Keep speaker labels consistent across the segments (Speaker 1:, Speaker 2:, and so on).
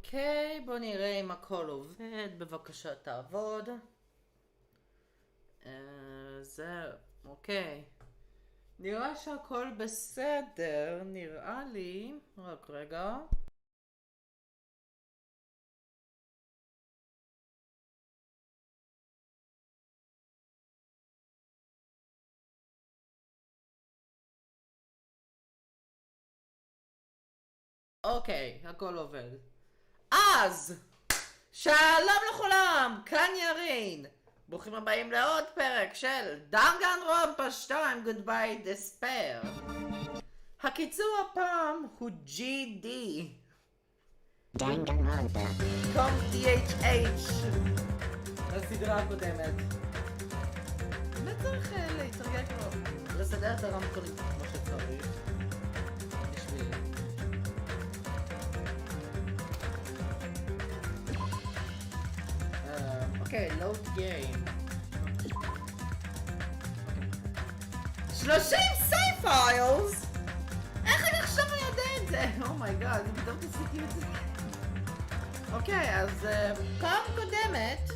Speaker 1: אוקיי, בוא נראה אם הכל עובד. בבקשה תעבוד. אוקיי. נראה שהכל בסדר, נראה לי. רק רגע. אוקיי, הכל עובד. אז, שלום לכולם, כאן ירין. ברוכים הבאים לעוד פרק של danganronpa 2 Goodbye Despair. הקיצור הפעם הוא GD. danganronpa. קום DHH. לסדרה הקודמת. באמת צריך להתרגל כבר. לסדר את הרמקולים כמו שצריך. בשביל... אוקיי, load game. 30 save files? איך אני עכשיו יודע את זה? אומייגאד, אני פתאום תעשיתי את זה. אוקיי, אז פעם קודמת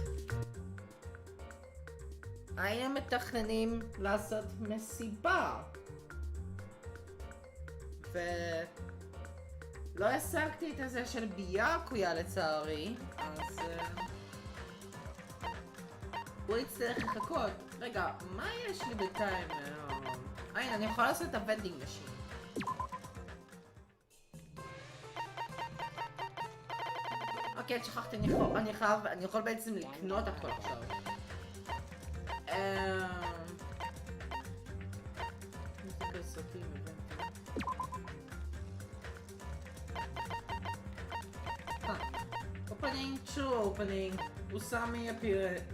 Speaker 1: היינו מתכננים לעשות מסיבה. ולא השגתי את הזה של ביאקויה לצערי, אז... הוא יצטרך לחכות. רגע, מה יש לי בינתיים? הנה, אני יכולה לעשות את הוונדינג משין. אוקיי, שכחתי, אני יכול בעצם לקנות הכל עכשיו. Opening, true opening. Usami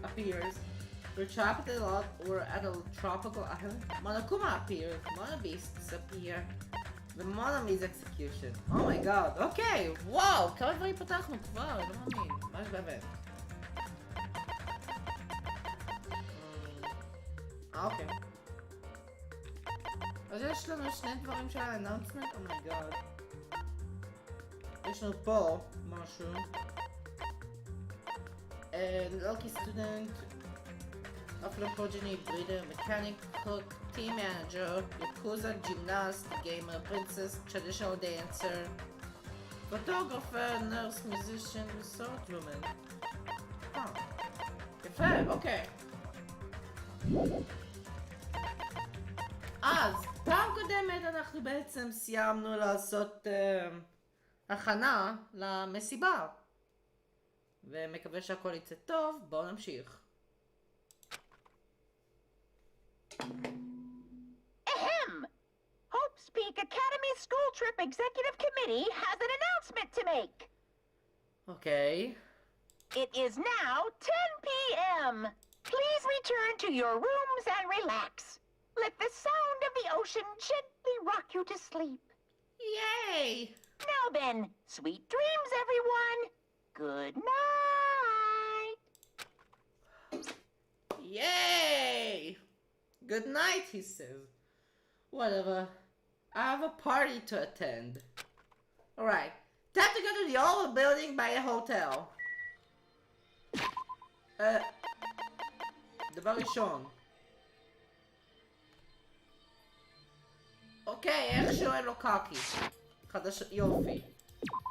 Speaker 1: appears. We're trapped a lot. We're at a tropical island. Monokuma appears. Monobeasts appear. The Monobeast execution. Oh my god. Okay. Wow. כמה דברים פתחנו כבר. לא מאמין. מה יש באמת? אוקיי. אז יש לנו שני דברים של האנאונסמנט. Oh my god. יש לנו פה משהו. Lucky student, Affluent progeny, breeder, mechanic, cook, team manager, yakuza, gymnast, gamer, princess, traditional dancer, photographer, nurse, musician, resort woman. יפה, אוקיי. אז, פעם קודמת אנחנו בעצם סיימנו לעשות הכנה למסיבה. ומקווה שהכל יצא טוב, בואו נמשיך.
Speaker 2: Ahem! Hope's Peak Academy School Trip Executive Committee has an announcement to make.
Speaker 1: Okay.
Speaker 2: It is now 10 p.m. Please return to your rooms and relax. Let the sound of the ocean gently rock you to sleep.
Speaker 1: Yay!
Speaker 2: Now then, sweet dreams, everyone. Good night!
Speaker 1: Yay! Good night, he says. Whatever. I have a party to attend. Alright. Time to go to the old building by a hotel. דבר ראשון. אוקיי, איכשהו אין לו קאקי. חדש... יופי.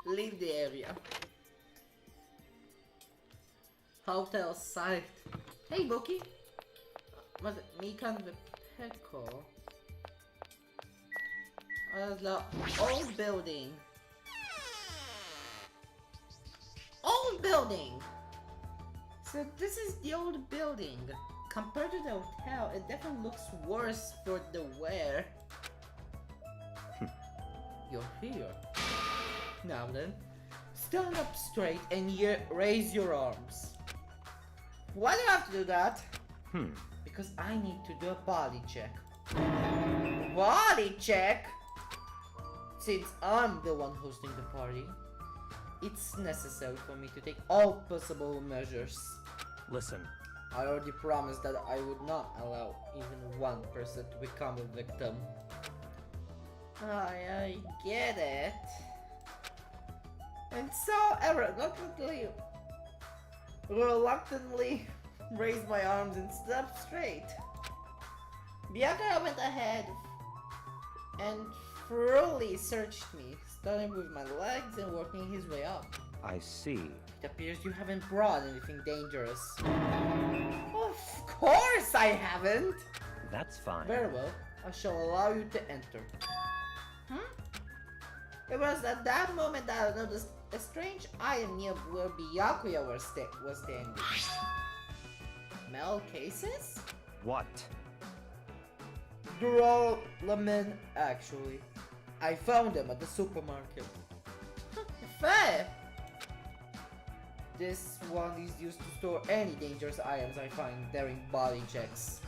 Speaker 1: Leave the area. Hotel site. היי בוקי. מה זה? מי כאן ופקו? אז לא. Old building. Old building! So this is the old building. Compared to the hotel, it definitely looks worse for the wear. You're here. Now then, stand up straight and raise your arms. Why do I have to do that? Because I need to do a body check. Body check? Since I'm the one hosting the party, it's necessary for me to take all possible measures.
Speaker 3: Listen.
Speaker 1: I already promised that I would not allow even one person to become a victim. I get it. And so I reluctantly raised my arms and stood up straight. Bianca went ahead and thoroughly searched me, starting with my legs and working his way up.
Speaker 3: I see.
Speaker 1: It appears you haven't brought anything dangerous. Of course I haven't!
Speaker 3: That's fine.
Speaker 1: Very well, I shall allow you to enter. It was at that moment that I noticed a strange item near where Byakuya was standing. Metal cases?
Speaker 3: What?
Speaker 1: Duralumin, actually. I found them at the supermarket. Fair! This one is used to store any dangerous items I find during body checks.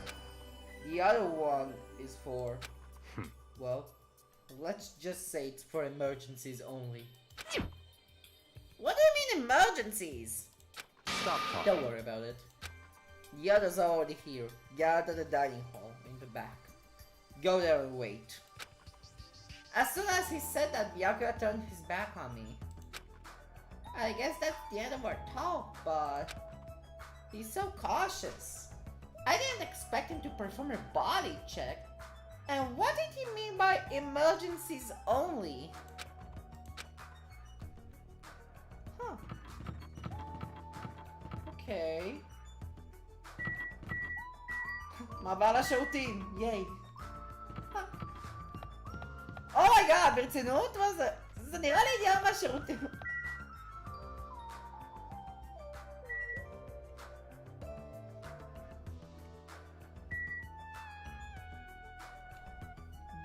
Speaker 1: The other one is for... well, let's just say it's for emergencies only. What do you mean emergencies?
Speaker 3: Stop talking.
Speaker 1: Don't worry about it. The others are already here. Gathered at the dining hall in the back. Go there and wait. As soon as he said that, Byakuya turned his back on me. I guess that's the end of our talk, but he's so cautious. I didn't expect him to perform a body check. And what did he mean by emergencies only? Huh. Okay. מעבר לשירותים, ייי. אומייגאד, ברצינות? מה זה? זה נראה לי עניין מהשירותים.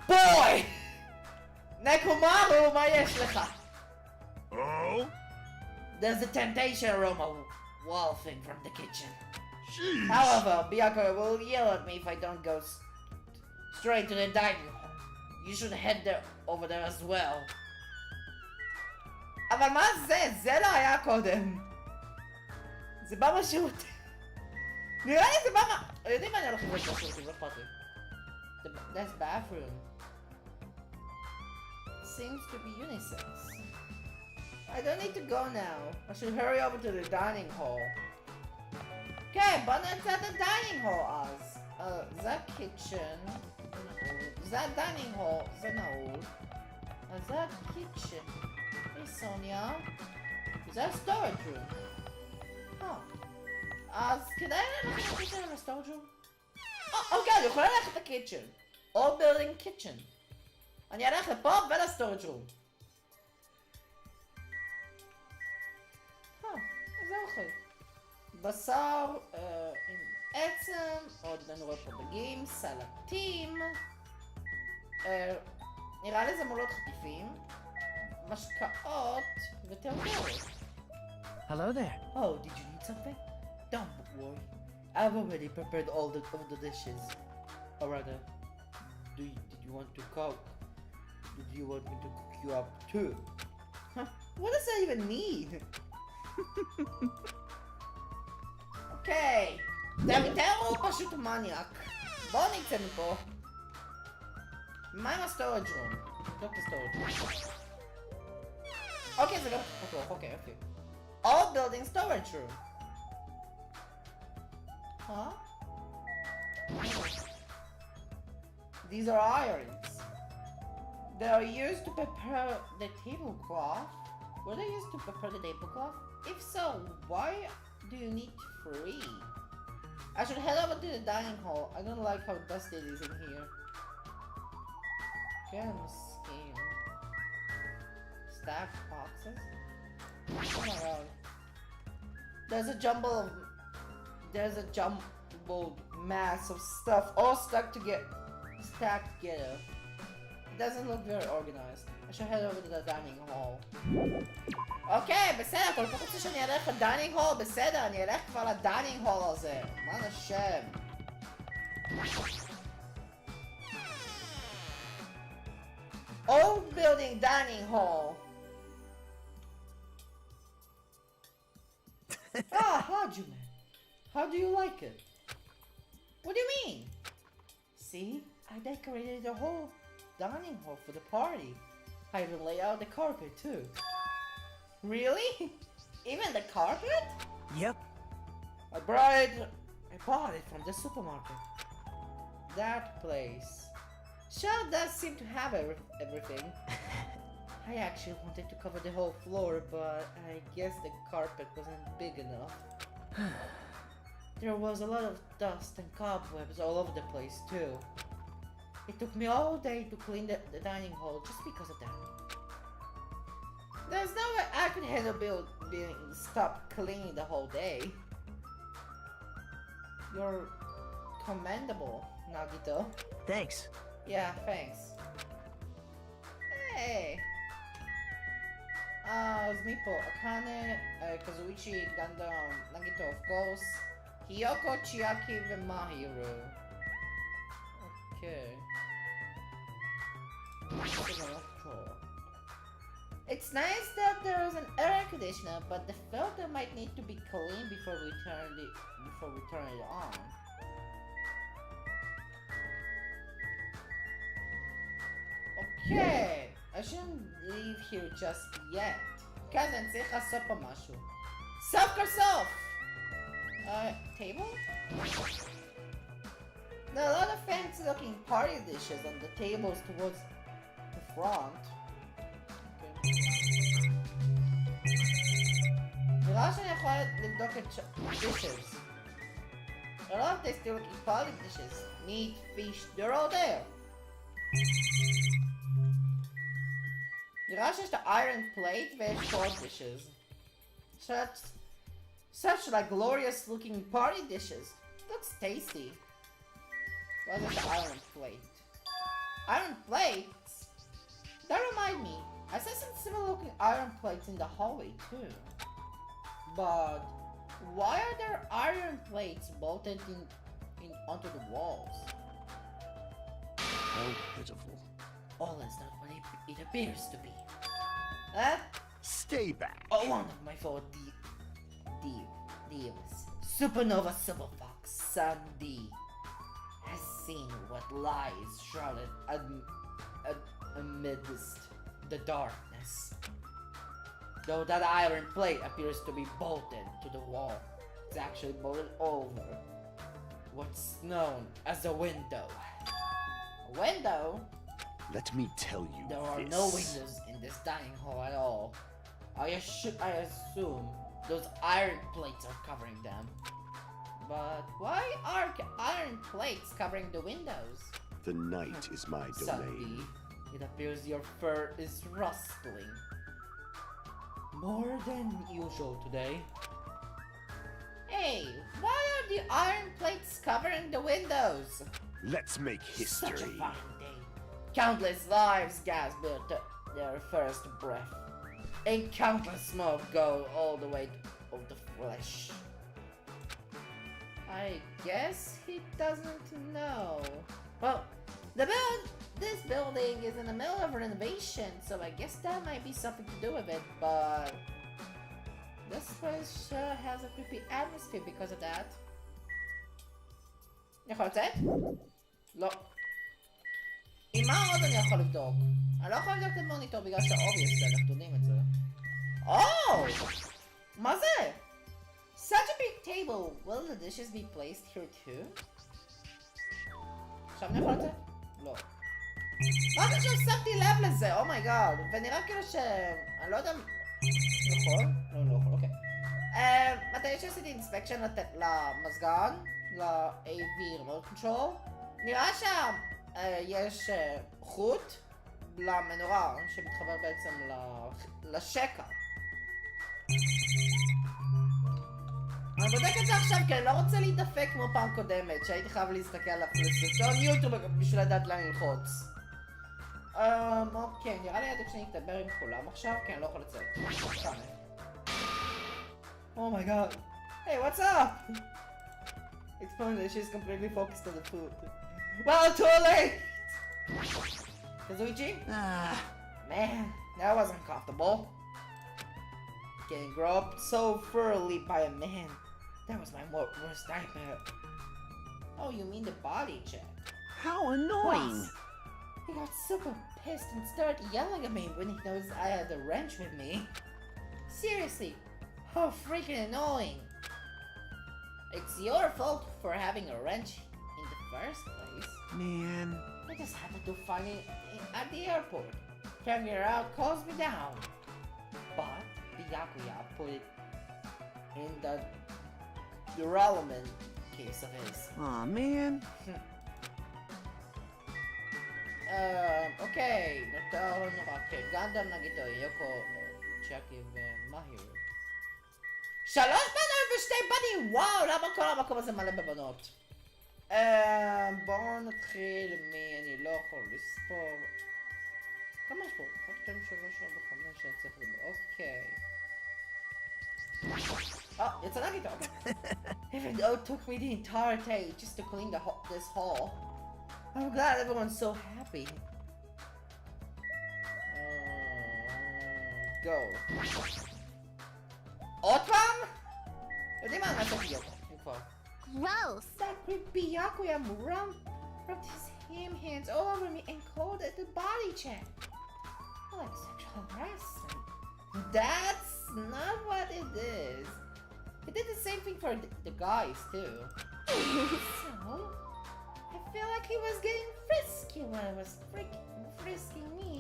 Speaker 1: בוי! נקומרו, מה יש לך?
Speaker 4: Oh?
Speaker 1: There's a temptation aroma wafting from the kitchen.
Speaker 4: Jeez.
Speaker 1: However, Byakuya will yell at me if I don't go straight to the dining hall. You should head there over there as well. אבל מה זה? זה לא היה קודם. זה בא בשירותים. נראה לי זה בא מה... יודעים מה אני הולך לבוא בשירותים, לא אכפת לי. That's bathroom. Seems to be unisex. I don't need to go now. I should hurry over to the dining hall. Okay, בוא נצא את dining hall אז. זה kitchen. זה dining hall. זה נעול. אז זה kitchen. היי סוניה. זה storage room. אז כדאי ללכת לקיצ'ן ולסטורג' רום? אוקיי, אני יכולה ללכת לקיצ'ן. All building kitchen. אני אלך לפה ולסטורג' רום. זה אוכל. בשר עם עצם, עוד אני רואה פה דגים, סלטים. נראה לי זה מולות חטיפים, משקאות ותרבות.
Speaker 3: Hello there.
Speaker 1: Oh, did you need something? Don't worry. I've already prepared all the dishes. Or rather, did you want to cook? Did you want me to cook you up too? Huh? What does that even mean? אוקיי, דמיטר הוא פשוט מניאק. בואו נצא מפה. מה עם הסטורג' רום? נבדוק את הסטורג' רום. אוקיי, זה גם פתוח, אוקיי. All building storage room. Huh? These are irons. They are used to prepare the tablecloth. Were they used to prepare the tablecloth? If so, why do you need 3? I should head over to the dining hall. I don't like how dusty it is in here. Gem skin. Stacked boxes. Oh my god. There's a jumbled mass of stuff all stacked together. It doesn't look very organized. I should head over to the dining hall. אוקיי, בסדר, כל כך רוצה שאני אלך לדיינינג הול, בסדר, אני אלך כבר לדיינינג הול הזה. מה נשם? Old building dining hall. Hajime. How do you like it? What do you mean? See, I decorated the whole dining hall for the party. I even laid out the carpet too. Really? Even the carpet?
Speaker 3: Yep.
Speaker 1: I bought it from the supermarket. That place sure does seem to have everything. I actually wanted to cover the whole floor, but I guess the carpet wasn't big enough. There was a lot of dust and cobwebs all over the place too. It took me all day to clean the dining hall just because of that. There's no way I could handle being stopped cleaning the whole day. You're commendable, Nagito.
Speaker 3: Thanks.
Speaker 1: Yeah, thanks. Hey! Zmipo, Akane, Kazuichi, Gundam, Nagito of course, Hiyoko, Chiaki, and Mahiru. Okay. It's nice that there is an air conditioner, but the filter might need to be cleaned before we turn it on. Okay, I shouldn't leave here just yet. כן, אני צריך לעשות פה משהו. סוף כל סוף! Table? There are a lot of fancy looking party dishes on the tables towards the front. נראה שאני יכולה לבדוק את dishes. A lot of tasty looking party dishes. Meat, fish, they're all there. נראה שיש את iron plate ויש 4 dishes. Such like glorious looking party dishes. Looks tasty. What is the iron plate? Iron plates? That remind me, I saw some similar looking iron plates in the hallway too. But why are there iron plates bolted onto the walls?
Speaker 3: How pitiful.
Speaker 1: All is not what it appears to be. Huh?
Speaker 4: Stay back.
Speaker 1: Oh, one of my four divs, Supernova Silver Fox, Sun D, has seen what lies shrouded amidst the darkness. Though that iron plate appears to be bolted to the wall, it's actually bolted over what's known as a window. A window?
Speaker 4: Let me tell you
Speaker 1: There are
Speaker 4: this.
Speaker 1: no windows in this dining hall at all. I assume those iron plates are covering them. But why are iron plates covering the windows?
Speaker 4: The night is my domain.
Speaker 1: Sunday, it appears your fur is rustling. More than usual today. Hey, why are the iron plates covering the windows?
Speaker 4: Let's make
Speaker 1: Such a
Speaker 4: history.
Speaker 1: fine day. Countless lives gasped their first breath, and countless smoke go all the way of the flesh. I guess he doesn't know. Well, this building is in the middle of renovation, so I guess that might be something to do with it, but this place sure has a creepy atmosphere because of that. יכול לצאת? לא. עם מה עוד אני יכול לבדוק? אני לא יכול לבדוק את המוניטור בגלל ש-obviously אנחנו יודעים את זה. מה זה? Such a big table. Will the dishes be placed here too? עכשיו אני יכול לצאת? לא. רק עכשיו שמתי לב לזה, אומייגאד. ונראה כאילו ש... אני לא יודע... יכול? לא יכול, אוקיי. מתי שעשיתי אינספקשן למזגן, ל-AV remote control, נראה שיש חוט למנורה שמתחבר בעצם לשקע. אני בודק את זה עכשיו כי אני לא רוצה להידפק כמו פעם קודמת שהייתי חייב להסתכל על סרטון יוטיוב בשביל לדעת לאן ללחוץ. אוקיי, נראה לי עדיף שאני אתדבר עם כולם עכשיו כי אני לא יכול לצאת. Oh my god. Hey, what's up? It's funny that she's completely focused on the food. Well, too late! Kazuichi? Man, that wasn't comfortable. Getting groped so thoroughly by a man. That was my worst nightmare. Oh, you mean the body check?
Speaker 3: How annoying!
Speaker 1: Plus, he got super pissed and started yelling at me when he noticed I had the wrench with me. Seriously, how freaking annoying. It's your fault for having a wrench in the first place.
Speaker 3: Man.
Speaker 1: I just happened to find it at the airport. Carrying it out calms me down. But the Yakuya put it in the relevant case of his.
Speaker 3: Aw, man.
Speaker 1: אוקיי, נותר לנו רק גנדם נגיד יוקו, צ'אקי ומהיר. 3 בנות ו2 בנים! וואו, למה כל המקום הזה מלא בבנות? בואו נתחיל אני לא יכול לספור. כמה יש פה? 1, 2, 3, 4, 5, אני צריך לדבר. אוקיי. יצא נגיד, אוקיי. Even though it took me the entire day just to clean this hall, I'm glad everyone's so happy. Go. עוד פעם? יודעים מה? נעשה בדיוק.
Speaker 5: Gross!
Speaker 1: That creepy Yakuya rubbed his hands all over me and called it a body check. Like sexual harassment. That's not what it is. He did the same thing for the guys too. So, I feel like he was getting frisky when I was frisking me.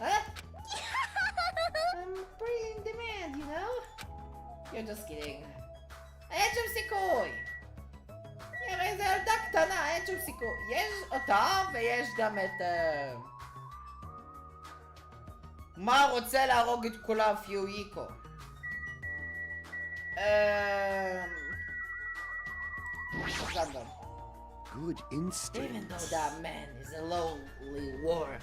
Speaker 1: Huh? I'm pretty in demand, you know? You're just kidding. אין שום סיכוי! הרי זו ילדה קטנה, אין שום סיכוי. יש אותה ויש גם את... מה רוצה להרוג את כולם פיואיקו? גנדם.
Speaker 4: Good instincts.
Speaker 1: Even though that man is a lowly warrior,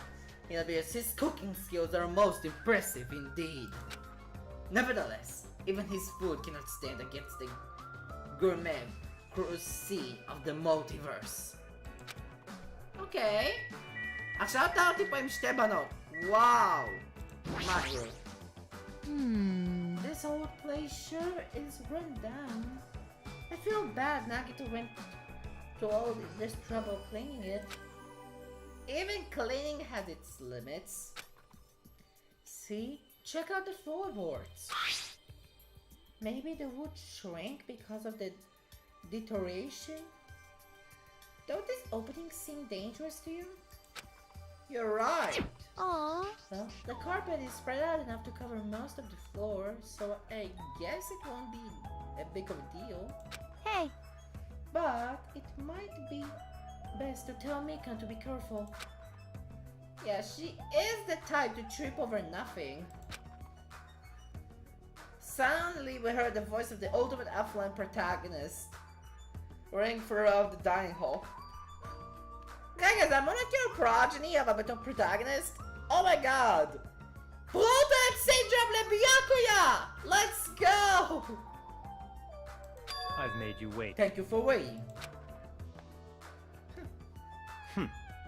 Speaker 1: his cooking skills are most impressive indeed. Nevertheless, even his food cannot stand against the gourmet cuisine of the multiverse. Okay. עכשיו תרתי פה עם 2 בנות. וואו. מהיר. This whole place sure is run down. I feel bad Nagito went to all this trouble cleaning it. Even cleaning has its limits. See? Check out the floorboards. Maybe the wood shrank because of the deterioration? Don't these openings seem dangerous to you? You're right.
Speaker 5: Aww.
Speaker 1: Well, the carpet is spread out enough to cover most of the floor, so I guess it won't be a big of a deal.
Speaker 5: Hey.
Speaker 1: But it might be best to tell Mika to be careful. Yeah, she is the type to trip over nothing. Suddenly we heard the voice of the ultimate affluent protagonist ring throughout the dining hall. Guys, I'm gonna kill progeny of a protagonist. Oh my god! Prototype syndrome Lebiakuya! Let's go!
Speaker 6: I've made you wait.
Speaker 1: Thank you for waiting.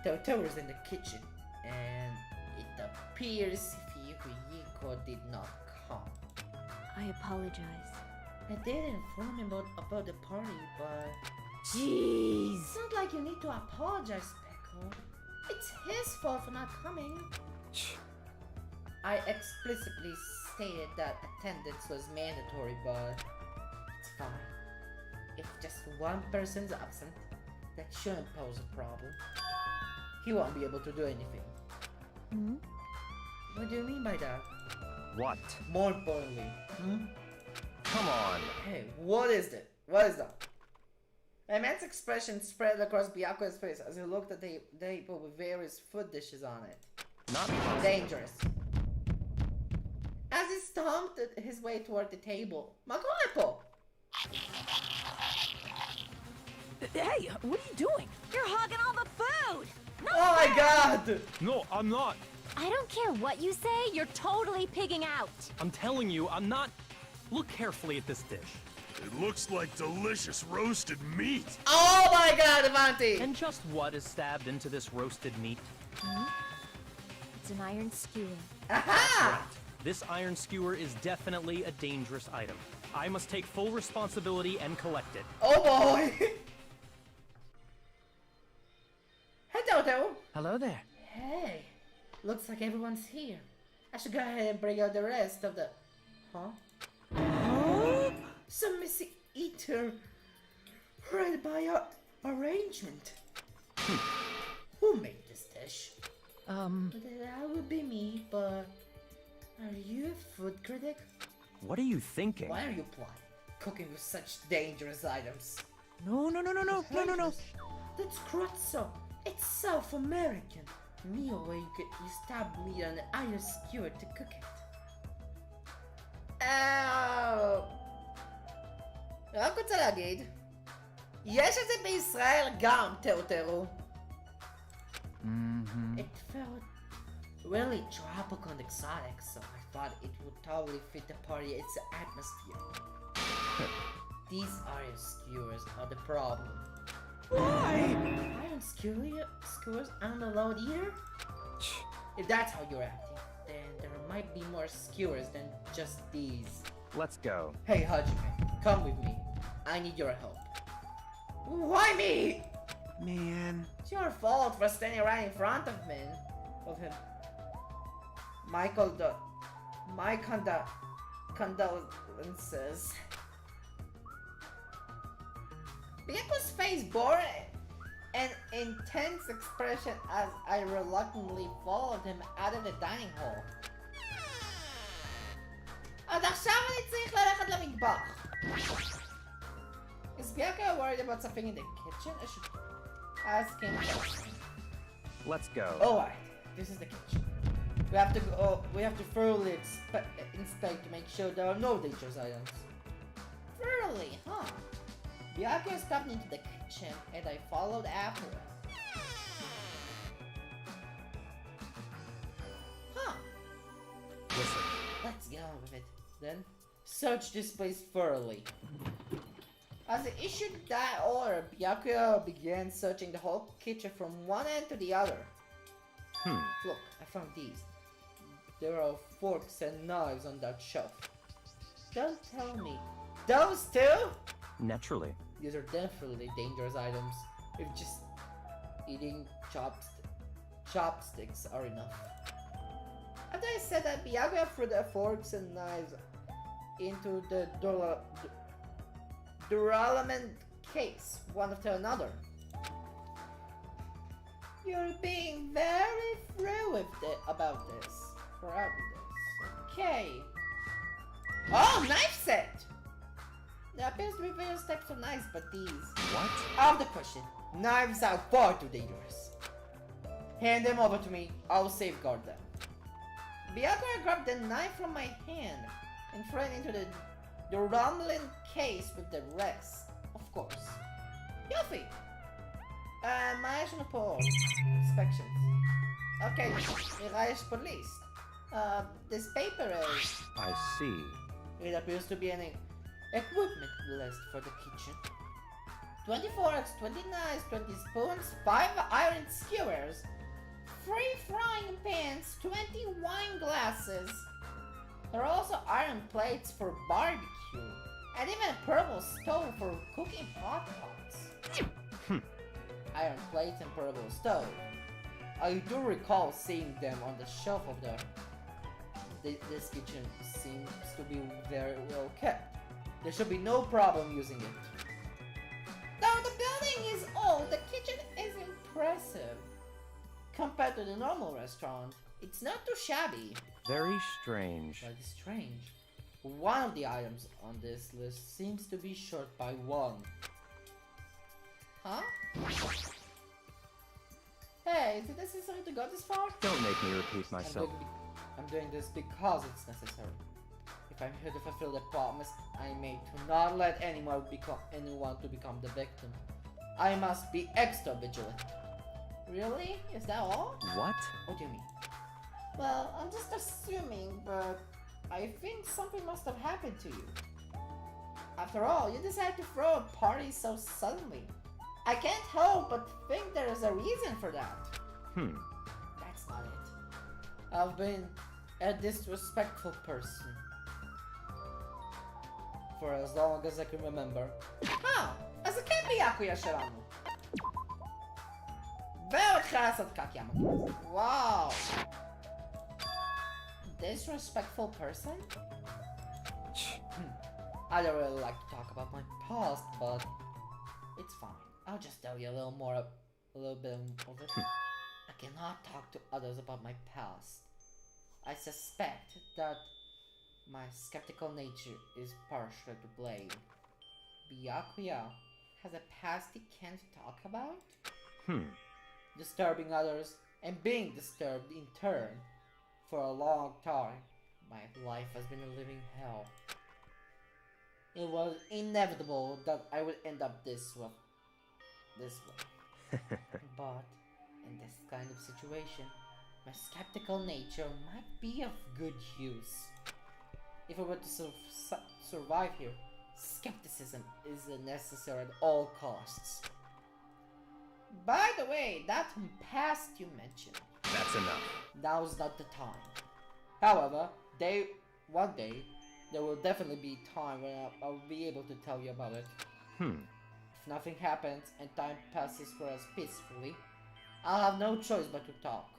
Speaker 1: Toto's in the kitchen, and it appears Fuyuko did not come.
Speaker 5: I apologize.
Speaker 1: I did inform him about the party, but...
Speaker 5: Jeez!
Speaker 1: It's not like you need to apologize, Peko. It's his fault for not coming. I explicitly stated that attendance was mandatory, but it's fine. If just one person's absent, that shouldn't pose a problem. He won't be able to do anything.
Speaker 5: Hmm?
Speaker 1: What do you mean by that?
Speaker 6: What?
Speaker 1: More importantly,
Speaker 6: Come on.
Speaker 1: Hey, what is it? What is that? An immense expression spread across Byakuya's face as he looked at the table with various food dishes on it.
Speaker 6: Not possible.
Speaker 1: Dangerous. As he stomped his way toward the table, Makonepo!
Speaker 3: Hey, what are you doing?
Speaker 5: You're hogging all the food! No!
Speaker 1: Oh my god!
Speaker 6: No, I'm not.
Speaker 5: I don't care what you say, you're totally pigging out.
Speaker 6: I'm telling you, I'm not. Look carefully at this dish.
Speaker 4: It looks like delicious roasted meat.
Speaker 1: Oh my god, Avanti!
Speaker 6: And just what is stabbed into this roasted meat?
Speaker 5: It's an iron skewer.
Speaker 1: Aha!
Speaker 6: This iron skewer is definitely a dangerous item. I must take full responsibility and collect it.
Speaker 1: Oh boy! Hey Toto!
Speaker 3: Hello there.
Speaker 1: Hey, looks like everyone's here. I should go ahead and bring out the rest of the Huh? Some missing eater right by our arrangement. Who made this dish? That would be me, but are you a food critic?
Speaker 6: What are you thinking?
Speaker 1: Why are you applying? Cooking with such dangerous items.
Speaker 3: No.
Speaker 1: That's cruzzo. It's South American. Meal where you stab meat on an iron skewer to cook it. רק רוצה להגיד, יש את זה בישראל גם, תראו. It felt really tropical and exotic, so I thought it would totally fit the party, its atmosphere. These iron skewers are the problem.
Speaker 3: Why?
Speaker 1: Iron skewers aren't allowed here? If that's how you're acting, then there might be more skewers than just these.
Speaker 6: Let's go.
Speaker 1: Hey Hajime, come with me. I need your help. Why me?
Speaker 3: Man.
Speaker 1: It's your fault for standing right in front of him. My condolences. Byaku's face bore an intense expression as I reluctantly followed him out of the dining hall. אז עכשיו אני צריך ללכת למטבח. Is Byaku worried about something in the kitchen? I should ask him first.
Speaker 6: Let's go.
Speaker 1: Alright, this is the kitchen. We have to thoroughly inspect to make sure there are no dangerous items. Thoroughly, huh? Byaku stepped into the kitchen and I followed after him. Huh.
Speaker 6: Listen.
Speaker 1: Let's get on with it, then. Search this place thoroughly. As I issued that order, Byaku began searching the whole kitchen from one end to the other. Look, I found these. There are forks and knives on that shelf. Don't tell me. Those too?
Speaker 6: Naturally.
Speaker 1: These are definitely dangerous items. If just eating chopsticks are enough. After I said that, Byaku threw the forks and knives into the duralumin case, one after another. You're being very through about this. Okay. Oh, knife set! There appears to be various types of knives, but these...
Speaker 6: What?
Speaker 1: Out of the question. Knives are far too dangerous. Hand them over to me. I'll safeguard them. Byaku grabbed the knife from my hand and threw it into the rumbling case with the rest. Of course. Yuffie! Maayos po. Inspections. Okay, niraya is police. This paper is...
Speaker 6: I see.
Speaker 1: It appears to be an equipment list for the kitchen. 20 forks, 20 knives, 20 spoons, 5 iron skewers, 3 frying pans, 20 wine glasses. There are also iron plates for barbecue, and even a portable stove for cooking hot pots. Iron plates and portable stove. I do recall seeing them on the shelf of this kitchen seems to be very well kept. There should be no problem using it. Though the building is old, the kitchen is impressive. Compared to the normal restaurant, it's not too shabby.
Speaker 6: Very strange.
Speaker 1: That is strange. One of the items on this list seems to be short by 1. Huh? Hey, is it necessary to go this far?
Speaker 6: Don't make me repeat myself.
Speaker 1: I'm doing this because it's necessary. If I'm here to fulfill the promise I made to not let anyone to become the victim, I must be extra vigilant. Really? Is that all?
Speaker 6: What?
Speaker 1: What do you mean? Well, I'm just assuming, but I think something must have happened to you. After all, you decided to throw a party so suddenly. I can't help but think there is a reason for that. That's not it. I've been a disrespectful person for as long as I can remember. אז זה כן ביאקויה שלנו. והוא התחיל לעשות קקי המקום. וואו. Disrespectful person? I don't really like to talk about my past, but it's fine. I'll just tell you a little bit of it. I cannot talk to others about my past. I suspect that my skeptical nature is partially to blame. Byakuya has a past he can't talk about? Disturbing others and being disturbed in turn. For a long time, my life has been a living hell. It was inevitable that I would end up this way. But in this kind of situation, my skeptical nature might be of good use. If I were to survive here, skepticism is necessary at all costs. By the way, that past you mentioned.
Speaker 6: That's enough.
Speaker 1: Now's not the time. However, one day, there will definitely be a time when I'll be able to tell you about it. If nothing happens and time passes for us peacefully, I'll have no choice but to talk.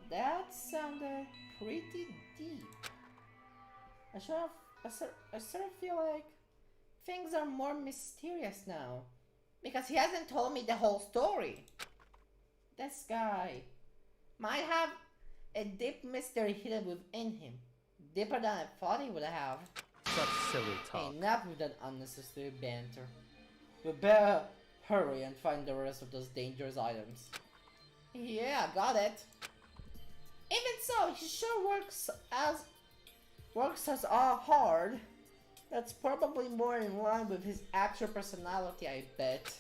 Speaker 1: That sounded pretty deep. I sort of feel like things are more mysterious now. Because he hasn't told me the whole story. This guy might have a deep mystery hidden within him. Deeper than I thought he would have.
Speaker 6: Such silly talk.
Speaker 1: Enough with that unnecessary banter. We better hurry and find the rest of those dangerous items. Yeah, got it. Even so, he sure works as hard. That's probably more in line with his actual personality, I bet.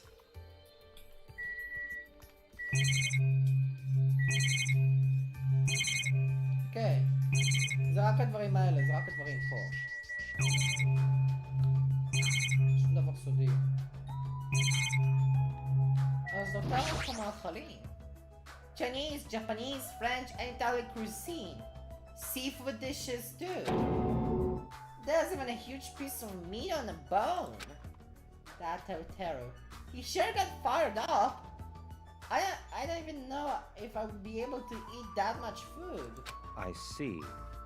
Speaker 1: Okay. זה רק הדברים האלה, זה רק הדברים פה. שום דבר סודי. אז אותם יש פה מאכלים. Chinese, Japanese, French, and Italian cuisine. Seafood dishes too. There's even a huge piece of meat on the bone. That Taro. He sure got fired up. I don't even know if I would be able to eat that much food.
Speaker 6: I see.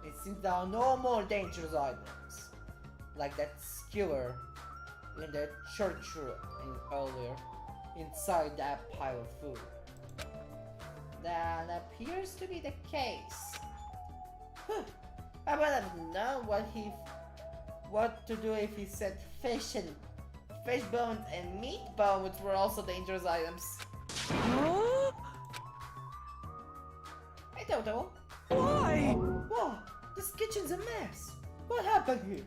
Speaker 1: It seems there are no more dangerous items. Like that skewer in the church earlier. Inside that pile of food. That appears to be the case. I would have known what to do if he said fish bones and meat bones were also dangerous items.
Speaker 3: Huh?
Speaker 1: Hey Toto.
Speaker 3: Why?
Speaker 1: Whoa, this kitchen's a mess. What happened here?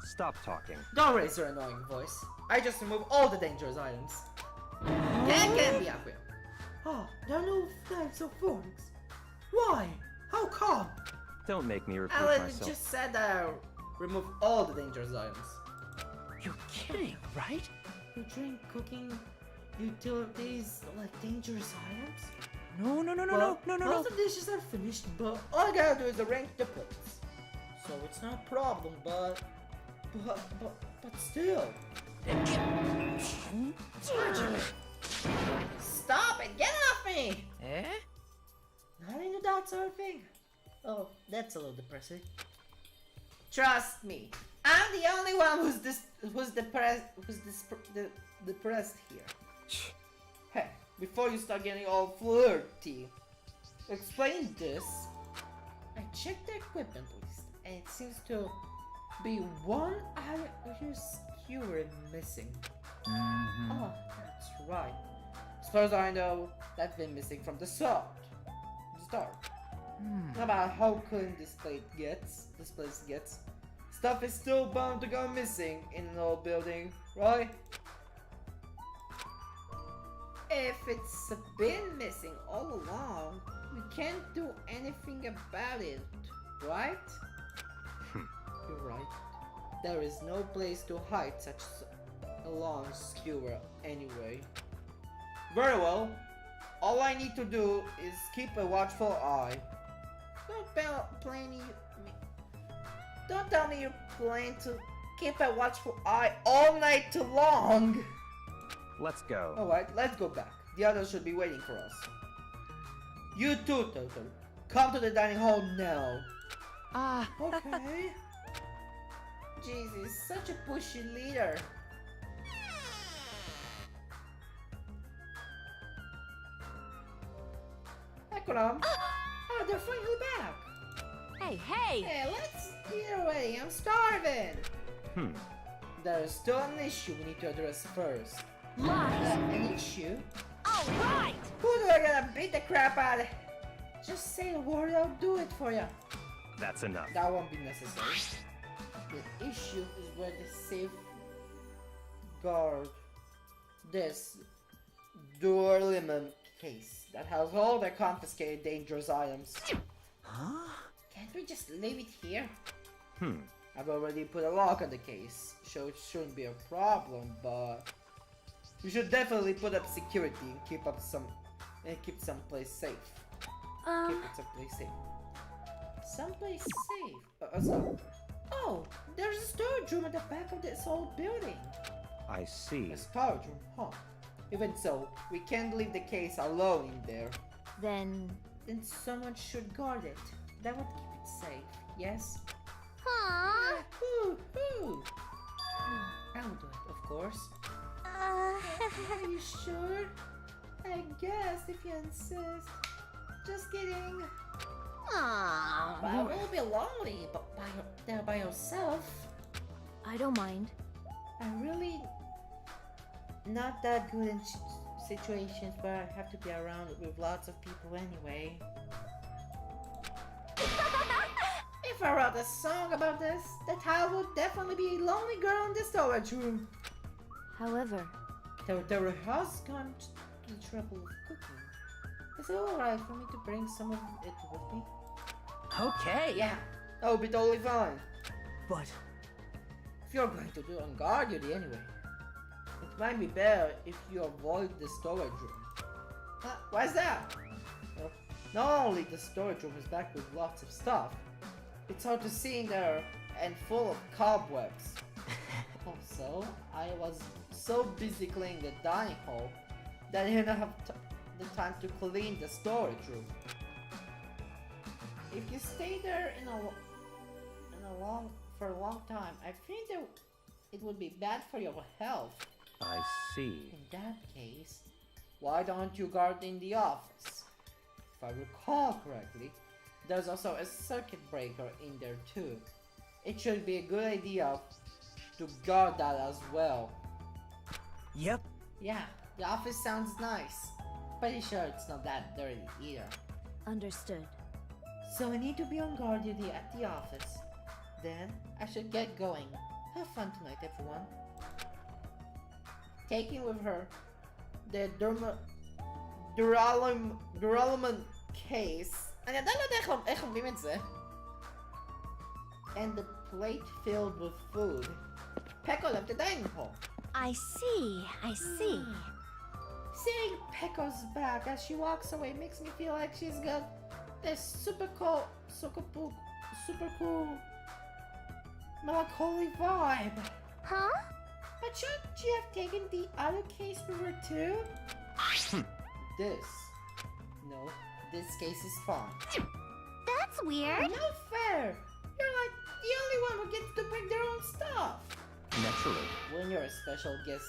Speaker 6: Stop talking.
Speaker 1: Don't raise your annoying voice. I just removed all the dangerous items. Can't be up here. Oh, there are no knives or forks. Why? How come?
Speaker 6: Don't make me repeat
Speaker 1: Alan
Speaker 6: myself.
Speaker 1: just said that I removed all the dangerous items.
Speaker 3: You're kidding, right?
Speaker 1: You drink, cooking, utilities, like dangerous items?
Speaker 3: No.
Speaker 1: Most of the dishes are finished, but all I gotta do is arrange the plates. So it's not a problem, but still. Stop it! Get off me!
Speaker 3: Eh?
Speaker 1: Not into that sort of thing. Oh, that's a little depressing. Trust me, I'm the only one who's depressed here. Hey, before you start getting all flirty, explain this. I checked the equipment list, and it seems to be one iron skewer missing. Oh, that's right. As far as I know, that's been missing from the start. No matter how clean this place gets, stuff is still bound to go missing in an old building, right? If it's been missing all along, we can't do anything about it, right? You're right. There is no place to hide such a long skewer anyway. Very well. All I need to do is keep a watchful eye. Don't tell me you plan to keep a watchful eye all night long.
Speaker 6: Let's go.
Speaker 1: Alright, let's go back. The others should be waiting for us. You too, Toto. Come to the dining hall now.
Speaker 3: Ah.
Speaker 1: Okay. Jeez, he's such a pushy leader. Ekram. Oh, they're finally back.
Speaker 5: Hey, hey!
Speaker 1: Hey, let's eat already. I'm starving. There's still an issue we need to address first.
Speaker 5: Lies!
Speaker 1: An issue?
Speaker 5: All right!
Speaker 1: Who do I gotta beat the crap out of? Just say a word, I'll do it for you.
Speaker 6: That's enough.
Speaker 1: That won't be necessary. The issue is where the safeguard this dual-element case that has all the confiscated dangerous items.
Speaker 3: Huh?
Speaker 1: Can't we just leave it here? I've already put a lock on the case, so it shouldn't be a problem, but we should definitely put up security and keep someplace safe. Keep it someplace safe. Someplace safe. Oh, there's a storage room at the back of this old building.
Speaker 6: I see.
Speaker 1: A storage room, huh? Even so, we can't leave the case alone in there.
Speaker 5: Then...
Speaker 1: Then someone should guard it. That would keep it safe, yes?
Speaker 5: Huh?
Speaker 1: Who? I'll do it, of course. Are you sure? I guess, if you insist. Just kidding.
Speaker 5: Aww.
Speaker 1: But it will be lonely, but there by yourself.
Speaker 5: I don't mind.
Speaker 1: I'm really not that good in situations where I have to be around with lots of people anyway. If I wrote a song about this, the title would definitely be Lonely Girl in the Storage Room.
Speaker 5: However...
Speaker 1: There has gone to the trouble of cooking. Is it alright for me to bring some of it with me?
Speaker 3: Okay.
Speaker 1: Yeah, that would be totally fine.
Speaker 3: But
Speaker 1: If you're going to do on guard duty anyway, it might be better if you avoid the storage room. Why's that? Well, not only the storage room is packed with lots of stuff, it's hard to see in there and full of cobwebs. Also, I was so busy cleaning the dining hall that I didn't have the time to clean the storage room. If you stay there for a long time, I think that it would be bad for your health.
Speaker 6: I see.
Speaker 1: In that case, why don't you guard in the office? If I recall correctly, there's also a circuit breaker in there too. It should be a good idea to guard that as well.
Speaker 3: yep.
Speaker 1: Yeah, the office sounds nice. Pretty sure it's not that dirty either.
Speaker 5: Understood.
Speaker 1: So I need to be on guard duty at the office. Then I should get going. Have fun tonight, everyone. Taking with her the duralumin case. אני עדיין לא יודע איך אומרים את זה. And the plate filled with food. Peko left the dining hall.
Speaker 5: I see.
Speaker 1: Seeing Peko's back as she walks away makes me feel like she's got this super cool, melancholy vibe.
Speaker 5: Huh?
Speaker 1: But shouldn't she have taken the other case with her too? This case is fine.
Speaker 5: That's weird.
Speaker 1: Not fair! You're like the only one who gets to bring their own stuff.
Speaker 6: Naturally.
Speaker 1: When you're a special guest,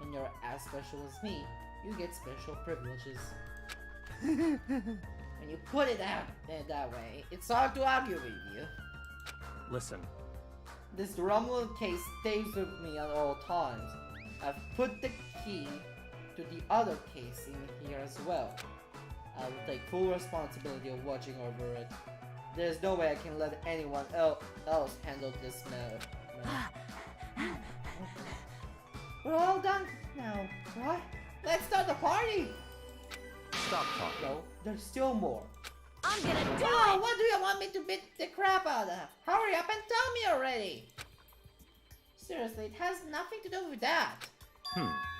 Speaker 1: when you're as special as me, you get special privileges. When you put it out that way, it's hard to argue with you.
Speaker 6: Listen,
Speaker 1: This Romulan case stays with me at all times. I've put the key to the other case in here as well. I will take full responsibility of watching over it. There's no way I can let anyone else handle this matter. We're all done now, right? Let's start the party!
Speaker 6: stop talking.
Speaker 1: No, there's still more.
Speaker 5: I'm gonna do
Speaker 1: Oh,
Speaker 5: it!
Speaker 1: what do you want me to beat the crap out of? Hurry up and tell me already! Seriously, it has nothing to do with that.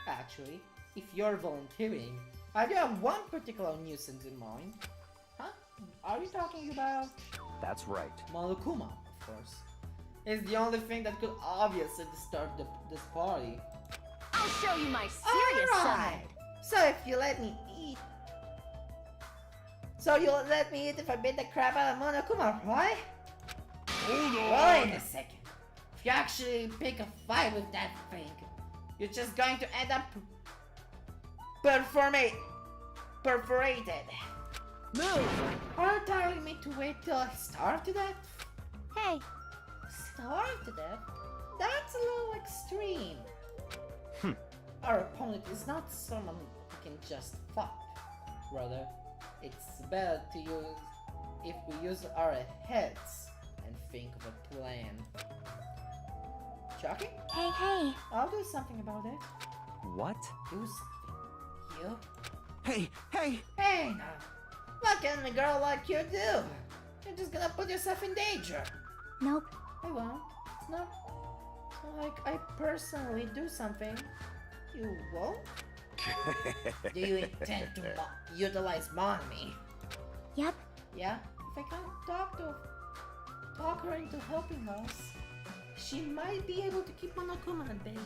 Speaker 1: Actually, if you're volunteering, I do have one particular nuisance in mind. Huh? Are you talking about
Speaker 6: That's right.
Speaker 1: Malakuma, of course? It's the only thing that could obviously disturb this party.
Speaker 5: I'll show you my serious side.
Speaker 1: So if you let me eat... So you'll let me eat if I beat the crap out of Monokuma, right?
Speaker 4: Hold
Speaker 1: Wait
Speaker 4: on!
Speaker 1: a second. If you actually pick a fight with that thing, you're just going to end up perforated.
Speaker 3: Move!
Speaker 1: Are you telling me to wait till I starve to death?
Speaker 5: Hey,
Speaker 1: Starve to death? That's a little extreme. Our opponent is not someone who can just fight. Rather, it's better to use if we use our heads and think of a plan. Chucky?
Speaker 5: hey.
Speaker 1: I'll do something about it.
Speaker 6: What?
Speaker 1: Do something. You?
Speaker 3: Hey!
Speaker 1: Hey now, what can a girl like you do? You're just gonna put yourself in danger.
Speaker 5: Nope.
Speaker 1: I won't. It's not like I personally do something. You won't? Do you intend to utilize mommy?
Speaker 5: Yep.
Speaker 1: Yeah? If I can't talk her into helping us, she might be able to keep Monokuma at bay.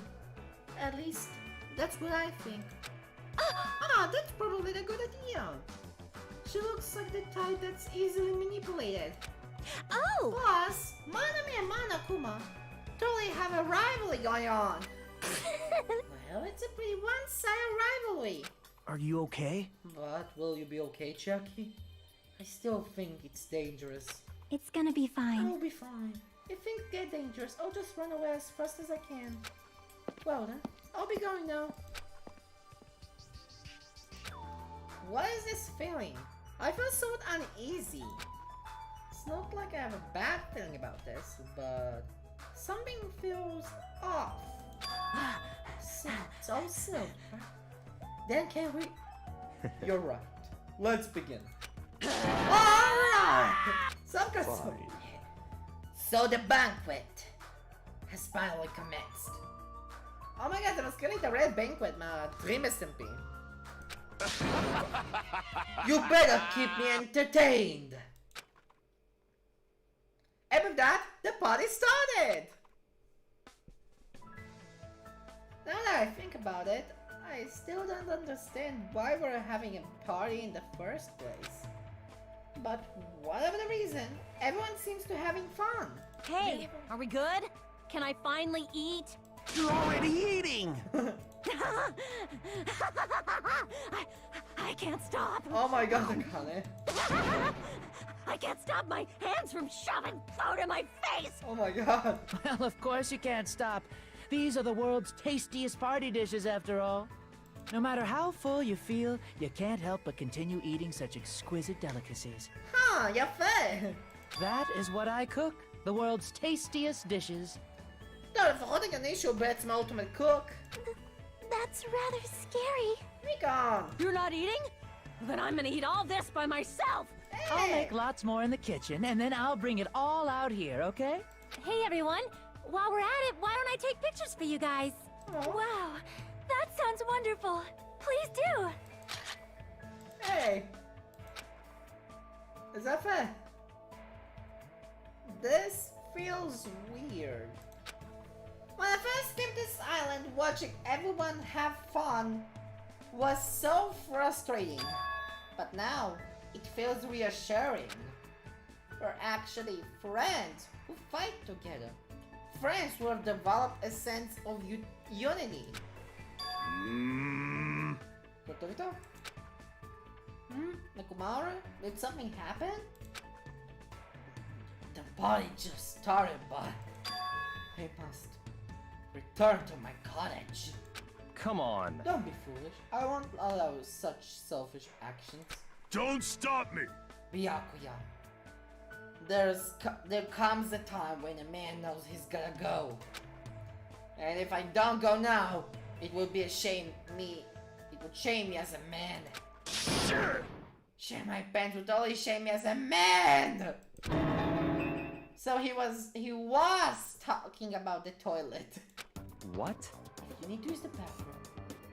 Speaker 1: At least, that's what I think. That's probably a good idea. She looks like the type that's easily manipulated.
Speaker 5: Oh!
Speaker 1: Plus, Manami and Monokuma totally have a rivalry going on. Well, it's a pretty one-sided rivalry.
Speaker 3: Are you okay?
Speaker 1: But will you be okay, Chucky? I still think it's dangerous.
Speaker 5: It's gonna be fine.
Speaker 1: I'll be fine. If things get dangerous, I'll just run away as fast as I can. Well then, I'll be going now. What is this feeling? I feel so uneasy. It's not like I have a bad feeling about this, but something feels off. So silver. Then can we... You're right. Let's begin. Alright! So the banquet has finally commenced. Oh my god, temos que ir a Red Banquet, ma trimestempi. You better keep me entertained. And with that, the party started. Now that I think about it, I still don't understand why we're having a party in the first place. But whatever the reason, everyone seems to be having fun.
Speaker 5: Hey, are we good? Can I finally eat?
Speaker 3: You're already eating!
Speaker 5: I can't stop.
Speaker 1: Oh my god, Akane.
Speaker 5: I can't stop my hands from shoving food in my face.
Speaker 1: Oh my god.
Speaker 3: Well, of course you can't stop. These are the world's tastiest party dishes, after all. No matter how full you feel, you can't help but continue eating such exquisite delicacies.
Speaker 1: Huh, yפה.
Speaker 3: That is what I cook. The world's tastiest dishes.
Speaker 1: לא, לפחות הגיוני שהוא בעצם ultimate cook.
Speaker 5: That's rather scary.
Speaker 1: Be gone.
Speaker 5: You're not eating? Then I'm gonna eat all this by myself.
Speaker 3: I'll make lots more in the kitchen, and then I'll bring it all out here, okay?
Speaker 5: Hey everyone, while we're at it, why don't I take pictures for you guys? Wow, that sounds wonderful. Please do.
Speaker 1: Hey. Is that fair? This feels weird. When I first came to this island, watching everyone have fun was so frustrating. But now, it feels reassuring. We're actually friends who fight together. Friends who have developed a sense of unity. Kotorito? Nakumara? Did something happen? The party just started, but I must return to my cottage.
Speaker 6: Come on.
Speaker 1: Don't be foolish. I won't allow such selfish actions.
Speaker 4: Don't stop me!
Speaker 1: Byakuya. There comes a time when a man knows he's gotta go. And if I don't go now, it would be a shame me. It would shame me as a man.
Speaker 4: Sure!
Speaker 1: Shame my pants would only shame me as a man. So he was talking about the toilet.
Speaker 6: What?
Speaker 1: If you need to use the bathroom,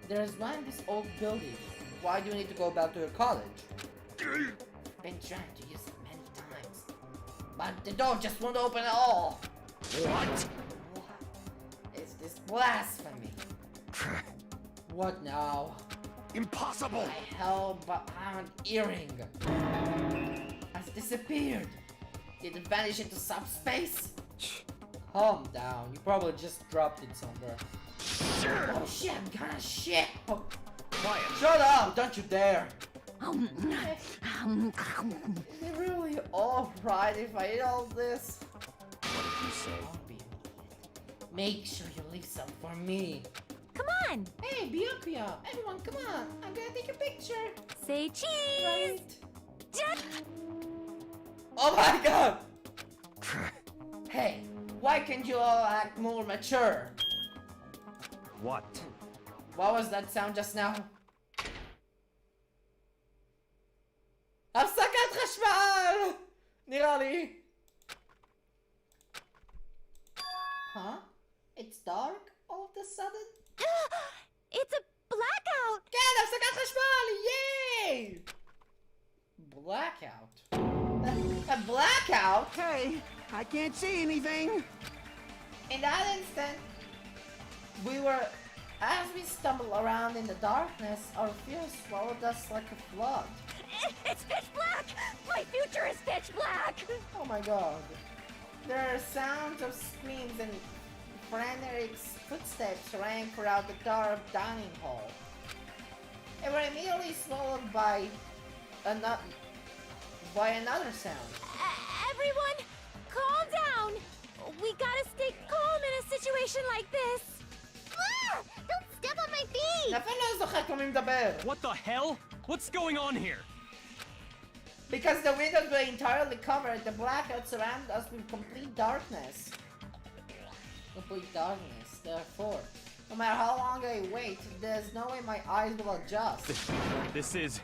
Speaker 1: there's one in this old building. Why do you need to go back to your college? I've been trying to use it many times, but the door just won't open at all.
Speaker 4: What?
Speaker 1: What is this blasphemy? What now?
Speaker 4: Impossible!
Speaker 1: My hell-bound earring has disappeared. Did it vanish into subspace? Calm down. You probably just dropped it somewhere. Oh shit, I'm gonna shit. Oh.
Speaker 6: Quiet.
Speaker 1: Shut up! Don't you dare! Is it really alright if I eat all this?
Speaker 6: What did you say?
Speaker 1: Make sure you leave some for me.
Speaker 5: Come on!
Speaker 1: Hey, Byakuya! Everyone, come on! I'm gonna take a picture!
Speaker 5: Say cheese!
Speaker 1: Right?
Speaker 5: Just...
Speaker 1: Oh my god! Hey, why can't you all act more mature?
Speaker 6: What?
Speaker 1: What was that sound just now? הפסקת חשמל! נראה לי. Huh? It's dark all of a sudden?
Speaker 5: It's a blackout!
Speaker 1: כן, הפסקת חשמל! Yay! Blackout? A blackout?
Speaker 7: Hey, I can't see anything.
Speaker 1: In that instant, as we stumbled around in the darkness, our fears swallowed us like a flood.
Speaker 5: It's pitch black! My future is pitch black!
Speaker 1: Oh my god. There are sounds of screams and frantic footsteps rang throughout the dark dining hall. They were immediately swallowed by another sound.
Speaker 5: Everyone, calm down! We gotta stay calm in a situation like this. Ah! Don't step on my feet!
Speaker 1: נפל לא זוכר כמו מי מדבר.
Speaker 6: What the hell? What's going on here?
Speaker 1: Because the windows were entirely covered, the blackout surrounded us with complete darkness. Complete darkness, therefore. No matter how long I wait, there's no way my eyes will adjust.
Speaker 6: This is...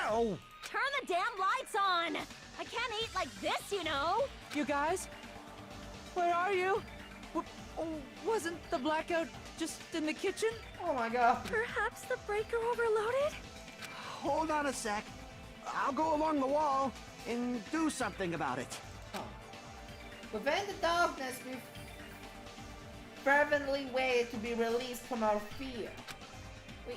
Speaker 6: Ow!
Speaker 5: Turn the damn lights on! I can't eat like this, you know!
Speaker 3: You guys? Where are you? Wasn't the blackout just in the kitchen?
Speaker 1: Oh my god.
Speaker 5: Perhaps the breaker overloaded?
Speaker 7: Hold on a sec. I'll go along the wall and do something about it.
Speaker 1: Huh. Within the darkness, we fervently waited to be released from our fear. We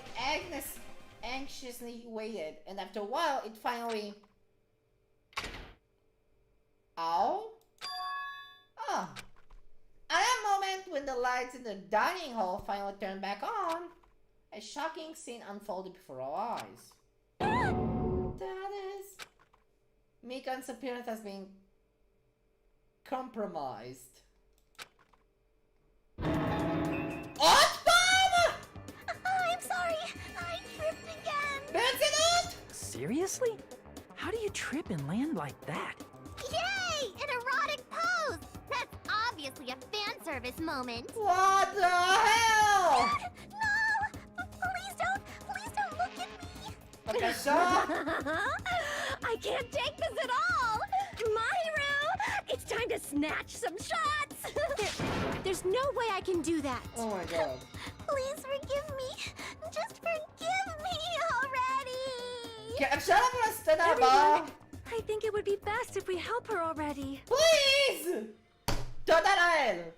Speaker 1: anxiously waited, and after a while, it finally... Ow? Ah. At that moment, when the lights in the dining hall finally turned back on, a shocking scene unfolded before our eyes. That is... Mikan's appearance has been compromised.
Speaker 5: I'm sorry! I tripped again!
Speaker 1: Benson!
Speaker 3: Seriously? How do you trip and land like that?
Speaker 5: Yay! An erotic pose! That's obviously a fan service moment.
Speaker 1: What the hell?
Speaker 5: No! Please don't look at me!
Speaker 1: Okay, so...
Speaker 5: I can't take this at all! My room! It's time to snatch some shots! There's no way I can do that.
Speaker 1: Oh my god.
Speaker 5: Please forgive me. Just forgive me already!
Speaker 1: Okay, shut up for a stand up,
Speaker 5: Everyone, I think it would be best if we help her already.
Speaker 1: Please! Don't that aisle!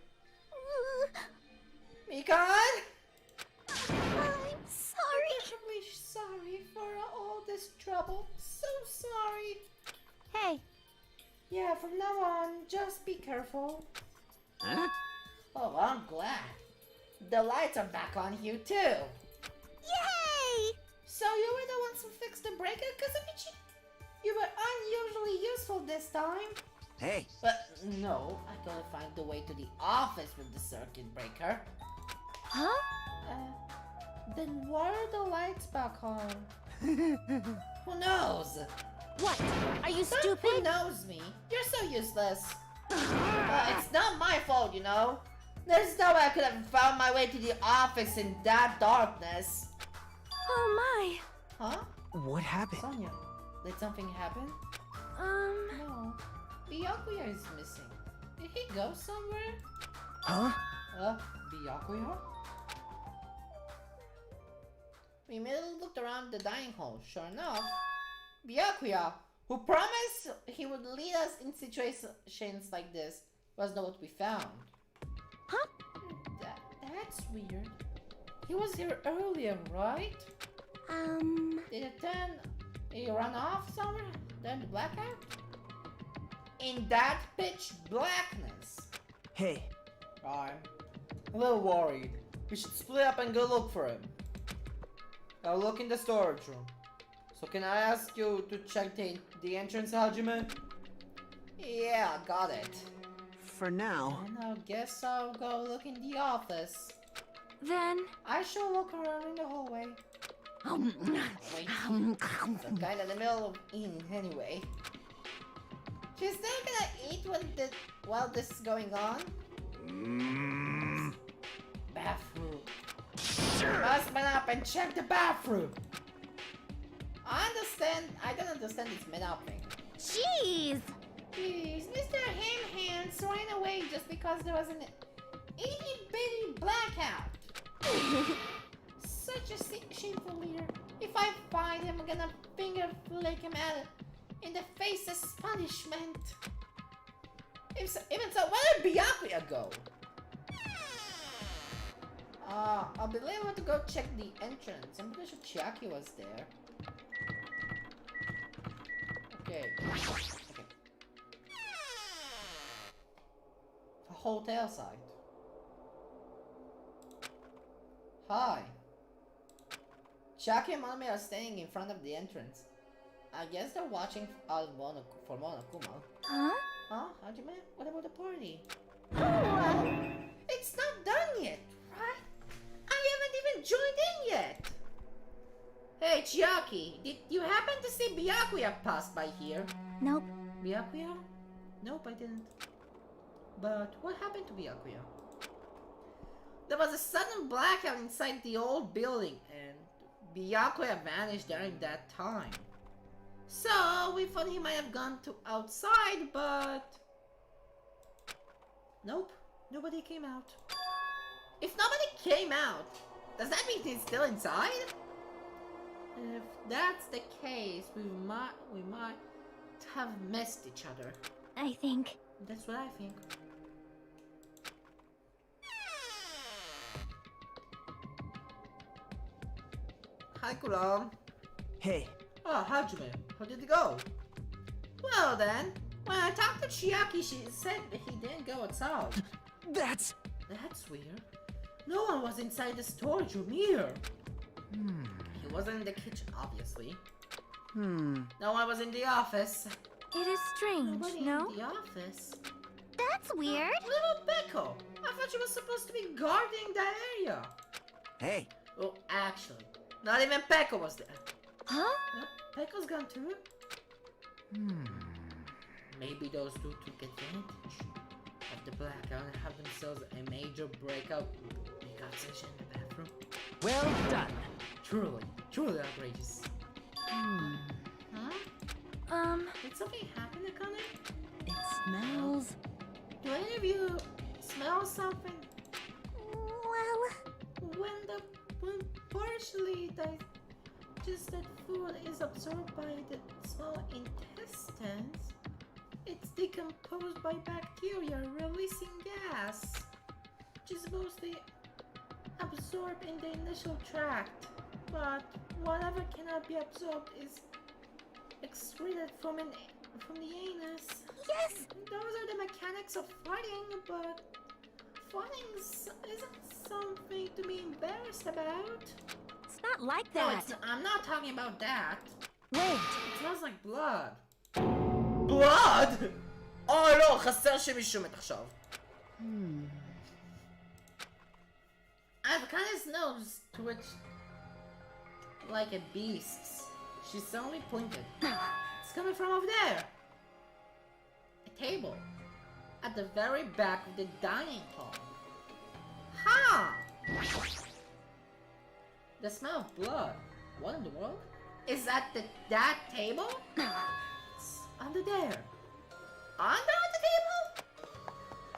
Speaker 1: Mikan?
Speaker 5: I'm sorry.
Speaker 1: Terribly sorry for all this trouble. So sorry.
Speaker 5: Hey,
Speaker 1: Yeah, from now on, just be careful.
Speaker 7: Huh?
Speaker 1: Oh, I'm glad. The lights are back on here too.
Speaker 5: yay!
Speaker 1: So you were the ones who fixed the breaker? Because you were unusually useful this time.
Speaker 7: Hey,
Speaker 1: But no, I gotta find the way to the office with the circuit breaker.
Speaker 5: Huh?
Speaker 1: Then why are the lights back on? Who knows?
Speaker 5: What? Are you
Speaker 1: Who
Speaker 5: stupid?
Speaker 1: knows me? You're so useless. It's not my fault, you know. There's no way I could have found my way to the office in that darkness.
Speaker 5: Oh my.
Speaker 1: Huh?
Speaker 3: What happened?
Speaker 1: Sonia, did something happen? No. Byakuya is missing. Did he go somewhere?
Speaker 3: Huh?
Speaker 1: Byakuya? We immediately looked around the dining hall. Sure enough, Byakuya, who promised he would lead us in situations like this, was not what we found.
Speaker 5: Huh?
Speaker 1: That's weird. He was here earlier, right? Did he run off somewhere? Then the blackout? In that pitch blackness.
Speaker 3: Hey,
Speaker 1: I'm a little worried. We should split up and go look for him. I'll look in the storage room. So can I ask you to check the entrance, Hajime? Yeah, got it.
Speaker 7: For now.
Speaker 1: And I guess I'll go look in the office.
Speaker 5: Then...
Speaker 1: I shall look around in the hallway. Wait, I'm kind of in the middle of eating anyway. She's still gonna eat while this is going on? Bathroom. Must man up and check the bathroom. I don't understand this man up thing.
Speaker 5: Jeez!
Speaker 1: Jeez, Mr. Ham Hands ran away just because there was an itty-bitty blackout. Such a shameful leader. If I find him, I'm gonna finger flick him at in the face as punishment. Even so, where did Byakuya go? I believe I want to go check the entrance. I'm pretty sure Chiaki was there. Okay. A hotel site. Hi. Chiaki and Monami are standing in front of the entrance. I guess they're watching for Monokuma.
Speaker 5: Huh?
Speaker 1: Huh? Hajime? What about the party? Oh, it's not done yet, right? I haven't even joined in yet. Hey, Chiaki, did you happen to see Byakuya pass by here?
Speaker 5: Nope.
Speaker 1: Byakuya? Nope, I didn't. But what happened to Byakuya? There was a sudden blackout inside the old building, and Byakuya vanished during that time. So we thought he might have gone to outside, but nope, nobody came out. If nobody came out, does that mean he's still inside? If that's the case, we might have missed each other.
Speaker 5: I think.
Speaker 1: That's what I think. Hi, Kuram.
Speaker 3: Hey,
Speaker 1: Oh, Hajime, how did it go? Well then, when I talked to Chiaki, she said that he didn't go outside.
Speaker 3: that's...
Speaker 1: That's weird. No one was inside the storage room either. He wasn't in the kitchen, obviously. No one was in the office.
Speaker 5: It is strange,
Speaker 1: Nobody
Speaker 5: no?
Speaker 1: in the office.
Speaker 5: That's weird.
Speaker 1: Little Beko! I thought she was supposed to be guarding that area.
Speaker 7: Hey,
Speaker 1: Oh, actually, not even Peko was there.
Speaker 5: Huh?
Speaker 1: Peko's gone too. Maybe those two took advantage of the blackout and have themselves a major breakout session in the bathroom.
Speaker 3: Well done.
Speaker 1: Truly outrageous. Huh? Did something happen, Akane?
Speaker 5: It smells...
Speaker 1: Do any of you smell something?
Speaker 5: Well...
Speaker 1: When partially digested food is absorbed by the small intestines, it's decomposed by bacteria, releasing gas, which is mostly absorbed in the initial tract. But whatever cannot be absorbed is excreted from the anus.
Speaker 5: Yes!
Speaker 1: Those are the mechanics of farting, but farting isn't something to be embarrassed about.
Speaker 5: It's not like
Speaker 1: No,
Speaker 5: that.
Speaker 1: I'm not talking about that.
Speaker 5: Wait.
Speaker 1: It smells like blood. blood? Oh לא, חסר שמישהו מת עכשיו. Avakane's nose twitched like a beast's. She suddenly pointed. It's coming from over there. A table. At the very back of the dining hall. Ha! The smell of blood. What in the world? Is that that table? It's under there. Under the table?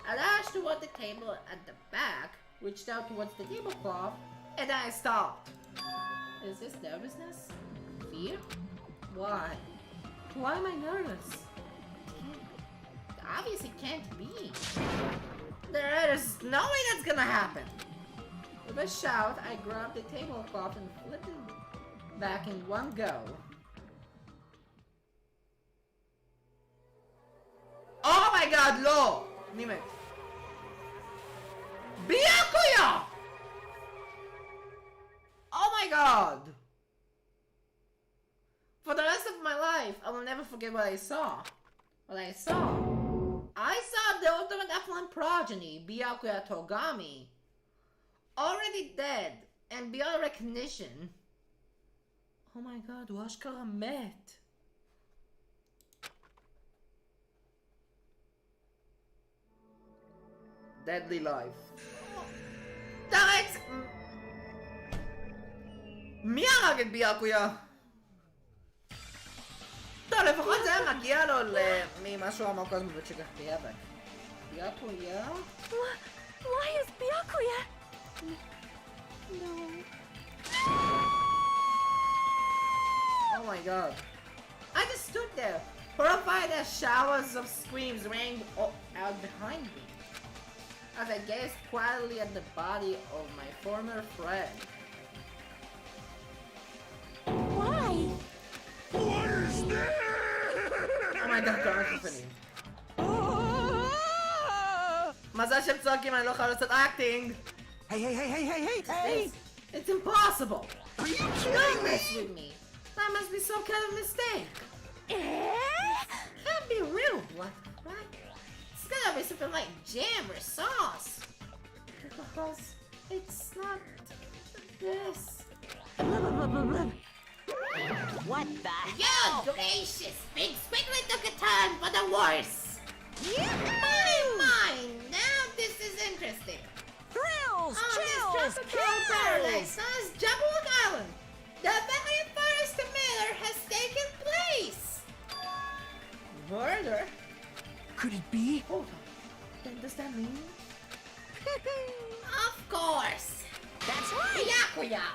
Speaker 1: I dashed toward the table at the back, reached out towards the tablecloth, and I stopped. Is this nervousness? Fear? Why? Why am I nervous? It obviously can't be. There's no way that's gonna happen. With a shout, I grabbed the tablecloth and flipped it back in one go. Oh my god, לא! מי מת? Byakuya! Oh my god! For the rest of my life, I will never forget what I saw. I saw the ultimate affluent progeny, Byakuya Togami, already dead and beyond recognition. Oh my god, הוא אשכרה מת. Deadly life. תרץ! מי הרג את ביאקויה? טוב, לפחות זה היה מגיע לו ממשהו עמוק אז מבית שגחתי אבק. ביאקויה?
Speaker 5: Why is Byakuya? No.
Speaker 1: Oh my god. I just stood there, horrified as showers of screams rang out behind me, as I gazed quietly at the body of my former friend.
Speaker 5: Why?
Speaker 4: What is this?
Speaker 1: Oh my god, קרה חפנים. מזל שהם צועקים, אני לא יכולה לעשות acting.
Speaker 7: Hey!
Speaker 1: It's impossible.
Speaker 7: Are you
Speaker 1: Don't
Speaker 7: kidding
Speaker 1: mess
Speaker 7: me?
Speaker 1: with me. That must be some kind of mistake.
Speaker 5: Eh?
Speaker 1: Can't be real blood, right? It's gotta be something like jam or sauce. Because it's not this.
Speaker 5: What the
Speaker 1: Good gracious, Big Squiggly took a turn for the worse. Mine, now this is interesting.
Speaker 5: Thrills,
Speaker 1: On this
Speaker 5: chills,
Speaker 1: tropical paradise known as Jabberwock Island, the very first murder has taken place. Murder?
Speaker 3: Could it be?
Speaker 1: Hold on. Then does that mean? Of course.
Speaker 5: That's right.
Speaker 1: Byakuya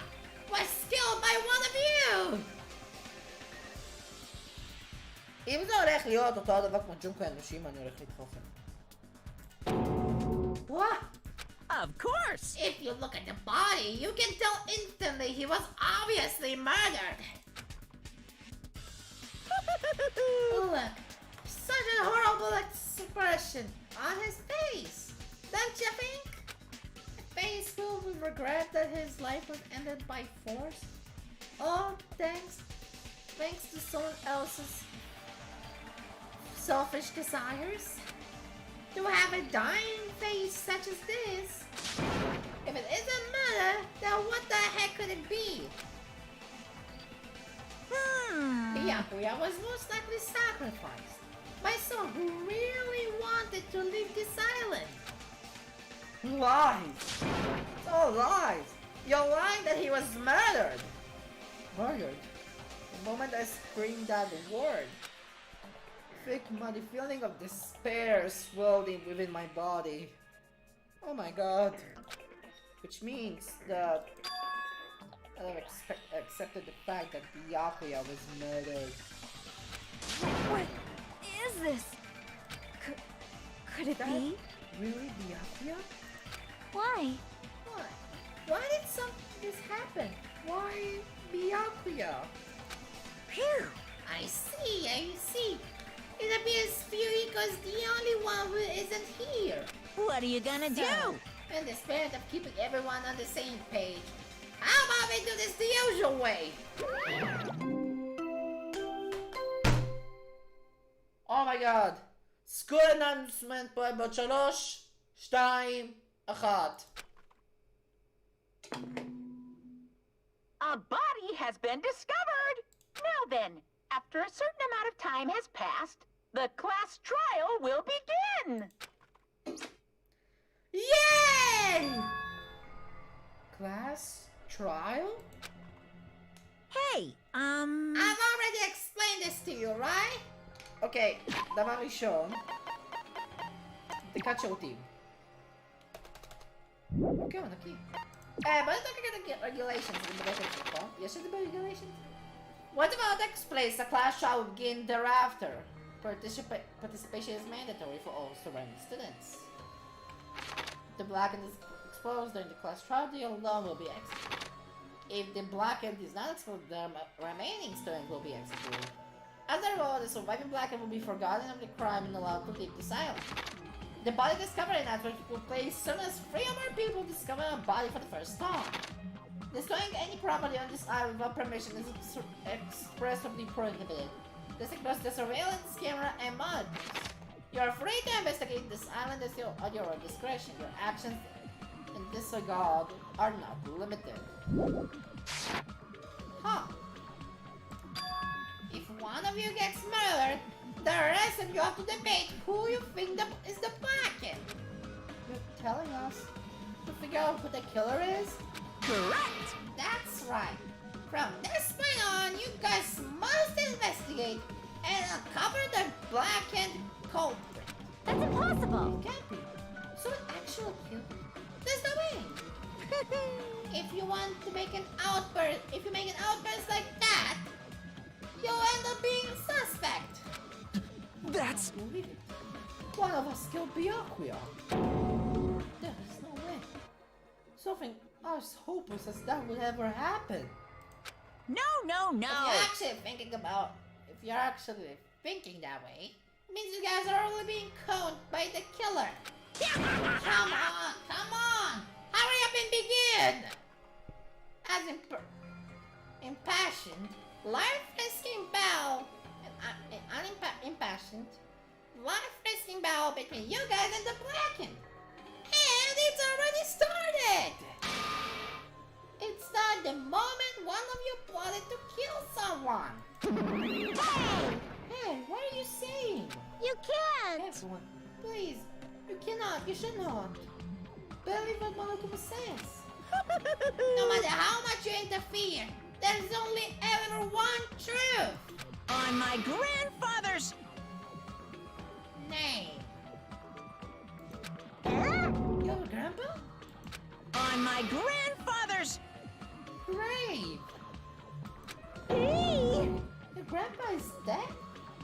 Speaker 1: was killed by one of you. אם זה הולך להיות אותו הדבר כמו ג'ונקו האנושים, אני הולך לדחוף. What?
Speaker 5: Of course.
Speaker 1: If you look at the body, you can tell instantly he was obviously murdered. Look, such a horrible expression on his face. Don't you think? A face filled with regret that his life was ended by force. All thanks to someone else's selfish desires. To have a dying face such as this. If it isn't murder, then what the heck could it be? Byakuya was most likely sacrificed by someone who really wanted to leave this island. Lies! It's all lies! You're lying that he was murdered! Murdered? The moment I screamed that word, the feeling of despair swelled within my body. Oh my god. Which means that I've accepted the fact that Byakuya was murdered.
Speaker 5: What is this? Could it be?
Speaker 1: Really Byakuya?
Speaker 5: Why?
Speaker 1: Why? Why did this happen? Why Byakuya?
Speaker 5: Phew.
Speaker 1: I see. It appears Furiko's the only one who isn't here.
Speaker 5: What are you gonna do?
Speaker 1: In the spirit of keeping everyone on the same page, how about we do this the usual way? Oh my god. School announcement פה בעוד 3, 2, 1.
Speaker 2: A body has been discovered. Now then, after a certain amount of time has passed, the class trial will begin.
Speaker 1: Yay! Class trial?
Speaker 5: Hey,
Speaker 1: I've already explained this to you, right? Okay, דבר ראשון, בדיקת שירותים. אוקיי, הוא נקי. בוא נדבר את ה-regulations, אני מדבר את זה פה. יש את זה ב-regulations? What about next place? The class shall begin thereafter. Participation is mandatory for all surrounding students. If the blackened is exposed during the class trial, the alone will be executed. If the blackened is not exposed, the remaining student will be executed. As a rule, the surviving blackened will be forgotten of the crime and allowed to leave the island. The Body Discovery Network will play as soon as 3 or more people discover a body for the first time. Destroying any property on this island without permission is expressly prohibited. This includes the surveillance camera and monitors. You are free to investigate this island at your own discretion. Your actions in this regard are not limited. Huh. If one of you gets murdered, the rest of you have to debate who you think is the bracket. You're telling us to figure out who the killer is?
Speaker 2: Correct!
Speaker 1: That's right. From this point on, you guys must investigate and uncover the blackened culprit.
Speaker 5: That's impossible.
Speaker 1: It can't be. So an actual killer? There's no way. If you make an outburst like that, you'll end up being a suspect.
Speaker 7: That's...
Speaker 1: Believe it. One of us killed Byakuya. There is no way. Something as hopeless as that would ever happen.
Speaker 2: No, no, no!
Speaker 1: If you're actually thinking that way, it means you guys are only being conned by the killer. Come on! Hurry up and begin! As impassioned, life-risking battle, unimpassioned, life-risking battle between you guys and the Blackened. And it's already started! It's not the moment one of you plotted to kill someone. Hey, what are you saying?
Speaker 5: You can't.
Speaker 1: Everyone, please, you cannot, you should not. Believe what Monokuma says. No matter how much you interfere, there's only ever one truth.
Speaker 2: On my grandfather's
Speaker 1: Name.
Speaker 5: Huh?
Speaker 1: Your grandpa?
Speaker 2: on my grandfather's
Speaker 1: Grave.
Speaker 5: Hey!
Speaker 1: Your grandpa is dead?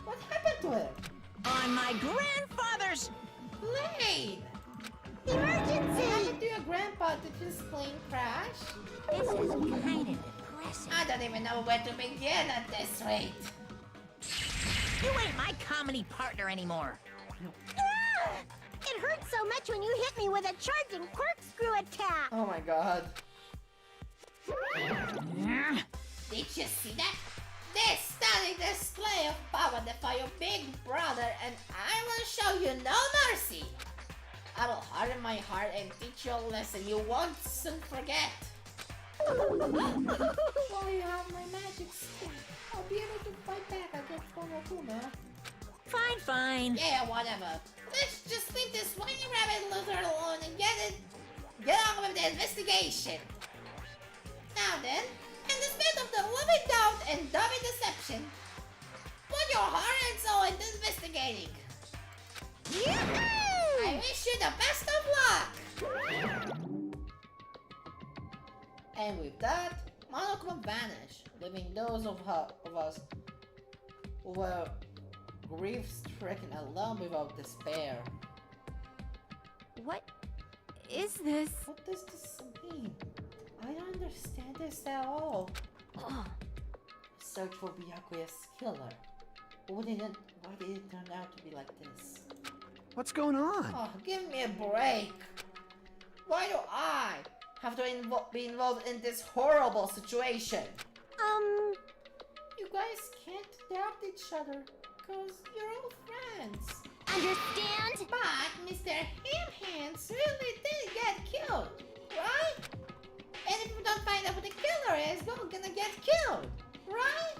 Speaker 1: What happened to him?
Speaker 2: on my grandfather's
Speaker 1: Plane! What
Speaker 5: Emergency!
Speaker 1: happened to your grandpa? Did his plane crash?
Speaker 5: This is kind of depressing.
Speaker 1: I don't even know where to begin at this rate.
Speaker 2: You ain't my comedy partner anymore.
Speaker 5: Ah! It hurt so much when you hit me with a charging corkscrew attack.
Speaker 1: Oh my god.
Speaker 2: Mm.
Speaker 1: Did you see that? This stunning display of power defy your big brother, and I will show you no mercy. I will harden my heart and teach you a lesson you won't soon forget. While you have my magic stick, I'll be able to fight back against Monokuma.
Speaker 2: Fine.
Speaker 1: Yeah, whatever. Let's just leave this whiny rabbit loser alone and get on with the investigation. Now then, in the spirit of the loving doubt and dummy deception, put your heart and soul into investigating.
Speaker 5: Yahoo!
Speaker 1: I wish you the best of luck! And with that, Monokuma vanished, leaving those of us who were grief-stricken alone without despair.
Speaker 5: What is this?
Speaker 1: What does this mean? I don't understand this at all.
Speaker 5: Oh,
Speaker 1: Search for Byakuya's killer. Why did it turn out to be like this?
Speaker 7: What's going on?
Speaker 1: Oh, give me a break. Why do I have to be involved in this horrible situation? You guys can't doubt each other because you're all friends.
Speaker 5: understand?
Speaker 1: But Mr. Ham-Hands really did get killed, right? And if we don't find out who the killer is, we're gonna get killed, right?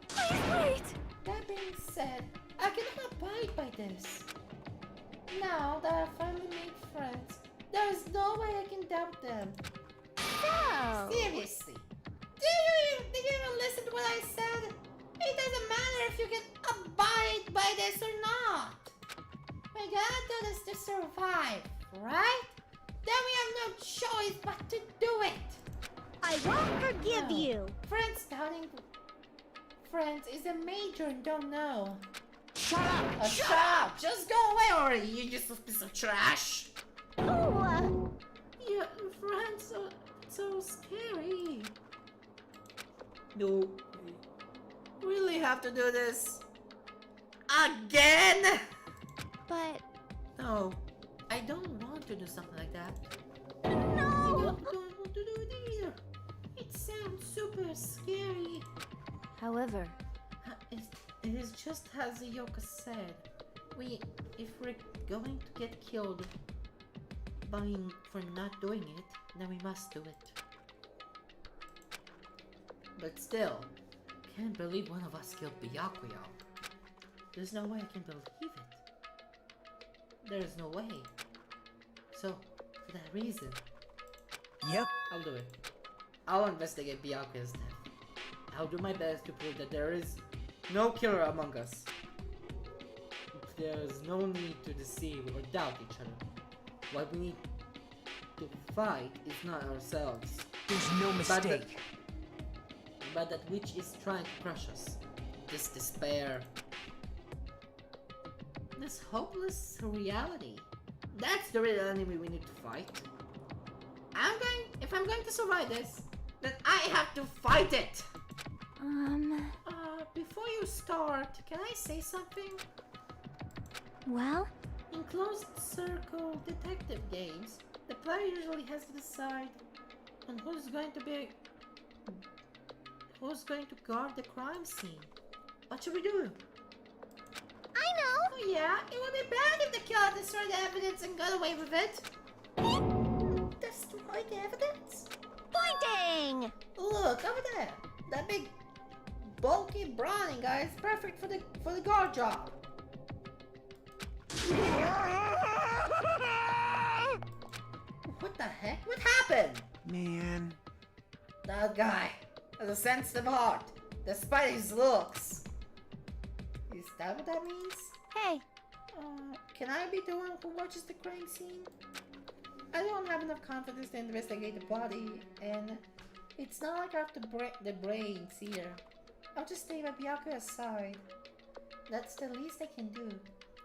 Speaker 5: Please wait.
Speaker 1: That being said, I cannot abide by this. Now that I finally made friends, there is no way I can doubt them.
Speaker 5: So,
Speaker 1: Seriously, did you even listen to what I said? It doesn't matter if you can abide by this or not. We gotta do this to survive, right? Then we have no choice but to do it.
Speaker 5: I won't forgive
Speaker 1: No.
Speaker 5: you.
Speaker 1: Friends doubting friends is a major don't know.
Speaker 5: Shut up.
Speaker 1: Shut up! Just go away already, you useless piece of trash!
Speaker 5: Oh,
Speaker 1: Your friends are so scary. Do we really have to do this? Again?
Speaker 5: but
Speaker 1: No, I don't want to do something like that. I
Speaker 5: No!
Speaker 1: don't want to do it either. It sounds super scary.
Speaker 5: However,
Speaker 1: It is just as Yoka said. If we're going to get killed for not doing it, then we must do it. But still, can't believe one of us killed Byakuya. There's no way I can believe it. There's no way. So, for that reason,
Speaker 3: Yep.
Speaker 1: I'll do it. I'll investigate Byakuya's death. I'll do my best to prove that there is no killer among us. There's no need to deceive or doubt each other. What we need to fight is not ourselves,
Speaker 3: There's no mistake.
Speaker 1: but that which is trying to crush us. This despair. This hopeless reality. That's the real enemy we need to fight. If I'm going to survive this, then I have to fight it! Before you start, can I say something?
Speaker 5: well,
Speaker 1: In closed circle detective games, the player usually has to decide on who's going to guard the crime scene. What should we do?
Speaker 5: I know!
Speaker 1: Oh yeah, it would be bad if the killer destroyed the evidence and got away with it. Destroy the evidence?
Speaker 5: Pointing!
Speaker 1: Look, over there. That big, bulky, brawny guy is perfect for the guard job. What the heck? What happened?
Speaker 7: Man.
Speaker 1: That guy has a sensitive heart, despite his looks. Is that what that means?
Speaker 5: Hey,
Speaker 1: Can I be the one who watches the crime scene? I don't have enough confidence to investigate the body, and it's not like I have to break the brains here. I'll just stay by Byakuya's side. That's the least I can do.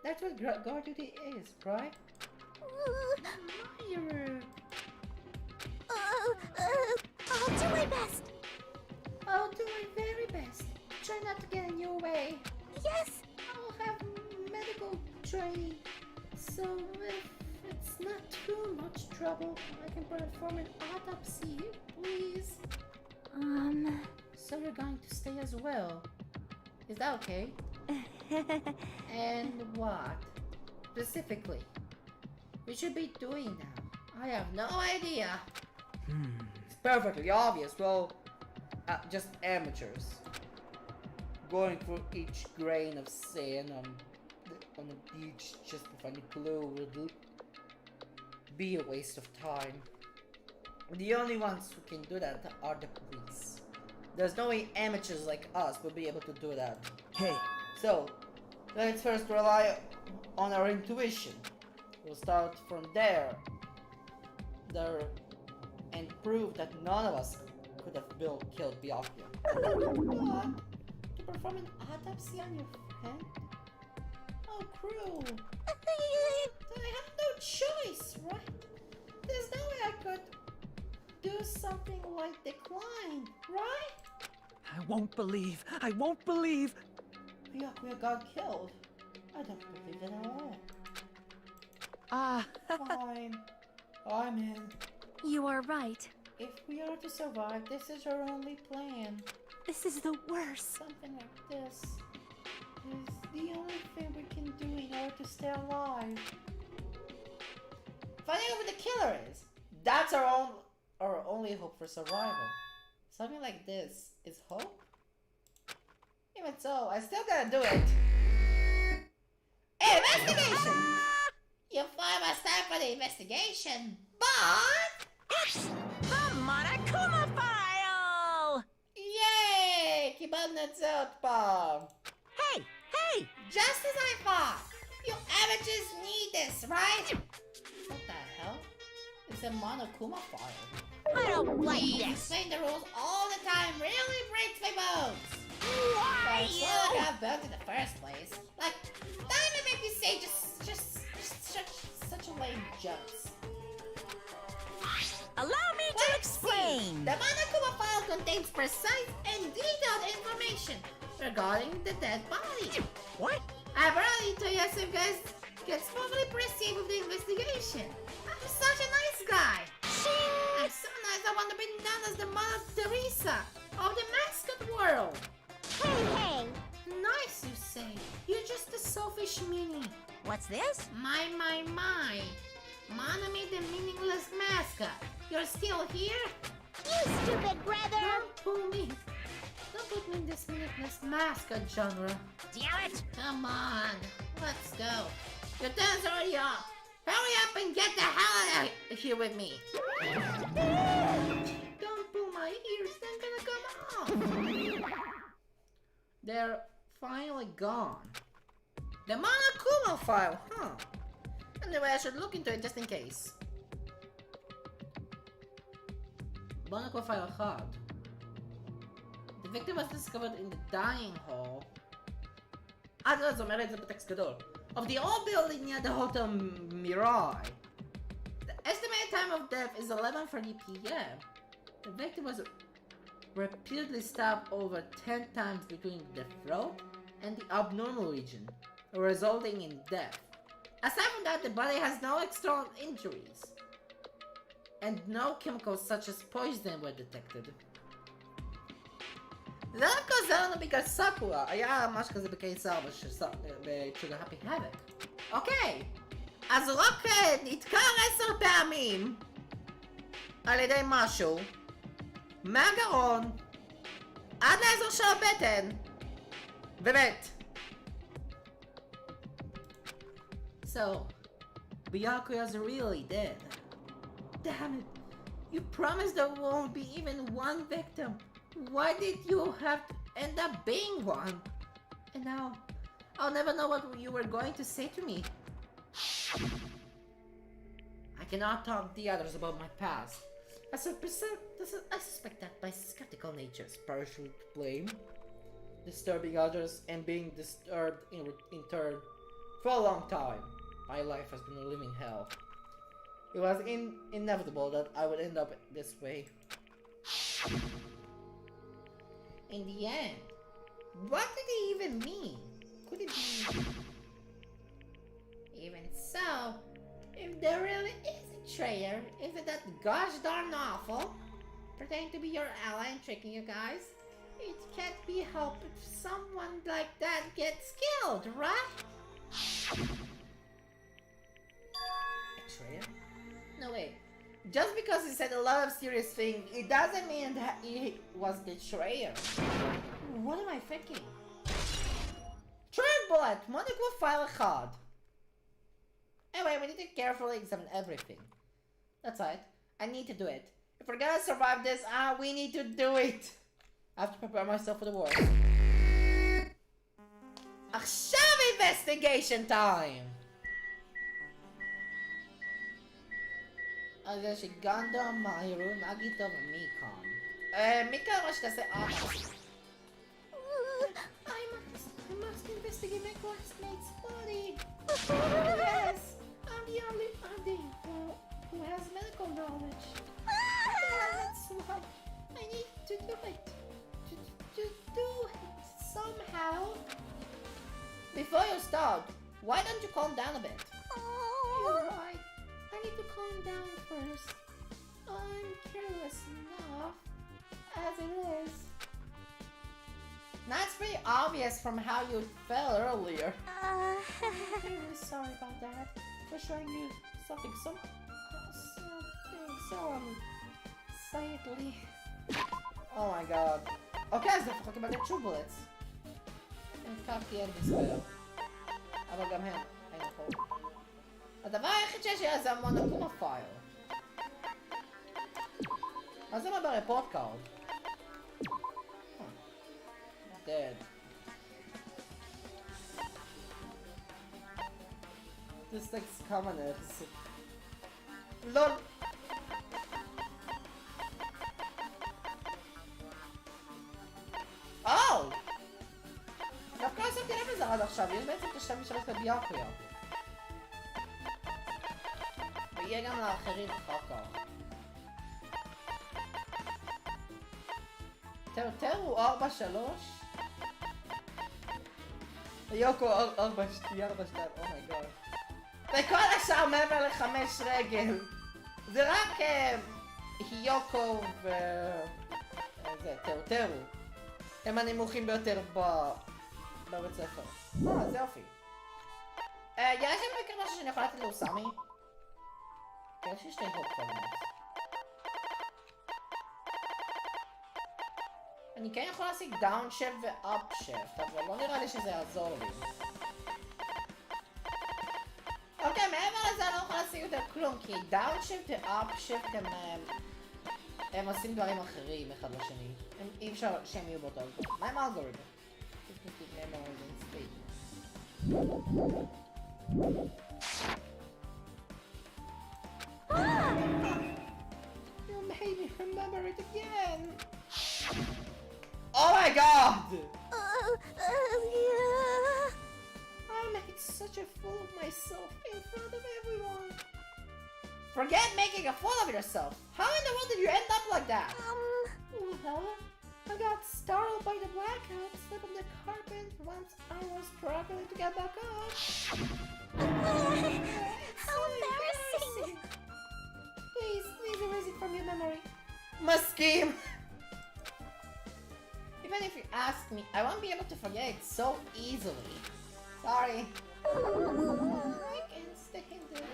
Speaker 1: That's what guard duty is, right? Myra.
Speaker 5: I'll do my best.
Speaker 1: I'll do my very best. Try not to get in your way.
Speaker 5: Yes,
Speaker 1: I'll have medical training, so if it's not too much trouble, I can perform an autopsy, please. So you're going to stay as well. Is that okay? And what? Specifically? We should be doing now. I have no idea. It's perfectly obvious. Well, just amateurs. Going through each grain of sand on the beach just to find a clue would be a waste of time. The only ones who can do that are the police. There's no way amateurs like us will be able to do that.
Speaker 3: Hey,
Speaker 1: So, let's first rely on our intuition. We'll start from there and prove that none of us could have killed Byakuya. What? To perform an autopsy on your friend? How cruel. I have no choice, right? There's no way I could do something like decline, right?
Speaker 3: I won't believe.
Speaker 1: Byakuya got killed. I don't believe it at all. Fine. I'm in.
Speaker 5: you are right.
Speaker 1: If we are to survive, this is our only plan.
Speaker 5: This is the worst.
Speaker 1: Something like this is the only thing we can do in order to stay alive. Finding out who the killer is. That's our only hope for survival. Something like this is hope? Even so, I still gotta do it. Investigation! You find my time for the investigation, but...
Speaker 2: It's the Monokuma file!
Speaker 1: Yay! Kibanet's out, Bob.
Speaker 2: Hey, hey!
Speaker 1: Just as I thought! You amateurs need this, right? What the hell? It's a Monokuma file.
Speaker 2: I don't like
Speaker 1: Please,
Speaker 2: this.
Speaker 1: explain the rules all the time really breaks my bones.
Speaker 2: Why
Speaker 1: It's
Speaker 2: you?
Speaker 1: not like I built in the first place. Like, don't even make me say just such a lame jokes.
Speaker 2: Allow me to
Speaker 1: Let's see.
Speaker 2: explain.
Speaker 1: The Monokuma file contains precise and detailed information regarding the dead body.
Speaker 2: What?
Speaker 1: I brought it to you so you guys can smoothly proceed with the investigation. I'm such a nice guy. I'm so nice I want to be known as the Mother Teresa of the mascot world.
Speaker 5: Hey!
Speaker 1: Nice, you say. You're just a selfish meanie.
Speaker 5: What's this?
Speaker 1: My. Monami the meaningless mascot. You're still here?
Speaker 5: You stupid brother!
Speaker 1: Don't pull me. Don't put me in this meaningless mascot genre.
Speaker 5: Damn it!
Speaker 1: Come on, let's go. Your turn's already off. Hurry up and get the hell out of here with me. Don't pull my ears, they're gonna come off. They're finally gone. The Monokuma file, huh? Anyway, I should look into it just in case. Monokuma file hard. The victim was discovered in the dining hall. זאת אומרת, זה בטקסט גדול. Of the old building near the Hotel Mirai. The estimated time of death is 11:30 p.m. The victim was repeatedly stabbed over 10 times between the throat and the abnormal region, resulting in death. Aside from that, the body has no external injuries, and no chemicals such as poison were detected. זה דווקא עוזר לנו בגלל סאקורה, היה משהו כזה בקיסר בשוגר הפי האבק. אוקיי, אז רוק נתקע 10 פעמים על ידי משהו מהגרון עד לאזור של הבטן ומת. So, Byakuya's really dead. Damn it, you promised there won't be even one victim. Why did you have to end up being one? And now, I'll never know what you were going to say to me. I cannot talk to the others about my past. I suspect that my skeptical nature is partially to blame. Disturbing others and being disturbed in turn for a long time. My life has been a living hell. It was inevitable that I would end up this way. In the end, what did he even mean? Could it be... Even so, if there really is a traitor, isn't that gosh darn awful? Pretending to be your ally and tricking you guys? It can't be helped if someone like that gets killed, right? A traitor? No way. Just because he said a lot of serious things, it doesn't mean that he was the traitor. What am I thinking? Trigger bullet! Monocule file hard. Anyway, we need to carefully examine everything. That's right. I need to do it. If we're gonna survive this, we need to do it. I have to prepare myself for the war. עכשיו investigation time! אז יש גנדה, מהירו, נגיטו ומיקון. מיקון אמרה שתעשה I must investigate my classmate's body. Yes, I'm the only who has medical knowledge. That's why I need to do it. To do it somehow. Before you start, why don't you calm down a bit? You're right. I need to calm down first. I'm careless enough as it is. That's pretty obvious from how you fell earlier. I'm really sorry about that. For showing you something so slightly. Oh my god. Okay, אז לפחות קיבלתי true bullets. הם קרקי אין בספר. אבל גם הם, אין נכון. הדבר היחיד שיש לי זה המונוקומה פייל. מה זה מה ברפורט קארד? Dead. This thing's coming in. LOL! Oh! דווקא שמתי לב לזה עד עכשיו, יש בעצם את השם משלוש לביאקויה. ויהיה גם לאחרים אחר כך. תראו 4-3? יוקו 4-2, oh my god. וכל השאר מעבר ל5 רגל. זה רק היוקו זה טאוטרו. הם הנמוכים ביותר בבית ספר. זה יופי. יש לי מכיר משהו שאני יכולה לתת לאוסמי? יש לי 2 הופקולמות. אני כן יכול להשיג דאון שפט ואפ שפט, אבל לא נראה לי שזה יעזור לי. אוקיי, מעבר לזה אני לא יכול להשיג יותר כלום, כי דאון שפט ואפ שפט הם עושים דברים אחרים אחד לשני. אי אפשר שהם יהיו באותו אלגוריתם. מה עם האלגוריתם? You made me remember it again! Oh my god!
Speaker 5: Yeah.
Speaker 1: I made such a fool of myself in front of everyone. Forget making a fool of yourself. How in the world did you end up like that? Well, I got startled by the blackout, slipped on the carpet once I was struggling to get back up.
Speaker 5: How embarrassing.
Speaker 1: Please erase it from your memory. Muskim! Even if you ask me, I won't be able to forget it so easily. Sorry. I can't stand it.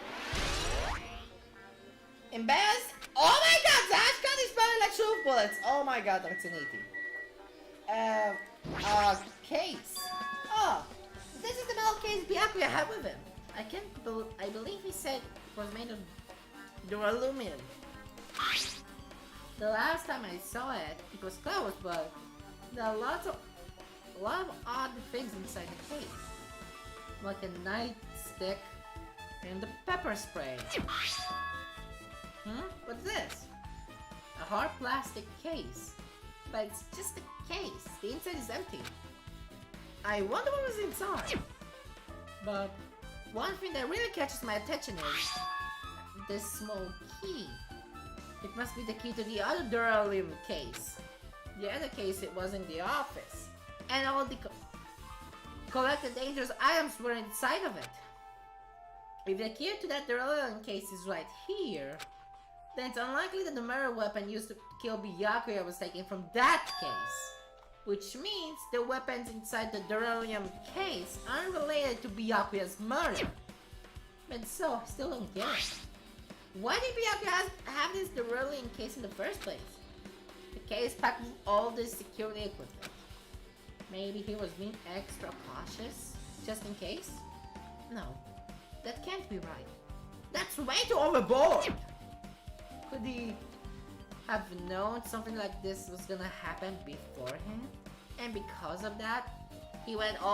Speaker 1: Embarrassed? Oh my god, Zash got his body like shoof bullets. Oh my god, רצינית. Case. Oh, this is the metal case Byakuya had with him. I believe he said it was made of duralumin. The last time I saw it, it was closed, but there are a lot of odd things inside the case. Like a nightstick and a pepper spray. What's this? A hard plastic case. But it's just a case. The inside is empty. I wonder what was inside. But one thing that really catches my attention is this small key. It must be the key to the other Duralium case. The other case, it was in the office. And all the collected dangerous items were inside of it. If the key to that Duralium case is right here, then it's unlikely that the murder weapon used to kill Byakuya was taken from that case. Which means the weapons inside the Duralium case aren't related to Byakuya's murder. But so, I still don't get it. Why did Byakuya have this Duralium case in the first place? The case packed with all this security equipment. Maybe he was being extra cautious, just in case? No, that can't be right. That's way too overboard! Could he have known something like this was gonna happen beforehand? And because of that, he went through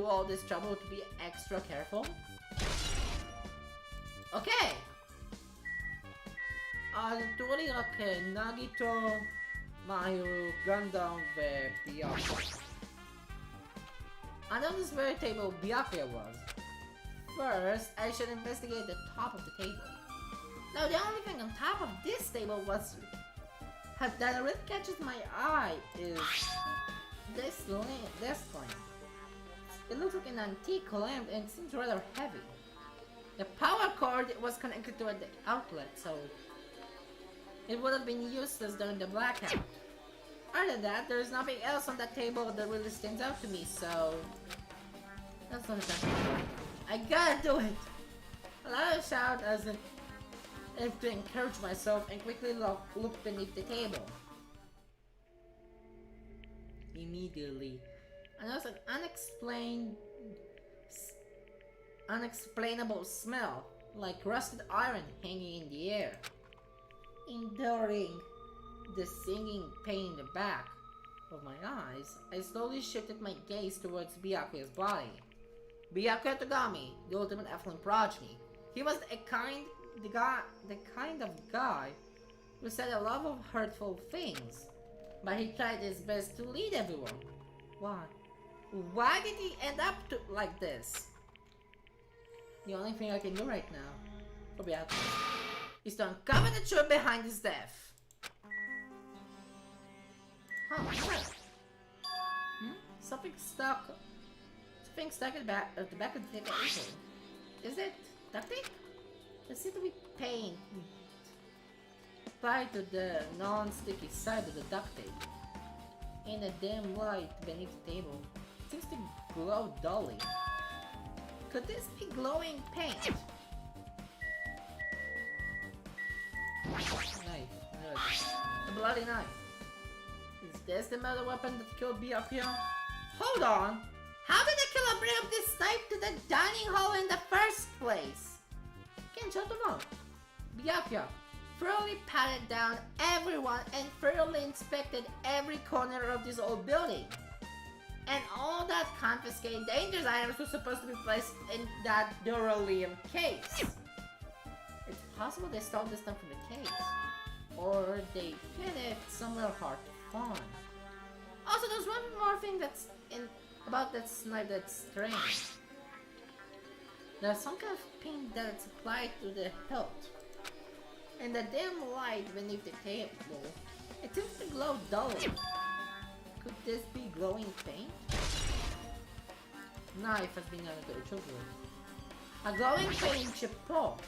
Speaker 1: all this trouble to be extra careful? Okay! אז תראו לי רק נגיטו, מאיו, גנדאם וביאקויה. I know this very table Byakuya was. First, I should investigate the top of the table. Now the only thing on top of this table that really catches my eye is this lamp. It looks like an antique lamp and it seems rather heavy. The power cord was connected to the outlet, so it would have been useless during the blackout. Other than that, there's nothing else on that table that really stands out to me, so that's not a bad. I gotta do it! A loud shout as if to encourage myself and quickly look beneath the table. Immediately, I noticed an unexplainable smell, like rusted iron hanging in the air. Enduring the stinging pain in the back of my eyes, I slowly shifted my gaze towards Byakuya's body. Byakuya Togami, the ultimate effluent progeny. He was the kind of guy who said a lot of hurtful things, but he tried his best to lead everyone. Why? Why did he end up like this? The only thing I can do right now for Byakuya is to uncover the truth behind his death. Huh, what? Something thing stuck at the back of the table. Is it duct tape? There seems to be paint applied to the non-sticky side of the duct tape. In a dim light beneath the table, it seems to glow dully. Could this be glowing paint? Knife. No, a bloody knife. Is this the murder weapon that killed Byakuya? Hold on! How did the killer bring up this knife to the dining hall in the first place? Can't shut them up. Byakuya thoroughly patted down everyone and thoroughly inspected every corner of this old building. And all that confiscated dangerous items were supposed to be placed in that beryllium case. It's possible they stole this stuff from the case. Or they hid it somewhere hard to find. Also, there's one more thing that's about that knife that's strange. There's some kind of paint that's applied to the hilt. In the dim light beneath the table, it seems to glow dully. Could this be glowing paint? Knife has been added to the children. A glowing paint chippo.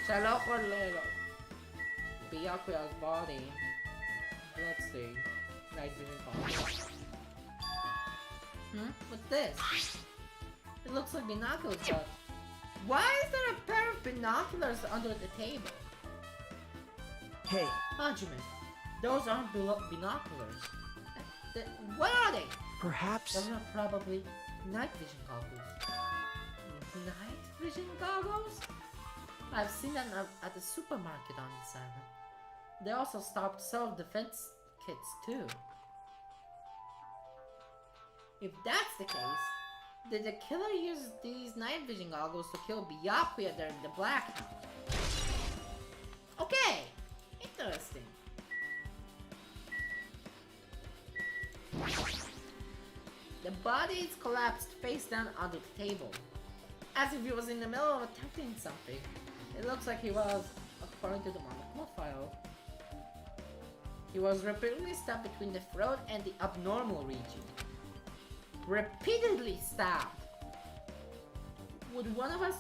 Speaker 1: Shalom or Lelo. Byakuya's body. Bloodstain. Night vision box. What's this? It looks like binoculars, but why is there a pair of binoculars under the table?
Speaker 7: Hey,
Speaker 1: Hajime, those aren't binoculars. What are they?
Speaker 7: perhaps...
Speaker 1: Those are probably night vision goggles. Night vision goggles? I've seen them at the supermarket on this island. They also stopped self-defense kits too. If that's the case, did the killer use these night vision goggles to kill Byakuya during the blackout? Okay, interesting. The body is collapsed face down onto the table, as if he was in the middle of attempting something. It looks like he was, according to the Monokuma file, he was repeatedly stabbed between the throat and the abnormal region. Repeatedly stabbed! Would one of us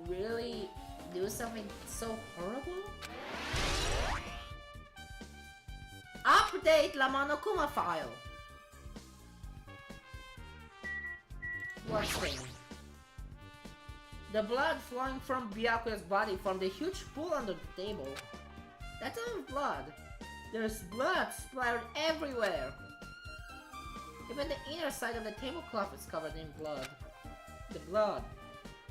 Speaker 1: really do something so horrible? Update La Monokuma file! Bloodstaining. The blood flowing from Byakuya's body formed a huge pool under the table. That's not blood. There's blood splattered everywhere. Even the inner side of the tablecloth is covered in blood. The blood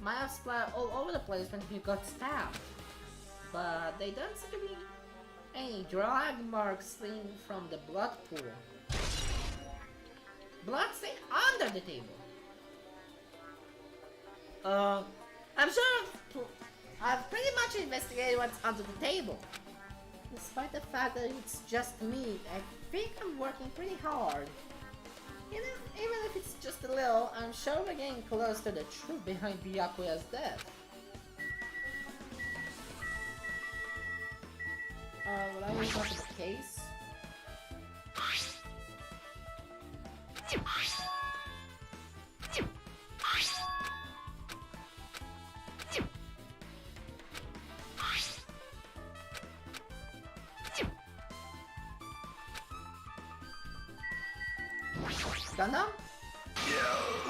Speaker 1: might have splattered all over the place when he got stabbed. But they don't seem to be any drag marks seen from the blood pool. Blood stain under the table. I'm sure I've pretty much investigated what's under the table. Despite the fact that it's just me, I think I'm working pretty hard. Even if it's just a little, I'm sure we're getting close to the truth behind Byakuya's death. Will I move on to the case? Gundam?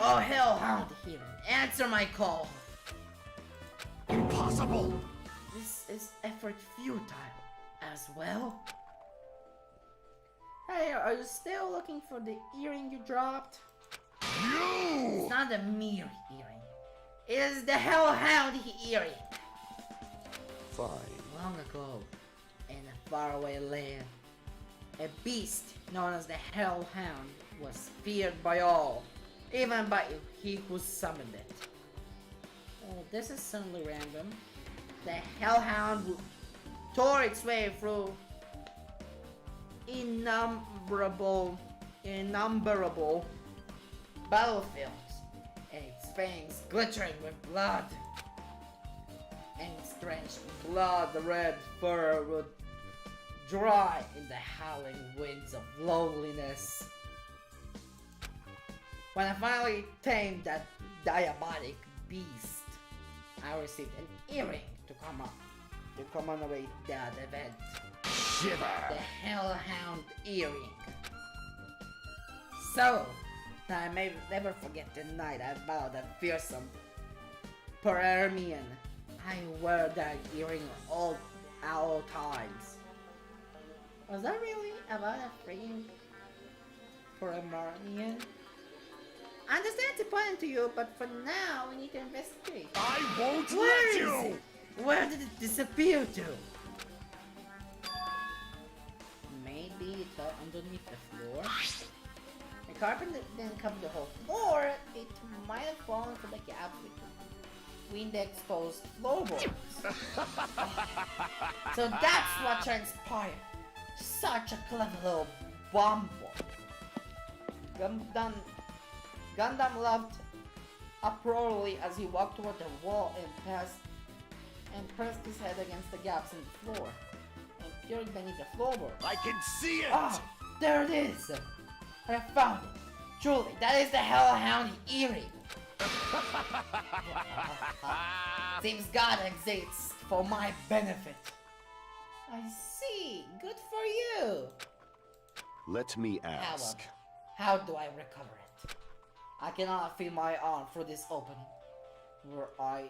Speaker 1: Oh, hellhound here. Answer my call.
Speaker 4: Impossible!
Speaker 1: This is effort futile as well. Hey, are you still looking for the earring you dropped?
Speaker 4: You!
Speaker 1: It's not a mere earring. It is the hellhound earring.
Speaker 7: Fine.
Speaker 1: Long ago, in a faraway land, a beast known as the hellhound was feared by all, even by he who summoned it. Oh, this is certainly random. The hellhound tore its way through innumerable battlefields, and its fangs glittering with blood, and its drenched blood-red fur would dry in the howling winds of loneliness. When I finally tamed that diabotic beast, I received an earring to commemorate that event.
Speaker 4: Shiver!
Speaker 1: The Hellhound earring. So, I may never forget the night I vowed that fearsome Permian. I wear that earring at all times. Was that really about a freaking Permian? I understand it's important to you, but for now we need to investigate.
Speaker 4: I won't
Speaker 1: Where
Speaker 4: let
Speaker 1: is
Speaker 4: you!
Speaker 1: it? Where did it disappear to? Maybe it fell underneath the floor. The carpet didn't cover the whole floor. It might have fallen from the gap between the exposed floorboards. So that's what transpired. Such a clever little bomb. Gundam laughed uproariously as he walked toward the wall and pressed his head against the gaps in the floor and peered beneath the floorboards.
Speaker 4: I can see it!
Speaker 1: Ah, there it is! I have found it. Truly, that is the Hellhound earring. Seems God exists for my benefit. I see. Good for you.
Speaker 4: Let me
Speaker 1: However,
Speaker 4: ask.
Speaker 1: how do I recover it? I cannot feel my arm through this opening. Were I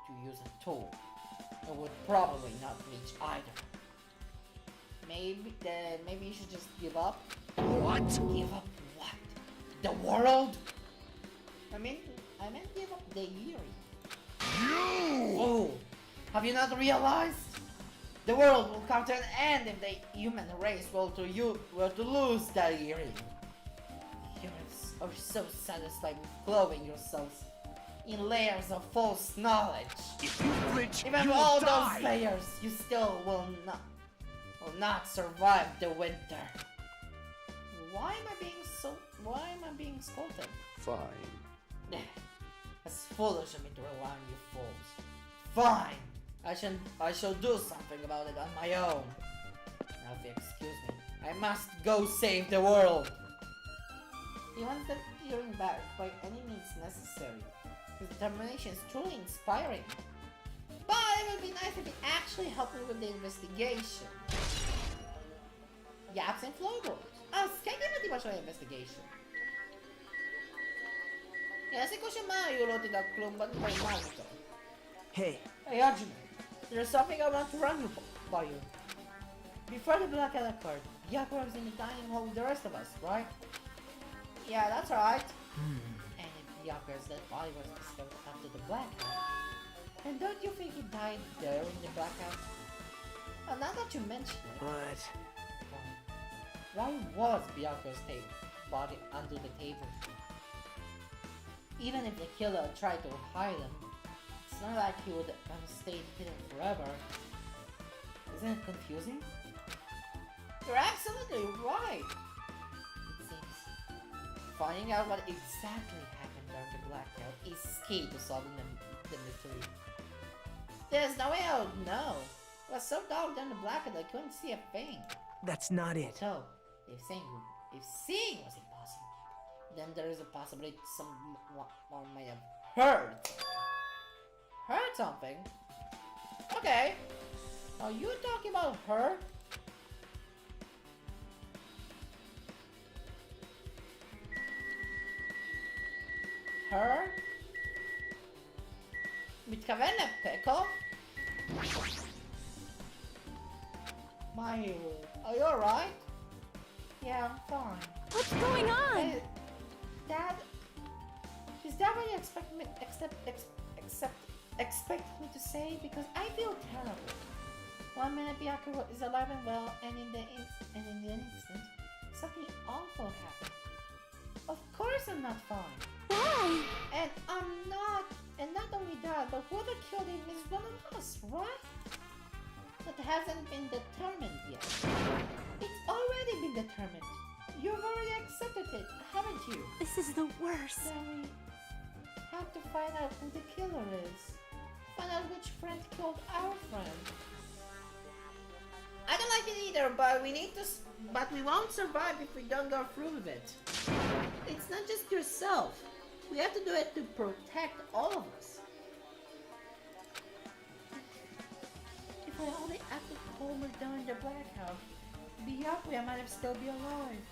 Speaker 1: to use a tool, it would probably not reach either. Maybe you should just give up.
Speaker 4: What?
Speaker 1: Give up what? The world? I meant give up the earring.
Speaker 4: You!
Speaker 1: Oh, have you not realized? The world will come to an end if the human race were to lose that earring. You are so satisfied with clothing yourselves in layers of false knowledge.
Speaker 4: If you flinch,
Speaker 1: Even
Speaker 4: you
Speaker 1: with
Speaker 4: will
Speaker 1: all
Speaker 4: die!
Speaker 1: those layers, you still will not survive the winter. Why am I being scolded?
Speaker 4: Fine.
Speaker 1: It's foolish of me to rely on you fools. Fine! I shall do something about it on my own. Now if you excuse me, I must go save the world. He wants that earring back by any means necessary. His determination is truly inspiring. But it would be nice if he actually helped me with the investigation. Gaps in floorboards. Skak naman di ba siya investigation? Kasi ko siya mayuro tidak klumban by Marito.
Speaker 3: Hey,
Speaker 1: Hey Hajime, there's something I want to run by you. Before the blackout occurred, Yakura was in the dining hall with the rest of us, right? Yeah, that's right. And if Yakura's dead body was discovered after the blackout, then don't you think he died there in the blackout? Well, now that you mention it,
Speaker 3: but
Speaker 1: why was Byakuya's body under the table? Even if the killer tried to hide him, it's not like he would have stayed hidden forever. Isn't it confusing? You're absolutely right! It seems finding out what exactly happened during the blackout is key to solving the mystery. There's no way I would know. It was so dark during the blackout I couldn't see a thing.
Speaker 3: that's not it.
Speaker 1: So, if seeing was impossible, then there is a possibility someone might have heard something. Okay. Are you talking about her? Her? מתכוון לפקו? My hero, are you alright? Yeah, I'm fine.
Speaker 5: What's going on?
Speaker 1: Is that what you expect me to say? Because I feel terrible. 1 minute Byaku is alive and well, and in the instant, something awful happened. Of course I'm not fine.
Speaker 5: Why?
Speaker 1: And I'm not, and not only that, but whoever killed him is one of us, right? That hasn't been determined yet. It's already been determined. You've already accepted it, haven't you?
Speaker 5: This is the worst.
Speaker 1: Then we have to find out who the killer is. Find out which friend killed our friend. I don't like it either, but we need to. But we won't survive if we don't go through with it. It's not just yourself. We have to do it to protect all of us. If I only acted calmer during the blackout, Byakuya might have still be alive.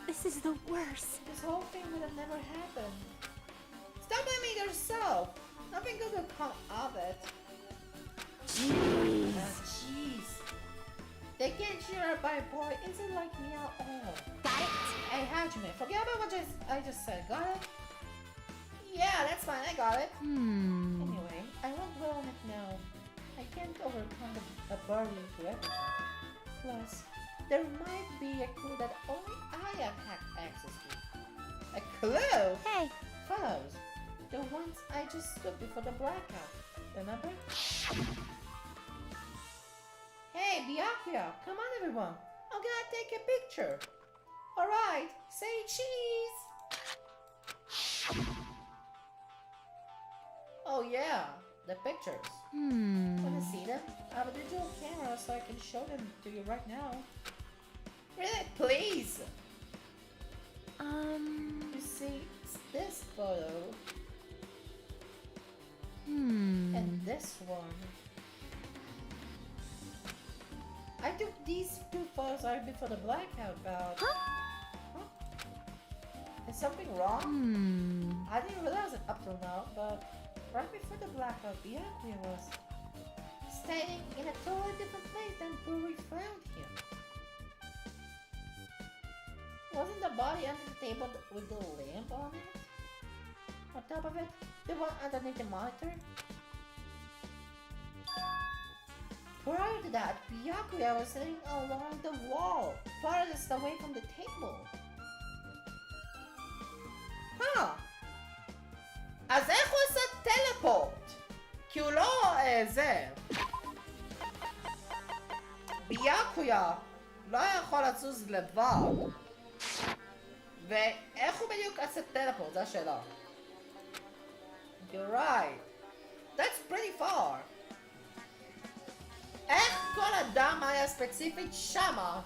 Speaker 5: This is the worst.
Speaker 1: This whole thing would have never happened. Stop blaming yourself. Nothing good will come of it.
Speaker 5: Jeez.
Speaker 1: Jeez. They can't cheer up by a boy isn't like me at all.
Speaker 5: Got it?
Speaker 1: Hey, Hajime, forget about what I just said. Got it? Yeah, that's fine. I got it. Anyway, I won't dwell on it now. I can't overcome a barrier to everything. Plus, there might be a clue that only I have access to. A clue?
Speaker 5: Hey.
Speaker 1: Photos. The ones I just took before the blackout. Remember? Hey, Byakuya, come on everyone. I'm gonna take a picture. Alright, say cheese. Oh yeah, the pictures. Wanna see them? I have a digital camera so I can show them to you right now. Really, please. You see, it's this photo. And this one. I took these two photos right before the blackout, but... Huh? Is something wrong? I didn't realize it up till now, but right before the blackout, Byakuya was standing in a totally different place than where we found him. Wasn't the body under the table with the lamp on it? On top of it, the one underneath the monitor? Prior to that, Byakuya was sitting along the wall, farthest away from the table. Huh! אז איך הוא עושה טלפורט? כי הוא לא זה. בyakuya לא יכול לזוז לבד. ואיך הוא בדיוק עושה טלפורט? זו השאלה. You're right. That's pretty far. איך כל אדם היה ספציפית שמה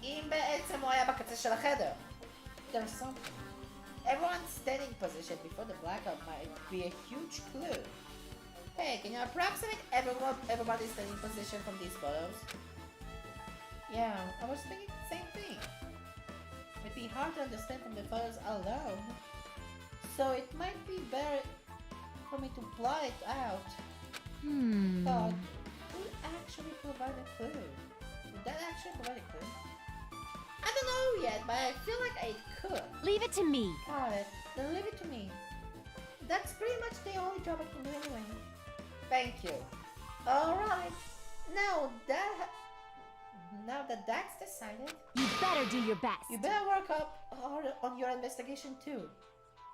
Speaker 1: אם בעצם הוא היה בקצה של החדר? There's something. Everyone's standing position before the blackout might be a huge clue. Hey, can you approximate everybody's standing position from these photos? Yeah, I was thinking the same thing. It'd be hard to understand from the photos alone. So it might be better for me to plot it out. But who actually provide a clue? Would that actually provide a clue? I don't know yet, but I feel like I could.
Speaker 5: Leave it to me.
Speaker 1: Got it. Then leave it to me. That's pretty much the only job I can do anyway. Thank you. Alright. Now that that's decided,
Speaker 5: You better do your best.
Speaker 1: you better work up hard on your investigation too.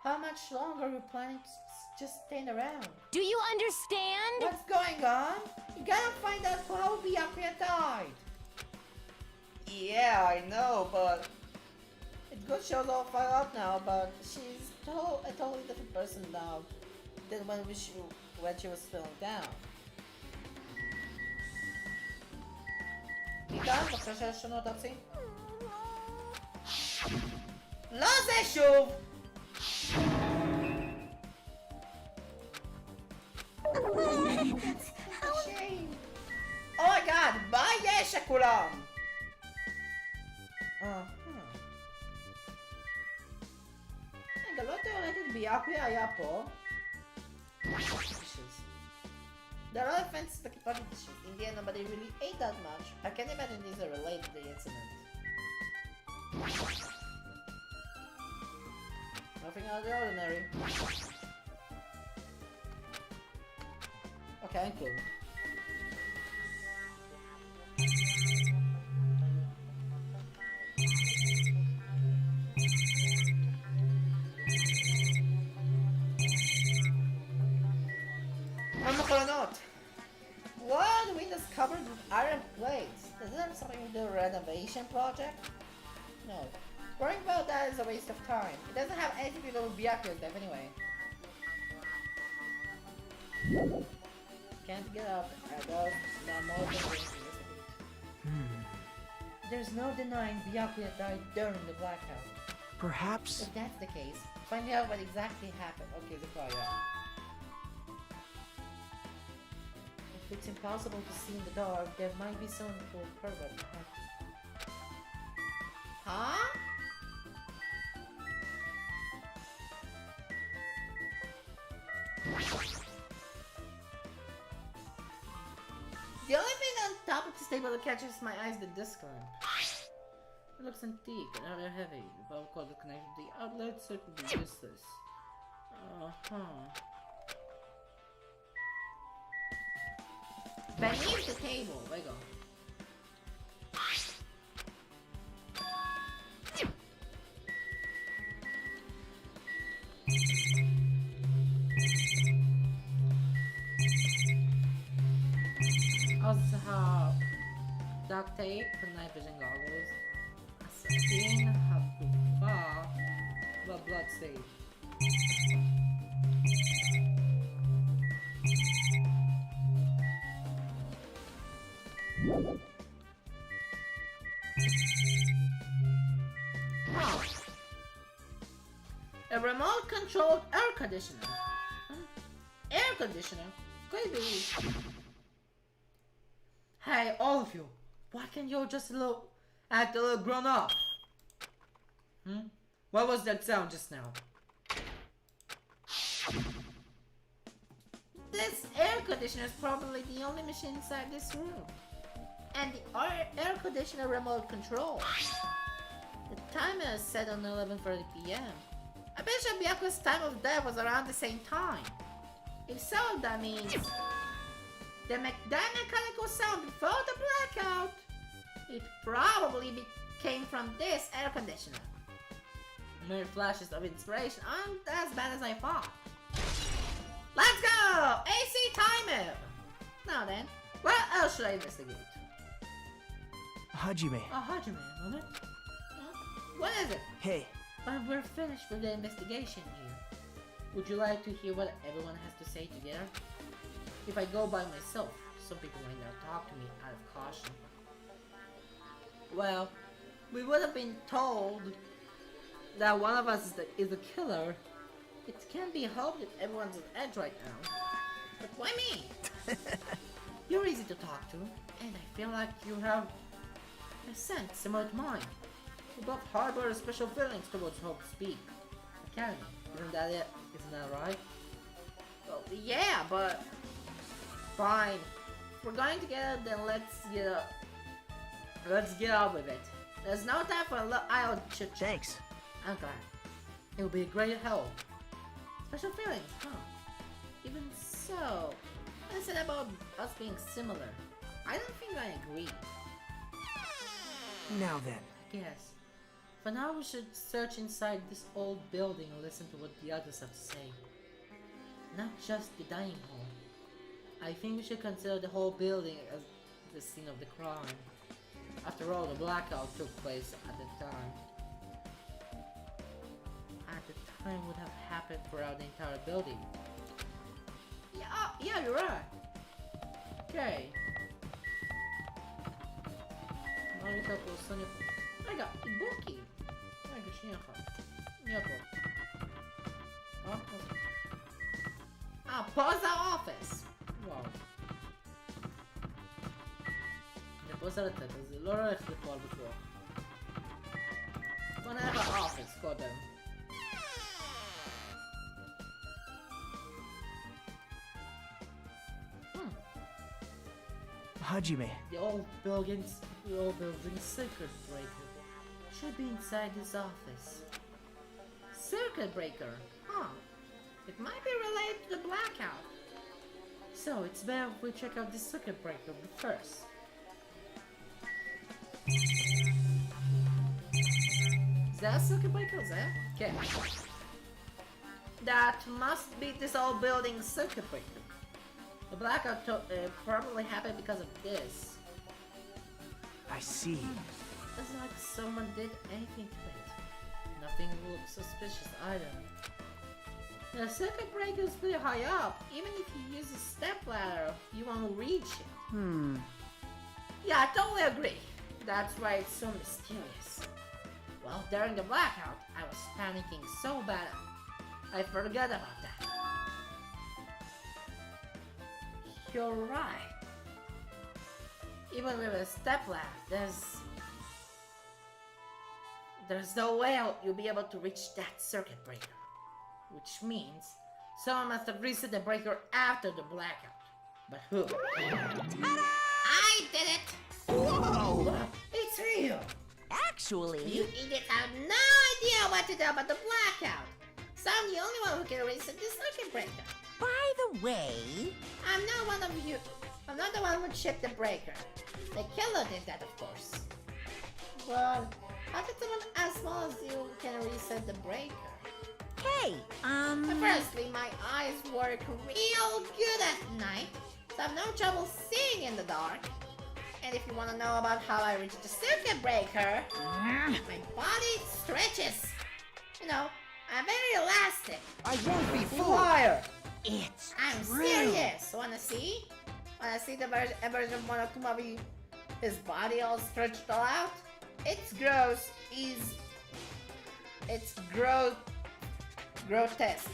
Speaker 1: How much longer are you planning to just stand around?
Speaker 5: Do you understand?
Speaker 1: What's going on? You gotta find out how Byakuya died. Yeah, I know, but it's good show's all fired up now, but she's a totally different person now than when she was feeling down. ניתן, בבקשה לשנות ארצי? לא זה שוב! Shame. Oh my god, מה יש לכולם? רגע, לא תיאורטית בyakuya היה פה. There are other fences that keep on dishes. In the end, nobody really ate that much. I can't imagine these are related to the incident. Nothing out of the ordinary. Okay, cool. Why are the windows covered with iron plates? Does it have something to do with the renovation project? No. Worrying about that is a waste of time. It doesn't have anything to do with Byakuya's death anyway. Can't get up. I got no more than There's no denying Byakuya died during the blackout.
Speaker 3: Perhaps.
Speaker 1: If that's the case, find out what exactly happened. Okay, Zakaya. If it's impossible to see in the dark, there might be someone who will cover it. Huh? The only thing on top of this table that catches my eye is the disc lamp. It looks antique and rather heavy. If I recall the connection to the outlet, certainly useless. Beneath the table, there you go. Also have duct tape, night vision goggles, a satin, hakufa, blood stain. Oh. A remote controlled air conditioner. Air conditioner? Could be. Hey, all of you, why can't you just act a little grown up? What was that sound just now? This air conditioner is probably the only machine inside this room. And the air conditioner remote control. The timer is set on 11:30 p.m. I bet you Byakuya's time of death was around the same time. If so, that means that mechanical sound before the blackout, it probably came from this air conditioner. Mere flashes of inspiration aren't as bad as I thought. Let's go! AC timer! Now then, what else should I investigate?
Speaker 3: Hajime.
Speaker 1: Oh, Hajime, another? What is it?
Speaker 3: Hey.
Speaker 1: We're finished with the investigation here. Would you like to hear what everyone has to say together? If I go by myself, some people might not talk to me out of caution. Well, we would have been told that one of us is the killer. It can't be helped if everyone's on edge right now. But why me? You're easy to talk to, and I feel like you have a sense similar to mine. We both harbor special feelings towards Hope Speak Academy. Isn't that it? Isn't that right? Well, yeah, but fine. If we're going together, then let's get on with it. There's no time for a idle chit chat.
Speaker 3: Thanks.
Speaker 1: I'm glad. It will be a great help. Special feelings, huh? Even so, what is it about us being similar? I don't think I agree.
Speaker 3: Now then.
Speaker 1: I guess. For now, we should search inside this old building and listen to what the others have to say. Not just the dining hall. I think we should consider the whole building as the scene of the crime. After all, the blackout took place at the time. At the time would have happened throughout the entire building. Yeah, you're right. Okay. Legal, e-book. Ai, gatinha, minha pause the office. Wow. Depois ela tenta dizer, Laura é flip all before. Whenever office, got them.
Speaker 3: Hajime.
Speaker 1: The old building's circuit breaker should be inside this office. Circuit breaker? Huh. It might be related to the blackout. So it's better if we check out the circuit breaker first. Is that a circuit breaker? Is that? Okay. That must be this old building's circuit breaker. The blackout probably happened because of this.
Speaker 3: I see.
Speaker 1: Doesn't like someone did anything to it. Nothing looks suspicious either. The circuit breaker is pretty high up. Even if you use a step ladder, you won't reach it. Yeah, I totally agree. That's why it's so mysterious. Well, during the blackout, I was panicking so bad, I forgot about that. You're right. Even with a step ladder, there's no way you'll be able to reach that circuit breaker. Which means someone must have reset the breaker after the blackout. But who? Ta-da! I did it!
Speaker 7: Whoa!
Speaker 1: It's real!
Speaker 5: Actually,
Speaker 1: You idiots have no idea what to do about the blackout! So I'm the only one who can reset the circuit breaker.
Speaker 5: by the way,
Speaker 1: I'm not one of you. I'm not the one who chipped the breaker. The killer did that, of course. But how did someone as small as you can reset the breaker?
Speaker 5: hey,
Speaker 1: Firstly, my eyes work real good at night, so I have no trouble seeing in the dark. And if you want to know about how I reached the circuit breaker, my body stretches. You know, I'm very elastic.
Speaker 7: I won't be fooled.
Speaker 1: Liar!
Speaker 5: it's
Speaker 1: I'm
Speaker 5: true.
Speaker 1: serious. Wanna see? Wanna see the version of Monokuma with his body all stretched all out? It's gross. It's grotesque.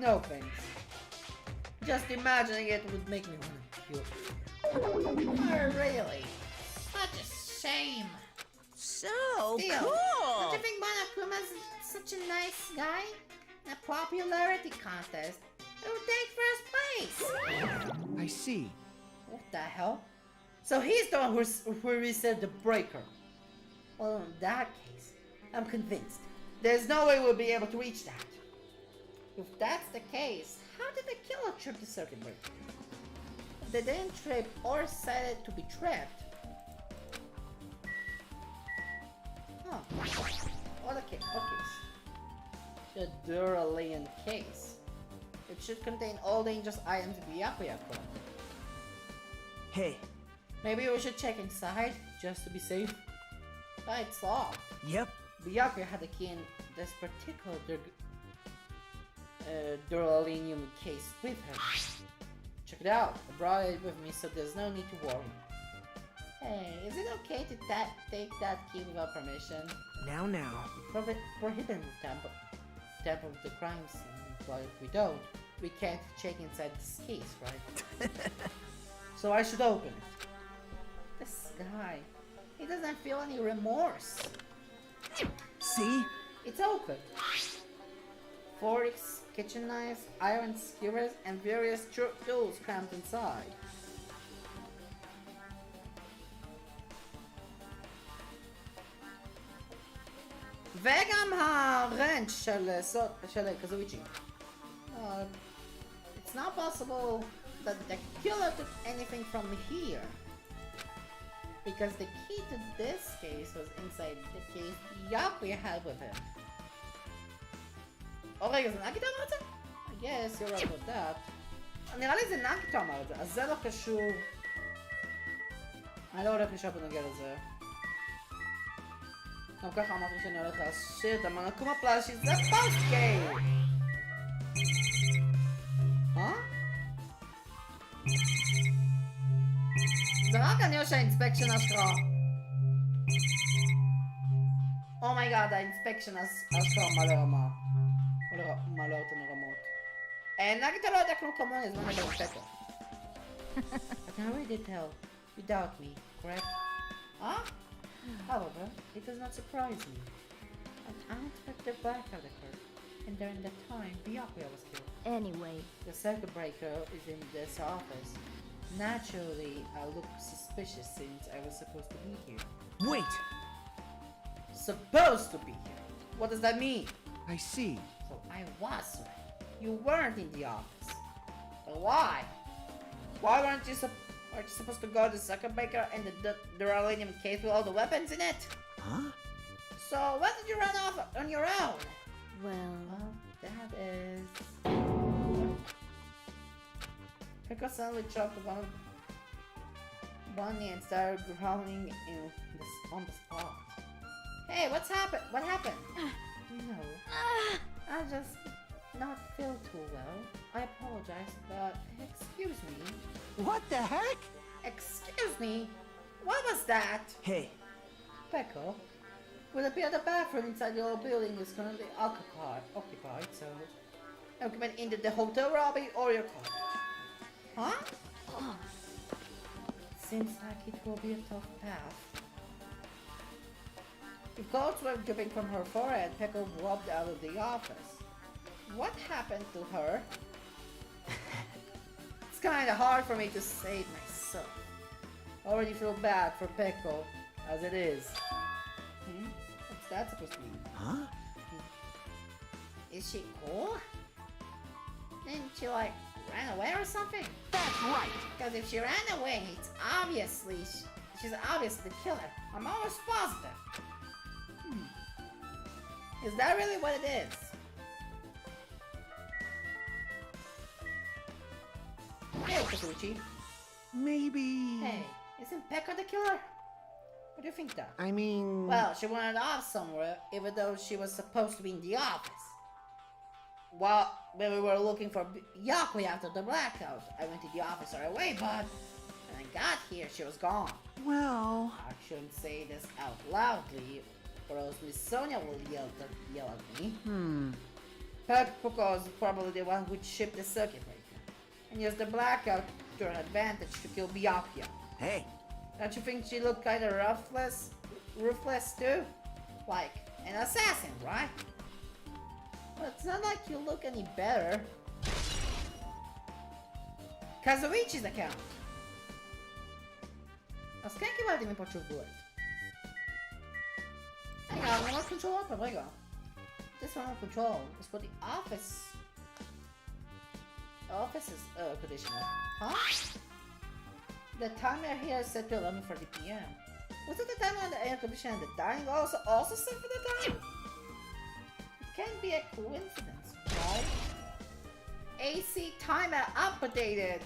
Speaker 1: No thanks. Just imagining it would make me wanna puke. Really? Such a shame.
Speaker 5: So
Speaker 1: Still,
Speaker 5: cool.
Speaker 1: don't you think Monokuma's such a nice guy? In a popularity contest, he would take first place.
Speaker 7: I see.
Speaker 1: What the hell? So he's the one who reset the breaker. Well, in that case, I'm convinced. There's no way we'll be able to reach that. If that's the case, how did the killer trip the circuit breaker? If they didn't trip or set it to be tripped. Huh. What a case. The Duralian case. It should contain all dangerous items in the Yakuya collected.
Speaker 3: Hey,
Speaker 1: Maybe we should check inside, just to be safe. But it's locked.
Speaker 3: yep.
Speaker 1: Byakuya had a key in this particular Duralinium case with her. Check it out. I brought it with me, so there's no need to worry. Hey, is it okay to take that key without permission?
Speaker 3: Now.
Speaker 1: Prohibited tamper with the crime scene, but if we don't, we can't check inside this case, right? So I should open it. This guy, he doesn't feel any remorse.
Speaker 3: See?
Speaker 1: It's open. Forks, kitchen knives, iron skewers, and various tools crammed inside. וגם הרנץ' של קזויצ'י. It's not possible that the killer took anything from here. Because the key to this case was inside the case Yakuya had with him. רגע, זה נגיטה אמר את זה? I guess you're right about that. נראה לי זה נגיטה אמר את זה, אז זה לא קשור. אני לא הולך לשאול בנוגע לזה. גם ככה אמרתי שאני הולך להשאיר את המונוקומה פלאשי, זה פוסט גיים! זה רק אני או שהאינספקשן אשכרה. אומייגאד, האינספקשן אשכרה מלא רמה. מלא אותנו רמות. נגיד אתה לא יודע כלום כמוני, אז מה נגיד בספר? I can already tell. You doubt me, correct? However, it does not surprise me. An unexpected blackout occurred, and during that time, Byakuya was killed.
Speaker 5: Anyway,
Speaker 1: The circuit breaker is in this office. Naturally, I look suspicious since I was supposed to be here.
Speaker 3: Wait!
Speaker 1: Supposed to be here? What does that mean?
Speaker 7: I see.
Speaker 1: So I was right. You weren't in the office. But why? Why weren't you supposed to go to the circuit breaker and the Duralinium case with all the weapons in it?
Speaker 7: Huh?
Speaker 1: So why did you run off on your own?
Speaker 5: well,
Speaker 1: Well, that is... Pickle suddenly chopped one bunny and started growling on the spot. Hey, what's happened? What happened? No, I just not feel too well. I apologize, but excuse me.
Speaker 7: What the heck?
Speaker 1: Excuse me? What was that?
Speaker 7: Hey,
Speaker 1: Pecco, would appear the bathroom inside the old building is currently occupied, so you can into the hotel lobby or your car. Huh? Seems like it will be a tough path. If coats were dripping from her forehead, Pecco walked out of the office. What happened to her? It's kinda hard for me to say it myself. I already feel bad for Pecco, as it is. What's that supposed to mean?
Speaker 7: huh?
Speaker 1: Is she cool? Didn't she like ran away or something?
Speaker 7: That's right.
Speaker 1: Because if she ran away, it's obviously she's obviously the killer. I'm almost positive. Is that really what it is? Hey, Kasuchi.
Speaker 7: Maybe...
Speaker 1: Hey, isn't Pekka the killer? What do you think, Doc?
Speaker 7: I mean...
Speaker 1: Well, she wandered off somewhere, even though she was supposed to be in the office. Well, when we were looking for Yaku after the blackout, I went to the office right away, but when I got here, she was gone.
Speaker 7: Well...
Speaker 1: I shouldn't say this out loudly, or else Miss Sonia will yell at me. Pekka is probably the one who shipped the circuit breaker and used the blackout to an advantage to kill Byakuya.
Speaker 7: Hey,
Speaker 1: Don't you think she looked kinda ruthless too? Like an assassin, right? But it's not like you look any better. Kazuichi's account. A skanky vai mi poczuł bullet. Hang on, remote control open, there you go. This remote control is for the office's conditioner. Huh? The timer here is set to 11:40 p.m. Was it the time when the air conditioner and the dining also set for the time? It can't be a coincidence, right? AC timer updated.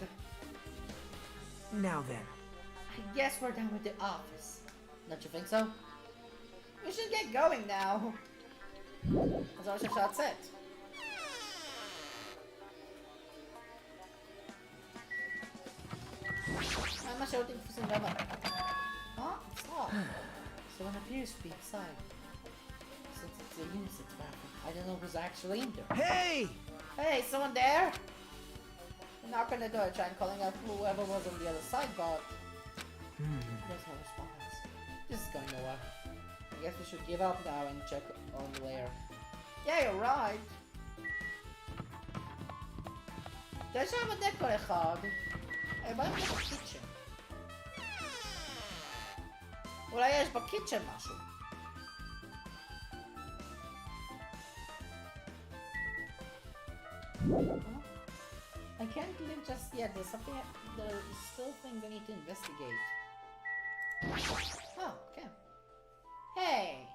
Speaker 7: now then.
Speaker 1: I guess we're done with the office. Don't you think so? We should get going now. That's our shot set. I'm shouting for some rubber. Huh? It's off. Someone appears to be inside. Since it's a unisex bathroom, I don't know who's actually in there.
Speaker 7: Hey!
Speaker 1: Hey, someone there? I'm not gonna do it, trying calling out whoever was on the other side, but there's no response. This is going nowhere. I guess we should give up now and check on later. Yeah, you're right. יש שם דקור אחד. בוא נלך בקיצ'ן. אולי יש בקיצ'ן משהו. I can't believe just yet. There's still things I need to investigate. Oh, okay. Hey,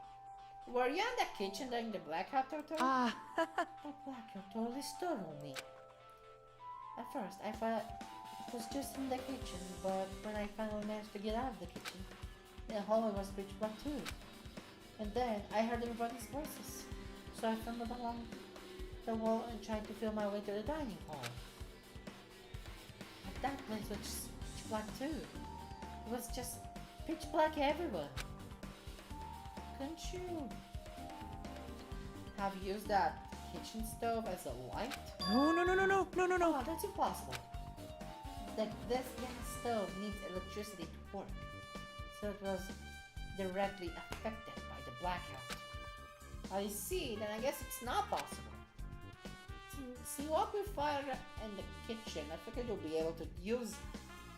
Speaker 1: were you in the kitchen during the blackout total? The blackout totally startled me. At first, I thought it was just in the kitchen, but when I finally managed to get out of the kitchen, the hallway was pitch black too. And then I heard everybody's voices, so I stumbled along the wall and tried to feel my way to the dining hall. But that place was just pitch black too. It was just pitch black everywhere. Couldn't you have used that kitchen stove as a light?
Speaker 7: No.
Speaker 1: Oh, that's impossible. This gas stove needs electricity to work, so it was directly affected by the blackout. I see, then I guess it's not possible. See what we fire in the kitchen, I figured you'll be able to use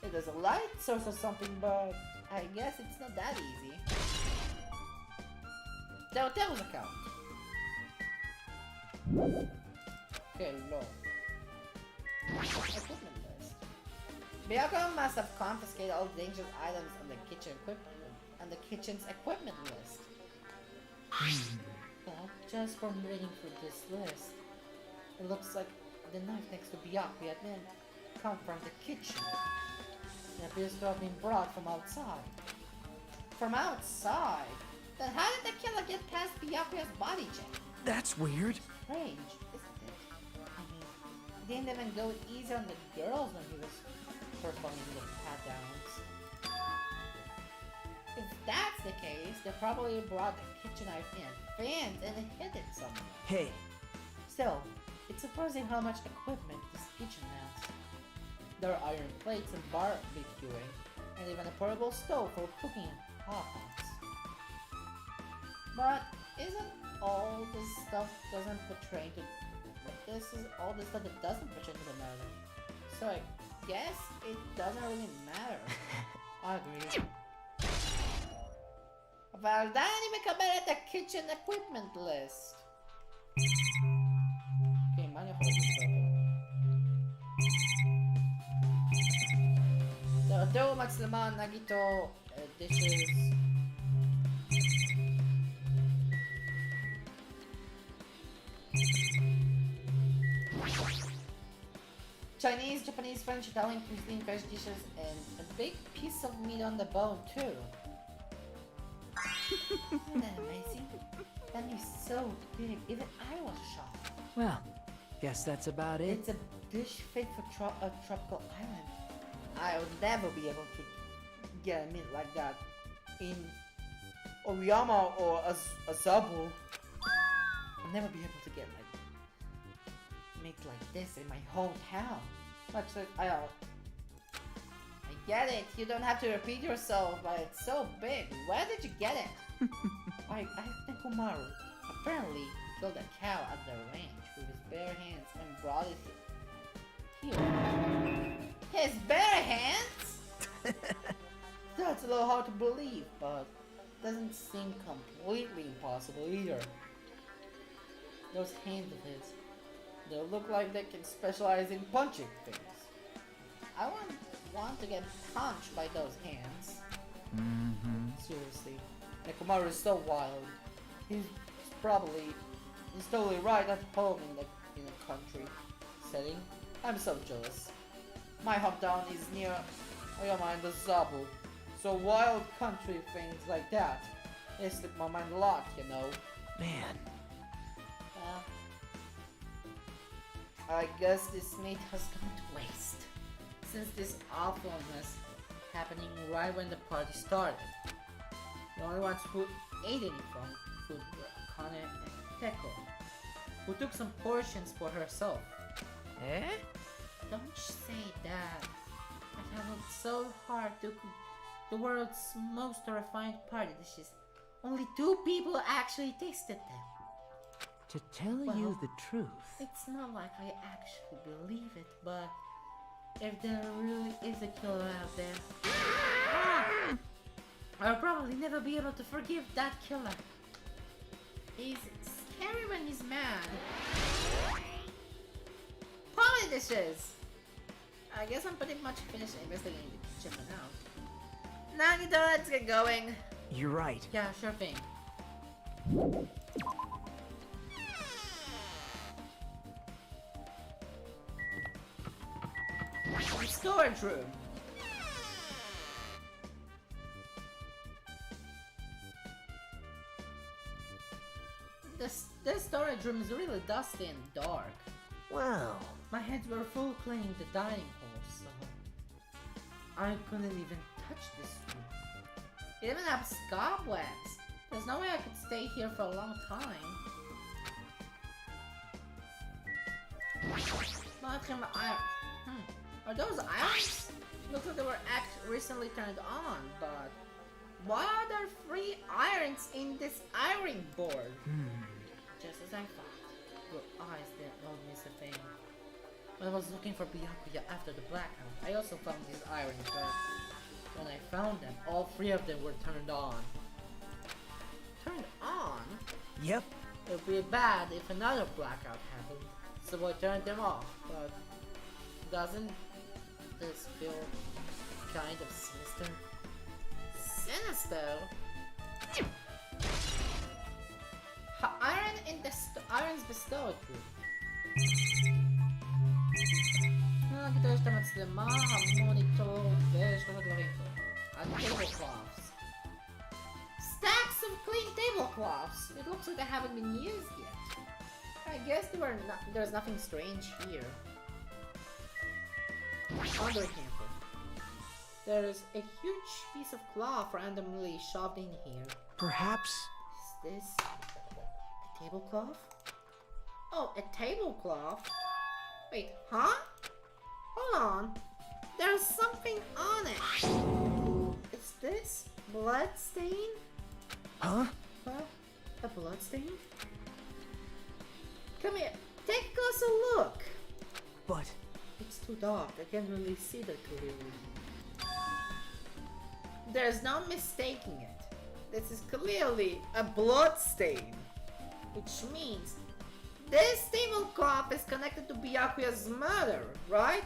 Speaker 1: it as a light source or something, but I guess it's not that easy. The hotel's account. Hello. Equipment list. Byakuya must have confiscated all dangerous items on the kitchen's equipment list. But just from reading through this list, it looks like the knife next to Byakuya didn't come from the kitchen. It appears to have been brought from outside. From outside? Then how did the killer get past Byakuya's body check?
Speaker 7: That's weird.
Speaker 1: Strange, isn't it? I mean, he didn't even go easy on the girls when he was performing the pat-downs. If that's the case, they probably brought the kitchen knife in fans and hid it somewhere.
Speaker 3: Hey,
Speaker 1: Still, it's surprising how much equipment this kitchen has. There are iron plates and barbecuing, and even a portable stove for cooking hot pots. But isn't all this stuff doesn't portray to... This is all the stuff that doesn't portray to the matter. So I guess it doesn't really matter. I agree. אבל עדיין אני מקבל את ה-kitchen equipment list. אוקיי, מה אני יכול להגיד פה? תראו מצלמה, נגיטו, dishes. Chinese, Japanese, French, Italian cuisine, fresh dishes, and a big piece of meat on the bone too. Isn't that amazing? That meat's so big, even I was shocked.
Speaker 3: well, guess that's about it.
Speaker 1: It's a dish fit for a tropical island. I would never be able to get a meat like that in Oyama or Azabu. I'll never be able to get like meat like this in my hometown. Much like I get it. You don't have to repeat yourself, but it's so big. Where did you get it? I think Umaru apparently killed a cow at the ranch with his bare hands and brought it here. His bare hands? That's a little hard to believe, but doesn't seem completely impossible either. Those hands of his, they look like they can specialize in punching things. I wouldn't want to get punched by those hands. Seriously. Nekomaru is so wild. He's totally right at home in a country setting. I'm so jealous. My hometown is near Oyama and the Zabu, so wild country things like that, they slip my mind a lot, you know.
Speaker 3: Man,
Speaker 1: I guess this meat has gone to waste, since this awfulness happening right when the party started. The only ones who ate any from food were Kane and Teko, who took some portions for herself.
Speaker 3: eh?
Speaker 1: Don't say that. I have worked so hard to cook the world's most refined party dishes. Only 2 people actually tasted them.
Speaker 3: To tell you
Speaker 1: Well,
Speaker 3: the truth,
Speaker 1: It's not like I actually believe it, but if there really is a killer out there, I'll probably never be able to forgive that killer. He's scary when he's mad. Party dishes! I guess I'm pretty much finished investigating the kitchen for now. Nagito, let's get going.
Speaker 3: you're right.
Speaker 1: Yeah, sure thing. The storage room. This storage room is really dusty and dark.
Speaker 3: Well,
Speaker 1: My hands were full cleaning the dining hall, so I couldn't even touch this room. It even has cobwebs. There's no way I could stay here for a long time. Bathroom iron. Are those irons? Looks like they were recently turned on, but why are there 3 irons in this ironing board? Just as I thought. Your eyes don't miss a thing. When I was looking for Byakuya after the blackout, I also found these irons, but when I found them, all 3 of them were turned on. Turned on?
Speaker 3: yep.
Speaker 1: It would be bad if another blackout happened, so I turned them off, but doesn't this feel kind of sinister? Sinister? Iron in the irons bestowed room. nakita יש את המצלמה, המוניטור, ויש כמה דברים פה. Tablecloths. Stacks of clean tablecloths! It looks like they haven't been used yet. I guess there's nothing strange here. Other hamper. There is a huge piece of cloth randomly shoved in here.
Speaker 7: Perhaps.
Speaker 1: Is this a tablecloth? Oh, a tablecloth? Wait, huh? Hold on. There's something on it. Is this blood stain?
Speaker 7: Huh?
Speaker 1: Well, a blood stain? Come here, take a closer look.
Speaker 7: But
Speaker 1: It's too dark, I can't really see that clearly. There's no mistaking it. This is clearly a blood stain. Which means this tablecloth is connected to Byakuya's murder, right?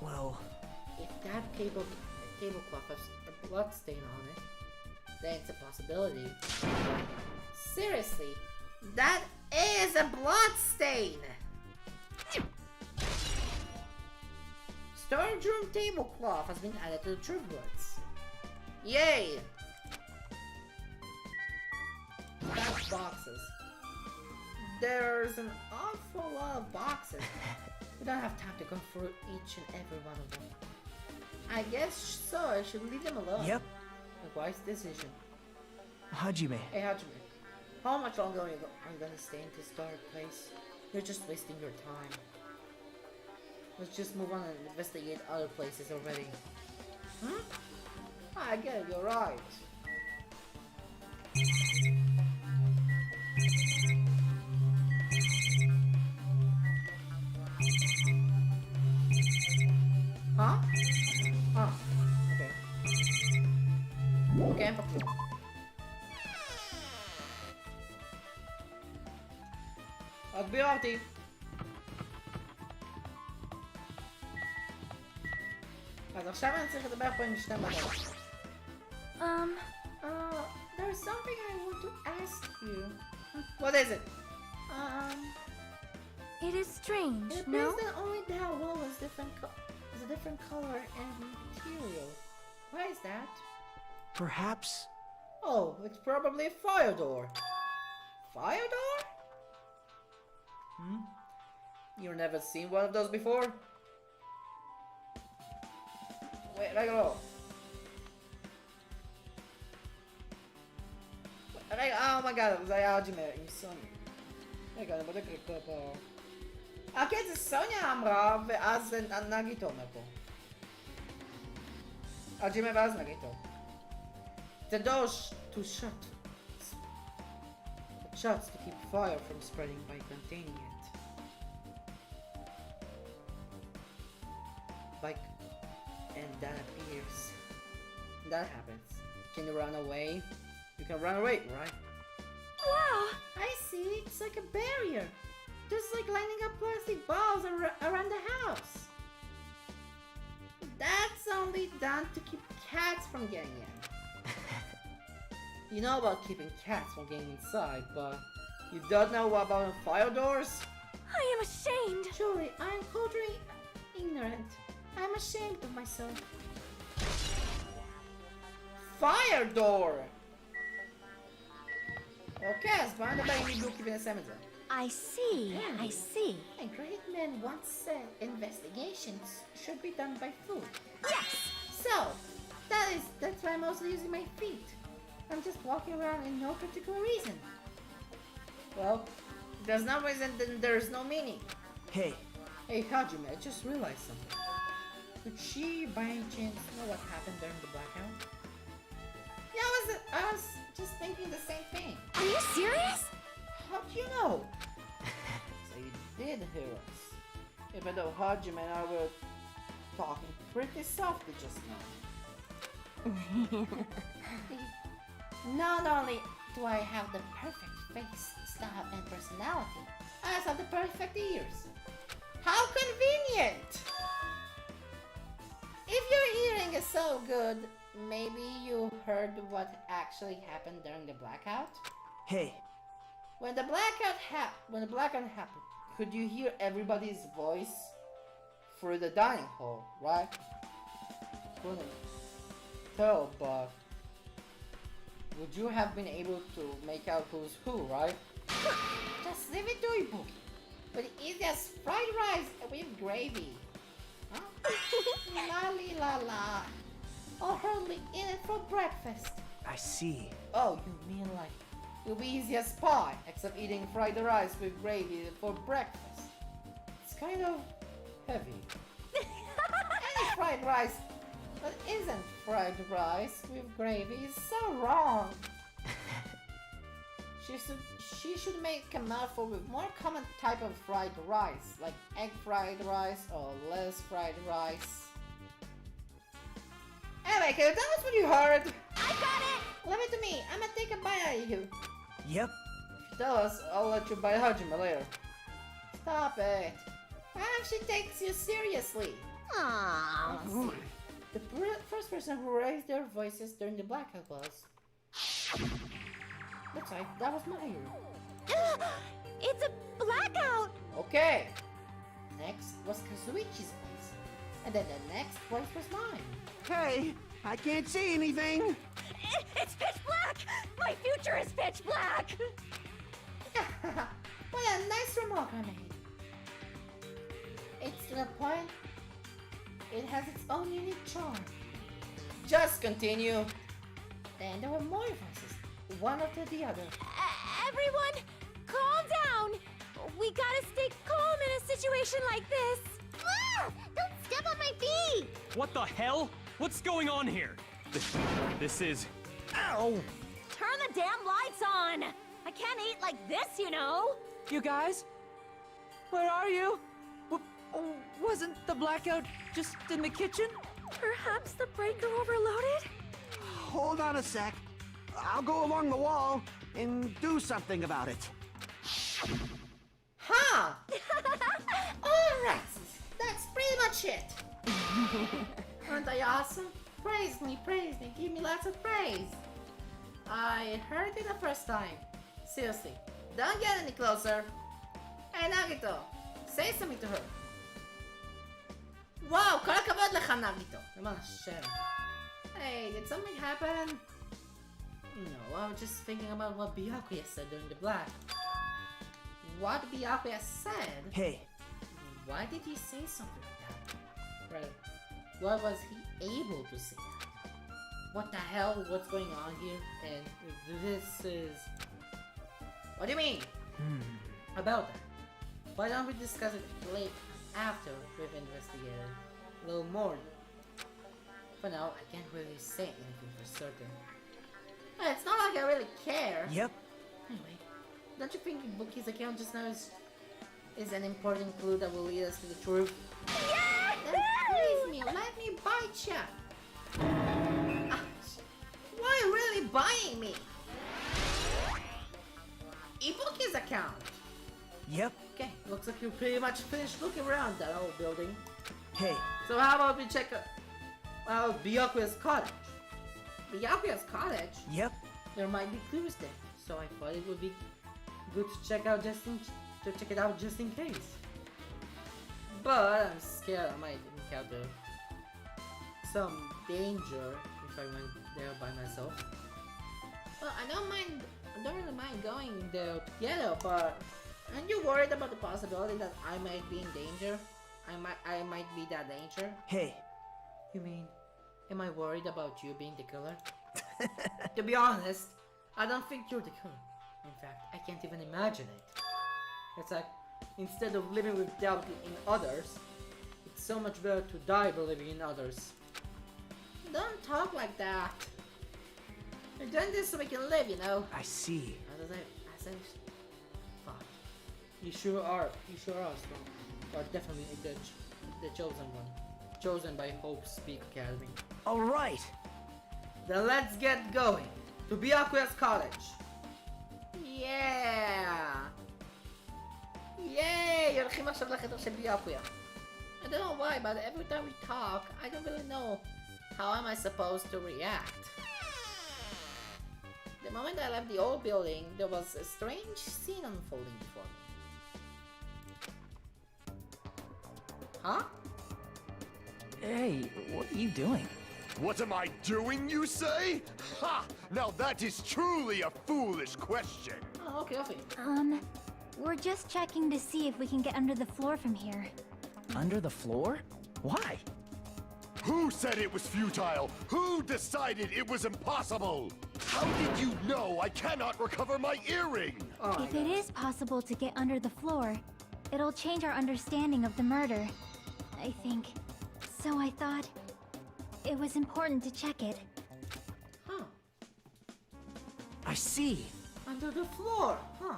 Speaker 7: well,
Speaker 1: If that tablecloth has a blood stain on it, then it's a possibility. Seriously, that is a blood stain! Storage room tablecloth has been added to the tripwoods. Yay! Stacked boxes. There's an awful lot of boxes. We don't have time to go through each and every one of them. I guess so, I should leave them alone.
Speaker 7: yep.
Speaker 1: A wise decision.
Speaker 7: Hajime.
Speaker 1: Hey Hajime, how much longer are you gonna stay in this dark place? You're just wasting your time. Let's just move on and investigate other places already. Hmm? I get it, you're right. Huh? Oh, okay. Okay, Pokemon. Odbiorty! אז עכשיו אני צריך לדבר פה עם שני בנות. There's something I want to ask you. What is it?
Speaker 5: It is strange,
Speaker 1: It
Speaker 5: no?
Speaker 1: appears that only that wall is a different color and material. Why is that?
Speaker 7: Perhaps.
Speaker 1: Oh, it's probably a fire door. Fire door? Hmm? You've never seen one of those before? Wait, let go. Oh my god, זה היה אג'ימר עם סוני. רגע, אני בודק פה. כן, זה סוניה אמרה, ואז נגיטו אומר פה. אג'ימר ואז נגיטו. The doors to shut. It shuts to keep fire from spreading by containing it. And that appears. That happens. Can you run away? You can run away, right?
Speaker 5: Wow!
Speaker 1: I see. It's like a barrier. Just like lining up plastic balls around the house. That's only done to keep cats from getting in. You know about keeping cats from getting inside, but you don't know about fire doors?
Speaker 5: I am ashamed!
Speaker 1: Truly, I am totally ignorant. I'm ashamed of myself. Fire door! Okay, אז בוא נדבר עם לידוקי ונסיים את זה.
Speaker 5: I see, I see.
Speaker 1: A great man once said investigations should be done by food.
Speaker 5: Yes!
Speaker 1: So, that's why I'm also using my feet. I'm just walking around in no particular reason. Well, if there's no reason, then there's no meaning.
Speaker 7: Hey,
Speaker 1: Hey Hajime, I just realized something. Could she, by any chance, know what happened during the blackout? Yeah, I was just thinking the same thing.
Speaker 5: Are you serious?
Speaker 1: How do you know? So you did hear us. Even though Hajime and I were talking pretty softly just now. Not only do I have the perfect face, style, and personality, I also have the perfect ears. How convenient! If your hearing is so good, maybe you heard what actually happened during the blackout?
Speaker 7: hey,
Speaker 1: When the blackout happened, could you hear everybody's voice through the dining hall, right? Couldn't tell, but would you have been able to make out who's who, right? Just leave it to Ibuki. But easy as fried rice with gravy. Huh? La li la la. or hardly in it for breakfast.
Speaker 3: I see.
Speaker 1: Oh, you mean like you'll be easy as pie, except eating fried rice with gravy for breakfast. It's kind of heavy. Any fried rice that isn't fried rice with gravy is so wrong. She should make a mouthful with more common type of fried rice, like egg fried rice or less fried rice. Anyway, can you tell us what you heard?
Speaker 5: I got it!
Speaker 1: Leave it to me. I'm gonna take a bite out of you.
Speaker 3: Yep.
Speaker 1: If you tell us, I'll let you buy Hajime later. Stop it. What if she takes you seriously?
Speaker 5: Aww.
Speaker 1: The first person who raised their voices during the blackout was... Looks like that was my hero.
Speaker 5: It's a blackout!
Speaker 1: Okay. Next was Kazuichi's voice. And then the next voice was mine.
Speaker 7: Hey, I can't see anything.
Speaker 5: It's pitch black! My future is pitch black!
Speaker 1: What a nice remark I made. It's to the point, it has its own unique charm. Just continue. Then there were more voices, one after the other.
Speaker 5: Everyone, calm down! We gotta stay calm in a situation like this. Ah! Don't step on my feet!
Speaker 6: What the hell? What's going on here? This is... Ow!
Speaker 5: Turn the damn lights on! I can't eat like this, you know!
Speaker 3: You guys? Where are you? Wasn't the blackout just in the kitchen?
Speaker 5: Perhaps the breaker overloaded?
Speaker 7: Hold on a sec. I'll go along the wall and do something about it.
Speaker 1: Huh! Alright, that's pretty much it. Aren't I awesome? Praise me, give me lots of praise. I heard it the first time. Seriously, don't get any closer. Hey Nagito, say something to her. Wow, כל הכבוד לך נגיטו. למען השם. Hey, did something happen? No, I was just thinking about what Byakuya said during the black. What Byakuya said?
Speaker 3: Hey.
Speaker 1: Why did he say something like that? Right. Why was he able to say that? What the hell? What's going on here? And this is... What do you mean? About that. Why don't we discuss it later, after we've investigated a little more? For now, I can't really say anything for certain. It's not like I really care.
Speaker 3: Yep.
Speaker 1: Anyway, don't you think Buki's account just now is an important clue that will lead us to the truth? Then please me, let me bite ya! Why are you really biting me? Ibuki's account!
Speaker 3: Yep.
Speaker 1: Okay, looks like you pretty much finished looking around that old building.
Speaker 3: Hey.
Speaker 1: So how about we check out Byakuya's cottage? Byakuya's cottage?
Speaker 3: Yep.
Speaker 1: There might be clues there, so I thought it would be good to check it out just in case. But I'm scared I might encounter some danger if I went there by myself. Well, I don't really mind going there together, but aren't you worried about the possibility that I might be in danger? I might be that danger?
Speaker 3: Hey.
Speaker 1: You mean, am I worried about you being the killer? To be honest, I don't think you're the killer. In fact, I can't even imagine it. It's like, instead of living with doubt in others, it's so much better to die believing in others. Don't talk like that. We're doing this so we can live, you know.
Speaker 3: I see.
Speaker 1: As I said, fuck. You sure are strong. You are definitely the chosen one. Chosen by Hope's Peak Academy.
Speaker 3: Alright.
Speaker 1: Then let's get going to Byakuya's college. Yeah! Yay! הולכים עכשיו לחדר של ביאקויה. I don't know why, but every time we talk, I don't really know how am I supposed to react. The moment I left the old building, there was a strange scene unfolding before me. Huh?
Speaker 3: Hey, what are you doing?
Speaker 4: What am I doing, you say? Ha! Now that is truly a foolish question.
Speaker 1: Oh, okay.
Speaker 5: We're just checking to see if we can get under the floor from here.
Speaker 3: Under the floor? Why?
Speaker 4: Who said it was futile? Who decided it was impossible? How did you know I cannot recover my earring?
Speaker 5: If it is possible to get under the floor, it'll change our understanding of the murder, I think. So I thought it was important to check it.
Speaker 1: Huh.
Speaker 3: I see.
Speaker 1: Under the floor. Huh.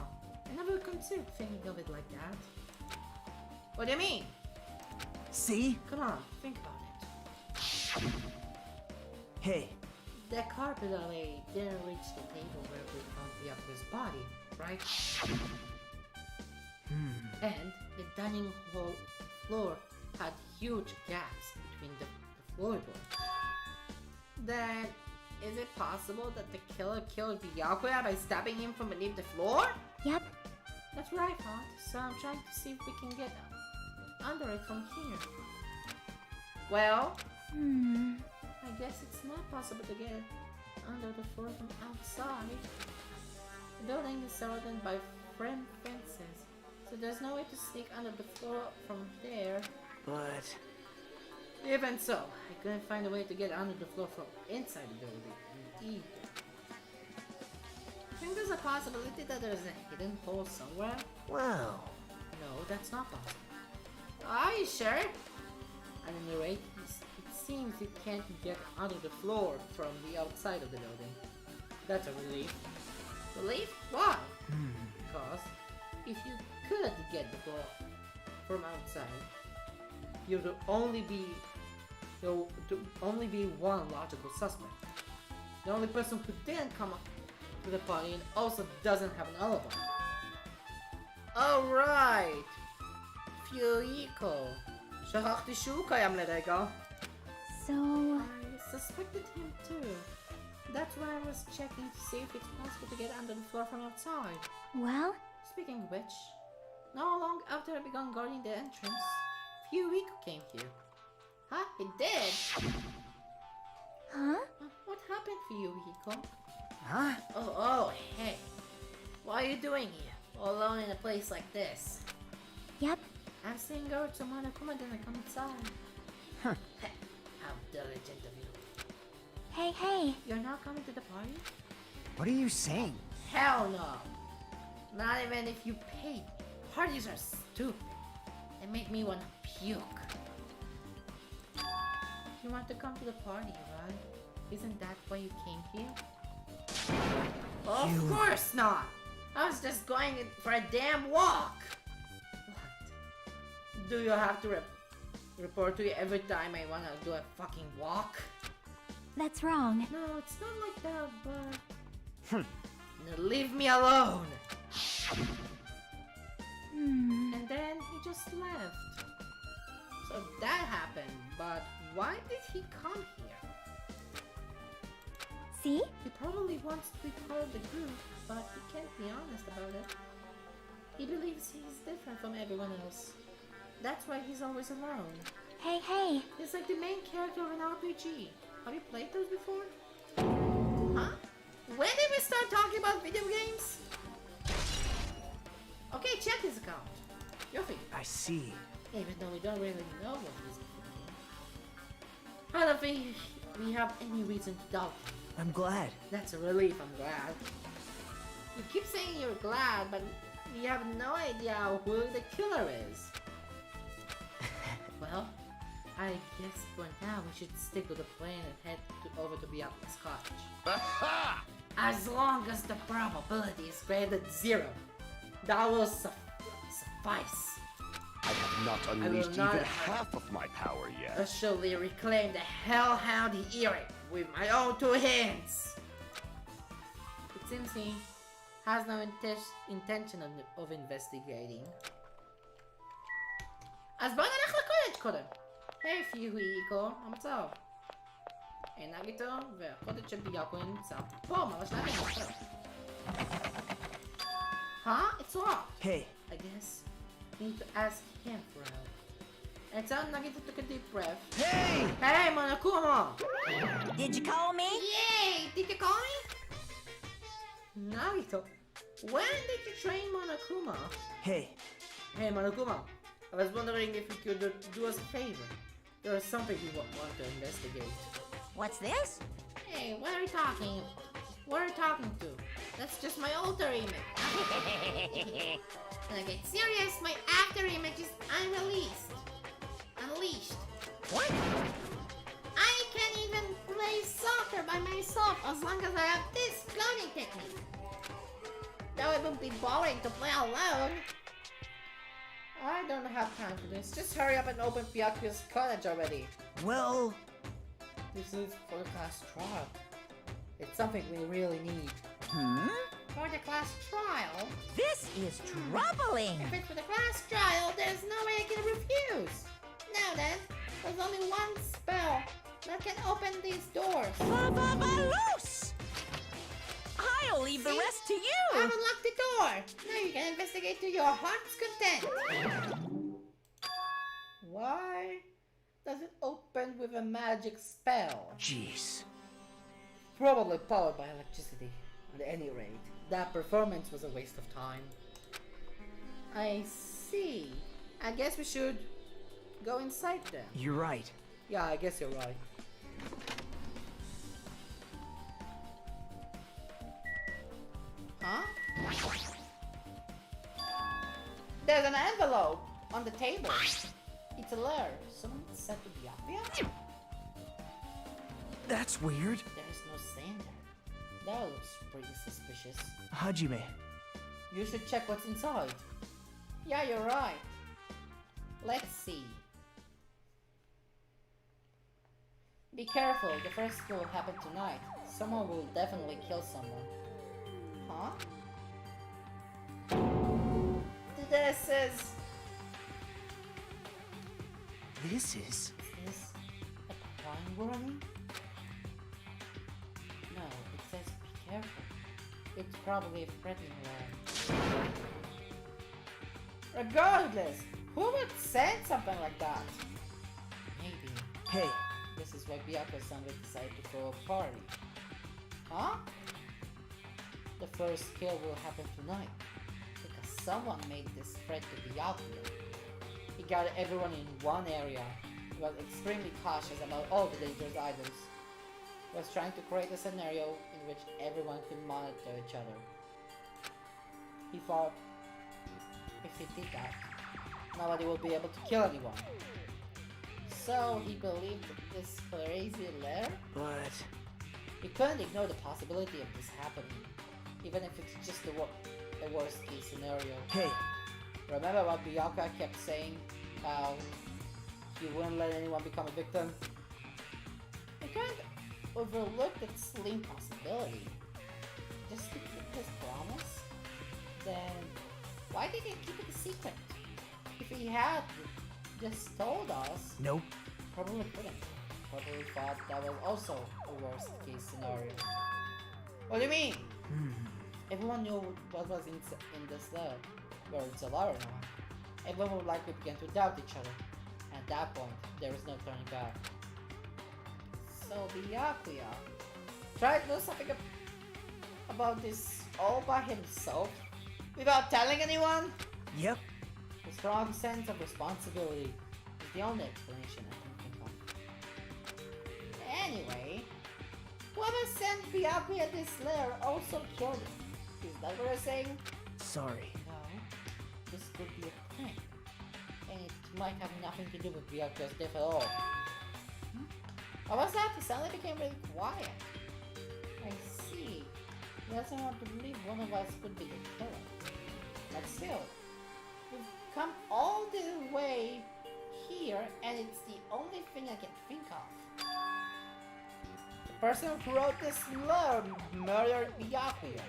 Speaker 1: I never considered thinking of it like that. What do you mean?
Speaker 3: See?
Speaker 1: Come on, think about it.
Speaker 3: Hey,
Speaker 1: The carpet alley didn't reach the table where we found the other's body, right? And the dining hall floor had huge gaps between the floorboards. Then, is it possible that the killer killed Byakuya by stabbing him from beneath the floor?
Speaker 5: Yep.
Speaker 1: That's what I thought, so I'm trying to see if we can get under it from here. Well, I guess it's not possible to get under the floor from outside. The building is surrounded by frame fences, so there's no way to sneak under the floor from there.
Speaker 3: but...
Speaker 1: Even so, I couldn't find a way to get under the floor from inside the building either. Think there's a possibility that there's a hidden hole somewhere?
Speaker 3: Well...
Speaker 1: No, that's not possible. Are you sure? At any rate, it seems you can't get under the floor from the outside of the building. That's a relief. Relief? Why? Because if you could get the floor from outside, there would only be one logical suspect. The only person who didn't come up to the party and also doesn't have an alibi. Alright! פיואיקו. שכחתי שהוא קיים לרגע.
Speaker 5: So,
Speaker 1: I suspected him too. That's why I was checking to see if it's possible to get under the floor from outside.
Speaker 5: well,
Speaker 1: Speaking of which, not long after I began guarding the entrance, Fuyuhiko came here. Huh? He did?
Speaker 5: huh?
Speaker 1: What happened, Fuyuhiko?
Speaker 3: Huh?
Speaker 1: Oh, hey. What are you doing here? All alone in a place like this?
Speaker 5: Yep.
Speaker 1: I'm saying over to Monokuma then I come inside.
Speaker 3: Huh.
Speaker 1: How diligent of you.
Speaker 5: Hey.
Speaker 1: You're not coming to the party?
Speaker 3: What are you saying?
Speaker 1: Hell no! Not even if you pay. Parties are stupid. They make me want to puke. You want to come to the party, right? Isn't that why you came here? Of course not! I was just going for a damn walk! What? Do you have to report to you every time I want to do a fucking walk?
Speaker 5: That's wrong.
Speaker 1: No, it's not like that, but... Now leave me alone! And then he just left. So that happened, but why did he come here?
Speaker 5: See?
Speaker 1: He probably wants to be part of the group, but he can't be honest about it. He believes he's different from everyone else. That's why he's always alone.
Speaker 5: Hey.
Speaker 1: He's like the main character of an RPG. Have you played those before? Huh? When did we start talking about video games? Okay, check his account. Yofi.
Speaker 3: I see.
Speaker 1: Even though we don't really know what he's doing. I don't think we have any reason to doubt him.
Speaker 3: I'm glad.
Speaker 1: That's a relief, I'm glad. You keep saying you're glad, but we have no idea who the killer is. Well, I guess for now we should stick with the plan and head over to Byakuya's cottage.
Speaker 4: Aha!
Speaker 1: As long as the probability is greater than 0, that will suffice.
Speaker 4: I have not
Speaker 1: will
Speaker 4: unleashed
Speaker 1: not
Speaker 4: even
Speaker 1: have-
Speaker 4: half of my power yet.
Speaker 1: Officially reclaim the Hellhound earring with my own 2 hands. It seems he has no intention of investigating. אז בוא נלך לקודג' קודם. היי פיואיקו, מה המצב? אין נגיטו, והקודג' של ביאקו נמצא פה, ממש ליד המשחק. Huh? It's locked.
Speaker 3: Hey,
Speaker 1: I guess we need to ask him for help. And tell Nagito to take a deep breath.
Speaker 3: hey!
Speaker 1: Hey, Monokuma!
Speaker 5: Did you call me?
Speaker 1: Yay! Did you call me? Nagito, when did you train Monokuma?
Speaker 3: Hey,
Speaker 1: Hey, Monokuma, I was wondering if you could do us a favor. There is something we want to investigate.
Speaker 2: What's this?
Speaker 1: Hey, what are you talking? What are you talking to? That's just my alter image. When I get serious, my after image is unleashed.
Speaker 2: What?
Speaker 1: I can't even play soccer by myself as long as I have this cloning technique. Though it would be boring to play alone. I don't have time for this. Just hurry up and open Byakuya's cottage already.
Speaker 3: Well,
Speaker 1: This is for the class trial. It's something we really need. For the class trial?
Speaker 2: This is troubling.
Speaker 1: If it's for the class trial, there's no way I can refuse. Now then, there's only one spell that can open these doors.
Speaker 2: Loose! I'll leave the
Speaker 1: See?
Speaker 2: rest to
Speaker 1: I
Speaker 2: you.
Speaker 1: have unlocked the door. Now you can investigate to your heart's content. Why does it open with a magic spell?
Speaker 3: jeez.
Speaker 1: Probably powered by electricity. At any rate, that performance was a waste of time. I see. I guess we should go inside then.
Speaker 3: You're right.
Speaker 1: Yeah, I guess you're right. Huh? There's an envelope on the table. It's a letter. Someone sent to Byakuya?
Speaker 3: That's weird.
Speaker 1: There's no saying that. That looks pretty suspicious.
Speaker 3: Hajime.
Speaker 1: You should check what's inside. Yeah, you're right. Let's see. Be careful, the first kill will happen tonight. Someone will definitely kill someone. Huh? This is...
Speaker 3: This is...
Speaker 1: Is this a crime warning? No, it says be careful. It's probably a threatening one. Regardless, who would send something like that? Maybe.
Speaker 3: Hey,
Speaker 1: This is why Byakuya-san decided to throw a party. Huh? The first kill will happen tonight. Because someone made this threat to Byakuya. He gathered everyone in one area. He was extremely cautious about all the dangerous items. He was trying to create a scenario in which everyone could monitor each other. He thought, if he did that, nobody will be able to kill anyone. So he believed this crazy lair?
Speaker 3: but...
Speaker 1: He couldn't ignore the possibility of this happening, even if it's just the worst case scenario.
Speaker 3: Hey,
Speaker 1: Remember what Byakuya kept saying? How he wouldn't let anyone become a victim? He couldn't overlook that slim possibility. Just to keep his promise? Then why did he keep it a secret? If he had just told us,
Speaker 3: nope.
Speaker 1: probably couldn't. Probably thought that was also a worst case scenario. What do you mean? Everyone knew what was in this lair, whether it's a lie or not. Everyone would likely begin to doubt each other. At that point, there is no turning back. So Byakuya tried to do something about this all by himself, without telling anyone?
Speaker 3: Yep.
Speaker 1: A strong sense of responsibility is the only explanation I can think of. Anyway, whoever sent Byakuya this lair also killed him. Is that what you're saying?
Speaker 3: Sorry.
Speaker 1: No, this could be a prank. And it might have nothing to do with Byakuya's death at all. What was that? He suddenly became really quiet. I see. He doesn't want to believe one of us could be the killer. But still, we've come all the way here and it's the only thing I can think of. The person who wrote this letter murdered Byakuya.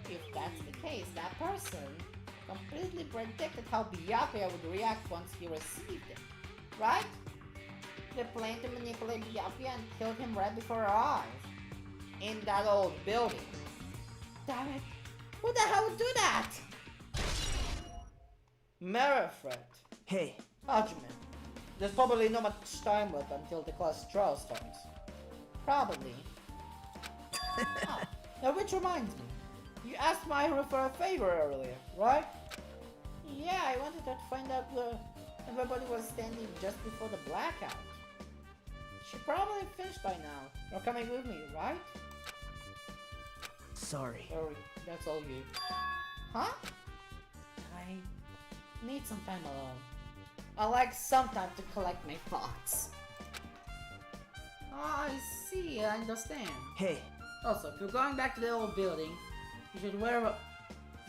Speaker 1: If that's the case, that person completely predicted how Byakuya would react once he received it, right? They planned to manipulate Byakuya and killed him right before our eyes. In that old building. Damn it! Who the hell would do that? Mirror threat.
Speaker 3: Hey,
Speaker 1: Hajime. There's probably not much time left until the class trial starts. Probably. Now which reminds me. You asked Mahiru for a favor earlier, right? Yeah, I wanted her to find out Everybody was standing just before the blackout. She probably finished by now. You're coming with me, right?
Speaker 3: Sorry.
Speaker 1: Sorry, that's all you. Huh? I need some time alone. I like some time to collect my thoughts. Oh, I see, I understand.
Speaker 3: Hey,
Speaker 1: Also, if you're going back to the old building, you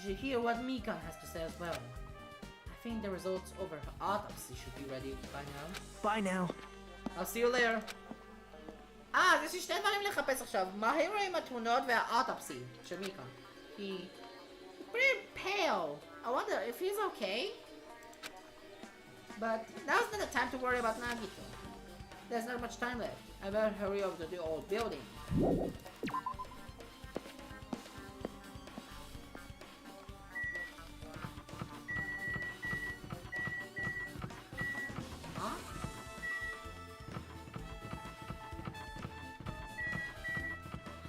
Speaker 1: should hear what Mikan has to say as well. I think the results of her autopsy should be ready by now.
Speaker 3: bye now.
Speaker 1: I'll see you later. יש לי שני דברים לחפש עכשיו. מהר עם התמונות והאוטופסי של מיקה. He's pretty pale. I wonder if he's okay. But now's not the time to worry about Nagito. There's not much time left. I better hurry over to the old building. Huh?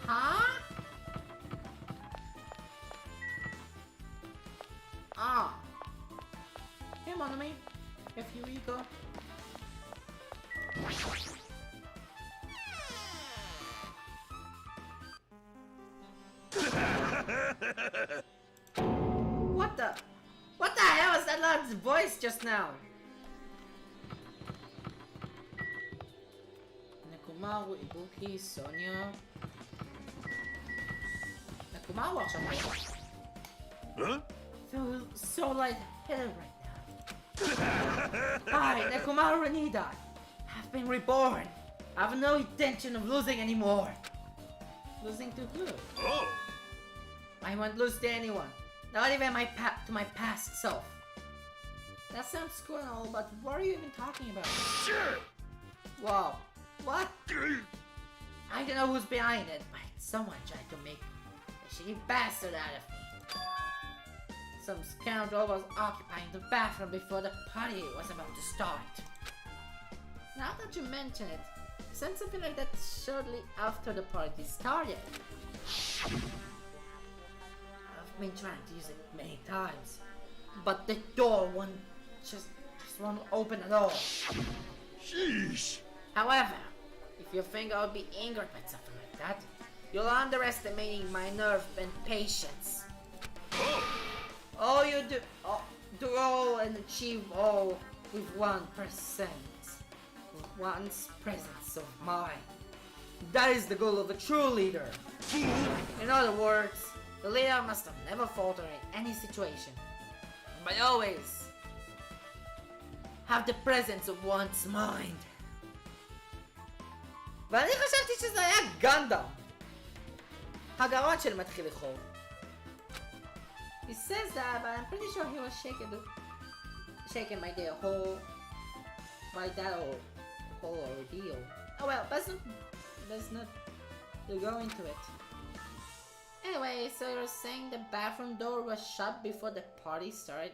Speaker 1: Huh? Ah. Hey, Monami. If you go. What the hell was that lad's voice just now? Nekumaru, Ibuki, Sonia. Nekumaru עכשיו.
Speaker 4: Huh?
Speaker 1: Feel so lightheaded right now. Hi, Nekumaru Renida. I've been reborn. I have no intention of losing anymore. Losing to who?
Speaker 4: Oh!
Speaker 1: I won't lose to anyone. Not even to my past self. That sounds cool and all, but what are you even talking about?
Speaker 4: Shit!
Speaker 1: Wow. What? I don't know who's behind it, but someone tried to make a shitty bastard out of me. Some scoundrel was occupying the bathroom before the party was about to start. Now that you mention it, I sense something like that shortly after the party started. I've been trying to use it many times, but the door just won't open at all.
Speaker 4: Sheesh!
Speaker 1: However, if you think I'll be angered by something like that, you're underestimating my nerve and patience. All you do all and achieve all with 1%. With one's presence of mind. That is the goal of a true leader. In other words, the leader must never falter in any situation, but always have the presence of one's mind. ואני חשבתי שזה היה גנדאם. הגרון של מתחיל לחוב. He says that, but I'm pretty sure he was shaken by the whole ordeal. Oh well, let's not go into it. Anyway, so you're saying the bathroom door was shut before the party started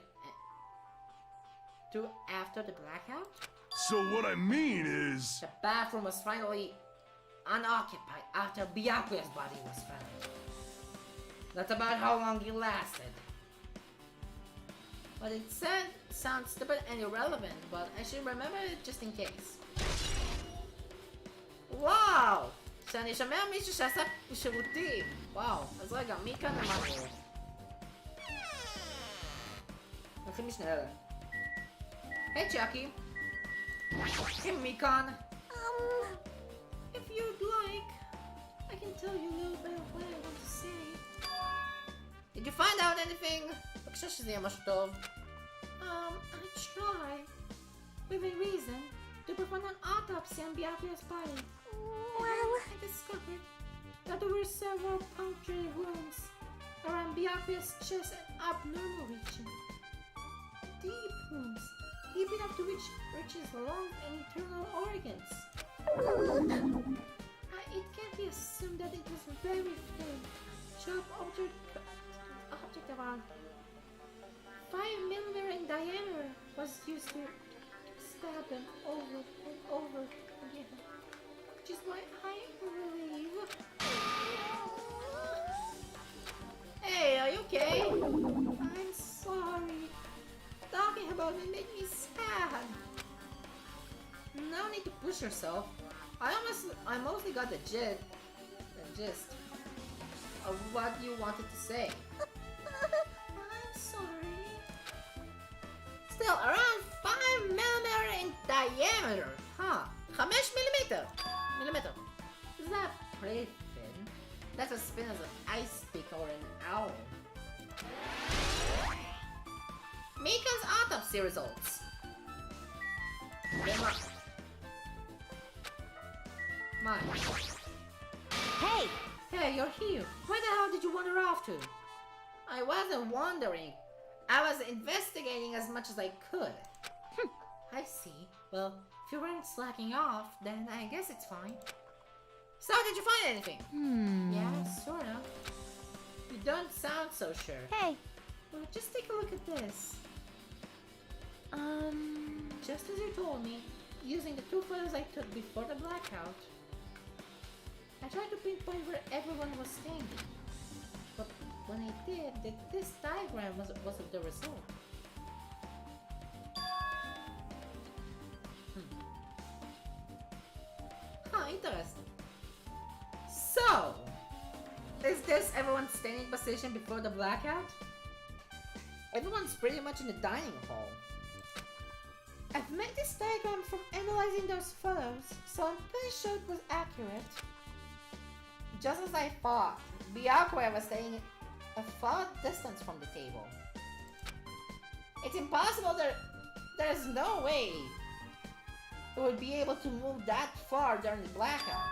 Speaker 1: to after the blackout?
Speaker 4: So what I mean is...
Speaker 1: The bathroom was finally unoccupied after Byakuya's body was found. That's about how long it lasted. But it sounds stupid and irrelevant, but I should remember it just in case. וואו! שאני שומע מישהו שעשה שירותים. וואו, אז רגע, מי כאן אמרנו? הולכים משנה אלה. היי צ'אקי. היי מי כאן? If you'd like, I can tell you a little bit of what I want to say. Did you find out anything? בבקשה שזה יהיה משהו טוב. I try, within reason, to perform an autopsy on Byakuya's body. Well, I discovered that there were several punctured wounds around Byakuya's chest and abnormal region. Deep wounds, deep enough to reach his lungs and internal organs. It can be assumed that it was very thin, sharp object around 5 millimeters in diameter was used to stab them over and over again. Which is why I believe... Hey, are you okay? I'm sorry. Talking about it made me sad. god. No need to push yourself. I mostly got the gist of what you wanted to say. I'm sorry. Still, around 5mm in diameter. Huh. 5 millimeter. Is that pretty thin? That's as thin as an ice pick or an owl. Mika's autopsy results. Mine.
Speaker 5: Hey!
Speaker 1: Hey, you're here. Where the hell did you wander off to? I wasn't wandering. I was investigating as much as I could. I see. Well, if you weren't slacking off, then I guess it's fine. So, did you find anything? Yeah, sort of. You don't sound so sure.
Speaker 5: Hey!
Speaker 1: Well, just take a look at this. Just as you told me, using the 2 photos I took before the blackout, I tried to pinpoint where everyone was standing. But when I did, this diagram wasn't the result. Huh, interesting. So, is this everyone's standing position before the blackout? Everyone's pretty much in the dining hall. I've made this diagram from analyzing those photos, so I'm pretty sure it was accurate. Just as I thought, Byakuya was staying a far distance from the table. It's impossible there's no way it would be able to move that far during the blackout.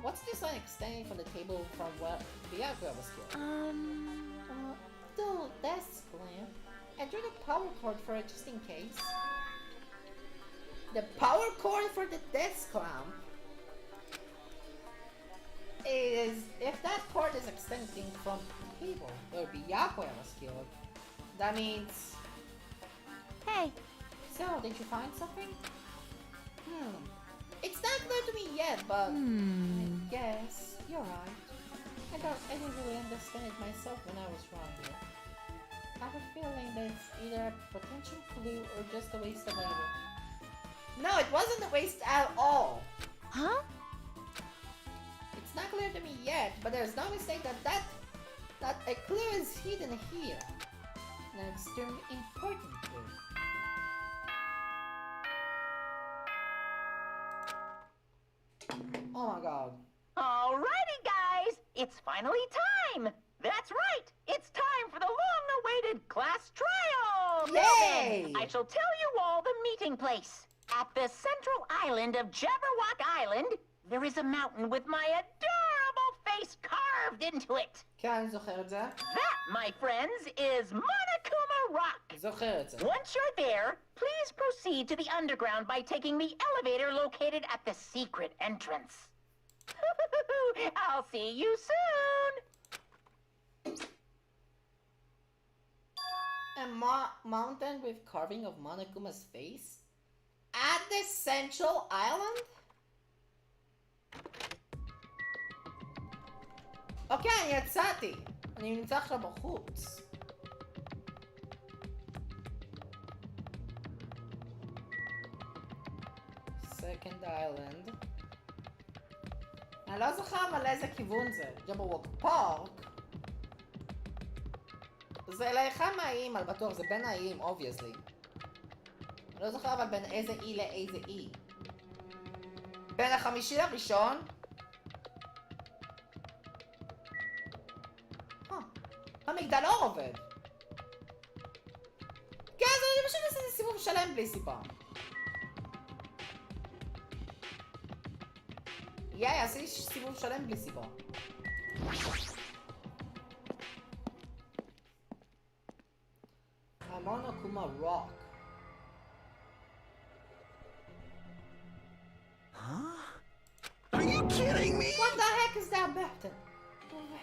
Speaker 1: What's this line extending from the table from where Byakuya was killed? The desk lamp. I drew the power cord for it just in case. The power cord for the desk lamp is if that cord is extending from the table where Byakuya was killed, that means...
Speaker 5: Hey!
Speaker 1: So, did you find something? It's not clear to me yet, but I guess you're right. I didn't really understand it myself when I was writing it. I have a feeling that it's either a potential clue or just a waste of labor. No, it wasn't a waste at all!
Speaker 5: Huh?
Speaker 1: It's not clear to me yet, but there's no mistake that a clue is hidden here. An extremely important clue. Oh my god.
Speaker 2: Alrighty, guys! It's finally time! That's right! It's time for the long-awaited class trial! Now
Speaker 1: Yay!
Speaker 2: then, I shall tell you all the meeting place. At the central island of Jabberwock Island, there is a mountain with my adorable face carved into it.
Speaker 1: כן, זוכר את זה.
Speaker 2: That, my friends, is Monokuma Rock.
Speaker 1: זוכר את זה.
Speaker 2: Once you're there, please proceed to the underground by taking the elevator located at the secret entrance. I'll see you soon!
Speaker 1: A mountain with carving of Monokuma's face? At the central island? אוקיי, אני יצאתי. אני נמצא עכשיו בחוץ. Second island. אני לא זוכר אבל לאיזה כיוון זה. ג'אברוווק פארק. זה לאחד מהאיים, על בטוח, זה בין האיים, obviously. אני לא זוכר אבל בין איזה אי לאיזה אי. בין החמישי לראשון. המגדלור עובד. כן, אז אני פשוט עשיתי סיבוב שלם בלי סיבה. עשיתי סיבוב שלם בלי סיבה. Monokuma Rock.
Speaker 7: Huh? Are you kidding me?
Speaker 1: What the heck is that mountain?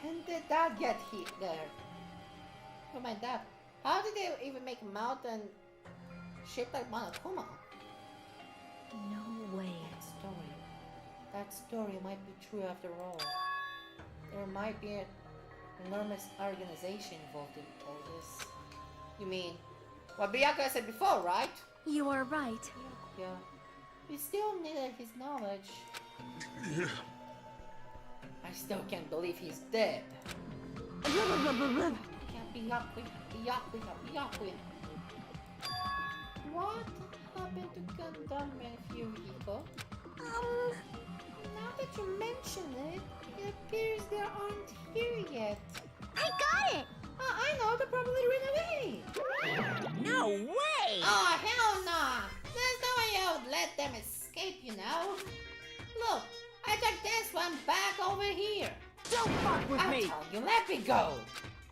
Speaker 1: When did that get hit there? Oh my god. How did they even make a mountain shaped like Monokuma?
Speaker 5: No way.
Speaker 1: That story might be true after all. There might be an enormous organization involved in all this. You mean what Byakuya said before, right?
Speaker 5: You are right.
Speaker 1: Yeah. We still needed his knowledge. I still can't believe he's dead. What happened to Gundam and Fuyuhiko? Now that you mention it, it appears they aren't here yet.
Speaker 5: I got it!
Speaker 1: I know, they probably ran away.
Speaker 2: No way!
Speaker 1: Oh, hell no! There's no way I would let them escape, you know? Look, I took this one back over here.
Speaker 3: Don't fuck with
Speaker 1: I
Speaker 3: me!
Speaker 1: told you, let me go.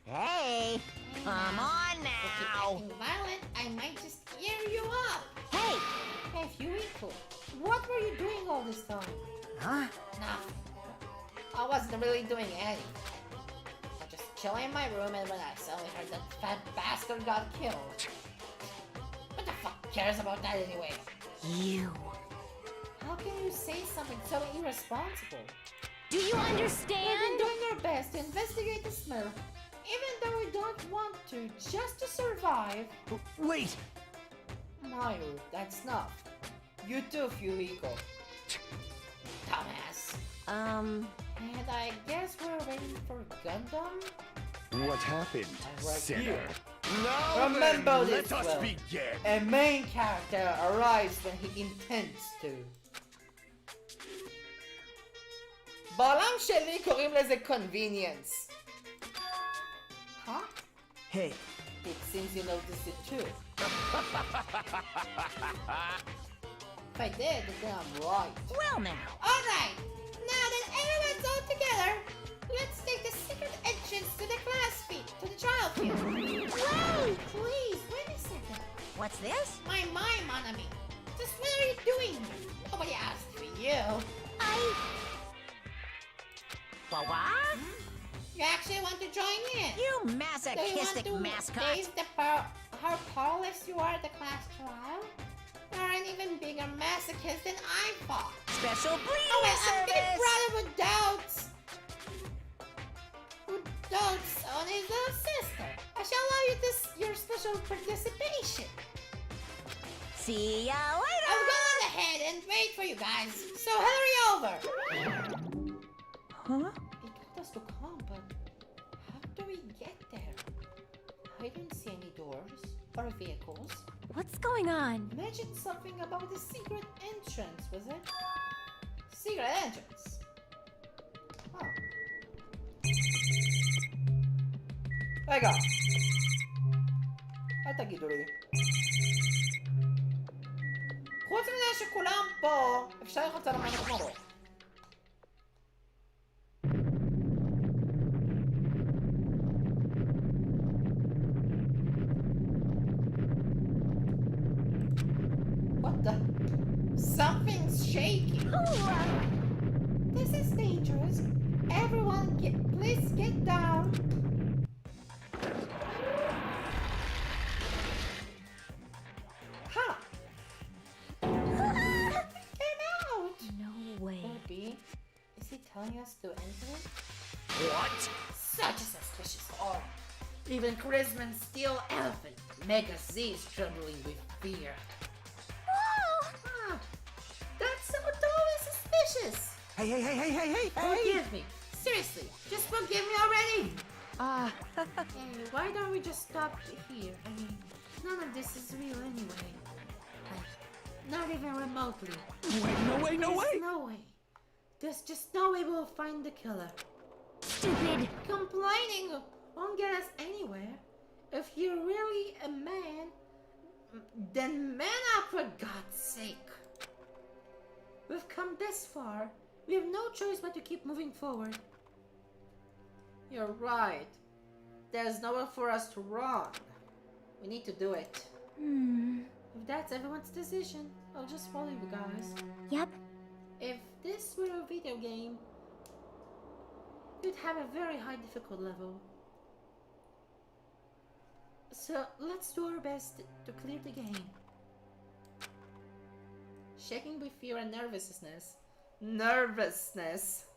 Speaker 2: Hey, come on
Speaker 1: If
Speaker 2: now.
Speaker 1: you're acting violent, I might just tear you up.
Speaker 2: Hey,
Speaker 1: Hey, Fuyuhiko, what were you doing all this time?
Speaker 2: huh?
Speaker 1: Nothing. I wasn't really doing anything. I was just chilling in my room, and when I suddenly heard that fat bastard got killed. What the fuck cares about that anyway?
Speaker 2: You.
Speaker 1: How can you say something so irresponsible?
Speaker 5: Do you
Speaker 1: We've been
Speaker 5: understand?
Speaker 1: doing our best to investigate the smell, even though we don't want to, just to survive.
Speaker 7: Wait!
Speaker 1: Mayu, that's enough. You too, Fuyuhiko. Dumbass. And I guess we're waiting for Gundam?
Speaker 4: What happened,
Speaker 1: Right
Speaker 4: sinner?
Speaker 1: here.
Speaker 4: Now
Speaker 1: Remember
Speaker 4: then,
Speaker 1: this
Speaker 4: let us
Speaker 1: well.
Speaker 4: begin.
Speaker 1: A main character arrives when he intends to. בעולם שלי קוראים לזה convenience. Huh?
Speaker 7: Hey,
Speaker 1: It seems you noticed it too. If I did, then I'm right.
Speaker 2: Well now.
Speaker 1: Alright, now that everyone's all together, let's take the secret entrance to the class suite, to the trial field. Wait, please, wait a second.
Speaker 2: What's this?
Speaker 1: My enemy. Just what are you doing? Nobody asked for you.
Speaker 2: What?
Speaker 1: You actually want to join in?
Speaker 2: You
Speaker 1: Do you want
Speaker 2: masochistic
Speaker 1: to
Speaker 2: mascot.
Speaker 1: taste how powerless you are at the class trial? You're an even bigger masochist than I thought.
Speaker 2: Special
Speaker 1: Oh
Speaker 2: bleeding
Speaker 1: well, I'm big
Speaker 2: service.
Speaker 1: brother who dotes on his little sister. I shall allow you your special participation.
Speaker 2: See ya
Speaker 1: I'll
Speaker 2: later.
Speaker 1: go on ahead and wait for you guys, so hurry over.
Speaker 2: Huh?
Speaker 1: He told us to come, but how do we get there? I didn't see any doors or vehicles.
Speaker 5: What's going on?
Speaker 1: Imagine something about the secret entrance, was it? Secret entrance. Huh. רגע. אל תגידו לי. חוץ מזה שכולם פה, אפשר ללחוץ על המלך מורו. What the? Something's shaking. This is dangerous. Everyone, please get down. Ha! Came out.
Speaker 5: No way.
Speaker 1: Maybe. Is he telling us to enter?
Speaker 4: What?
Speaker 1: Such a suspicious aura. Even Charisman Steel Elephant Mega Z is trembling with fear. Ah, that's so totally suspicious.
Speaker 7: Hey!
Speaker 1: Forgive me. Seriously, just forgive me already. Hey, why don't we just stop here? I mean, none of this is real anyway. Like, not even remotely.
Speaker 7: No way!
Speaker 1: There's no way. There's just no way we'll find the killer.
Speaker 5: Stupid!
Speaker 1: Complaining won't get us anywhere. If you're really a man, then man up for God's sake. We've come this far. We have no choice but to keep moving forward. You're right. There's nowhere for us to run. We need to do it. If that's everyone's decision, I'll just follow you guys.
Speaker 5: Yep.
Speaker 1: If this were a video game, you'd have a very high difficult level. So let's do our best to clear the game. Shaking with fear and nervousness.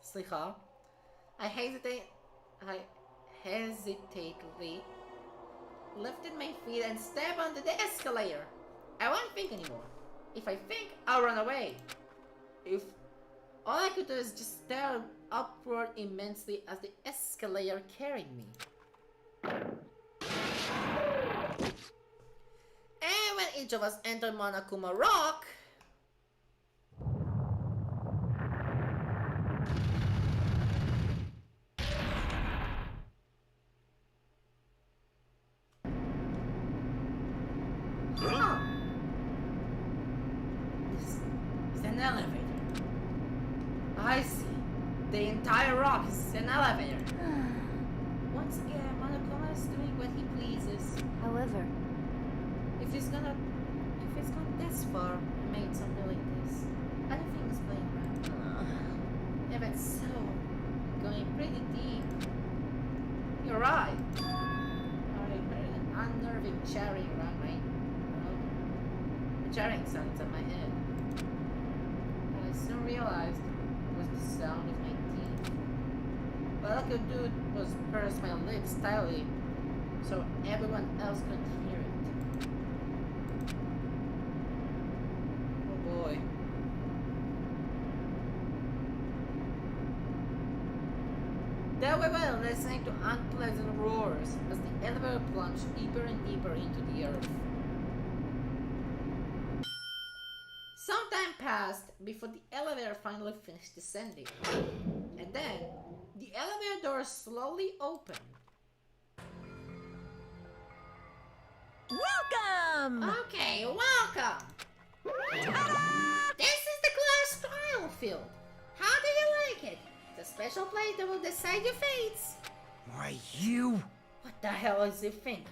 Speaker 1: Slicha. I hesitantly lifted my feet and stepped onto the escalator. I won't think anymore. If I think, I'll run away. If all I could do is just stare upward immensely as the escalator carried me. And when each of us entered Monokuma Rock, elevator. I see. The entire rock is an elevator. Once again, Monokuma is doing what he pleases.
Speaker 5: However,
Speaker 1: If it's gone this far and made something like this, I don't think it's playing around. If it's so, going pretty deep. You're right. I heard an unnerving chattering around my throat. The chattering sounds in my head. I soon realized it was the sound of my teeth. What I could do was purse my lips tightly so everyone else could hear it. Oh boy. There we were, listening to unpleasant roars as the elevator plunged deeper and deeper into the earth. Some time passed before the elevator finally finished descending. And then, the elevator door slowly opened.
Speaker 3: Welcome!
Speaker 1: Okay, welcome! This is the glass trial field. How do you like it? It's a special place that will decide your fates.
Speaker 7: Why, you...
Speaker 1: What the hell is he thinking?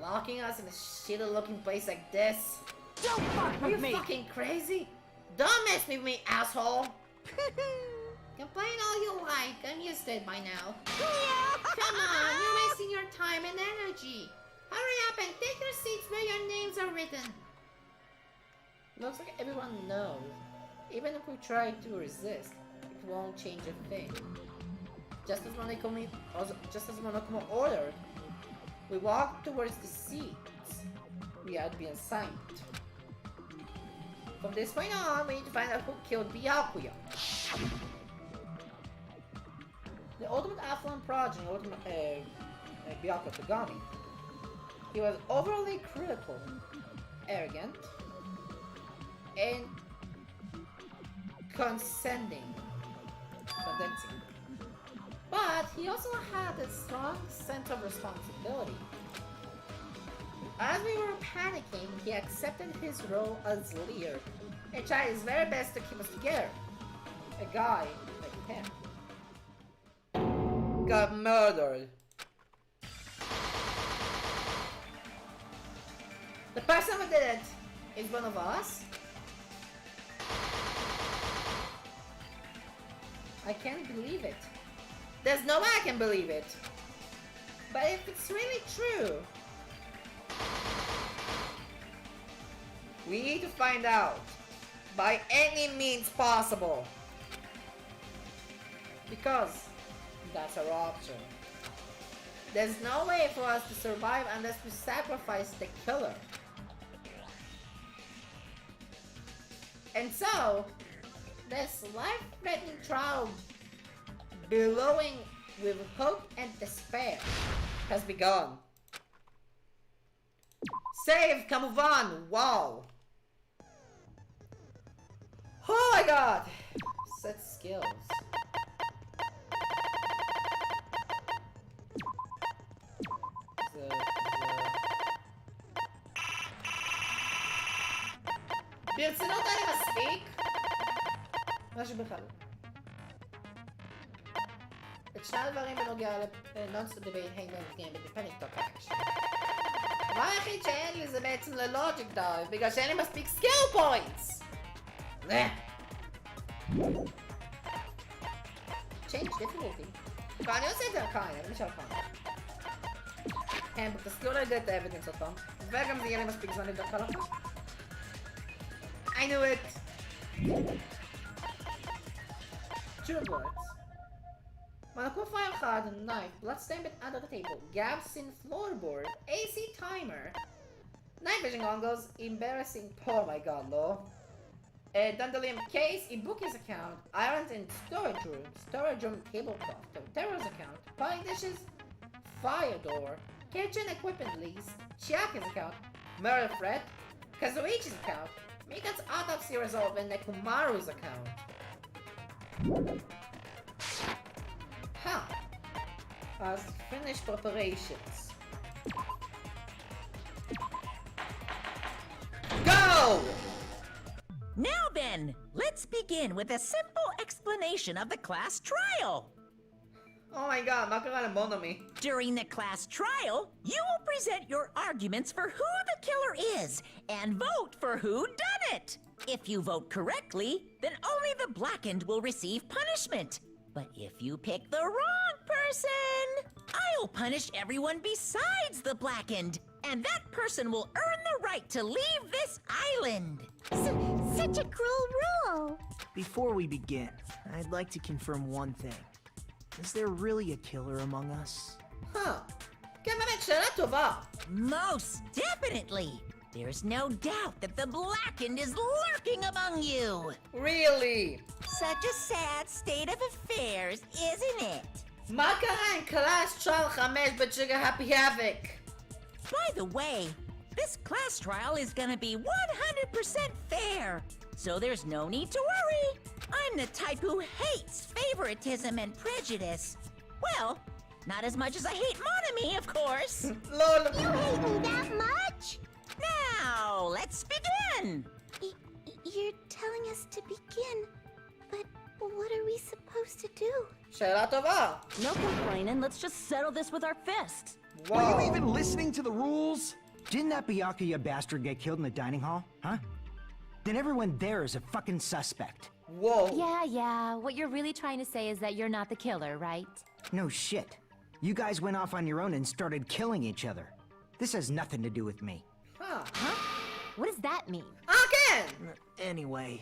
Speaker 1: Locking us in a shitty looking place like this?
Speaker 3: Don't fuck
Speaker 1: Are you
Speaker 3: with me!
Speaker 1: fucking crazy? Don't mess with me, asshole! Complain all you like, I'm used to it by now. Come on, you're wasting your time and energy. Hurry up and take your seats where your names are written. Looks like everyone knows. Even if we try to resist, it won't change a thing. Just as Monokuma ordered, we walked towards the seats we had been assigned. From this point on, we need to find out who killed Byakuya. The ultimate affluent progeny, Byakuya Togami. He was overly critical, arrogant, and condescending. But he also had a strong sense of responsibility. As we were panicking, he accepted his role as leader and tried his very best to keep us together. A guy like him got murdered. The person who did it is one of us? I can't believe it. There's no way I can believe it. But if it's really true, we need to find out by any means possible. Because that's our option. There's no way for us to survive unless we sacrifice the killer. And so, this life-threatening trial, billowing with hope and despair, has begun. Save, come on, wow! Oh my god! Set skills. ברצינות אני מספיק? משהו בכלל. את שני הדברים בנוגע ל-non-stop debate hangman's game ו-depending talk action. הדבר היחיד שאין לי זה בעצם ללוג'יק דייב, בגלל שאין לי מספיק סקיל פוינטס! Change difficulty. כבר אני עושה את זה לקיים, אני נשאר פעם. כן, תזכירו לי את האבידנס עוד פעם, וגם זה יהיה לי מספיק זמן לבדוק עליו. I knew it! Two bullets. Monokuma file card, knife, blood stain under the table, gaps in floorboard, AC timer, 9 night vision goggles, embarrassing, oh my god, no. Dandelion case, Ibuki's account, irons in storage room tablecloth, Tero's account, potting dishes, fire door, kitchen equipment lease, Chiaki's account, murder threat, Kazuichi's account, Mika's autopsy result, and Nekumaru's account. Huh. Has finished preparations. Go!
Speaker 2: Now then, let's begin with a simple explanation of the class trial.
Speaker 1: Oh my god, Monomi.
Speaker 2: During the class trial, you will present your arguments for who the killer is and vote for who done it. If you vote correctly, then only the blackened will receive punishment. But if you pick the wrong person, I'll punish everyone besides the blackened, and that person will earn the right to leave this island.
Speaker 5: Such a cruel rule!
Speaker 3: Before we begin, I'd like to confirm one thing. Is there really a killer among us?
Speaker 1: Huh. כמובן שאלה טובה.
Speaker 2: Most definitely. There's no doubt that the blackened is lurking among you.
Speaker 1: Really?
Speaker 2: Such a sad state of affairs, isn't it?
Speaker 1: מה קרה עם קלאס טרייל 5 בג'יגה הפי האבק?
Speaker 2: By the way, this class trial is gonna be 100% fair, so there's no need to worry. I'm the type who hates favoritism and prejudice. Well, not as much as I hate Monomi, of course.
Speaker 1: LOL.
Speaker 5: You hate me that much?
Speaker 2: Now, let's begin.
Speaker 5: You're telling us to begin, but what are we supposed to do?
Speaker 1: שאלה טובה.
Speaker 8: No complaining, let's just settle this with our fists.
Speaker 7: Were
Speaker 1: Wow.
Speaker 7: you even listening to the rules? Didn't that Byakuya bastard get killed in the dining hall? Huh? Then everyone there is a fucking suspect.
Speaker 1: Whoa.
Speaker 8: Yeah, what you're really trying to say is that you're not the killer, right?
Speaker 7: No shit. You guys went off on your own and started killing each other. This has nothing to do with me.
Speaker 1: Huh.
Speaker 8: What does that mean?
Speaker 1: Again!
Speaker 3: Anyway,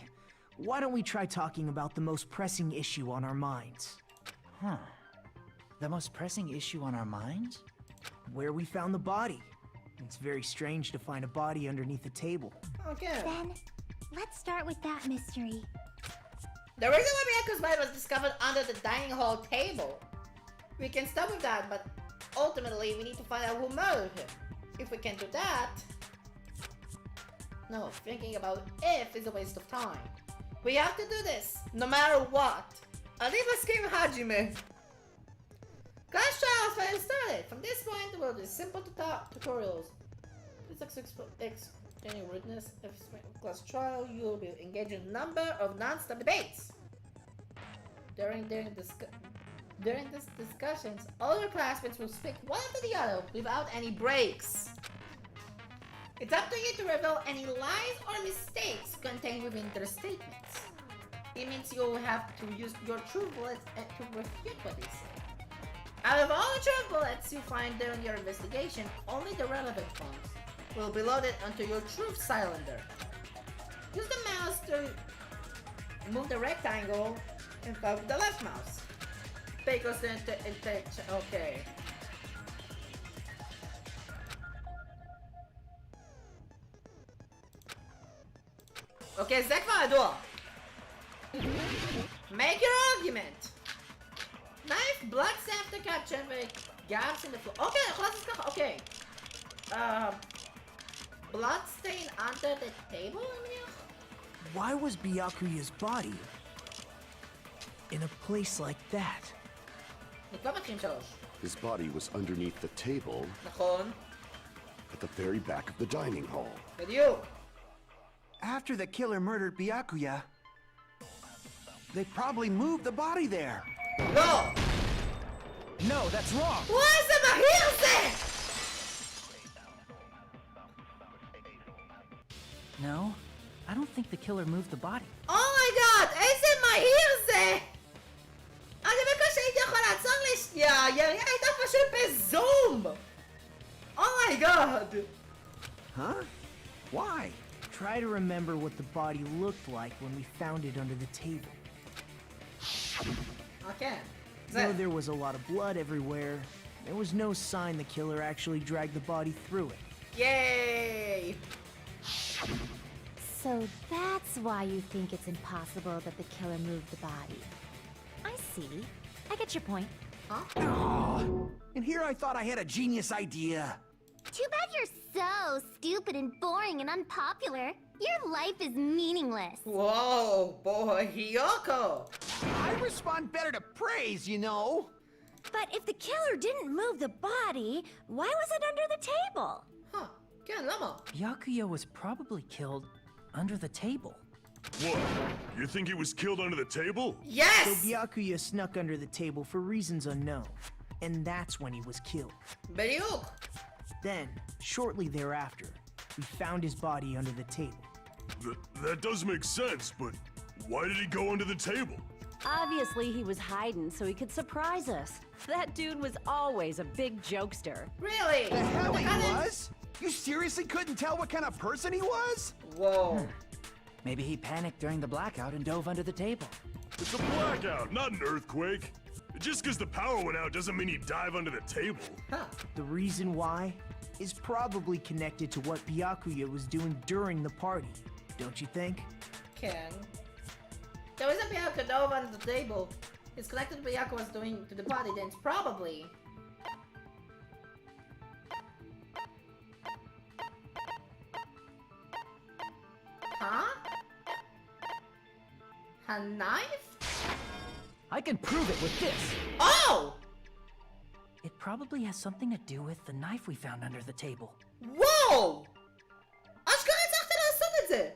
Speaker 3: why don't we try talking about the most pressing issue on our minds? Huh. The most pressing issue on our minds? Where we found the body. It's very strange to find a body underneath a table.
Speaker 1: Again.
Speaker 5: Then, let's start with that mystery.
Speaker 1: The reason why Miyako's body was discovered under the dining hall table. We can start with that, but ultimately we need to find out who murdered him. If we can do that... No, thinking about if is a waste of time. We have to do this, no matter what. Arriba scheme Hajime. Class trials finally started. From this point, there will be simple tutorials. Please any witness. If class trial, you will be engaged in a number of non-stop debates. During these discussions, all your classmates will speak one after the other without any breaks. It's up to you to reveal any lies or mistakes contained within their statements. It means you'll have to use your truth bullets to refute what they say. Out of all the truth bullets you find during your investigation, only the relevant ones will be loaded onto your truth cylinder. Use the mouse to move the rectangle and fuck with the left mouse. Because okay. Okay, זה כבר ידוע. Make your argument. Knife, blood sample capture, gaps in the floor. Okay, אני יכול לעשות ככה, okay. Blood stain under the table, אני מניח?
Speaker 3: Why was Byakuya's body in a place like that?
Speaker 1: נקבע מתחילים 3.
Speaker 4: His body was underneath the table
Speaker 1: נכון.
Speaker 4: at the very back of the dining hall.
Speaker 1: בדיוק.
Speaker 7: After the killer murdered Byakuya, they probably moved the body there.
Speaker 1: לא!
Speaker 3: No, that's wrong!
Speaker 1: וואי, זה מהיר זה!
Speaker 3: No, I don't think the killer moved the body.
Speaker 1: Oh my god, איזה מהיר זה! אני בקושי הייתי יכול לעצור לי שנייה, ירין הייתה פשוט בזום! Oh my god!
Speaker 7: Huh? Why?
Speaker 3: Try to remember what the body looked like when we found it under the table.
Speaker 1: Okay.
Speaker 3: Though there was a lot of blood everywhere, there was no sign the killer actually dragged the body through it.
Speaker 1: Yay!
Speaker 8: So that's why you think it's impossible that the killer moved the body. I see. I get your point.
Speaker 7: And here I thought I had a genius idea.
Speaker 5: Too bad you're so stupid and boring and unpopular. Your life is meaningless.
Speaker 1: Whoa, boy, Hiyoko!
Speaker 7: I respond better to praise, you know.
Speaker 8: But if the killer didn't move the body, why was it under the table?
Speaker 1: Huh, כן, למה?
Speaker 3: Byakuya was probably killed under the table.
Speaker 4: What? You think he was killed under the table?
Speaker 1: Yes!
Speaker 3: So Byakuya snuck under the table for reasons unknown, and that's when he was killed.
Speaker 1: בדיוק!
Speaker 3: Then, shortly thereafter, we found his body under the table.
Speaker 4: That does make sense, but why did he go under the table?
Speaker 9: Obviously, he was hiding so he could surprise us. That dude was always a big jokester.
Speaker 1: Really?
Speaker 7: The hell he was? You seriously couldn't tell what kind of person he was?
Speaker 1: Whoa.
Speaker 3: Maybe he panicked during the blackout and dove under the table.
Speaker 4: It's a blackout, not an earthquake. Just because the power went out doesn't mean he'd dive under the table.
Speaker 1: Huh.
Speaker 3: The reason why is probably connected to what Byakuya was doing during the party, don't you think?
Speaker 1: כן. The reason Byakuya dove under the table is connected to what Byakuya was doing to the party, then it's probably... Huh? A knife?
Speaker 3: I can prove it with this!
Speaker 1: Oh!
Speaker 3: It probably has something to do with the knife we found under the table.
Speaker 1: וואו! אשכרה הצלחת לעשות את זה!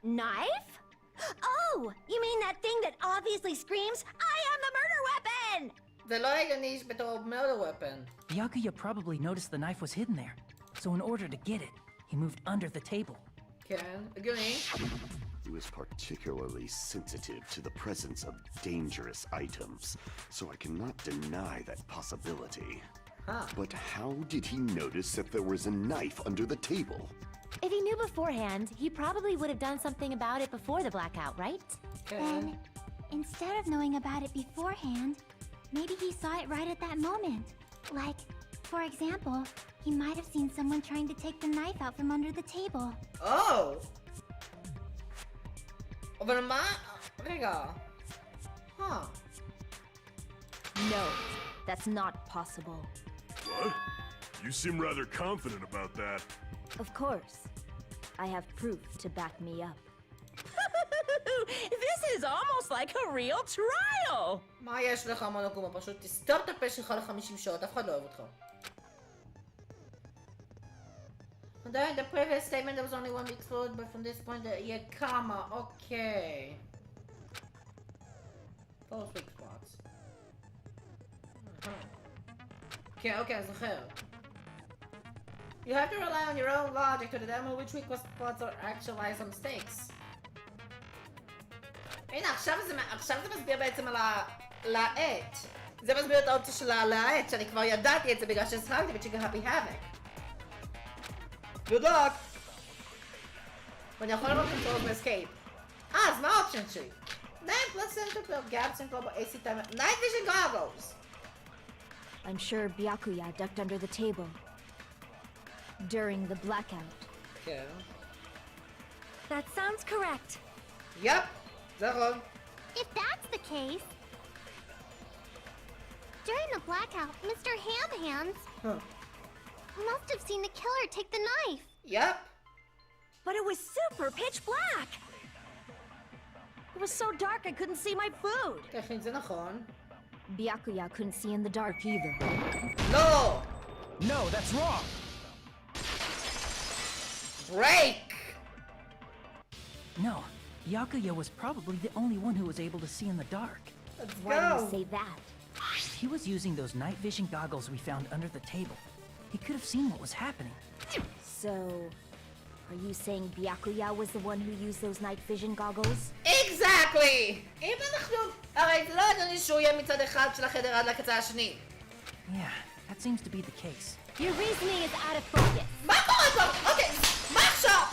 Speaker 5: Knife? Oh, you mean that thing that obviously screams, I am the murder weapon!
Speaker 1: זה לא הגיוני בתור murder weapon.
Speaker 3: Byakuya probably noticed the knife was hidden there, so in order to get it, he moved under the table.
Speaker 1: כן, הגיוני.
Speaker 4: He was particularly sensitive to the presence of dangerous items, so I cannot deny that possibility.
Speaker 1: Huh.
Speaker 4: But how did he notice that there was a knife under the table?
Speaker 8: If he knew beforehand, he probably would have done something about it before the blackout, right?
Speaker 5: Then, instead of knowing about it beforehand, maybe he saw it right at that moment. Like, for example, he might have seen someone trying to take the knife out from under the table.
Speaker 1: Oh! אבל מה? רגע. Huh.
Speaker 8: No, that's not possible.
Speaker 4: What? You seem rather confident about that.
Speaker 8: Of course. I have proof to back me up.
Speaker 2: This is almost like a real trial!
Speaker 1: מה יש לך מונוקומה? פשוט תסתום את הפה שלך ל-50 שעות, אף אחד לא אוהב אותך. During the previous statement there was only one explode, but from this point yeah, comma, okay. False weak spots. Okay, okay, אז אחר. You have to rely on your own logic to determine which weak spots are actualized on mistakes. הנה, עכשיו זה מסביר בעצם על העט. זה מסביר את האופציה של העט, שאני כבר ידעתי את זה בגלל שהשחקתי ב-Chicken Happy Havoc. Good luck! ואני יכול לראות controls ב-escape. אז מה האופשן שלי? Night plus center gaps and global AC timer. Night vision goggles!
Speaker 8: I'm sure Byakuya ducked under the table during the blackout.
Speaker 1: כן.
Speaker 8: That sounds correct.
Speaker 1: Yep! זה נכון.
Speaker 5: If that's the case, during the blackout, Mr. Hamhands must have seen the killer take the knife.
Speaker 1: Yep!
Speaker 2: But it was super pitch black! It was so dark I couldn't see my food.
Speaker 1: טכנית זה נכון.
Speaker 8: Byakuya couldn't see in the dark either.
Speaker 1: לא!
Speaker 3: No, that's wrong!
Speaker 1: Break!
Speaker 3: No, Byakuya was probably the only one who was able to see in the dark.
Speaker 1: Let's
Speaker 8: Why do you
Speaker 1: go!
Speaker 8: say that?
Speaker 3: He was using those night vision goggles we found under the table. He could have seen what was happening.
Speaker 8: So, are you saying Byakuya was the one who used those night vision goggles?
Speaker 1: Exactly! אם אנחנו... הרי זה לא הגיוני שהוא יהיה מצד אחד של החדר עד לקצה השני.
Speaker 3: Yeah, that seems to be the case.
Speaker 8: Your reasoning is out of focus.
Speaker 1: מה קורה פה? אוקיי, מה עכשיו?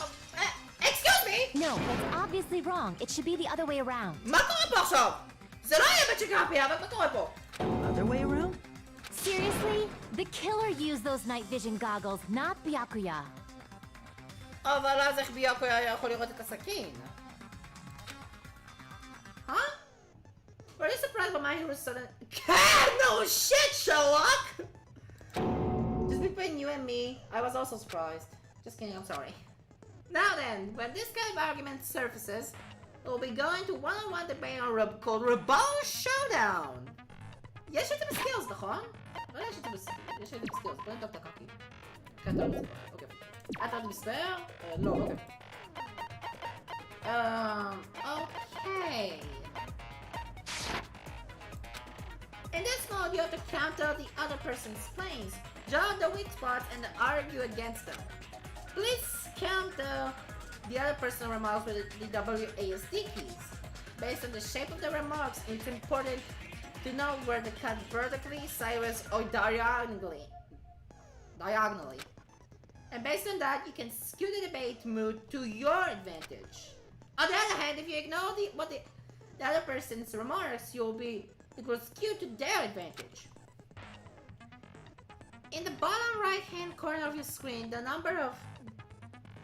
Speaker 1: Excuse me?
Speaker 8: No, that's obviously wrong. It should be the other way around.
Speaker 1: מה קורה פה עכשיו? זה לא יהיה בצ'יק האפי, אבל מה קורה פה?
Speaker 3: Other way around?
Speaker 8: Seriously? The killer used those night vision goggles, not Byakuya.
Speaker 1: אבל אז איך ביאקויה היה יכול לראות את הסכין? Huh? Were you surprised by my hero's sudden... No shit, Sherlock! Just between you and me, I was also surprised. Just kidding, I'm sorry. Now then, when this kind of argument surfaces, we'll be going to one-on-one debate on called Rebel Showdown! יש את הסקילס, נכון? לא יש את הסקילס, בוא נבדוק את הקאקי. אוקיי. אתה מספר? לא, אוקיי. Okay. In this mode, you have to counter the other person's claims, judge the weak spots, and argue against them. Please counter the other person's remarks with the WASD keys. Based on the shape of the remarks, it's important to know where to cut vertically, sideways, or diagonally. And based on that, you can skew the debate mood to your advantage. On the other hand, if you ignore the other person's remarks, it will skew to their advantage. In the bottom right-hand corner of your screen, the number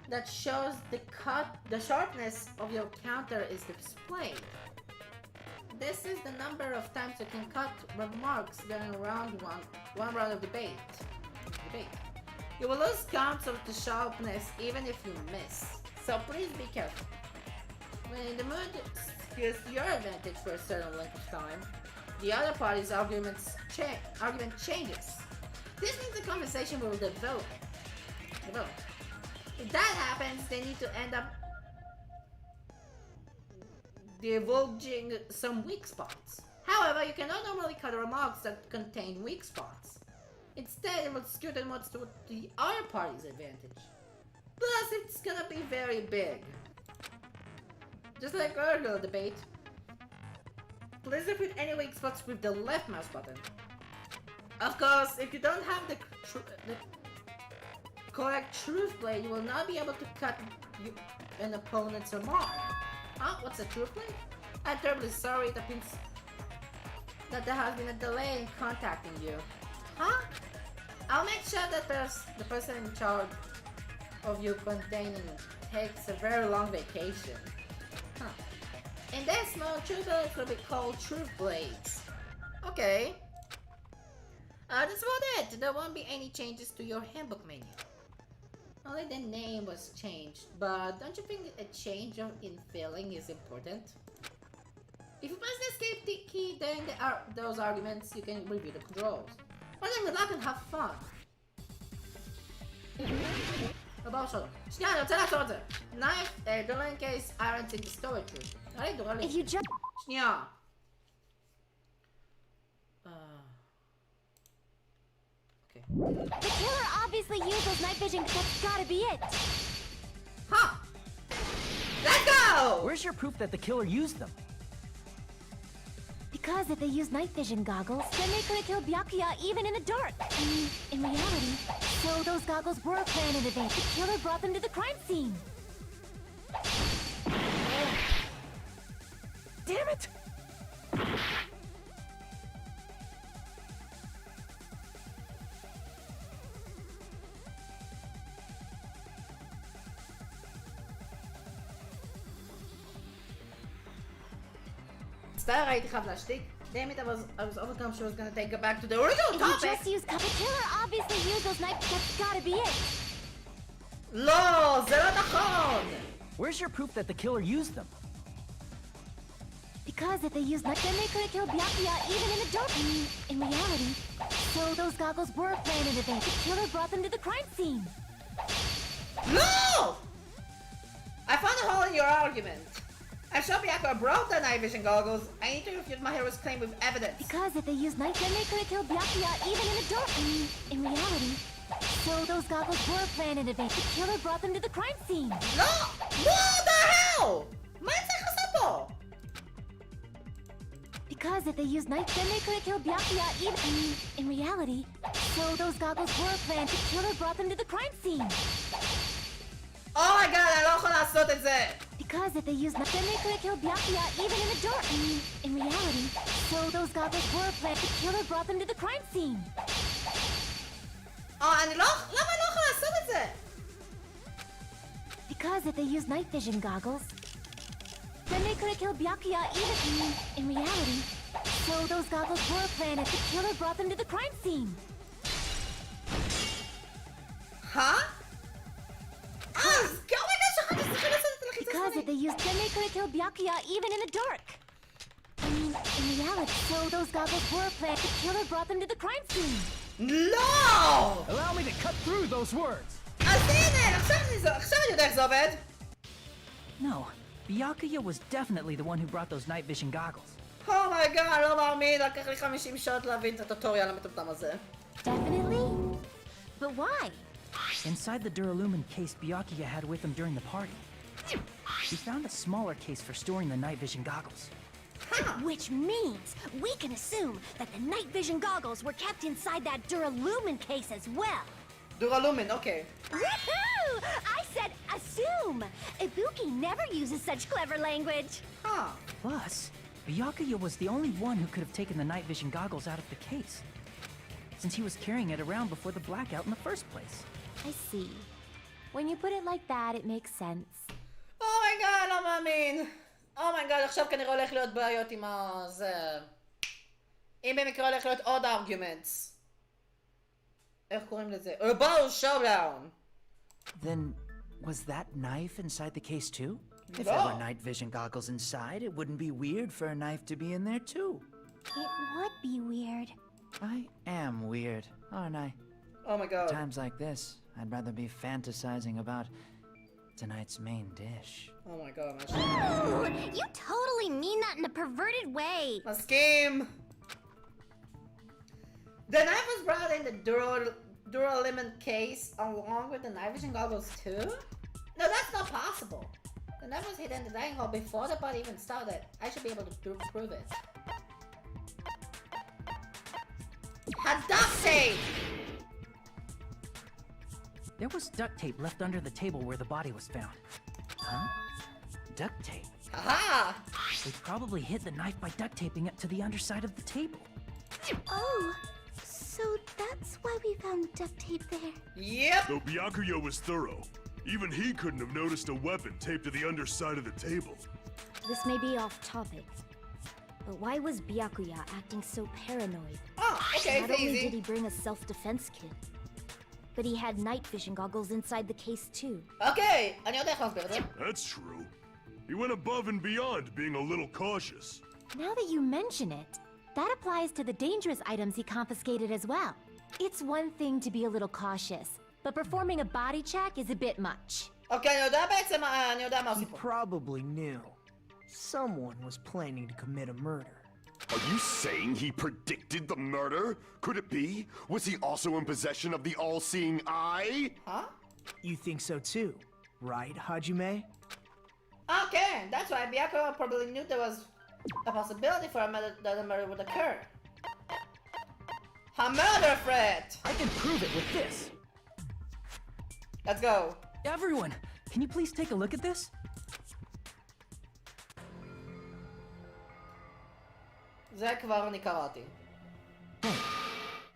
Speaker 1: that shows the shortness of your counter is displayed. This is the number of times you can cut remarks during one round of debate. You will lose counts of the sharpness even if you miss, so please be careful. When in the mood skews your advantage for a certain length of time, the other party's argument changes. This means the conversation will develop. If that happens, they need to end up divulging some weak spots. However, you cannot normally cut remarks that contain weak spots. Instead, it will skew the mods to the other party's advantage. Plus, it's gonna be very big. Just like earlier debate. Please defeat any weak spots with the left mouse button. Of course, if you don't have the correct truth blade, you will not be able to cut an opponent's remark. Huh? What's a truth blade? I'm terribly sorry, it appears that there has been a delay in contacting you. Huh? I'll make sure that the person in charge of you containing takes a very long vacation. Huh. In this mode, truth blades will be called truth blades. Okay. That's about it. There won't be any changes to your handbook menu. Only the name was changed, but don't you think a change in feeling is important? If you press the escape key during those arguments, you can review the controls. Well then, good luck and have fun. הבא שלו. שנייה, אני רוצה לעצור את זה. Knife, don't in case irons in the storage room.
Speaker 8: If you jump...
Speaker 1: שנייה. Okay.
Speaker 8: The killer obviously used those night vision. That's gotta be it.
Speaker 1: Huh! Let's go!
Speaker 3: Where's your proof that the killer used them?
Speaker 8: Because if they used night vision goggles, then they could have killed Byakuya even in the dark. I mean, in reality, so those goggles were planned in advance. The killer brought them to the crime scene.
Speaker 3: Damn it!
Speaker 1: מצטער, הייתי חייב להשתיק. Damn it, I was overcome. She was gonna take it back to the original
Speaker 8: If
Speaker 1: topic.
Speaker 8: you just used the killer obviously used those night. That's gotta be it.
Speaker 1: לא, זה לא נכון!
Speaker 3: Where's your proof that the killer used them?
Speaker 8: Because if they used night, then they could have killed Byakuya even in the dark. I mean, in reality, so those goggles were planned in advance. The killer brought them to the crime scene.
Speaker 1: No! I found a hole in your argument. I'm sure Byakuya broke the night vision goggles. I need to refute my hero's claim with evidence.
Speaker 8: Because if they used night, then they could have killed Byakuya even in the dark. I mean, in reality, so those goggles were planned in advance. The killer brought them to the crime scene.
Speaker 1: No! What the hell? מה אני צריך לעשות פה?
Speaker 8: Because if they used night, then they could have killed Byakuya even... I mean, in reality, so those goggles were planned. The killer brought them to the crime scene.
Speaker 1: Oh my god, אני לא יכול לעשות את זה!
Speaker 8: Because if they used night, then they could have killed Byakuya even in the dark. I mean, in reality, so those goggles were planned. The killer brought them to the crime scene.
Speaker 1: למה לא יכולה לעשות את זה?
Speaker 8: Because if they used night vision goggles, then they could have killed Byakuya even in reality. So those goggles were planted. The killer brought them to the crime scene. Because if they used, then they could have killed Byakuya even in the dark. I mean, in reality, so those goggles were planted. The killer brought them to the crime scene.
Speaker 1: לא!
Speaker 3: Allow me to cut through those words.
Speaker 1: אז הנה, עכשיו אני יודע איך זה עובד.
Speaker 3: No, Byakuya was definitely the one who brought those night vision goggles.
Speaker 1: אומייגאד, לא מאמין, לקח לי 50 שעות להבין את הטוטוריאל המטומטם הזה.
Speaker 8: Definitely? But why?
Speaker 3: Inside the Duralumin case Byakuya had with him during the party, he found a smaller case for storing the night vision goggles.
Speaker 8: Which means we can assume that the night vision goggles were kept inside that Duralumin case as well.
Speaker 1: דורלומן, אוקיי.
Speaker 8: Woohoo! I said assume! Ibuki never uses such clever language.
Speaker 3: Plus, Byakuya was the only one who could have taken the night vision goggles out of the case, since he was carrying it around before the blackout in the first place.
Speaker 8: I see. When you put it like that, it makes sense.
Speaker 1: אומייגאד, לא מאמין. אומייגאד, עכשיו כנראה הולך להיות בעיות עם זה. אם במקרה הולך להיות עוד ארגומנטס. איך קוראים לזה? About showdown.
Speaker 10: Then, was that knife inside the case too? If there were night vision goggles inside, it wouldn't be weird for a knife to be in there too.
Speaker 8: It would be weird.
Speaker 10: I am weird, aren't I?
Speaker 1: Oh my god.
Speaker 10: Times like this, I'd rather be fantasizing about tonight's main dish.
Speaker 1: Oh my god,
Speaker 5: Ooh, you totally mean that in a perverted way.
Speaker 1: מסכים. The knife was brought in the Duralumin case along with the night vision goggles too? No, that's not possible. The knife was hidden in the dining hall before the party even started. I should be able to prove it. Had duct tape!
Speaker 3: There was duct tape left under the table where the body was found.
Speaker 10: Huh? Duct tape?
Speaker 1: Aha!
Speaker 3: They probably hid the knife by duct taping it to the underside of the table.
Speaker 5: Oh, so that's why we found duct tape there.
Speaker 1: Yep!
Speaker 11: Though Byakuya was thorough, even he couldn't have noticed a weapon taped to the underside of the table.
Speaker 8: This may be off topic, but why was Byakuya acting so paranoid?
Speaker 1: Oh, okay,
Speaker 8: Not
Speaker 1: it's
Speaker 8: only
Speaker 1: easy.
Speaker 8: did he bring a self-defense kit, but he had night vision goggles inside the case too.
Speaker 1: Okay, אני יודע איך להסביר את זה.
Speaker 11: That's true. He went above and beyond being a little cautious.
Speaker 8: Now that you mention it, that applies to the dangerous items he confiscated as well. It's one thing to be a little cautious, but performing a body check is a bit much.
Speaker 1: אוקיי, אני יודע בעצם, אני יודע מה
Speaker 3: He
Speaker 1: הסיפור.
Speaker 3: probably knew. Someone was planning to commit a murder.
Speaker 4: Are you saying he predicted the murder? Could it be? Was he also in possession of the all-seeing eye?
Speaker 1: Huh?
Speaker 3: You think so too, right, Hajime?
Speaker 1: Okay, that's why Byakuya probably knew there was a possibility for that a murder would occur. A murder threat!
Speaker 3: I can prove it with this.
Speaker 1: Let's go.
Speaker 3: Everyone, can you please take a look at this?
Speaker 1: זה כבר אני קראתי.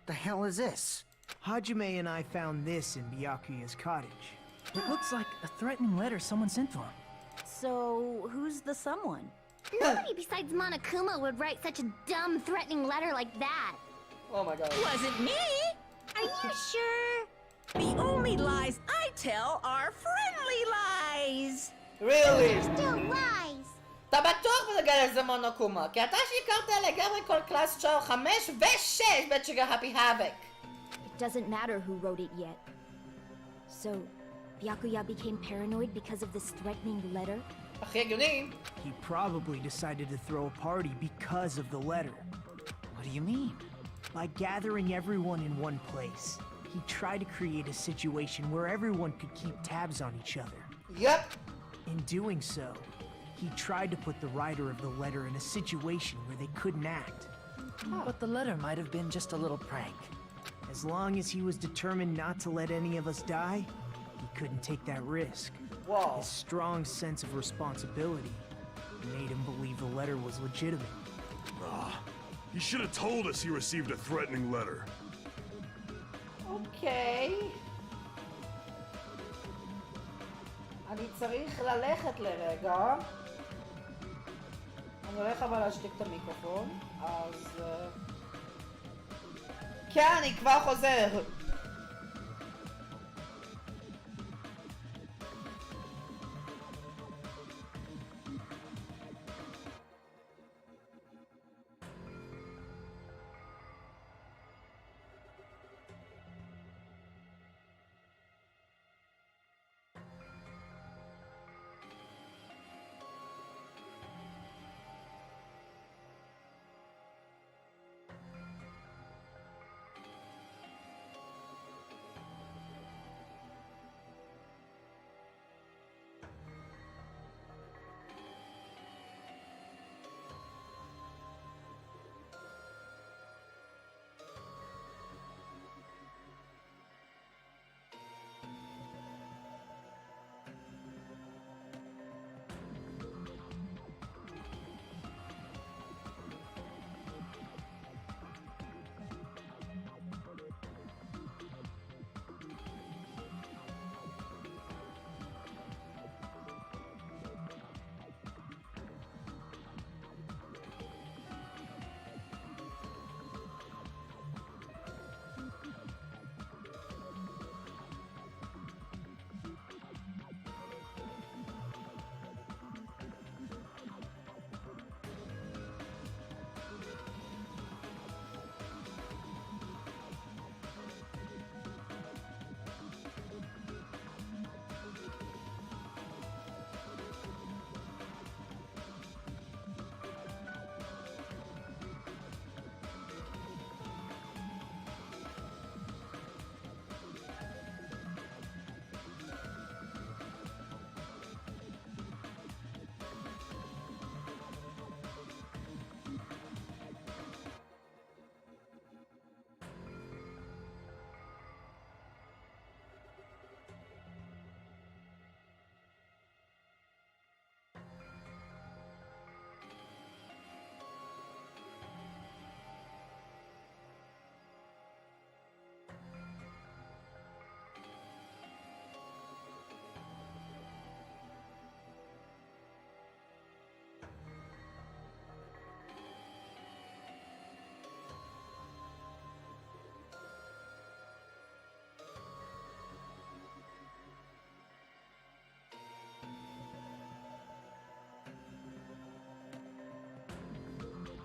Speaker 7: The hell is this?
Speaker 3: Hajime and I found this in Byakuya's cottage. It looks like a threatening letter someone sent to him.
Speaker 9: So, who's the someone?
Speaker 5: Nobody besides Monokuma would write such a dumb, threatening letter like that.
Speaker 1: Oh my god.
Speaker 2: Wasn't me!
Speaker 5: Are you sure?
Speaker 2: The only lies I tell are friendly lies!
Speaker 1: Really?
Speaker 5: Still lies.
Speaker 1: אתה בטוח מדבר על זה מונוקומה, כי אתה שהכרת לגמרי כל קלאס שואו 5 ו-6 בצ'יגר הפי האבק.
Speaker 8: It doesn't matter who wrote it yet. So, Byakuya became paranoid because of this threatening letter?
Speaker 1: הכי הגיוני.
Speaker 3: He probably decided to throw a party because of the letter.
Speaker 10: What do you mean?
Speaker 3: By gathering everyone in one place, he tried to create a situation where everyone could keep tabs on each other.
Speaker 1: Yep.
Speaker 3: In doing so, he tried to put the writer of the letter in a situation where they couldn't act.
Speaker 10: But the letter might have been just a little prank.
Speaker 3: As long as he was determined not to let any of us die, he couldn't take that risk.
Speaker 1: Whoa.
Speaker 3: His strong sense of responsibility made him believe the letter was legitimate.
Speaker 11: He should have told us he received a threatening letter.
Speaker 1: אוקיי. אני צריך ללכת לרגע. אני הולך אבל להשתיק את המיקרופון, אז... כן, אני כבר חוזר.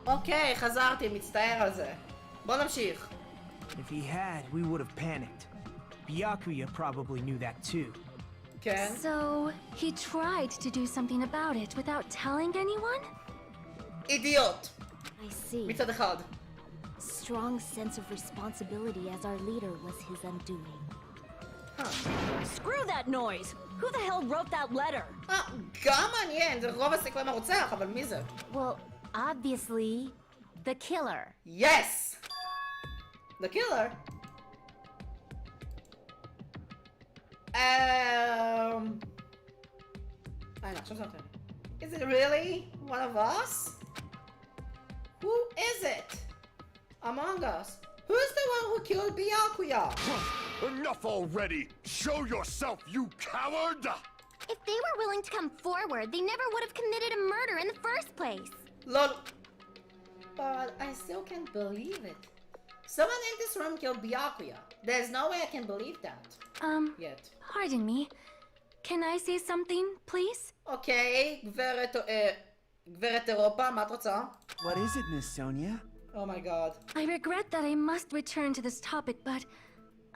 Speaker 1: אוקיי, חזרתי, מצטער על זה. בוא נמשיך.
Speaker 3: If he had, we would have panicked. Byakuya probably knew that too.
Speaker 1: כן.
Speaker 8: So, he tried to do something about it without telling anyone?
Speaker 1: אידיוט.
Speaker 8: I see.
Speaker 1: מצד אחד.
Speaker 8: Strong sense of responsibility as our leader was his undoing.
Speaker 9: Screw that noise! Who the hell wrote that letter?
Speaker 1: גם מעניין, זה רוב הסיכויים הרוצח, אבל מי זה?
Speaker 8: Well, obviously, the killer.
Speaker 1: Yes! The killer? עכשיו שמתם. Is it really one of us? Who is it? Among us? Who's the one who killed Byakuya?
Speaker 11: Enough already! Show yourself, you coward!
Speaker 5: If they were willing to come forward, they never would have committed a murder in the first place.
Speaker 1: Lol. But I still can't believe it. Someone in this room killed Byakuya. There's no way I can believe that. Yet.
Speaker 8: Pardon me. Can I say something, please?
Speaker 1: Okay, גברת אירופה, מה את רוצה?
Speaker 7: What is it, Miss Sonia?
Speaker 1: Oh my god.
Speaker 8: I regret that I must return to this topic, but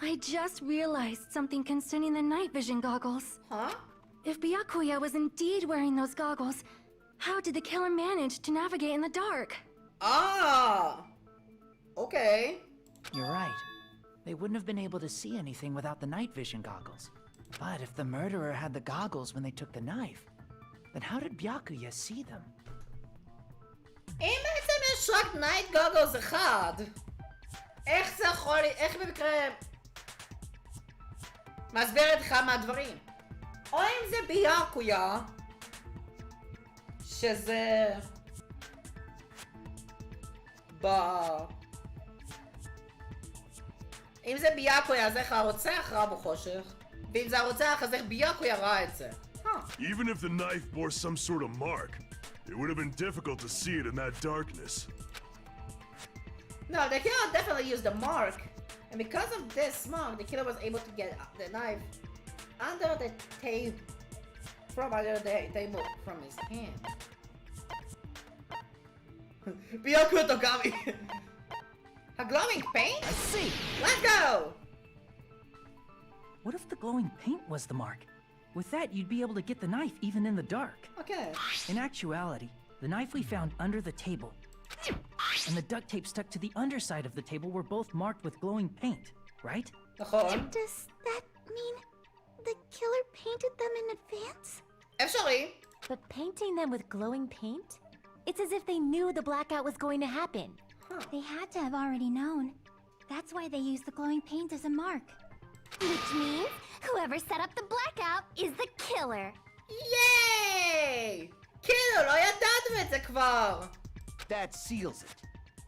Speaker 8: I just realized something concerning the night vision goggles.
Speaker 1: Huh?
Speaker 8: If Byakuya was indeed wearing those goggles, how did the killer manage to navigate in the dark?
Speaker 1: Okay.
Speaker 10: You're right. They wouldn't have been able to see anything without the night vision goggles. But if the murderer had the goggles when they took the knife, then how did Byakuya see them?
Speaker 1: אם בעצם יש רק נייט גוגלס אחד, איך זה יכול... איך במקרה... מסביר את אחד מהדברים. או אם זה ביאקויה, שזה... אם זה ביאקויה, אז איך הרוצח ראה בחושך? ואם זה הרוצח, אז איך ביאקויה ראה את זה?
Speaker 11: Even if the knife bore some sort of mark, it would have been difficult to see it in that darkness.
Speaker 1: No, the killer definitely used a mark. And because of this mark, the killer was able to get the knife under the table. From under the table from his hand. ביאקויה תוקמי. A glowing paint?
Speaker 10: I see.
Speaker 1: Let's go!
Speaker 10: What if the glowing paint was the mark? With that, you'd be able to get the knife even in the dark.
Speaker 1: Okay.
Speaker 10: In actuality, the knife we found under the table and the duct tape stuck to the underside of the table were both marked with glowing paint, right?
Speaker 1: נכון.
Speaker 5: Does that mean the killer painted them in advance?
Speaker 1: אפשרי.
Speaker 8: But painting them with glowing paint? It's as if they knew the blackout was going to happen.
Speaker 5: They had to have already known. That's why they used the glowing paint as a mark. Which means whoever set up the blackout is the killer.
Speaker 1: ייי! כאילו, לא ידענו את זה כבר.
Speaker 12: That seals it.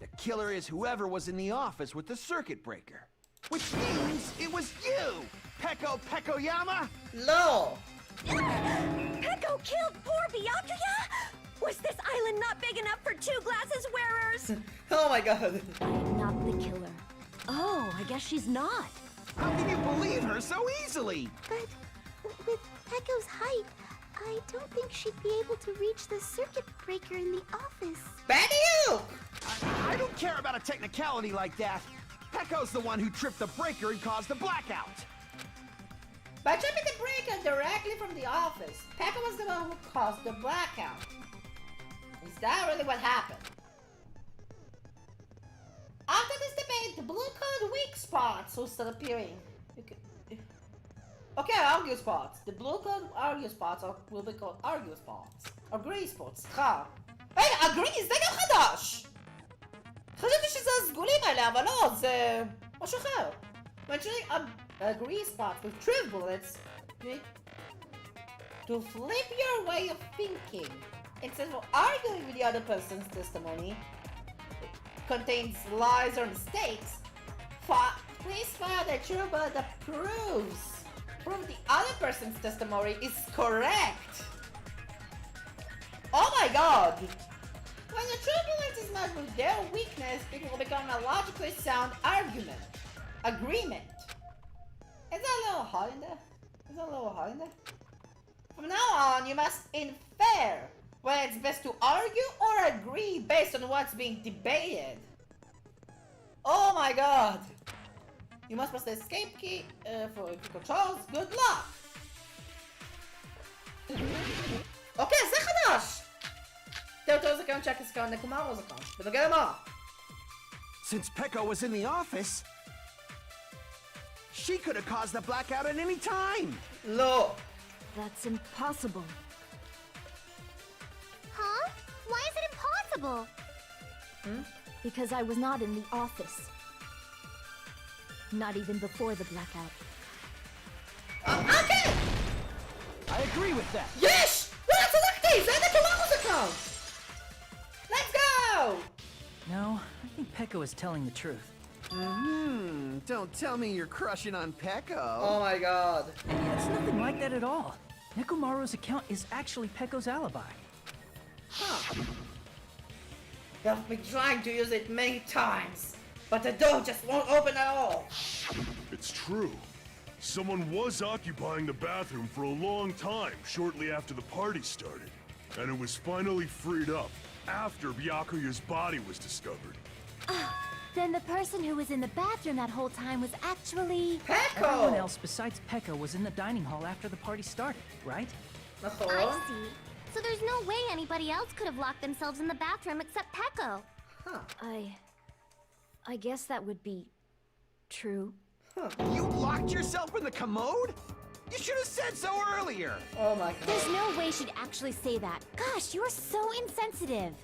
Speaker 12: The killer is whoever was in the office with the circuit breaker. Which means it was you, Peko Pekoyama?
Speaker 1: לא.
Speaker 2: Peko killed poor Byakuya? Was this island not big enough for two glasses wearers?
Speaker 1: Oh my god.
Speaker 9: I'm not the killer. Oh, I guess she's not.
Speaker 12: How can you believe her so easily?
Speaker 5: But with Pecco's height, I don't think she'd be able to reach the circuit breaker in the office.
Speaker 1: Badiuk!
Speaker 12: I don't care about a technicality like that. Pecco's the one who tripped the breaker and caused the blackout.
Speaker 1: By tripping the breaker directly from the office, Pekka was the one who caused the blackout. Is that really what happened? After this debate, the blue-colored weak spots will start appearing. Okay, argue spots. The blue-colored argue spots will be called argue spots. Or gray spots, סליחה. רגע, הגרי, זה גם חדש! חשבתי שזה הסגולים האלה, אבל לא, זה משהו אחר. Mentioning a gray spot with 3 bullets, you need to flip your way of thinking. Instead of arguing with the other person's testimony, contains lies or mistakes, please find a true bullet that proves the other person's testimony is correct. Oh my god! When the true bullet is met with their weakness, it will become a logically sound argument. Agreement. Is that a little hot in there? Is that a little hot in there? From now on, you must infer whether it's best to argue or agree based on what's being debated. Oh my god! You must press the escape key for controls. Good luck! Okay, זה חדש! תראו זכרון צ'ק זכרון נקומרו זכרון. בנוגע למה?
Speaker 12: Since Pecco was in the office, she could have caused the blackout at any time.
Speaker 1: לא.
Speaker 9: That's impossible.
Speaker 5: Huh? Why is it impossible?
Speaker 9: Because I was not in the office. Not even before the blackout.
Speaker 1: Okay!
Speaker 12: I agree with that.
Speaker 1: יש! וואלה, צדקתי! זה נקומרו זכרון! Let's go!
Speaker 10: No, I think Pecco is telling the truth.
Speaker 12: Don't tell me you're crushing on Pecco.
Speaker 1: Oh my god.
Speaker 10: It's nothing like that at all. Nekomaru's account is actually Pecco's alibi.
Speaker 1: Huh. They've been trying to use it many times, but the door just won't open at all.
Speaker 11: It's true. Someone was occupying the bathroom for a long time shortly after the party started, and it was finally freed up after Byakuya's body was discovered.
Speaker 8: Then the person who was in the bathroom that whole time was actually...
Speaker 10: Everyone
Speaker 1: Pecco!
Speaker 10: else besides Pecco was in the dining hall after the party started, right?
Speaker 1: נכון.
Speaker 5: I see. So there's no way anybody else could have locked themselves in the bathroom except Pecco.
Speaker 9: I guess that would be true.
Speaker 12: You locked yourself in the commode? You should have said so earlier.
Speaker 1: Oh my god.
Speaker 8: There's no way she'd actually say that. Gosh, you're so insensitive.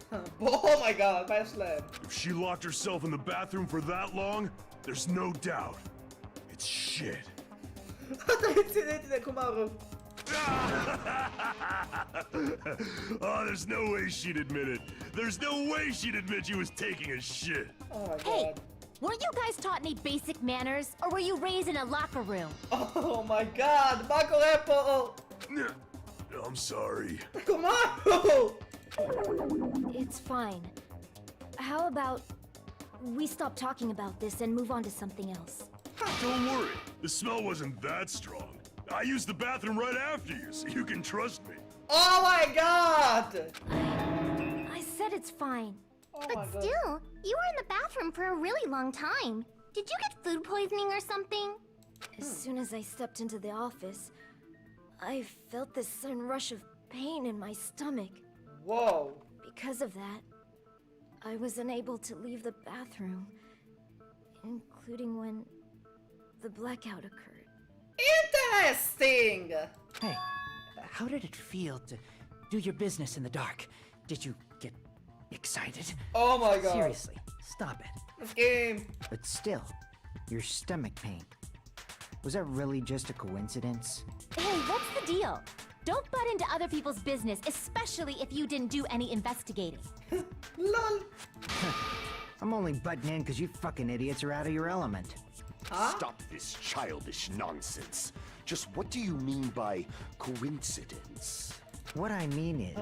Speaker 1: Oh my god, my sled.
Speaker 11: If she locked herself in the bathroom for that long, there's no doubt. It's shit.
Speaker 1: אתה רצינית נקומרו.
Speaker 11: Oh, there's no way she'd admit it. There's no way she'd admit she was taking a shit.
Speaker 1: Oh my
Speaker 8: Hey,
Speaker 1: god.
Speaker 8: Weren't you guys taught any basic manners, or were you raised in a locker room?
Speaker 1: Oh my god, Marco Repo!
Speaker 11: I'm sorry.
Speaker 1: Come on!
Speaker 8: It's fine. How about we stop talking about this and move on to something else?
Speaker 11: Don't worry, the smell wasn't that strong. I used the bathroom right after you, so you can trust me.
Speaker 1: Oh my god!
Speaker 8: I said it's fine.
Speaker 1: Oh my
Speaker 5: But
Speaker 1: god.
Speaker 5: still, you were in the bathroom for a really long time. Did you get food poisoning or something?
Speaker 8: As soon as I stepped into the office, I felt this sudden rush of pain in my stomach.
Speaker 1: Whoa.
Speaker 8: Because of that, I was unable to leave the bathroom, including when the blackout occurred.
Speaker 1: Interesting!
Speaker 10: Hey, how did it feel to do your business in the dark? Did you get excited?
Speaker 1: Oh my god.
Speaker 10: Seriously, stop it.
Speaker 1: This game.
Speaker 7: But still, your stomach pain. Was that really just a coincidence?
Speaker 8: Hey, what's the deal? Don't butt into other people's business, especially if you didn't do any investigating.
Speaker 1: LOL.
Speaker 7: I'm only butting in because you fucking idiots are out of your element.
Speaker 1: Huh?
Speaker 4: Stop this childish nonsense. Just what do you mean by coincidence?
Speaker 7: What I mean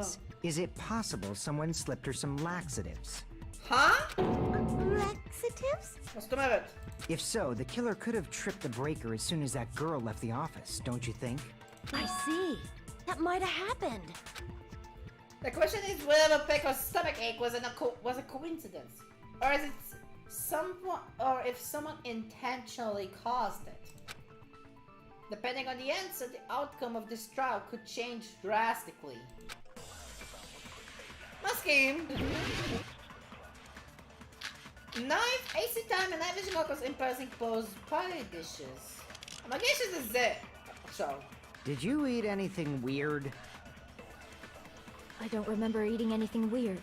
Speaker 7: is it possible someone slipped her some laxatives?
Speaker 1: Huh?
Speaker 5: Laxatives?
Speaker 1: What's the matter?
Speaker 7: If so, the killer could have tripped the breaker as soon as that girl left the office, don't you think?
Speaker 8: I see. That might have happened.
Speaker 1: The question is whether Pecco's stomach ache was a coincidence, or is it if someone intentionally caused it. Depending on the answer, the outcome of this trial could change drastically. Muskim! Knife, AC time, and night vision goggles imposing pose party dishes. My guess is it. So.
Speaker 7: Did you eat anything weird?
Speaker 8: I don't remember eating anything weird.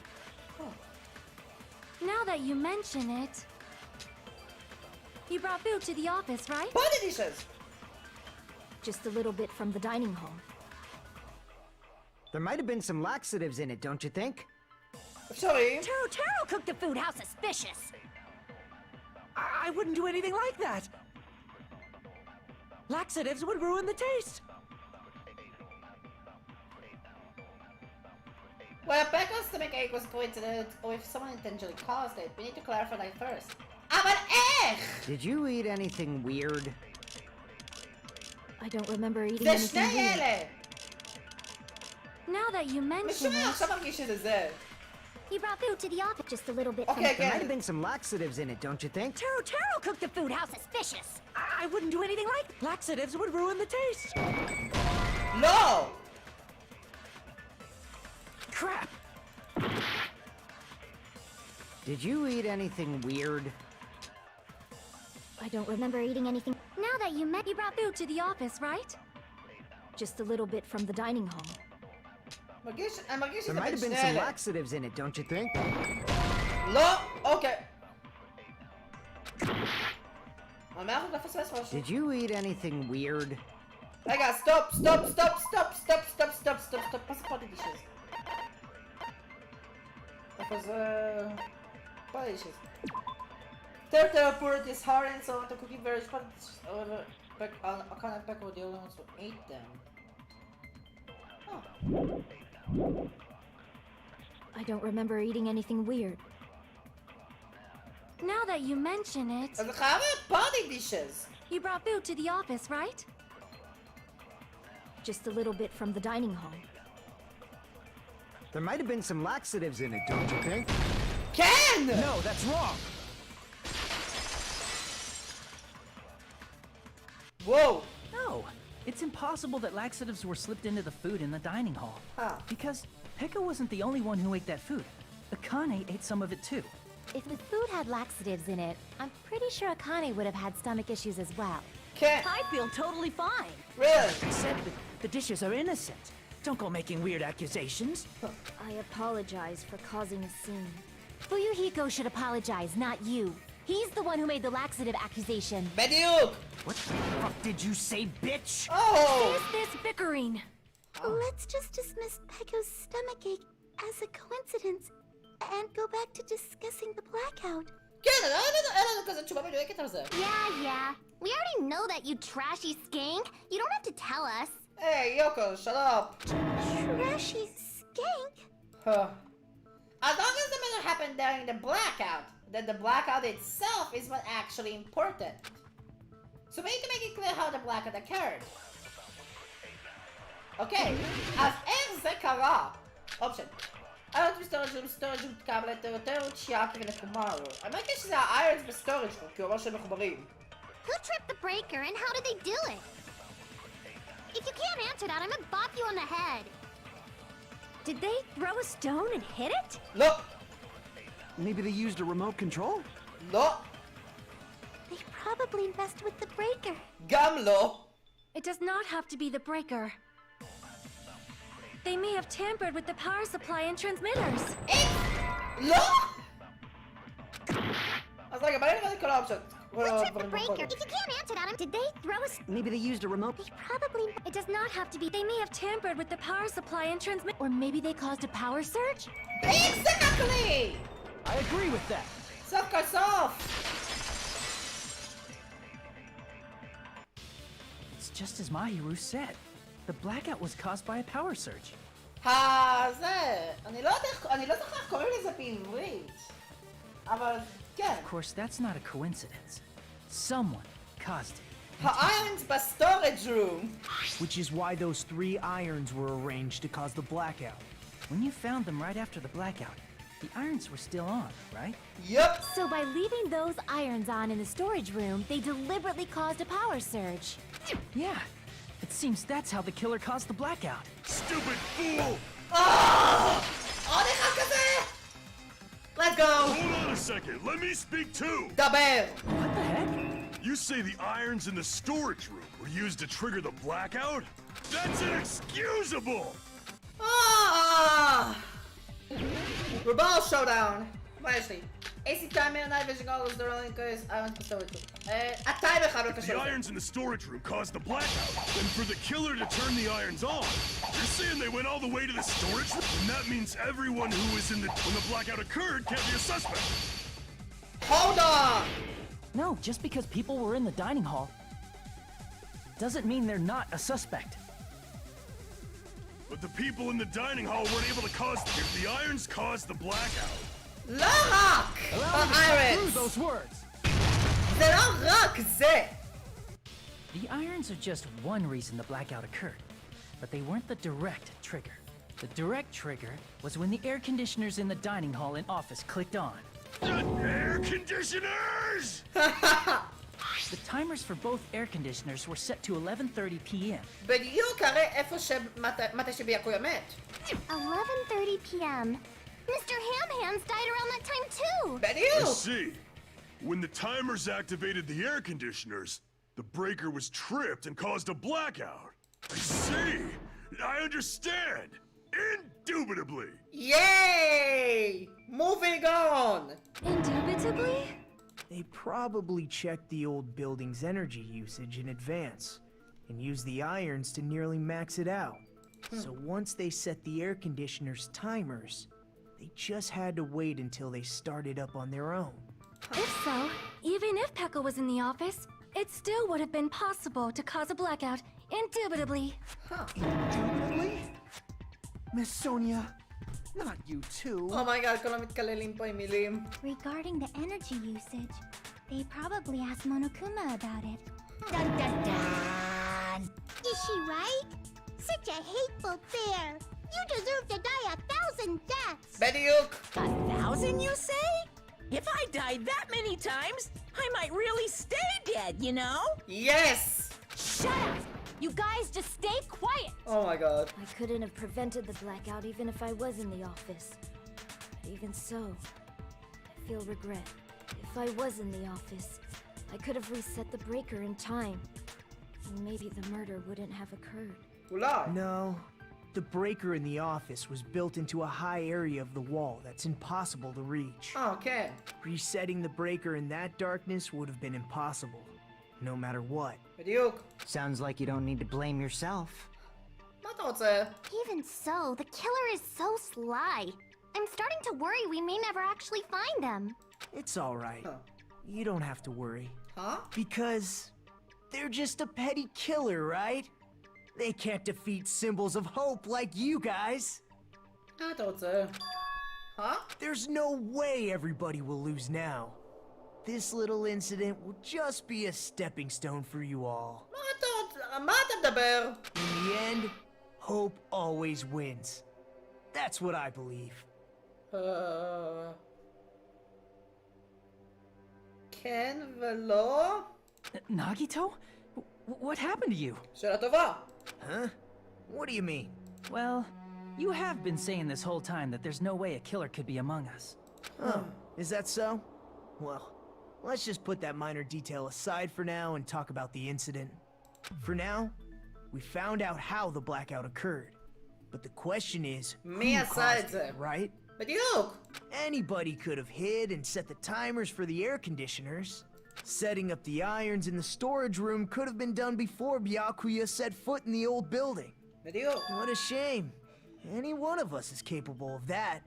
Speaker 1: Oh.
Speaker 8: Now that you mention it, you brought food to the office, right?
Speaker 1: Party dishes!
Speaker 8: Just a little bit from the dining hall.
Speaker 7: There might have been some laxatives in it, don't you think?
Speaker 1: Sorry.
Speaker 2: Taro cooked the food. How suspicious!
Speaker 10: I wouldn't do anything like that. Laxatives would ruin the taste.
Speaker 1: Well, Pecco's stomach ache was a coincidence, or if someone intentionally caused it, we need to clarify that first. Aber echt!
Speaker 7: Did you eat anything weird?
Speaker 8: I don't remember eating
Speaker 1: זה
Speaker 8: anything
Speaker 1: שני
Speaker 8: weird.
Speaker 1: אלה!
Speaker 8: Now that you mention
Speaker 1: משום מה
Speaker 8: it,
Speaker 1: עכשיו מרגיש שזה זה.
Speaker 5: He brought food to the office. Just a little bit.
Speaker 1: Okay,
Speaker 7: There might
Speaker 1: again.
Speaker 7: have been some laxatives in it, don't you think?
Speaker 2: Taro cooked the food. How suspicious!
Speaker 10: I wouldn't do anything like laxatives would ruin the taste.
Speaker 1: No!
Speaker 10: Crap.
Speaker 7: Did you eat anything weird?
Speaker 8: I don't remember eating anything.
Speaker 5: Now that you brought food to the office, right?
Speaker 8: Just a little bit from the dining hall.
Speaker 1: אני מרגיש
Speaker 7: There
Speaker 1: שזה
Speaker 7: might
Speaker 1: בין
Speaker 7: have been
Speaker 1: שני
Speaker 7: some
Speaker 1: אלה.
Speaker 7: laxatives in it, don't you think?
Speaker 1: לא! אוקיי. אבל מאה אחוז לפספס משהו.
Speaker 7: Did you eat anything weird?
Speaker 1: רגע, סטופ! מה זה פוטי דישז? איפה זה... פוטי דישז. Turtle poured his heart and soul into cooking various potty dishes. However, Akane and Pecco were the only ones who ate them. Oh.
Speaker 8: I don't remember eating anything weird.
Speaker 5: Now that you mention it,
Speaker 1: אז זה חייב להיות פוטי דישז!
Speaker 5: you brought food to the office, right?
Speaker 8: Just a little bit from the dining hall.
Speaker 7: There might have been some laxatives in it, don't you think?
Speaker 1: כן!
Speaker 12: No, that's wrong.
Speaker 1: Whoa!
Speaker 10: No, it's impossible that laxatives were slipped into the food in the dining hall.
Speaker 1: Ah.
Speaker 10: Because Pekka wasn't the only one who ate that food. Akane ate some of it too.
Speaker 8: If the food had laxatives in it, I'm pretty sure Akane would have had stomach issues as well.
Speaker 1: כן!
Speaker 2: I feel totally fine.
Speaker 1: Really?
Speaker 10: I said that the dishes are innocent. Don't go making weird accusations.
Speaker 8: I apologize for causing a scene.
Speaker 5: Fuyuhiko should apologize, not you. He's the one who made the laxative accusation.
Speaker 1: בדיוק!
Speaker 7: What the fuck did you say, bitch?
Speaker 1: Oh!
Speaker 5: Is this bickering? Let's just dismiss Pecco's stomachache as a coincidence and go back to discussing the blackout.
Speaker 1: כן, אין לנו כזה תשובה מדויקת על זה.
Speaker 8: Yeah. We already know that, you trashy skank. You don't have to tell us.
Speaker 1: Hey, Yoko, shut up.
Speaker 8: Trashy skank?
Speaker 1: As long as the matter happened during the blackout, then the blackout itself is what actually important. So we need to make it clear how the blackout occurred. Okay, אז איך זה קרה? Option. האיירנס בסטורג' קבלת יותר צ'יאקי ונקומרו. האמת היא שזה האיירנס בסטורג' כי הוא אומר שהם מחוברים.
Speaker 8: Who tripped the breaker and how did they do it? If you can't answer that, I'm gonna bop you on the head.
Speaker 9: Did they throw a stone and hit it?
Speaker 1: לא!
Speaker 7: Maybe they used a remote control?
Speaker 1: לא!
Speaker 8: They probably messed with the breaker.
Speaker 1: גם לא!
Speaker 8: It does not have to be the breaker. They may have tampered with the power supply and transmitters.
Speaker 1: לא! אז רגע, בוא נראה את כל האופציות.
Speaker 8: Who tripped the breaker? If you can't answer that, did they throw a...
Speaker 7: Maybe they used a remote...
Speaker 8: They probably... It does not have to be. They may have tampered with the power supply and transmit... Or maybe they caused a power surge?
Speaker 1: Exactly!
Speaker 3: I agree with that.
Speaker 1: סוף כל סוף!
Speaker 10: It's just as Mahiru said. The blackout was caused by a power surge.
Speaker 1: זה... אני לא זוכר איך קוראים לזה בעברית. אבל כן.
Speaker 10: Of course, that's not a coincidence. Someone caused it.
Speaker 1: האיירנס בסטורג' room.
Speaker 3: Which is why those 3 irons were arranged to cause the blackout.
Speaker 10: When you found them right after the blackout, the irons were still on, right?
Speaker 1: Yep.
Speaker 8: So by leaving those irons on in the storage room, they deliberately caused a power surge.
Speaker 10: Yeah. It seems that's how the killer caused the blackout.
Speaker 11: Stupid fool!
Speaker 1: עוד אחד כזה! Let's go!
Speaker 11: Hold on a second, let me speak too!
Speaker 1: דבר!
Speaker 10: What the heck?
Speaker 11: You say the irons in the storage room were used to trigger the blackout? That's inexcusable!
Speaker 1: Rebel showdown! מה יש לי? AC timer, night vision goggles, the rolling case, irons בסטורג' room. הטיימר חייב להיות
Speaker 11: The
Speaker 1: קשור.
Speaker 11: irons in the storage room caused the blackout, and for the killer to turn the irons on, you're saying they went all the way to the storage room? And that means everyone who was in when the blackout occurred can't be a suspect.
Speaker 1: Hold on!
Speaker 10: No, just because people were in the dining hall doesn't mean they're not a suspect.
Speaker 11: But the people in the dining hall weren't able to cause... If the irons caused the blackout...
Speaker 1: לא רק! האיירנס!
Speaker 3: Those words.
Speaker 1: זה לא רק זה!
Speaker 10: The irons are just one reason the blackout occurred, but they weren't the direct trigger. The direct trigger was when the air conditioners in the dining hall and office clicked on.
Speaker 11: Air conditioners!
Speaker 10: The timers for both air conditioners were set to 11:30 p.m.
Speaker 1: בדיוק הרי איפה מתי שביאקויה מת.
Speaker 8: 11:30 p.m. Mr. Ham-Hands died around that time too!
Speaker 11: I
Speaker 1: בדיוק!
Speaker 11: see. When the timers activated the air conditioners, the breaker was tripped and caused a blackout. I see. I understand. Indubitably.
Speaker 1: Yay! Moving on!
Speaker 8: Indubitably?
Speaker 3: They probably checked the old building's energy usage in advance and used the irons to nearly max it out. So once they set the air conditioner's timers, they just had to wait until they started up on their own.
Speaker 8: If so, even if Pekka was in the office, it still would have been possible to cause a blackout, indubitably.
Speaker 7: Indubitably? Miss Sonia, not you too.
Speaker 1: Oh my god, כל המתקללים פה עם מילים.
Speaker 5: Regarding the energy usage, they probably asked Monokuma about it.
Speaker 8: Dun dun dun!
Speaker 5: Is she right? Such a hateful bear! You deserve to die 1,000 deaths!
Speaker 1: בדיוק!
Speaker 2: 1,000, you say? If I died that many times, I might really stay dead, you know?
Speaker 1: Yes!
Speaker 8: Shut up! You guys just stay quiet!
Speaker 1: Oh my god.
Speaker 8: I couldn't have prevented the blackout even if I was in the office. But even so, I feel regret. If I was in the office, I could have reset the breaker in time. And maybe the murder wouldn't have occurred.
Speaker 1: אולי.
Speaker 3: No, the breaker in the office was built into a high area of the wall that's impossible to reach.
Speaker 1: כן.
Speaker 3: Resetting the breaker in that darkness would have been impossible, no matter what.
Speaker 1: בדיוק.
Speaker 7: Sounds like you don't need to blame yourself.
Speaker 1: מה אתה רוצה?
Speaker 8: Even so, the killer is so sly. I'm starting to worry we may never actually find them.
Speaker 3: It's alright.
Speaker 1: Huh.
Speaker 3: You don't have to worry.
Speaker 1: Huh?
Speaker 3: Because they're just a petty killer, right? They can't defeat symbols of hope like you guys.
Speaker 1: I thought so. Huh?
Speaker 3: There's no way everybody will lose now. This little incident will just be a stepping stone for you all.
Speaker 1: מה אתה מדבר?
Speaker 3: In the end, hope always wins. That's what I believe.
Speaker 1: כן ולא?
Speaker 10: Nagito? What happened to you?
Speaker 1: שאלה טובה.
Speaker 3: Huh? What do you mean?
Speaker 10: Well, you have been saying this whole time that there's no way a killer could be among us.
Speaker 3: Oh, is that so? Well, let's just put that minor detail aside for now and talk about the incident. For now, we found out how the blackout occurred. But the question is,
Speaker 1: מי
Speaker 3: who
Speaker 1: עשה
Speaker 3: caused
Speaker 1: את זה?
Speaker 3: it, right?
Speaker 1: בדיוק.
Speaker 3: Anybody could have hid and set the timers for the air conditioners. Setting up the irons in the storage room could have been done before Byakuya set foot in the old building.
Speaker 1: בדיוק.
Speaker 3: What a shame. Any one of us is capable of that.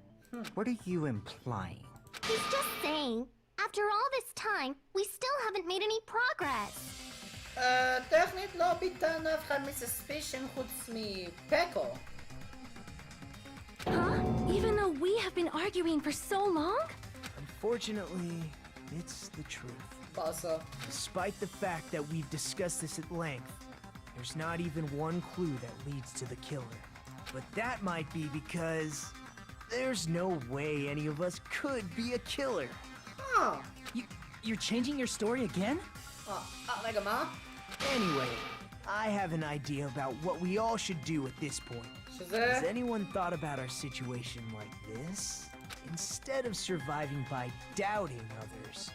Speaker 7: What are you implying?
Speaker 5: He's just saying, after all this time, we still haven't made any progress.
Speaker 1: טכנית לא ביטלנו אף אחד מ-suspicion חוץ מפקו.
Speaker 5: Huh? Even though we have been arguing for so long?
Speaker 3: Unfortunately, it's the truth.
Speaker 1: באסה.
Speaker 3: Despite the fact that we've discussed this at length, there's not even one clue that leads to the killer. But that might be because there's no way any of us could be a killer.
Speaker 1: Huh.
Speaker 10: You're changing your story again?
Speaker 1: רגע, מה?
Speaker 3: Anyway, I have an idea about what we all should do at this point.
Speaker 1: שזה?
Speaker 3: Has anyone thought about our situation like this? Instead of surviving by doubting others,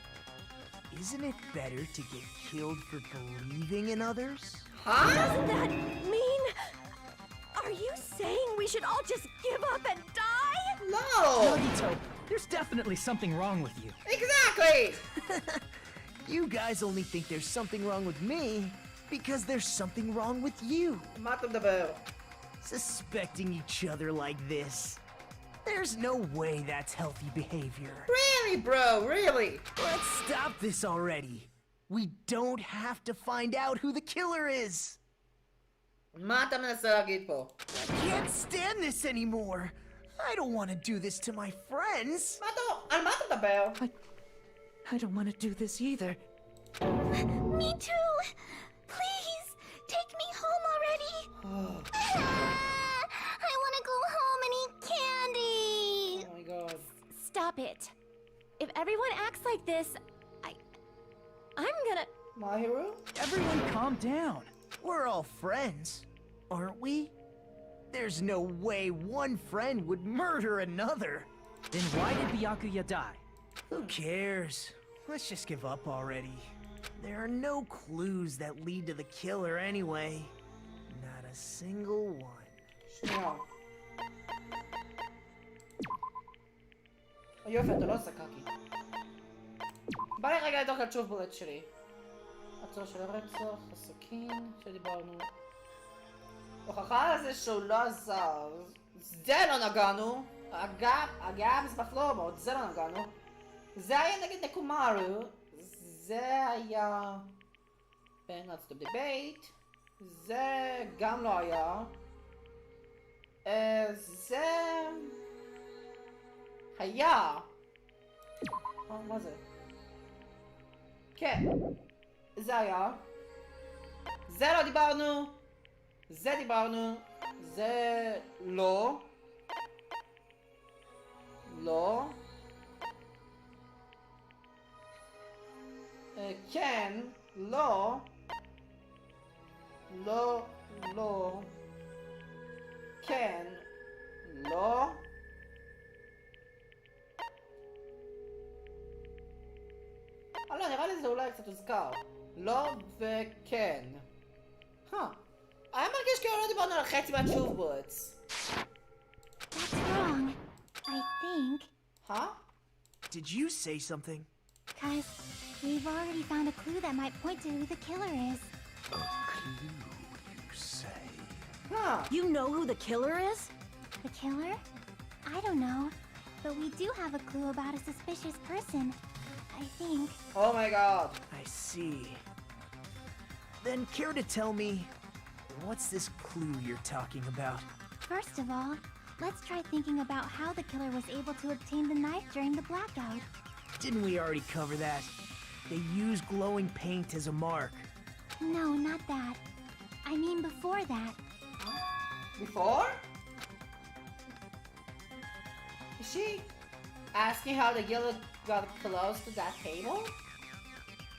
Speaker 3: isn't it better to get killed for believing in others?
Speaker 1: Huh?
Speaker 8: Doesn't that mean... Are you saying we should all just give up and die?
Speaker 1: No!
Speaker 10: Nagito, there's definitely something wrong with you.
Speaker 1: Exactly!
Speaker 3: You guys only think there's something wrong with me because there's something wrong with you.
Speaker 1: מה אתה מדבר?
Speaker 3: Suspecting each other like this. There's no way that's healthy behavior.
Speaker 1: Really, bro, really?
Speaker 3: Let's stop this already. We don't have to find out who the killer is.
Speaker 1: מה אתה מנסה להגיד פה?
Speaker 3: I can't stand this anymore. I don't want to do this to my friends.
Speaker 1: מה אתה... על מה אתה מדבר?
Speaker 10: I don't want to do this either.
Speaker 5: Me too! Please, take me home already! I want to go home and eat candy!
Speaker 1: Oh my god.
Speaker 8: Stop it. If everyone acts like this, I'm gonna...
Speaker 1: My hero?
Speaker 3: Everyone calm down. We're all friends, aren't we? There's no way one friend would murder another.
Speaker 10: Then why did Byakuya die?
Speaker 3: Who cares? Let's just give up already. There are no clues that lead to the killer anyway. Not a single one.
Speaker 1: שנייה. יופי, אתה לא עושה קקי. בא לי רגע לתוך התשוב בולט שלי. עצור של הרצח, הסכין, שדיברנו. הוכחה לזה שהוא לא עזר. זה לא נגענו. אגב, זה בפלורמוד, זה לא נגענו. זה היה נגד נקומארו. זה היה... בין Let's Stop Debate. זה גם לא היה. זה... היה. מה זה? כן. זה היה. זה לא דיברנו. זה דיברנו. זה לא. לא. כן. לא. לא. לא. כן. לא. לא, נראה לי זה אולי קצת הוזכר. לא וכן. היה מרגיש כאילו לא דיברנו על חצי מהתשוב בולטס.
Speaker 5: That's wrong. I think.
Speaker 1: Huh?
Speaker 3: Did you say something?
Speaker 5: Cause we've already found a clue that might point to who the killer is.
Speaker 4: A clue, you say?
Speaker 1: Huh.
Speaker 8: You know who the killer is?
Speaker 5: The killer? I don't know. But we do have a clue about a suspicious person. I think.
Speaker 1: Oh my god.
Speaker 3: I see. Then care to tell me, what's this clue you're talking about?
Speaker 5: First of all, let's try thinking about how the killer was able to obtain the knife during the blackout.
Speaker 3: Didn't we already cover that? They used glowing paint as a mark.
Speaker 5: No, not that. I mean before that.
Speaker 1: Before? Is she asking how the killer got close to that table?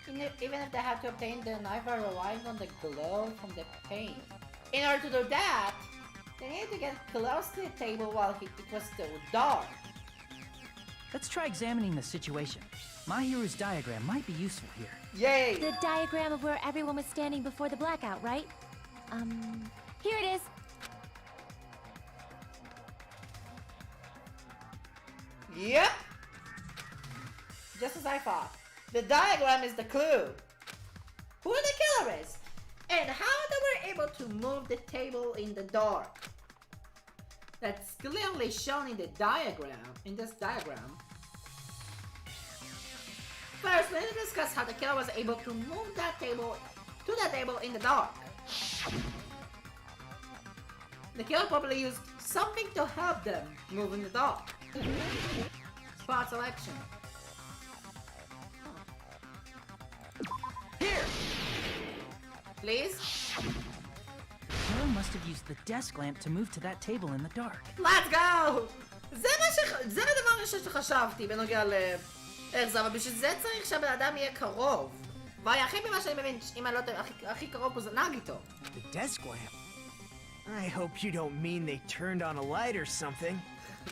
Speaker 1: Even if they had to obtain the knife by relying on the glow from the paint. In order to do that, they needed to get close to the table while it was still dark.
Speaker 10: Let's try examining the situation. My hero's diagram might be useful here.
Speaker 1: Yay!
Speaker 8: The diagram of where everyone was standing before the blackout, right? Here it is.
Speaker 1: Yep! Just as I thought. The diagram is the clue. Who the killer is, and how they were able to move the table in the dark. That's clearly shown in the diagram, in this diagram. First, let's discuss how the killer was able to move that table to the table in the dark. The killer probably used something to help them move in the dark. Spot selection.
Speaker 12: Here!
Speaker 1: Please?
Speaker 10: The killer must have used the desk lamp to move to that table in the dark.
Speaker 1: Let's go! זה הדבר הראשון שחשבתי בנוגע איך זה, אבל בשביל זה צריך שהבן אדם יהיה קרוב. והכי ממה שאני מבין, אם אני לא טועה, הכי קרוב פה זה נגיטו.
Speaker 3: The desk lamp? I hope you don't mean they turned on a light or something.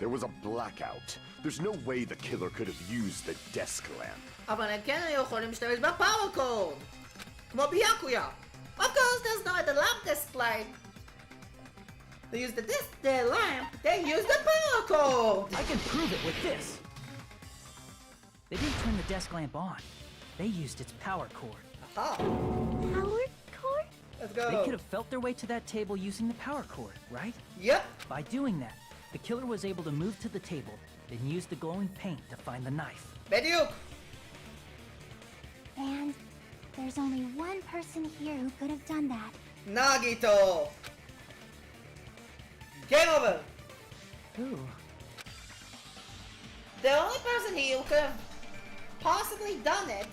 Speaker 4: There was a blackout. There's no way the killer could have used the desk lamp.
Speaker 1: אבל הם כן היו יכולים להשתמש בפאוור קוד. כמו ביאקויה. Of course, there's not the lamp display. They use the lamp, they use the power code!
Speaker 10: I can prove it with this. They didn't turn the desk lamp on. They used its power cord.
Speaker 1: Aha.
Speaker 5: Power cord?
Speaker 1: Let's go.
Speaker 10: They could have felt their way to that table using the power cord, right?
Speaker 1: Yep.
Speaker 10: By doing that, the killer was able to move to the table, then use the glowing paint to find the knife.
Speaker 1: בדיוק.
Speaker 5: And there's only one person here who could have done that.
Speaker 1: Nagito. Game over.
Speaker 10: Who?
Speaker 1: The only person here who could have possibly done it.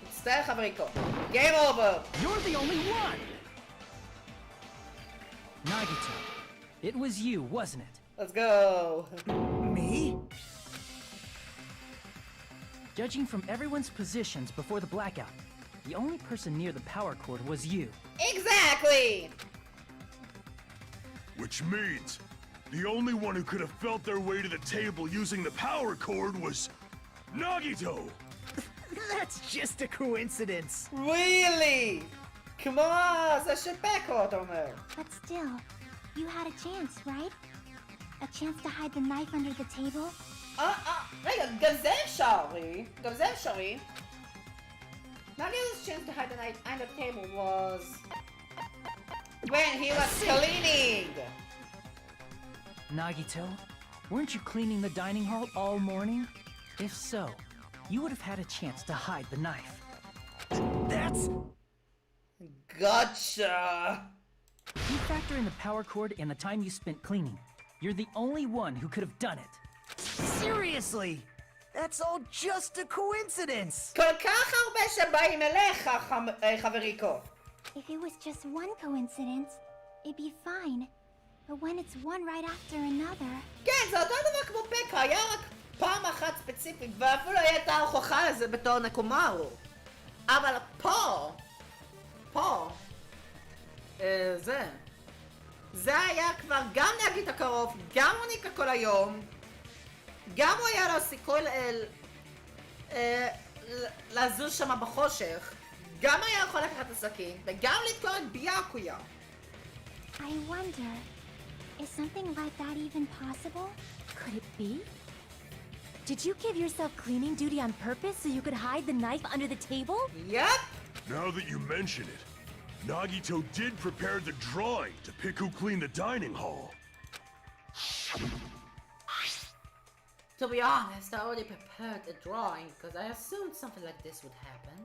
Speaker 1: מצטער חבריקו. Game over.
Speaker 10: You're the only one! Nagito, it was you, wasn't it?
Speaker 1: Let's go.
Speaker 3: Me?
Speaker 10: Judging from everyone's positions before the blackout, the only person near the power cord was you.
Speaker 1: Exactly.
Speaker 11: Which means the only one who could have felt their way to the table using the power cord was Nagito!
Speaker 3: That's just a coincidence.
Speaker 1: Really? כמו זה שפקו, אתה אומר.
Speaker 5: But still, you had a chance, right? A chance to hide the knife under the table?
Speaker 1: רגע, גם זה אפשרי. גם זה אפשרי. Nagito's chance to hide the knife under the table was when he was cleaning.
Speaker 10: Nagito, weren't you cleaning the dining hall all morning? If so, you would have had a chance to hide the knife.
Speaker 3: That's...
Speaker 1: Gotcha.
Speaker 10: If you factor in the power cord and the time you spent cleaning, you're the only one who could have done it.
Speaker 3: Seriously? That's all just a coincidence.
Speaker 1: כל כך הרבה שבאים אליך, חבריקו.
Speaker 5: If it was just one coincidence, it'd be fine. But when it's one right after another...
Speaker 1: כן, זה אותו דבר כמו פקה, היה רק פעם אחת ספציפית, ואפילו הייתה הוכחה לזה בתור נקומרו. אבל פה, זה היה כבר גם נגיד הקרוב, גם מוניקה כל היום, גם הוא היה לו סיכוי לזוז שם בחושך, גם היה יכול לקחת את הסכין, וגם לתקוע את ביאקויה.
Speaker 5: I wonder, is something like that even possible?
Speaker 8: Could it be? Did you give yourself cleaning duty on purpose so you could hide the knife under the table?
Speaker 1: Yep.
Speaker 11: Now that you mention it, Nagito did prepare the drawing to pick who cleaned the dining hall.
Speaker 1: To be honest, I already prepared a drawing because I assumed something like this would happen.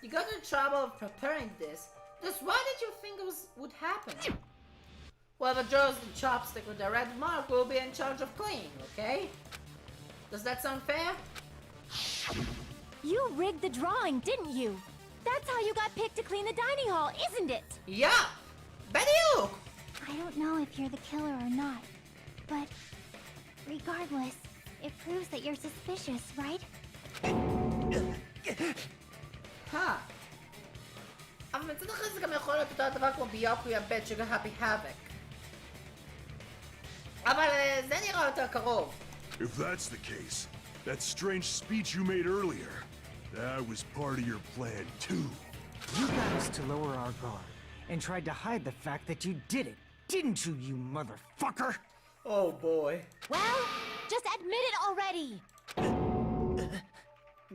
Speaker 1: You got in trouble of preparing this. Just why did you think it would happen? Whoever draws the chopstick with the red mark will be in charge of cleaning, okay? Does that sound fair?
Speaker 5: You rigged the drawing, didn't you? That's how you got picked to clean the dining hall, isn't it?
Speaker 1: Yeah! Badiou!
Speaker 5: I don't know if you're the killer or not, but regardless, it proves that you're suspicious, right?
Speaker 1: אבל מצד אחרי זה גם יכול להיות אותו הדבר כמו ביוקויה ב' שגר הפי האבק. אבל זה נראה יותר קרוב.
Speaker 11: If that's the case, that strange speech you made earlier, that was part of your plan too.
Speaker 7: You got us to lower our guard and tried to hide the fact that you did it, didn't you, you motherfucker?
Speaker 1: Oh boy.
Speaker 5: Well, just admit it already!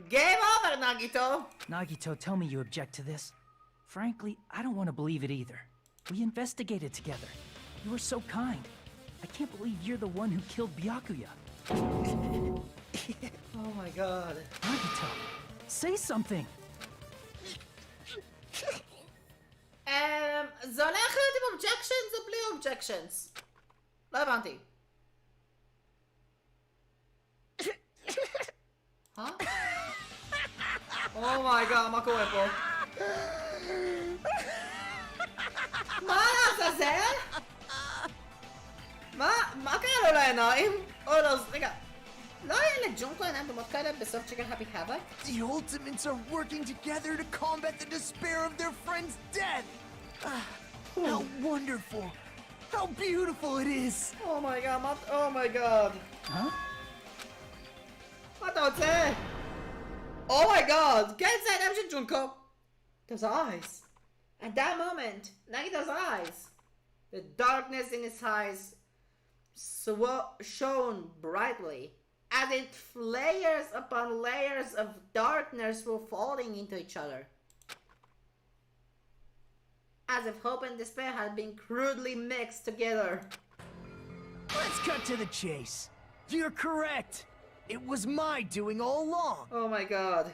Speaker 1: Game over, Nagito!
Speaker 10: Nagito, tell me you object to this. Frankly, I don't want to believe it either. We investigated together. You were so kind. I can't believe you're the one who killed Byakuya.
Speaker 1: Oh my god.
Speaker 10: Nagito, say something!
Speaker 1: זה הולך להיות עם objections או בלי objections? לא הבנתי. אומייגאד, מה קורה פה? מה לעזאזל? מה קרה לו לעיניים? או לא, רגע. לא היה לג'ונקו עיניים דומות כאלה בסוף צ'יקן הפי האבק?
Speaker 12: The Ultimates are working together to combat the despair of their friend's death! How wonderful! How beautiful it is!
Speaker 1: אומייגאד, אומייגאד. מה אתה רוצה? אומייגאד, כן זה העיניים של ג'ונקו. Those eyes. At that moment, Nagito's eyes. The darkness in his eyes shone brightly, as if layers upon layers of darkness were falling into each other. As if hope and despair had been crudely mixed together.
Speaker 7: Let's cut to the chase. You're correct. It was my doing all along.
Speaker 1: Oh my god.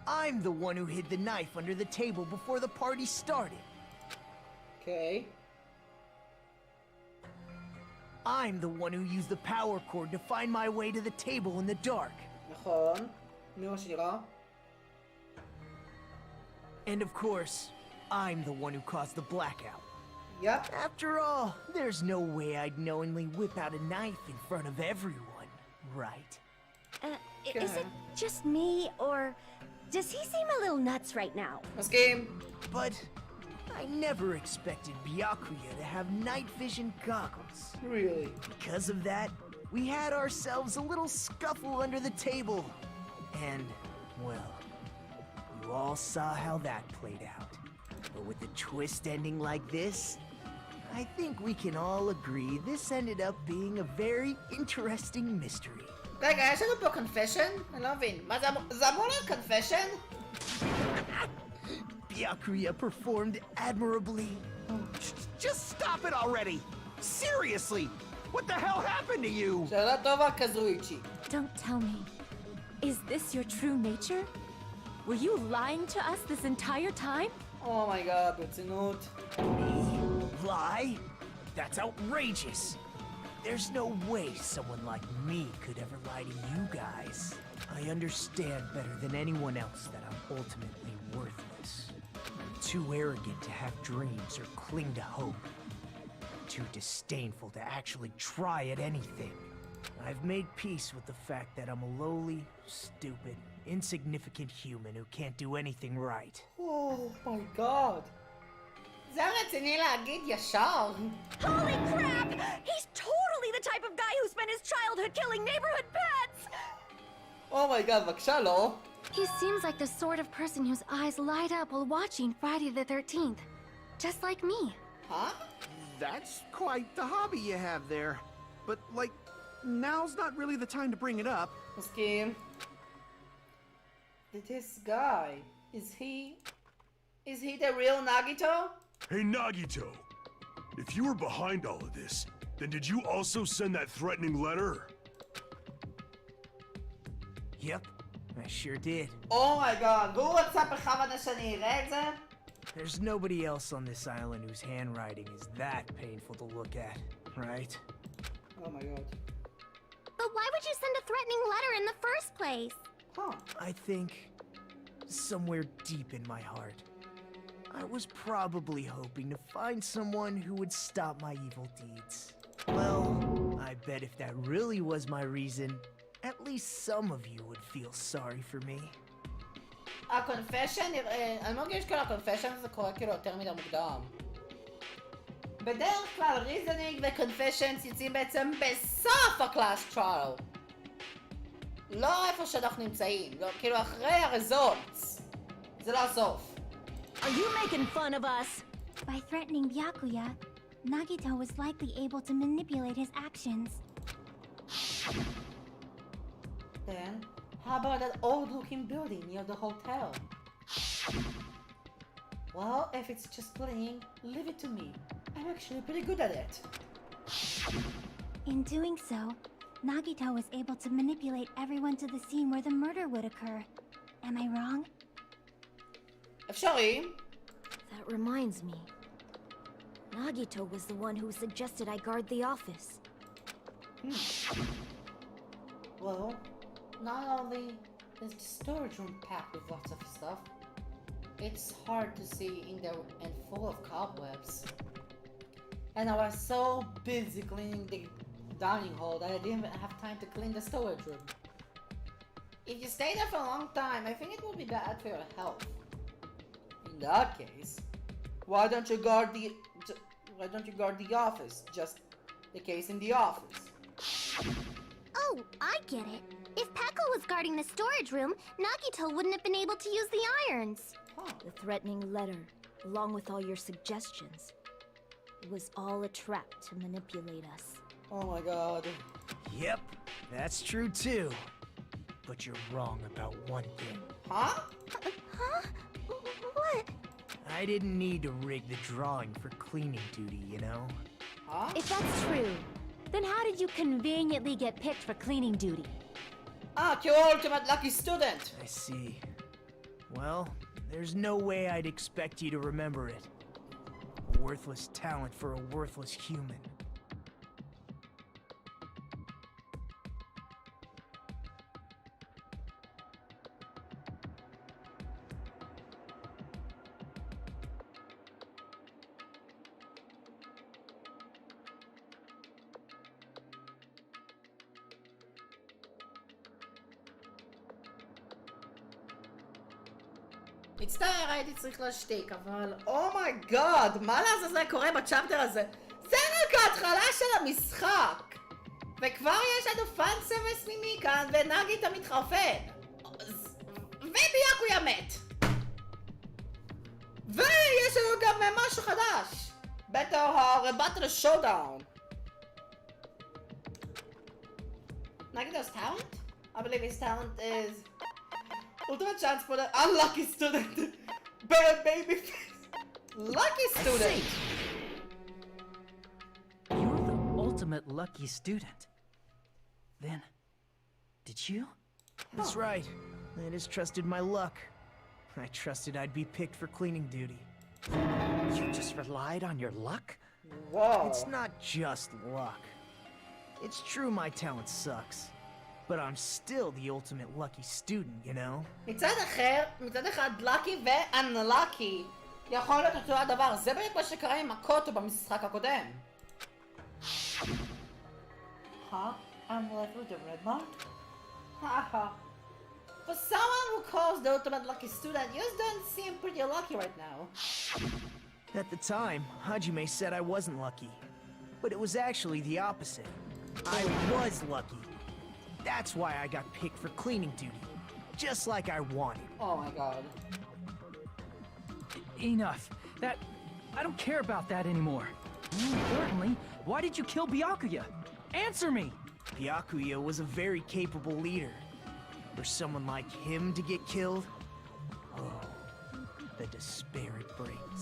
Speaker 7: I'm the one who hid the knife under the table before the party started.
Speaker 1: Okay.
Speaker 7: I'm the one who used the power cord to find my way to the table in the dark.
Speaker 1: נכון. נו, שירה.
Speaker 7: And of course, I'm the one who caused the blackout.
Speaker 1: Yep.
Speaker 7: After all, there's no way I'd knowingly whip out a knife in front of everyone, right?
Speaker 8: Is it just me, or does he seem a little nuts right now?
Speaker 1: מסכים.
Speaker 7: But I never expected Byakuya to have night vision goggles.
Speaker 1: Really?
Speaker 7: Because of that, we had ourselves a little scuffle under the table. And, well, you all saw how that played out. But with the twist ending like this, I think we can all agree this ended up being a very interesting mystery.
Speaker 1: רגע, יש לנו פה confession? אני לא מבין. מה זה אמור להיות confession?
Speaker 7: Byakuya performed admirably.
Speaker 12: Just stop it already! Seriously! What the hell happened to you?
Speaker 1: שאלה טובה, קזואיצ'י.
Speaker 8: Don't tell me. Is this your true nature? Were you lying to us this entire time?
Speaker 1: Oh my god, ברצינות.
Speaker 7: Lie? That's outrageous. There's no way someone like me could ever lie to you guys. I understand better than anyone else that I'm ultimately worthless. I'm too arrogant to have dreams or cling to hope. Too disdainful to actually try at anything. I've made peace with the fact that I'm a lowly, stupid, insignificant human who can't do anything right.
Speaker 1: Oh my god. זה רציני להגיד ישר.
Speaker 2: Holy crap! He's totally the type of guy who spent his childhood killing neighborhood pets!
Speaker 1: Oh my god, בבקשה לא.
Speaker 5: He seems like the sort of person whose eyes light up while watching Friday the 13th. Just like me.
Speaker 1: Huh?
Speaker 12: That's quite the hobby you have there. But, like, now's not really the time to bring it up.
Speaker 1: מסכים. This guy, is he the real Nagito?
Speaker 11: Hey Nagito, If you were behind all of this, then did you also send that threatening letter?
Speaker 7: Yep, I sure did.
Speaker 1: Oh my god, והוא רצה בכוונה שאני אראה את זה?
Speaker 7: There's nobody else on this island whose handwriting is that painful to look at, right?
Speaker 1: Oh my god.
Speaker 5: But why would you send a threatening letter in the first place?
Speaker 1: Huh.
Speaker 7: I think somewhere deep in my heart, I was probably hoping to find someone who would stop my evil deeds. Well, I bet if that really was my reason, at least some of you would feel sorry for me.
Speaker 1: הקונפשן, אני מרגיש כאילו הקונפשן הזה קורה כאילו יותר מדי מוקדם. בדרך כלל ריזנינג וקונפשנס יוצאים בעצם בסוף הקלאס טריאל. לא איפה שאנחנו נמצאים, לא, כאילו אחרי הרזולטס. זה לא הסוף.
Speaker 2: Are you making fun of us?
Speaker 5: By threatening Byakuya, Nagito was likely able to manipulate his actions.
Speaker 1: Then, how about that old-looking building near the hotel? Well, if it's just playing, leave it to me. I'm actually pretty good at it.
Speaker 5: In doing so, Nagito was able to manipulate everyone to the scene where the murder would occur. Am I wrong?
Speaker 1: אפשרי.
Speaker 8: That reminds me. Nagito was the one who suggested I guard the office.
Speaker 1: Well, not only is the storage room packed with lots of stuff, it's hard to see in there and full of cobwebs. And I was so busy cleaning the dining hall that I didn't even have time to clean the storage room. If you stay there for a long time, I think it will be bad for your health. In that case, why don't you guard the office? Just the case in the office.
Speaker 5: Oh, I get it. If Pekka was guarding the storage room, Nagito wouldn't have been able to use the irons.
Speaker 8: The threatening letter, along with all your suggestions, it was all a trap to manipulate us.
Speaker 1: Oh my god.
Speaker 7: Yep, that's true too. But you're wrong about one thing.
Speaker 1: Huh?
Speaker 5: Huh? What?
Speaker 7: I didn't need to rig the drawing for cleaning duty, you know?
Speaker 1: Huh?
Speaker 9: If that's true, then how did you conveniently get picked for cleaning duty?
Speaker 1: You're ultimate lucky student.
Speaker 7: I see. Well, there's no way I'd expect you to remember it. A worthless talent for a worthless human.
Speaker 1: מצטער, הייתי צריך להשתיק, אבל אומייגאד, מה לעזאזל קורה בצ'פטר הזה? זה רק ההתחלה של המשחק! וכבר יש לנו פאן סרוויס ממכאן, ונאגיטו מתחרפן. וביאקויה מת. ויש לנו גם משהו חדש. בתור הרבטל שואודאון. Nagito's talent? I believe his talent is ultimate chance for the unlucky student. Bad baby face. Lucky student.
Speaker 10: You're the ultimate lucky student. Then, did you?
Speaker 7: That's right. I just trusted my luck. I trusted I'd be picked for cleaning duty.
Speaker 10: You just relied on your luck?
Speaker 1: Whoa.
Speaker 7: It's not just luck. It's true my talent sucks. But I'm still the ultimate lucky student, you know?
Speaker 1: מצד אחר, מצד אחד lucky ו-unlucky יכול להיות אותו הדבר. זה בדיוק מה שקרה עם הקוטו במשחק הקודם. Huh? I'm left with the red mark? Haha. For someone who calls the ultimate lucky student, you don't seem pretty lucky right now.
Speaker 7: At the time, Hajime said I wasn't lucky. But it was actually the opposite. I was lucky. That's why I got picked for cleaning duty. Just like I wanted.
Speaker 1: Oh my god.
Speaker 6: Enough. I don't care about that anymore. More importantly, why did you kill Byakuya? Answer me!
Speaker 7: Byakuya was a very capable leader. For someone like him to get killed? Oh, the despair it brings.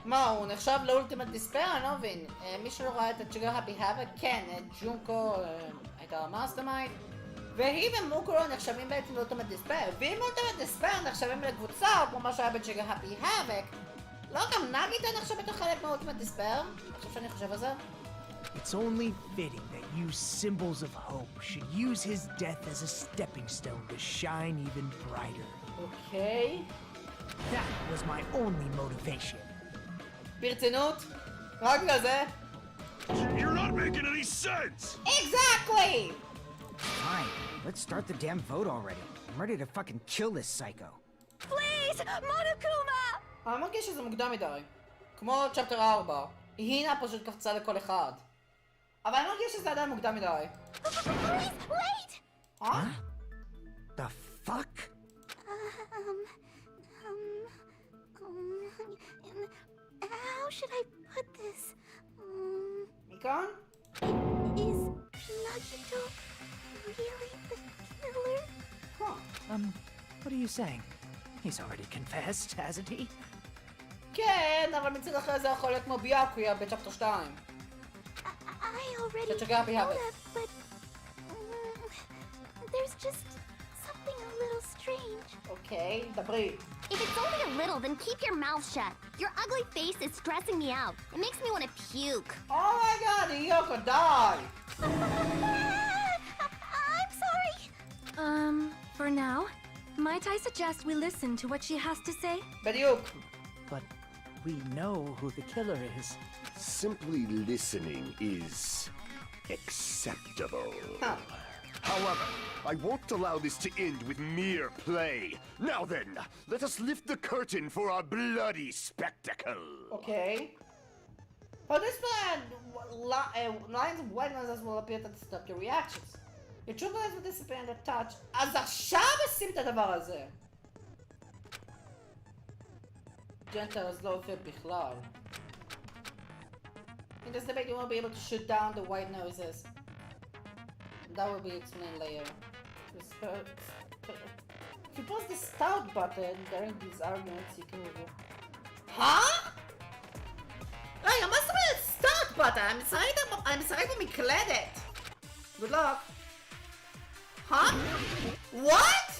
Speaker 1: מה, הוא נחשב לאולטימט דיספר? אני לא מבין. מי שלא ראה את הג'יגר הפי האבק, כן, ג'ונקו הייתה המאסטרמיינד, והיא ומוקרו נחשבים בעצם לאולטימט דיספר, ואם אולטימט דיספר נחשבים לקבוצה, כמו מה שהיה בג'יגר הפי האבק, לא, גם נגיטה נחשב בתוך חלק מאולטימט דיספר? עכשיו שאני חושב על זה.
Speaker 7: It's only fitting that you symbols of hope should use his death as a stepping stone to shine even brighter.
Speaker 1: אוקיי.
Speaker 7: That was my only motivation.
Speaker 1: ברצינות? רק לזה?
Speaker 11: You're not making any sense!
Speaker 1: Exactly!
Speaker 3: Fine, let's start the damn vote already. I'm ready to fucking kill this psycho.
Speaker 2: Please, Monokuma!
Speaker 1: אני מרגיש שזה מוקדם מדי. כמו צ'פטר 4. היא הנה פשוט קפצה לכל אחד. אבל אני מרגיש שזה עדיין מוקדם מדי.
Speaker 5: Please, wait!
Speaker 3: The fuck?
Speaker 5: How should I put this?
Speaker 1: מכאן?
Speaker 5: Is Nagito really the killer?
Speaker 10: What are you saying? He's already confessed, hasn't he?
Speaker 1: כן, אבל מצד אחרי זה יכול להיות כמו ביאקויה בצ'פטר 2.
Speaker 5: I already
Speaker 1: Such a gap we
Speaker 5: know
Speaker 1: have it.
Speaker 5: that, but there's just something a little strange.
Speaker 1: אוקיי, דברי.
Speaker 5: If it's only a little, then keep your mouth shut. Your ugly face is stressing me out. It makes me want to puke.
Speaker 1: Oh my god, Yoko, die!
Speaker 5: I'm sorry.
Speaker 13: For now, might I suggest we listen to what she has to say?
Speaker 1: בדיוק.
Speaker 10: But we know who the killer is.
Speaker 4: Simply listening is acceptable.
Speaker 1: Huh.
Speaker 4: However, I won't allow this to end with mere play. Now then, let us lift the curtain for our bloody spectacle.
Speaker 1: Okay. For this plan, lines of white noises will appear to disrupt your reactions. Your true colors will disappear in the touch. אז עכשיו עושים את הדבר הזה. ג'נטל אז לא עובד בכלל. In this debate, you won't be able to shoot down the white noises. That will be explained later. If you press the start button during these arguments, you can review. Huh? רגע, מה זאת אומרת start button? אני משחק במקלדת. Good luck. Huh? What?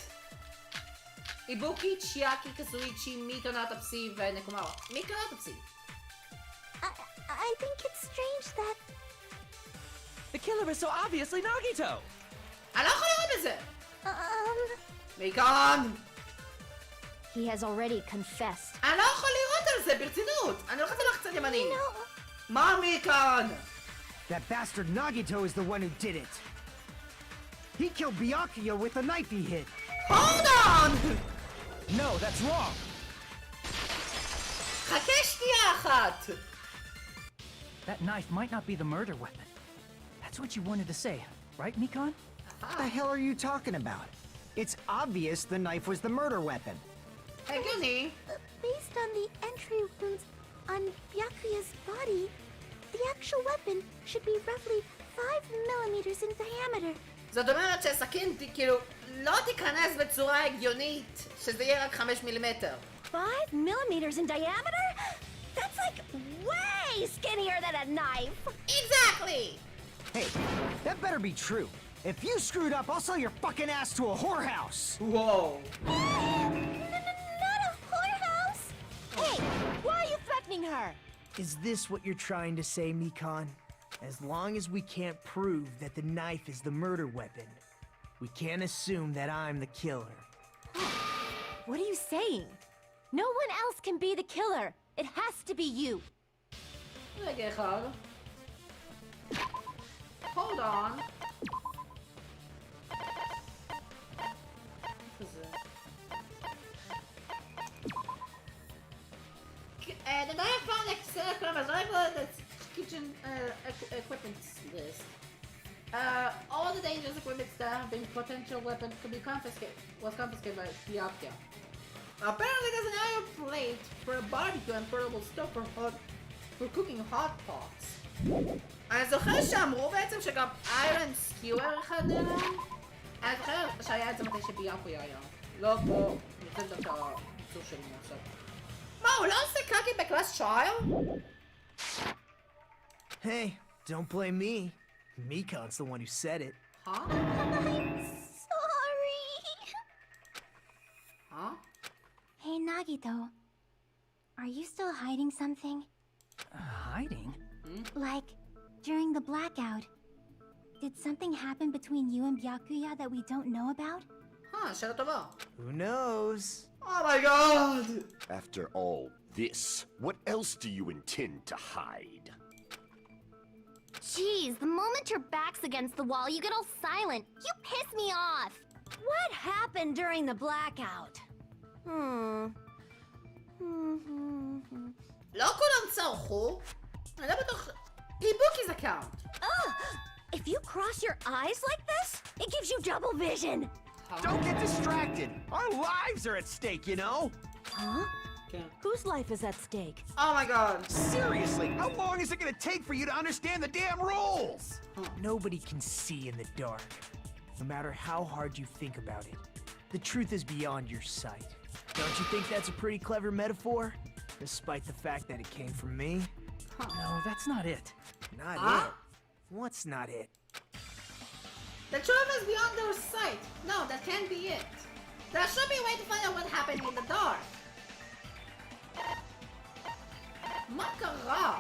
Speaker 1: איבוקי, צ'יאקי, קזואיצ'י, מיטו נאטפסי ונקומאווה. מי קנאטפסי?
Speaker 5: I think it's strange that...
Speaker 6: The killer is so obviously Nagito!
Speaker 1: אני לא יכול לראות בזה! מכאן!
Speaker 8: He has already confessed.
Speaker 1: אני לא יכול לראות על זה, ברצינות! אני לא רוצה לחצת ימני! מה מכאן?
Speaker 3: That bastard Nagito is the one who did it. He killed Byakuya with the knife he hid.
Speaker 1: Hold on!
Speaker 3: No, that's wrong.
Speaker 1: חכה שנייה אחת!
Speaker 6: That knife might not be the murder weapon. That's what you wanted to say, right, Mikon?
Speaker 3: What the hell are you talking about? It's obvious the knife was the murder weapon.
Speaker 1: הגיוני.
Speaker 5: Based on the entry wounds on Byakuya's body, the actual weapon should be roughly 5 millimeters in diameter.
Speaker 1: זאת אומרת שהסכין כאילו לא תיכנס בצורה הגיונית, שזה יהיה רק 5 מילימטר.
Speaker 8: 5 millimeters in diameter? That's like way skinnier than a knife!
Speaker 1: Exactly!
Speaker 3: Hey, that better be true. If you screwed up, I'll sell your fucking ass to a whorehouse.
Speaker 1: Whoa.
Speaker 5: Not a whorehouse!
Speaker 8: Hey, why are you threatening her?
Speaker 7: Is this what you're trying to say, Mikon? As long as we can't prove that the knife is the murder weapon, we can't assume that I'm the killer.
Speaker 8: What are you saying? No one else can be the killer. It has to be you.
Speaker 1: רגע אחד. Hold on. The knife found the kitchen equipment list. All the dangerous equipment that have been potential weapons could be confiscated by Byakuya. Apparently there's an iron plate for a barbecue and portable stove for cooking hot pots. אני זוכר שאמרו בעצם שגם איירון סקיואר אחד מהם? אני זוכר שהיה את זה מתי שביאקויה היה. לא פה, יותר דווקא הביצור שלי עכשיו. מה, הוא לא עושה קקי בקלאס צ'יילד?
Speaker 3: Hey, don't blame me. Mikon's the one who said it.
Speaker 1: Huh?
Speaker 5: Sorry.
Speaker 1: Huh?
Speaker 5: Hey, Nagito. Are you still hiding something?
Speaker 6: Hiding?
Speaker 5: Like, during the blackout, did something happen between you and Byakuya that we don't know about?
Speaker 1: שאלה טובה.
Speaker 3: Who knows?
Speaker 1: Oh my god!
Speaker 4: After all this, what else do you intend to hide?
Speaker 5: Jeez, the moment your back's against the wall, you get all silent. You piss me off.
Speaker 9: What happened during the blackout?
Speaker 1: לא כולם צרחו. אני לא בטוח... איבוקי's account.
Speaker 9: If you cross your eyes like this, it gives you double vision.
Speaker 12: Don't get distracted. Our lives are at stake, you know?
Speaker 9: Huh? Whose life is at stake?
Speaker 1: Oh my god.
Speaker 12: Seriously, how long is it gonna take for you to understand the damn rules?
Speaker 3: Nobody can see in the dark, no matter how hard you think about it. The truth is beyond your sight. Don't you think that's a pretty clever metaphor? Despite the fact that it came from me?
Speaker 6: No, that's not it.
Speaker 3: Not it. What's not it?
Speaker 1: The truth is beyond their sight. No, that can't be it. There should be a way to find out what happened in the dark. מה קרה?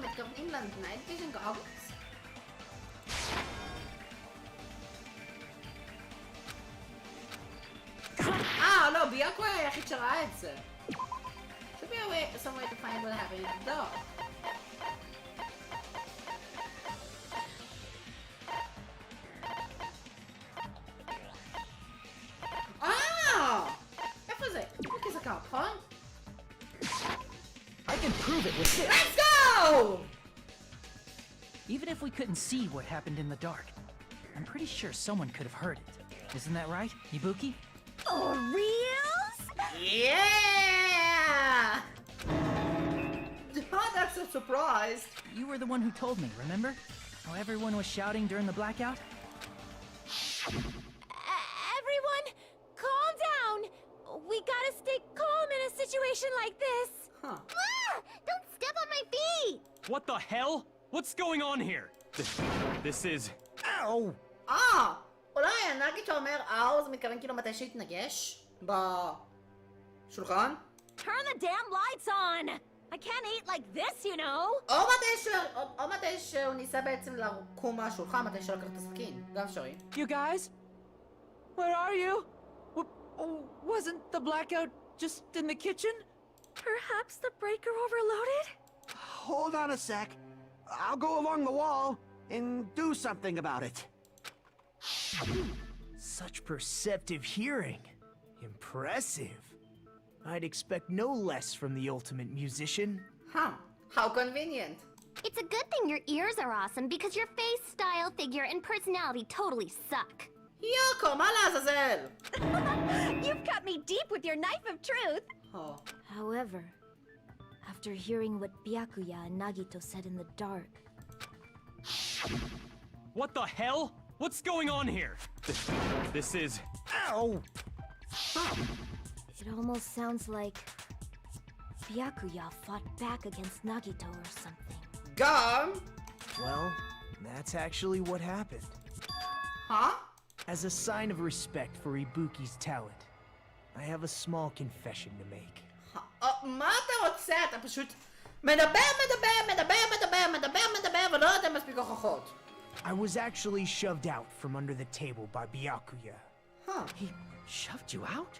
Speaker 1: מתכוונים לנייט ויז'ן גוגלס? לא, ביאקו היה היחיד שראה את זה. Should be a way, some way to find what happened in the dark. איפה זה? איפה זה קרה, נכון?
Speaker 6: I can prove it with this.
Speaker 1: Let's go!
Speaker 6: Even if we couldn't see what happened in the dark, I'm pretty sure someone could have heard it. Isn't that right, Ibuki?
Speaker 9: Oh, reals?
Speaker 1: Yeah! Oh, that's a surprise.
Speaker 6: You were the one who told me, remember? How everyone was shouting during the blackout?
Speaker 13: Everyone, calm down. We gotta stay calm in a situation like this.
Speaker 1: Huh.
Speaker 5: Don't step on my feet!
Speaker 14: What the hell? What's going on here? This is...
Speaker 12: Ow!
Speaker 1: אולי הנאגיטו אומר זה מתכוון כאילו מתי שהתנגש? בשולחן?
Speaker 9: Turn the damn lights on! I can't eat like this, you know!
Speaker 1: או מתי שהוא ניסה בעצם לקום מהשולחן, מתי שלקח את הסכין. גם אפשרי.
Speaker 10: You guys? Where are you? Wasn't the blackout just in the kitchen?
Speaker 13: Perhaps the breaker overloaded?
Speaker 12: Hold on a sec. I'll go along the wall and do something about it.
Speaker 3: Such perceptive hearing. Impressive. I'd expect no less from the ultimate musician.
Speaker 1: How convenient.
Speaker 5: It's a good thing your ears are awesome because your face, style, figure, and personality totally suck.
Speaker 1: יוקו, מה לעזאזל?
Speaker 9: You've cut me deep with your knife of truth!
Speaker 8: However, after hearing what Byakuya and Nagito said in the dark...
Speaker 14: What the hell? What's going on here? This is...
Speaker 12: Ow!
Speaker 8: It almost sounds like... Byakuya fought back against Nagito or something.
Speaker 1: Gum?
Speaker 3: Well, that's actually what happened. As a sign of respect for Ibuki's talent, I have a small confession to make.
Speaker 1: מה אתה רוצה? אתה פשוט מדבר ולא יודע מספיק הוכחות.
Speaker 3: I was actually shoved out from under the table by Byakuya.
Speaker 10: He shoved you out?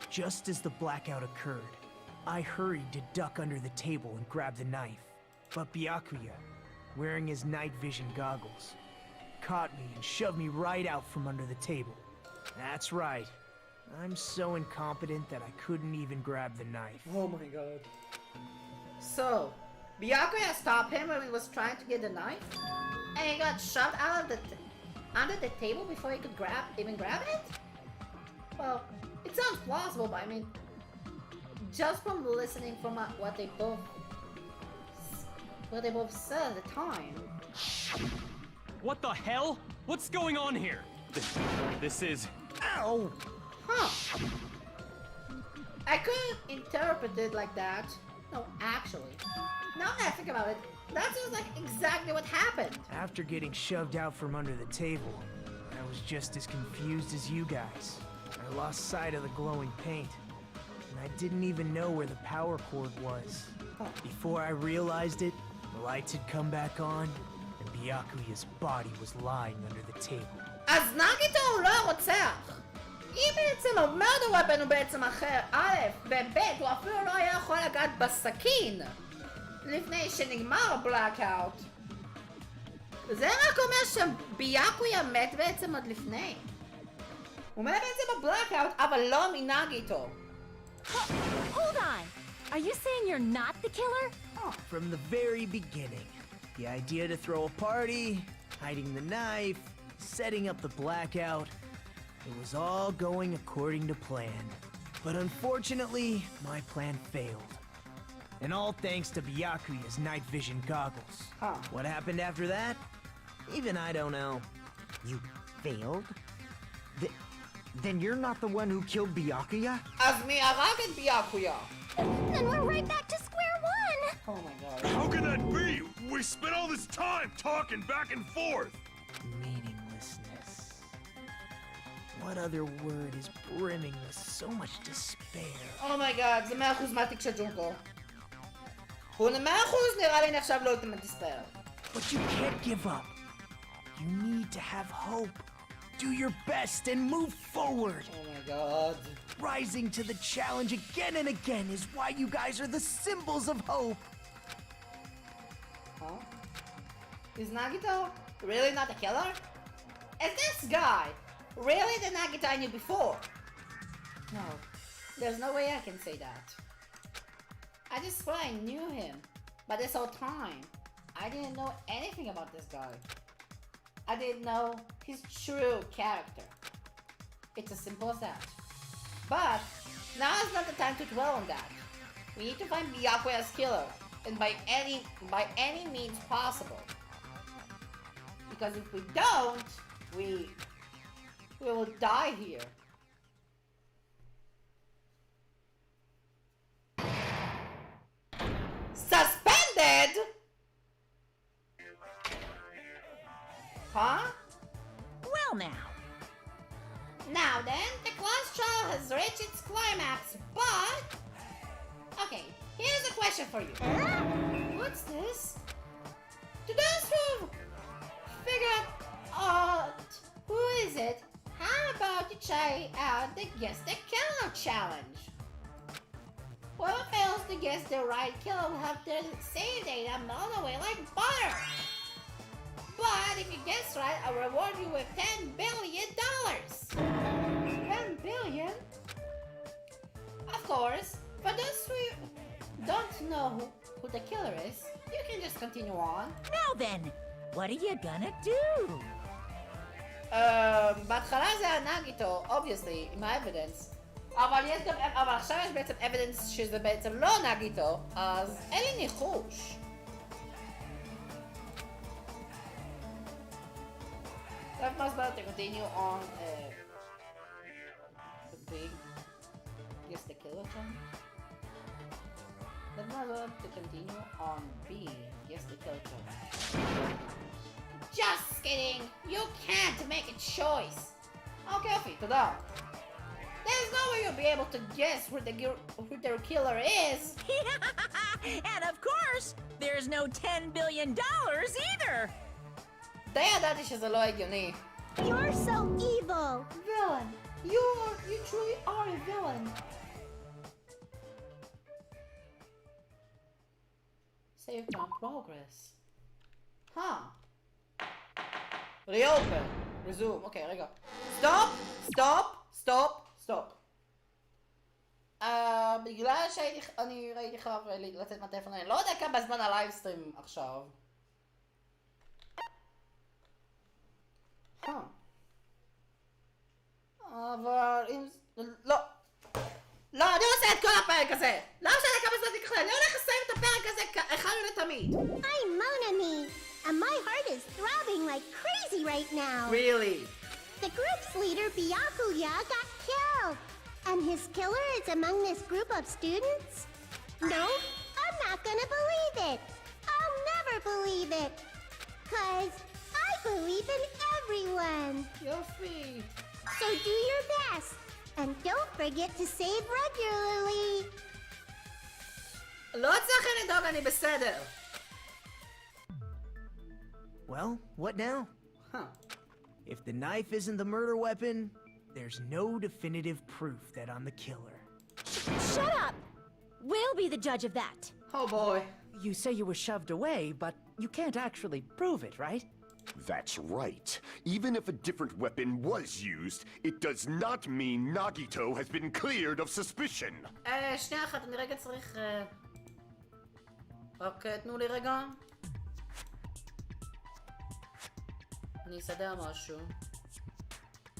Speaker 3: Just as the blackout occurred, I hurried to duck under the table and grab the knife. But Byakuya, wearing his night vision goggles, caught me and shoved me right out from under the table. That's right. I'm so incompetent that I couldn't even grab the knife.
Speaker 1: Oh my god. So, Byakuya stopped him when he was trying to get the knife? And he got shoved out of under the table before he could even grab it? Well, it sounds plausible, but I mean, just from listening from what they both said at the time.
Speaker 14: What the hell? What's going on here? This is...
Speaker 12: Ow!
Speaker 1: I couldn't interpret it like that. No, actually. Now that I think about it, that sounds like exactly what happened.
Speaker 3: After getting shoved out from under the table, I was just as confused as you guys. I lost sight of the glowing paint, and I didn't even know where the power cord was. Before I realized it, the lights had come back on, and Byakuya's body was lying under the table.
Speaker 1: אז נגיטו הוא לא הרוצח. אם בעצם המרדר weapon הוא בעצם אחר, א', וב', הוא אפילו לא היה יכול לגעת בסכין לפני שנגמר הבלאקאוט. זה רק אומר שביאקויה מת בעצם עד לפני. הוא מת בעצם בבלאקאוט, אבל לא מנגיטו.
Speaker 13: Hold on! Are you saying you're not the killer?
Speaker 3: From the very beginning, the idea to throw a party, hiding the knife, setting up the blackout, it was all going according to plan. But unfortunately, my plan failed. And all thanks to Byakuya's night vision goggles. What happened after that? Even I don't know.
Speaker 15: You failed? Then you're not the one who killed Byakuya?
Speaker 1: אז מי הרג את ביאקויה?
Speaker 13: Then we're right back to square one!
Speaker 1: Oh my god.
Speaker 11: How can that be? We spent all this time talking back and forth.
Speaker 3: Meaninglessness. What other word is brimming with so much despair?
Speaker 1: Oh my god, זה 100% מהתיק של ג'ונקו. הוא 100% נראה לי נחשב לא ultimate despair.
Speaker 3: But you can't give up. You need to have hope. Do your best and move forward.
Speaker 1: Oh my god.
Speaker 3: Rising to the challenge again and again is why you guys are the symbols of hope.
Speaker 1: Huh? Is Nagito really not a killer? Is this guy really the Nagito I knew before? No, there's no way I can say that. I just swear I knew him, but this whole time, I didn't know anything about this guy. I didn't know his true character. It's as simple as that. But now is not the time to dwell on that. We need to find Byakuya's killer, and by any means possible. Because if we don't, we will die here. Suspended? Huh?
Speaker 2: Well now.
Speaker 1: Now then, the class trial has reached its climax, but... Okay, here's a question for you. What's this? To those who figured out who is it, how about you try out the Guess the Killer challenge? Whoever fails to guess the right killer will have their save data melt away like butter. But if you guess right, I'll reward you with $10 billion. 10 billion? Of course, for those who don't know who the killer is, you can just continue on.
Speaker 2: Now then, what are you gonna do?
Speaker 1: בהתחלה זה היה נגיטו, obviously, עם האבידנס. אבל עכשיו יש בעצם אבידנס שזה בעצם לא נגיטו, אז אין לי ניחוש. That must be to continue on the big Guess the Killer challenge. That must be to continue on B Guess the Killer challenge. Just kidding! You can't make a choice! Okay, Ofi, תודה. There's no way you'll be able to guess who the killer is!
Speaker 2: And of course, there's no $10 billion either!
Speaker 1: די ידעתי שזה לא הגיוני.
Speaker 5: You're so evil!
Speaker 1: Villain! You truly are a villain! Save my progress. Huh. Reopen. Resume. אוקיי, רגע. Stop. בגלל שאני ראיתי חייב לצאת מהטלפון, אני לא יודע כמה זמן הלייבסטרים עכשיו. אבל אם... לא, אני עושה את כל הפרק הזה! לא משנה כמה זמן תיקח לי, אני הולך לסיים את הפרק הזה אחד ולתמיד!
Speaker 5: I'm Monami, and my heart is throbbing like crazy right now.
Speaker 1: Really?
Speaker 5: The group's leader, Byakuya, got killed.
Speaker 16: And his killer is among this group of students? No, I'm not gonna believe it. I'll never believe it. 'Cause I believe in everyone.
Speaker 1: יופי.
Speaker 16: So do your best. And don't forget to save regularly.
Speaker 1: לא צריך לדאוג, אני בסדר.
Speaker 3: Well, what now?
Speaker 1: Huh.
Speaker 3: If the knife isn't the murder weapon, there's no definitive proof that I'm the killer.
Speaker 13: Shut up! We'll be the judge of that.
Speaker 1: Oh boy.
Speaker 10: You say you were shoved away, but you can't actually prove it, right?
Speaker 4: That's right. Even if a different weapon was used, it does not mean Nagito has been cleared of suspicion.
Speaker 1: שנייה אחת, אני רגע צריך... רק תנו לי רגע. אני אסדר משהו.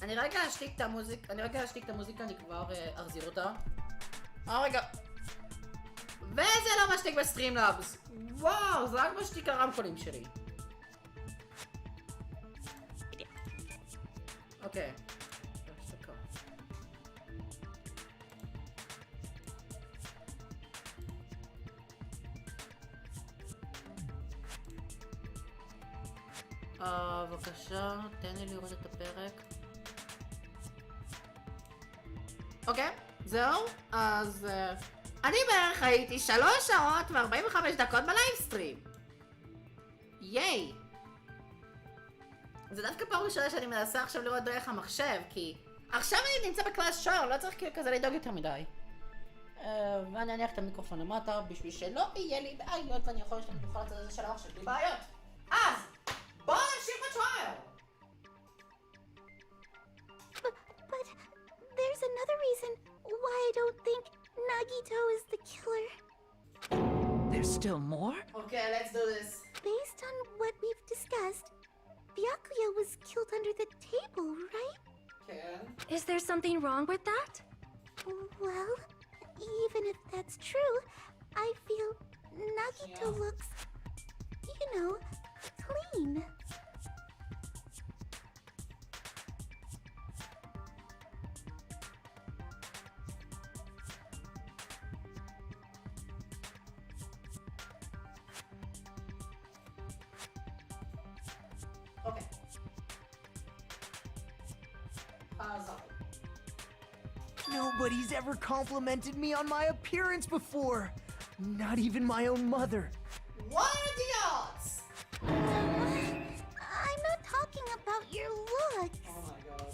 Speaker 1: אני רגע אשתיק את המוזיקה, אני כבר אחזיר אותה. רגע. וזה לא משתיק בסטרימלאבס. וואו, זה רק משתיק הרמקולים שלי. אוקיי. בבקשה, תן לי לראות את הפרק. אוקיי, זהו. אז אני בערך הייתי 3 שעות ו45 דקות בלייבסטרים. ייי. זה דווקא פעם ראשונה שאני מנסה עכשיו לראות דרך המחשב, כי עכשיו אני נמצא בקלאס שואר, לא צריך כאילו כזה לדאוג יותר מדי. ואני אניח את המיקרופון למטה בשביל שלא יהיה לי בעיות ואני יכול להשתמש בכל הצד הזה של המחשב בלי בעיות. אז! בואו נמשיך בטרייל!
Speaker 16: But there's another reason why I don't think Nagito is the killer.
Speaker 10: There's still more?
Speaker 1: Okay, let's do this.
Speaker 16: Based on what we've discussed, Byakuya was killed under the table, right?
Speaker 1: Okay.
Speaker 13: Is there something wrong with that?
Speaker 16: Well, even if that's true, I feel Nagito looks, you know, clean.
Speaker 1: Okay.
Speaker 3: Nobody's ever complimented me on my appearance before. Not even my own mother.
Speaker 1: What are the odds?
Speaker 16: I'm not talking about your looks.
Speaker 1: Oh my god.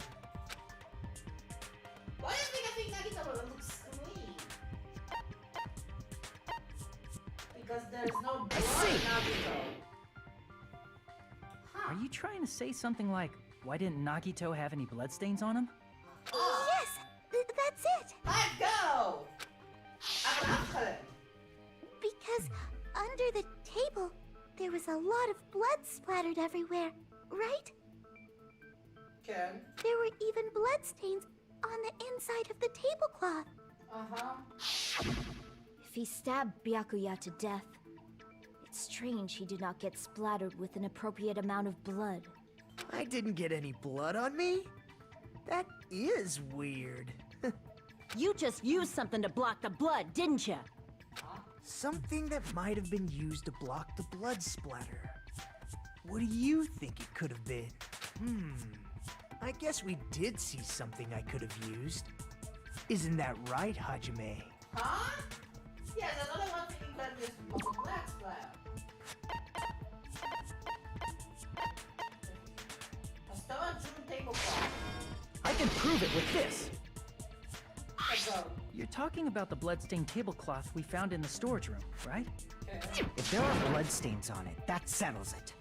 Speaker 1: Why do you think Nagito looks clean? Because there's no blood in Nagito.
Speaker 6: Are you trying to say something like, why didn't Nagito have any bloodstains on him?
Speaker 16: Yes, that's it.
Speaker 1: Let's go!
Speaker 16: Because under the table, there was a lot of blood splattered everywhere, right?
Speaker 1: Ken?
Speaker 16: There were even bloodstains on the inside of the tablecloth.
Speaker 8: If he stabbed Byakuya to death, it's strange he did not get splattered with an appropriate amount of blood.
Speaker 3: I didn't get any blood on me? That is weird.
Speaker 9: You just used something to block the blood, didn't you?
Speaker 3: Something that might have been used to block the blood splatter. What do you think it could have been? I guess we did see something I could have used. Isn't that right, Hajime?
Speaker 1: Huh? Yeah, there's only one thing that is black splatter.
Speaker 6: I can prove it with this.
Speaker 1: Let's go.
Speaker 6: You're talking about the bloodstained tablecloth we found in the storage room, right?
Speaker 15: If there are bloodstains on it, that settles it.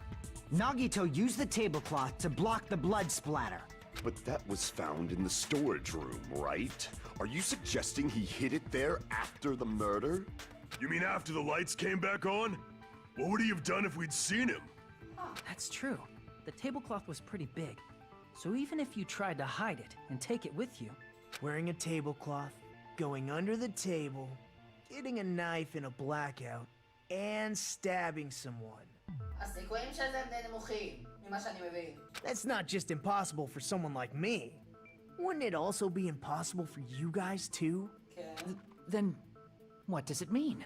Speaker 15: Nagito used the tablecloth to block the blood splatter.
Speaker 4: But that was found in the storage room, right? Are you suggesting he hid it there after the murder?
Speaker 11: You mean after the lights came back on? What would he have done if we'd seen him?
Speaker 6: That's true. The tablecloth was pretty big. So even if you tried to hide it and take it with you...
Speaker 3: Wearing a tablecloth, going under the table, getting a knife in a blackout, and stabbing someone.
Speaker 1: הסיכויים של זה הם די נמוכים, ממה שאני מבין.
Speaker 3: That's not just impossible for someone like me. Wouldn't it also be impossible for you guys too?
Speaker 10: Then, what does it mean?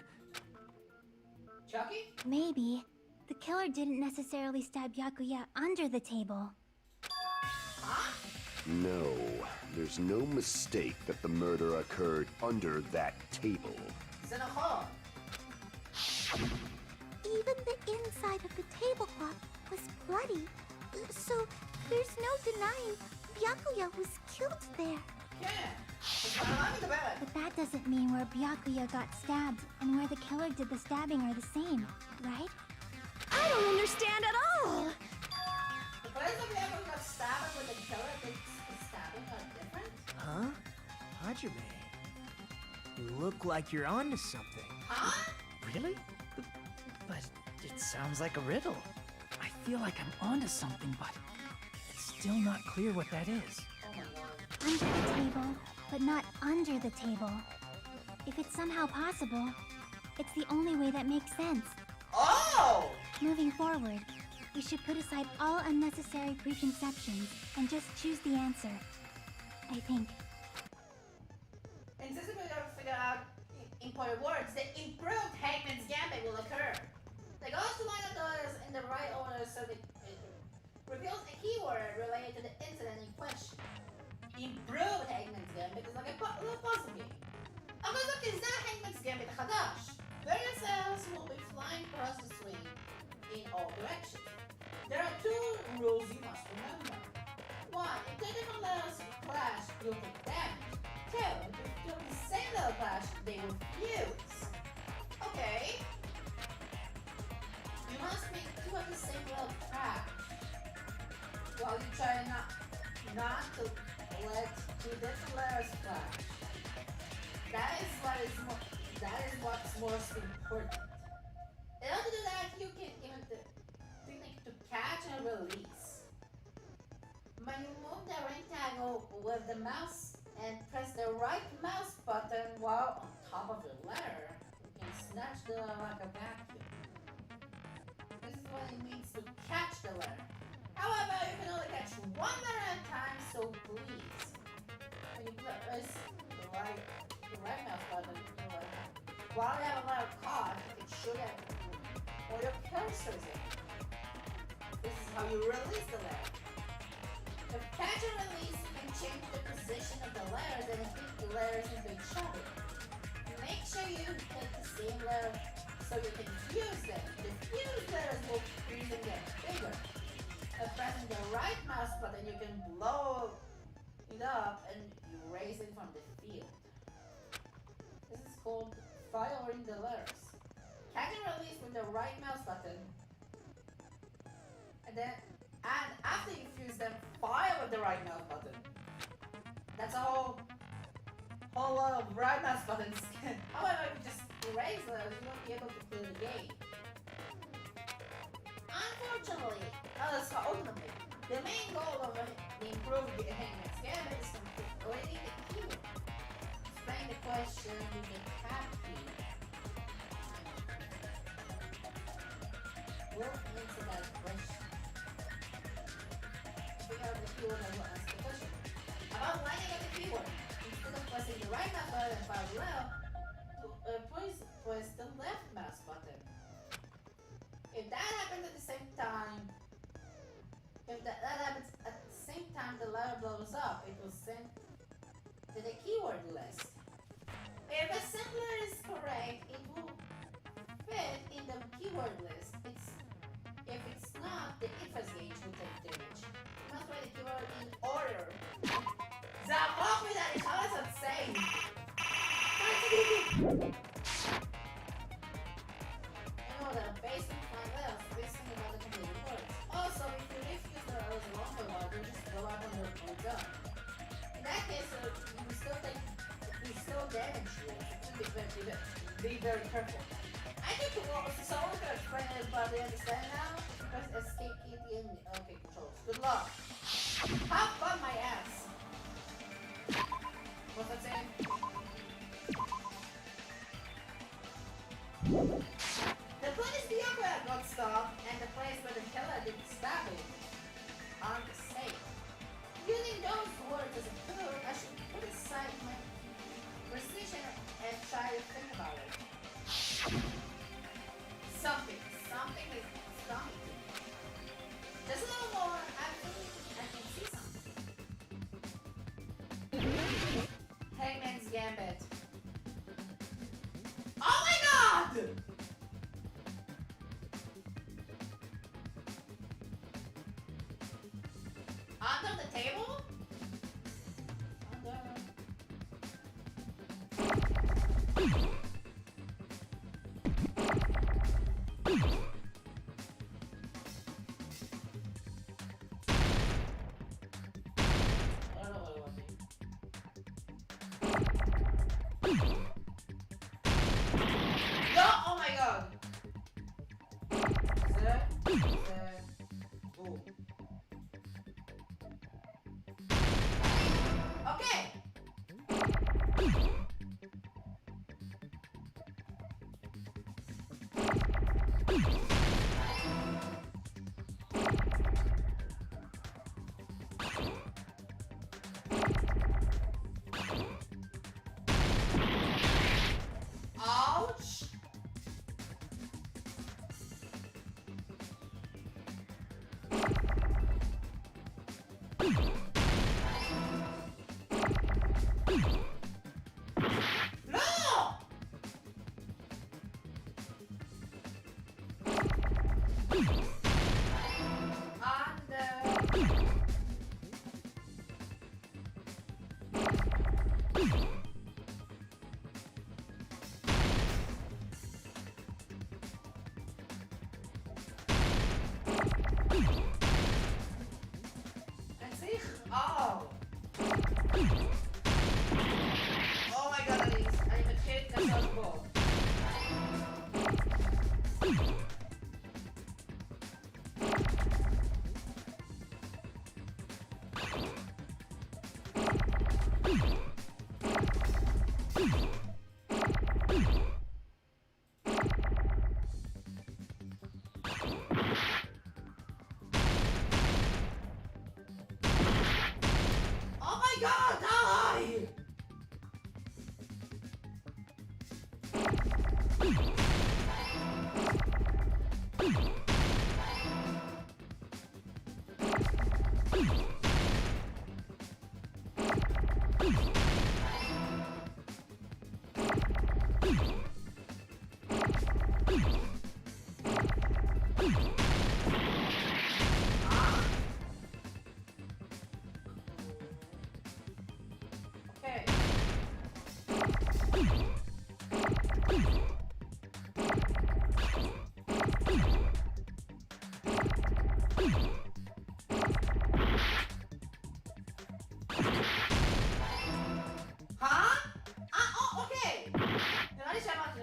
Speaker 1: Chucky?
Speaker 5: Maybe. The killer didn't necessarily stab Byakuya under the table.
Speaker 4: No, there's no mistake that the murder occurred under that table.
Speaker 16: Even the inside of the tablecloth was bloody. So there's no denying Byakuya was killed there.
Speaker 5: But that doesn't mean where Byakuya got stabbed and where the killer did the stabbing are the same, right?
Speaker 13: I don't understand at all!
Speaker 1: The place that Byakuya got stabbed with the killer, the stabbing are different?
Speaker 3: Huh? Hajime, you look like you're onto something.
Speaker 1: Huh?
Speaker 10: Really? But it sounds like a riddle. I feel like I'm onto something, but it's still not clear what that is.
Speaker 5: Under the table, but not under the table. If it's somehow possible, it's the only way that makes sense.
Speaker 1: Oh!
Speaker 5: Moving forward, we should put aside all unnecessary preconceptions and just choose the answer. I think.
Speaker 1: And since we gotta figure out important words, the improved Hangman's Gambit will occur. The goes to line up those in the right order so that it reveals a keyword related to the incident in question. Improved Hangman's Gambit is like a little puzzle game. אבל זאת כזה Hangman's Gambit החדש. Various cells will be flying across the swing in all directions. There are two rules you must remember. One, if two different levels clash, you'll take damage. Two, if two of the same level clash, they will fuse. Okay. You must make two of the same level crash. While you try not to let two different layers clash. That is what's most important. In order to do that, you can even the technique to catch and release. When you move the rectangle with the mouse and press the right mouse button while on top of the letter, you can snatch the letter like a vacuum. This is what it means to catch the letter. However, you can only catch one letter at a time, so please, when you press the right mouse button, while you have a letter caught, you can shoot it or your cursor is in. This is how you release the letter. With catch and release, you can change the position of the letters and fit the letters into each other. Make sure you hit the same letter so you can fuse them. The fused letters will freeze and get bigger. By pressing the right mouse button, you can blow it up and erase it from the field. This is called firing the letters. Catch and release with the right mouse button. And after you fuse them, fire with the right mouse button. That's a whole lot of right mouse buttons. However, if you just erase those, you won't be able to play the game. Unfortunately, ultimately, the main goal of the improved Hangman's Gambit is completing the keyword. Explain the question, you can tap key. We'll answer that question. We have the keyword and we'll ask the question. About lining up the keyword, instead of pressing the right mouse button and fire left, please press the left mouse button. If that happens at the same time, the letter blows up, it will send to the keyword list. If the similar is correct, it will fit in the keyword list. If it's not, the interest gauge will take damage. You must write the keyword in order. Zapop me that is how it's insane. You know that based on my levels, based on the completed words. Also, if you refuse the letters along the line, you just go out on your gun. In that case, you still damage you. Be very careful. I think someone can explain it, but they understand now. Press escape key in okay controls. Good luck. Have fun, my ass. What's that saying? The place Byakuya got stopped and the place where the killer did the stabbing aren't the same. Using those words as a clue לא! אומייגאד! זה... הוא. אוקיי! Ouch! No! Oh! Oh my god, אני מתחיל לעשות פה. Oh my god, die! Okay. אוקיי. נראה לי שעברתי.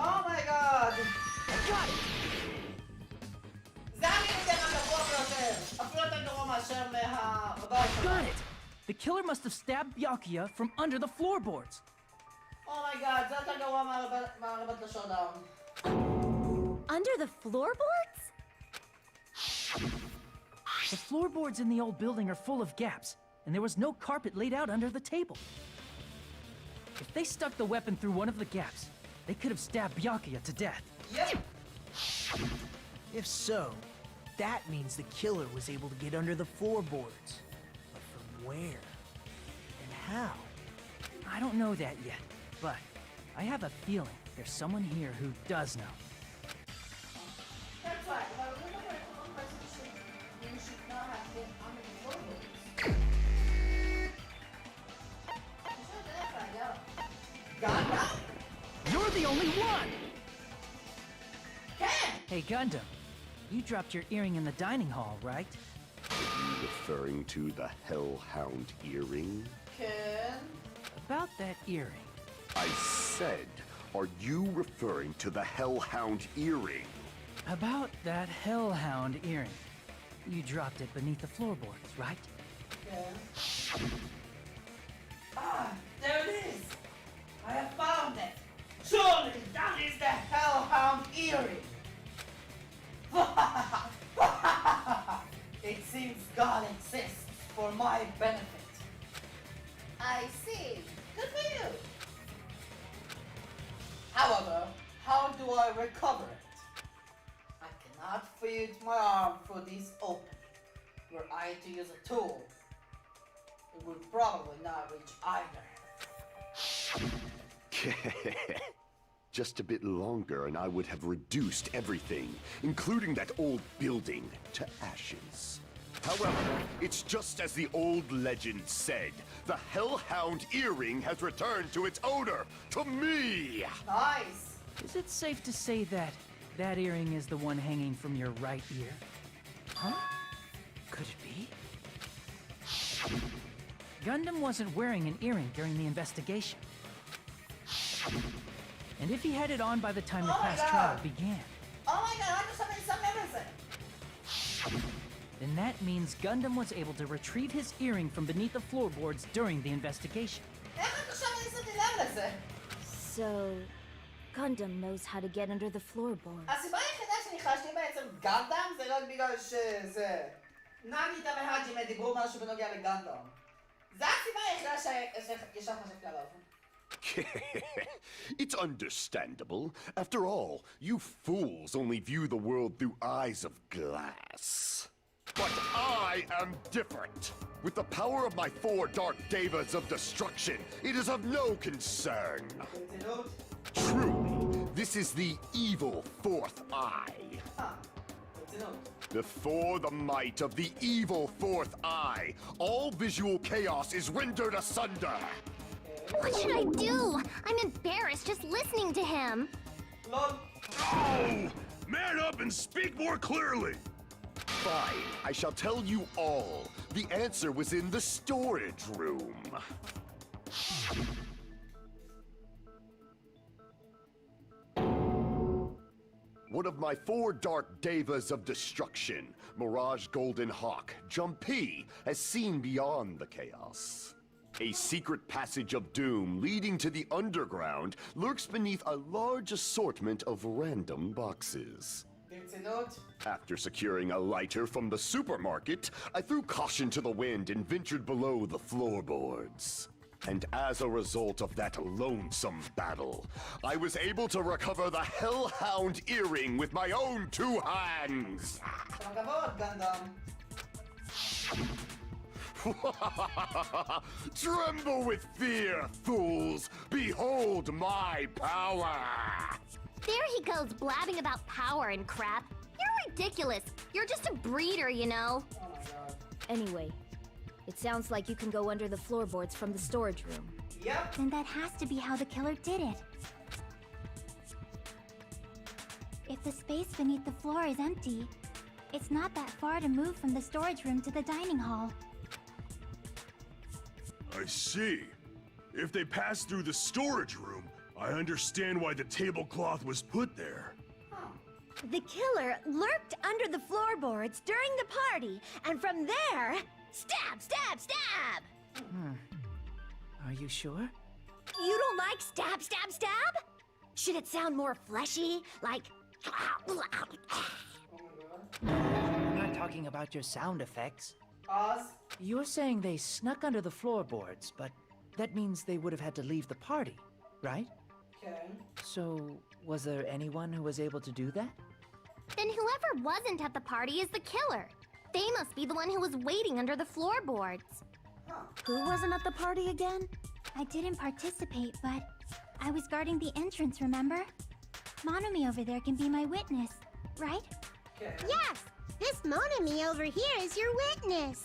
Speaker 1: Oh my god! I got it! זה אני אתן הגבוה ביותר! אפילו יותר גרוע מאשר מהבית שלך.
Speaker 6: Got it! The killer must have stabbed Byakuya from under the floorboards.
Speaker 1: Oh my god, זה יותר גרוע מהרבת לשודאון.
Speaker 13: Under the floorboards?
Speaker 6: The floorboards in the old building are full of gaps, and there was no carpet laid out under the table. If they stuck the weapon through one of the gaps, they could have stabbed Byakuya to death.
Speaker 1: Yep.
Speaker 3: If so, that means the killer was able to get under the floorboards. But from where? And how?
Speaker 6: I don't know that yet, but I have a feeling there's someone here who does know.
Speaker 1: That's right. If I remember correctly, you should not have been under the floorboards. Gundam?
Speaker 6: You're the only one!
Speaker 1: Ken!
Speaker 6: Hey, Gundam, you dropped your earring in the dining hall, right?
Speaker 4: Are you referring to the Hellhound earring?
Speaker 1: Ken?
Speaker 6: About that earring.
Speaker 4: I said, are you referring to the Hellhound earring?
Speaker 6: About that Hellhound earring. You dropped it beneath the floorboards, right?
Speaker 1: Ken? Ah, there it is! I have found it! Surely that is the Hellhound earring! It seems God exists for my benefit. I see. Good for you. However, how do I recover it? I cannot fit my arm through this opening. Were I to use a tool, it would probably not reach either.
Speaker 4: Just a bit longer and I would have reduced everything, including that old building, to ashes. However, it's just as the old legend said. The Hellhound earring has returned to its owner, to me!
Speaker 1: Nice!
Speaker 6: Is it safe to say that that earring is the one hanging from your right ear? Huh? Could it be? Gundam wasn't wearing an earring during the investigation. And if he had it on by the time the class trial began,
Speaker 1: Oh my god, I just have everything!
Speaker 6: then that means Gundam was able to retrieve his earring from beneath the floorboards during the investigation.
Speaker 8: So, Gundam knows how to get under the floorboards.
Speaker 1: הסיבה היחידה שניחשתי בעצם גנדם זה רק בגלל שזה... נגיטה והאג'ימה דיברו משהו בנוגע לגנדם. זו הסיבה היחידה שישר חשבתי עליו.
Speaker 4: It's understandable. After all, you fools only view the world through eyes of glass. But I am different. With the power of my 4 dark devas of destruction, it is of no concern. Truly, this is the evil 4th eye. Before the might of the evil 4th eye, all visual chaos is rendered asunder.
Speaker 16: What should I do? I'm embarrassed just listening to him.
Speaker 11: Oh! Man up and speak more clearly!
Speaker 4: Fine, I shall tell you all. The answer was in the storage room. One of my 4 dark devas of destruction, Mirage Golden Hawk, Jumpy, has seen beyond the chaos. A secret passage of doom leading to the underground lurks beneath a large assortment of random boxes. After securing a lighter from the supermarket, I threw caution to the wind and ventured below the floorboards. And as a result of that lonesome battle, I was able to recover the Hellhound earring with my own 2 hands. Tremble with fear, fools! Behold my power!
Speaker 16: There he goes blabbing about power and crap. You're ridiculous. You're just a breeder, you know.
Speaker 8: Anyway, it sounds like you can go under the floorboards from the storage room.
Speaker 1: Yep.
Speaker 5: Then that has to be how the killer did it. If the space beneath the floor is empty, it's not that far to move from the storage room to the dining hall.
Speaker 11: I see. If they passed through the storage room, I understand why the tablecloth was put there.
Speaker 13: The killer lurked under the floorboards during the party, and from there, stab, stab, stab!
Speaker 6: Are you sure?
Speaker 13: You don't like stab, stab, stab? Should it sound more fleshy, like...
Speaker 6: I'm not talking about your sound effects. You're saying they snuck under the floorboards, but that means they would have had to leave the party, right?
Speaker 1: Okay.
Speaker 6: So, was there anyone who was able to do that?
Speaker 16: Then whoever wasn't at the party is the killer. They must be the one who was waiting under the floorboards.
Speaker 5: Who wasn't at the party again? I didn't participate, but I was guarding the entrance, remember? Monami over there can be my witness, right?
Speaker 1: Okay.
Speaker 16: Yes! This Monami over here is your witness!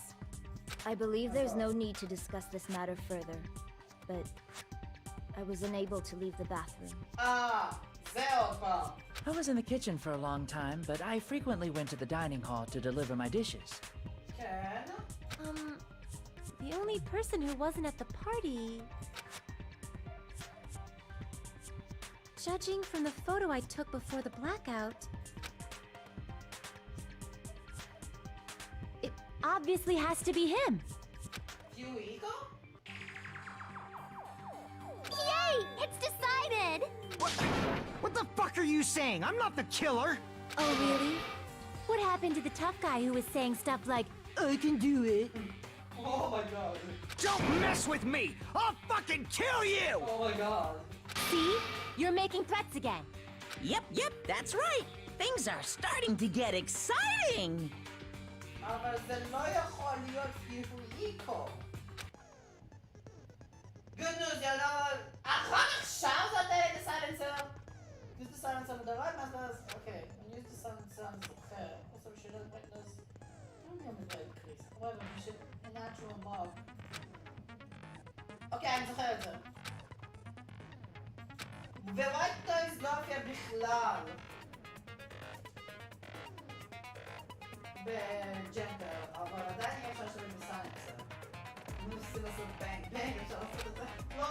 Speaker 8: I believe there's no need to discuss this matter further, but I was unable to leave the bathroom.
Speaker 1: Zelda.
Speaker 6: I was in the kitchen for a long time, but I frequently went to the dining hall to deliver my dishes.
Speaker 13: The only person who wasn't at the party... Judging from the photo I took before the blackout... it obviously has to be him.
Speaker 1: Hugo?
Speaker 16: Yay! It's decided!
Speaker 15: What the fuck are you saying? I'm not the killer!
Speaker 13: Oh, really? What happened to the tough guy who was saying stuff like, I can do it?
Speaker 1: Oh my god.
Speaker 12: Don't mess with me! I'll fucking kill you!
Speaker 1: Oh my god.
Speaker 13: See? You're making threats again.
Speaker 2: Yep, that's right. Things are starting to get exciting.
Speaker 1: אבל זה לא יכול להיות פיהואיקו. Good news, you know. עכשיו זה הדלת לסיילנסר. Use the silencer on the right, mas okay. When you use the silencer on the left, also we should have witness. Don't know the increase. However, we should a natural mob. Okay, אני זוכר את זה. ווייט נויז לא הופיע בכלל בג'נדר, אבל עדיין אי אפשר לשבת בסיילנסר. אם ניסיתי לעשות בנג בנג, אפשר לעשות את זה. לא.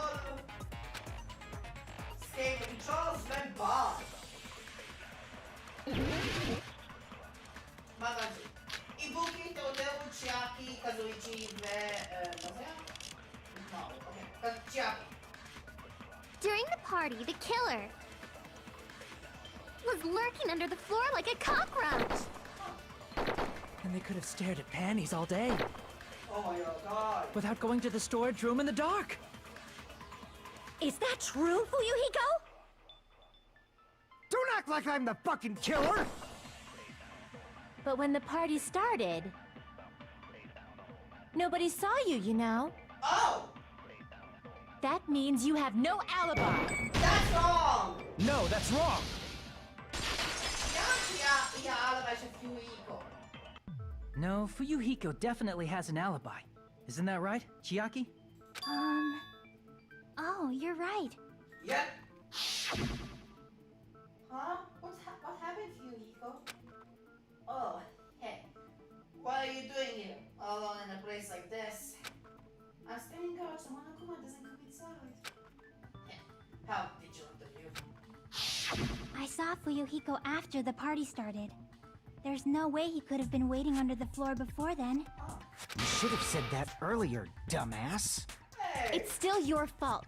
Speaker 1: Escape the controls went bad. מה רצי? איבוקי, תאודרו, צ'יאקי, קזואיצ'י ו... מה זה היה? אוקיי, צ'יאקי.
Speaker 5: During the party, the killer was lurking under the floor like a cockroach.
Speaker 6: And they could have stared at panties all day.
Speaker 1: Oh my god.
Speaker 6: Without going to the storage room in the dark.
Speaker 13: Is that true, Fuyuhiko?
Speaker 12: Don't act like I'm the fucking killer!
Speaker 13: But when the party started, nobody saw you, you know.
Speaker 1: Oh!
Speaker 13: That means you have no alibi.
Speaker 1: That's wrong!
Speaker 6: No, that's wrong! No, Fuyuhiko definitely has an alibi. Isn't that right, Chiaki?
Speaker 5: Oh, you're right.
Speaker 1: Yep. Huh? What happened to you, Hiko? Oh, hey. What are you doing here? All alone in a place like this? I'm staying guard so Monokuma doesn't come inside. How vigilant of you.
Speaker 5: I saw Fuyuhiko after the party started. There's no way he could have been waiting under the floor before then.
Speaker 15: You should have said that earlier, dumbass.
Speaker 1: Hey.
Speaker 13: It's still your fault.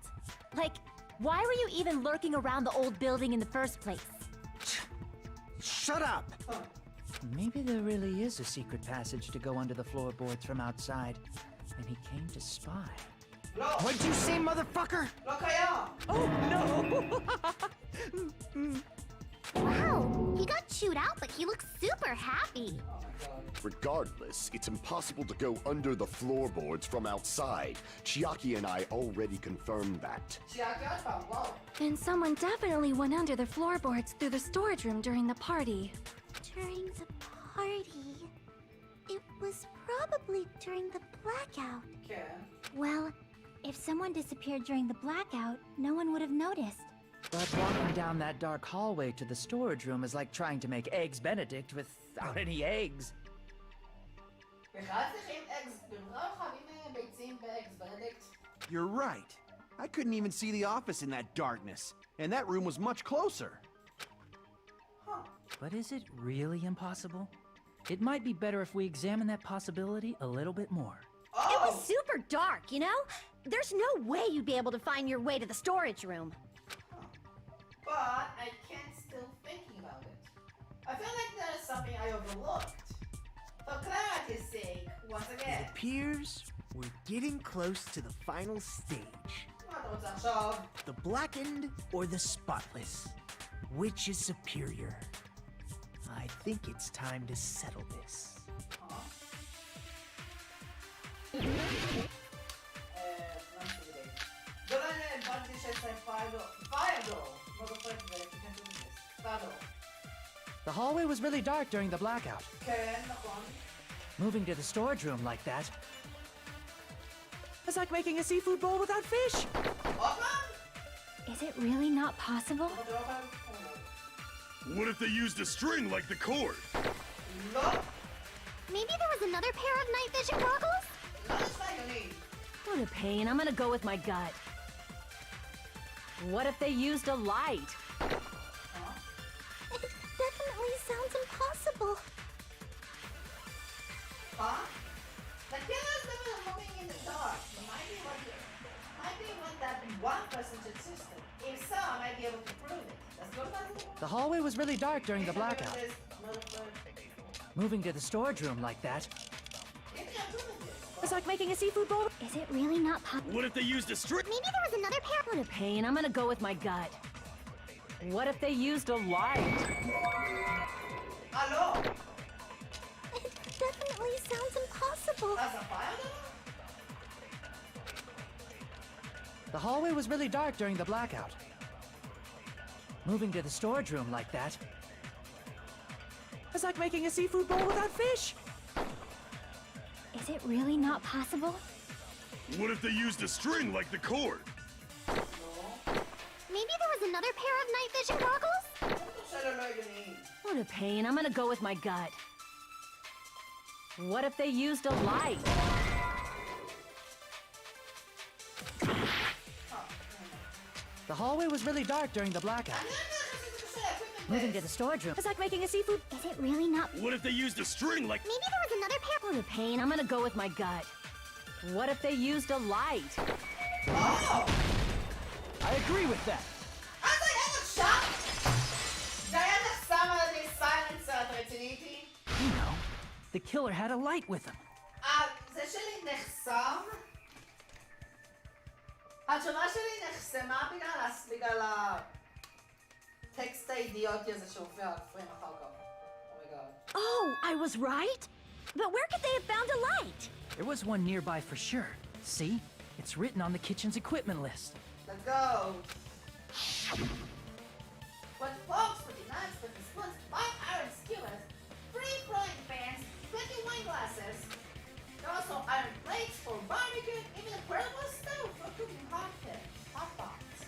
Speaker 13: Like, why were you even lurking around the old building in the first place?
Speaker 15: Shut up!
Speaker 10: Maybe there really is a secret passage to go under the floorboards from outside, and he came to spy.
Speaker 15: What'd you say, motherfucker?
Speaker 6: Oh no!
Speaker 5: Wow, he got chewed out, but he looks super happy.
Speaker 4: Regardless, it's impossible to go under the floorboards from outside. Chiaki and I already confirmed that.
Speaker 8: Then someone definitely went under the floorboards through the storage room during the party.
Speaker 5: During the party? It was probably during the blackout.
Speaker 1: Okay.
Speaker 5: Well, if someone disappeared during the blackout, no one would have noticed.
Speaker 10: But walking down that dark hallway to the storage room is like trying to make Eggs Benedict without any eggs.
Speaker 12: You're right. I couldn't even see the office in that darkness, and that room was much closer.
Speaker 6: But is it really impossible? It might be better if we examine that possibility a little bit more.
Speaker 13: It was super dark, you know? There's no way you'd be able to find your way to the storage room.
Speaker 1: But I can't still thinking about it. I feel like there's something I overlooked. For clarity's sake, once again.
Speaker 12: It appears we're getting close to the final stage. The blackened or the spotless? Which is superior? I think it's time to settle this.
Speaker 6: The hallway was really dark during the blackout. Moving to the storage room like that is like making a seafood bowl without fish.
Speaker 5: Is it really not possible?
Speaker 11: What if they used a string like the cord?
Speaker 5: Maybe there was another pair of night vision goggles?
Speaker 9: What a pain. I'm gonna go with my gut. What if they used a light?
Speaker 5: It definitely sounds impossible.
Speaker 1: Huh? The killer's never moving in the dark. Might be what that one percentage system. If so, I might be able to prove it. Let's go back to the
Speaker 6: The hallway was really dark during the blackout. Moving to the storage room like that
Speaker 9: It's like making a seafood bowl.
Speaker 13: Is it really not possible?
Speaker 11: What if they used a string?
Speaker 13: Maybe there was another pair.
Speaker 9: What a pain. I'm gonna go with my gut. What if they used a light?
Speaker 1: Hello?
Speaker 13: It definitely sounds impossible.
Speaker 1: That's a fire door?
Speaker 10: The hallway was really dark during the blackout. Moving to the storage room like that. It's like making a seafood bowl without fish.
Speaker 13: Is it really not possible?
Speaker 11: What if they used a string like the cord?
Speaker 13: Maybe there was another pair of night vision goggles?
Speaker 9: What a pain. I'm gonna go with my gut. What if they used a light?
Speaker 10: The hallway was really dark during the blackout.
Speaker 9: Moving to the storage room. It's like making a seafood.
Speaker 13: Is it really not?
Speaker 11: What if they used a string like...
Speaker 13: Maybe there was another pair.
Speaker 9: What a pain. I'm gonna go with my gut. What if they used a light?
Speaker 1: Oh!
Speaker 3: I agree with that.
Speaker 1: אז היה נחשב? זה היה נחסם על ידי סיילנסר, את רצינית איתי?
Speaker 6: You know, the killer had a light with him.
Speaker 1: זה שלי נחסם? התשובה שלי נחסמה בגלל הטקסט האידיוטי הזה שהופיע על כפרים אחר כך.
Speaker 9: Oh, I was right? But where could they have found a light?
Speaker 6: There was one nearby for sure. See? It's written on the kitchen's equipment list.
Speaker 1: Let's go. With forks, with the knives, with the spoons, 5 iron skillets, 3 frying pans, 20 wine glasses. There are also iron plates for barbecue, even a portable stove for cooking hot pots.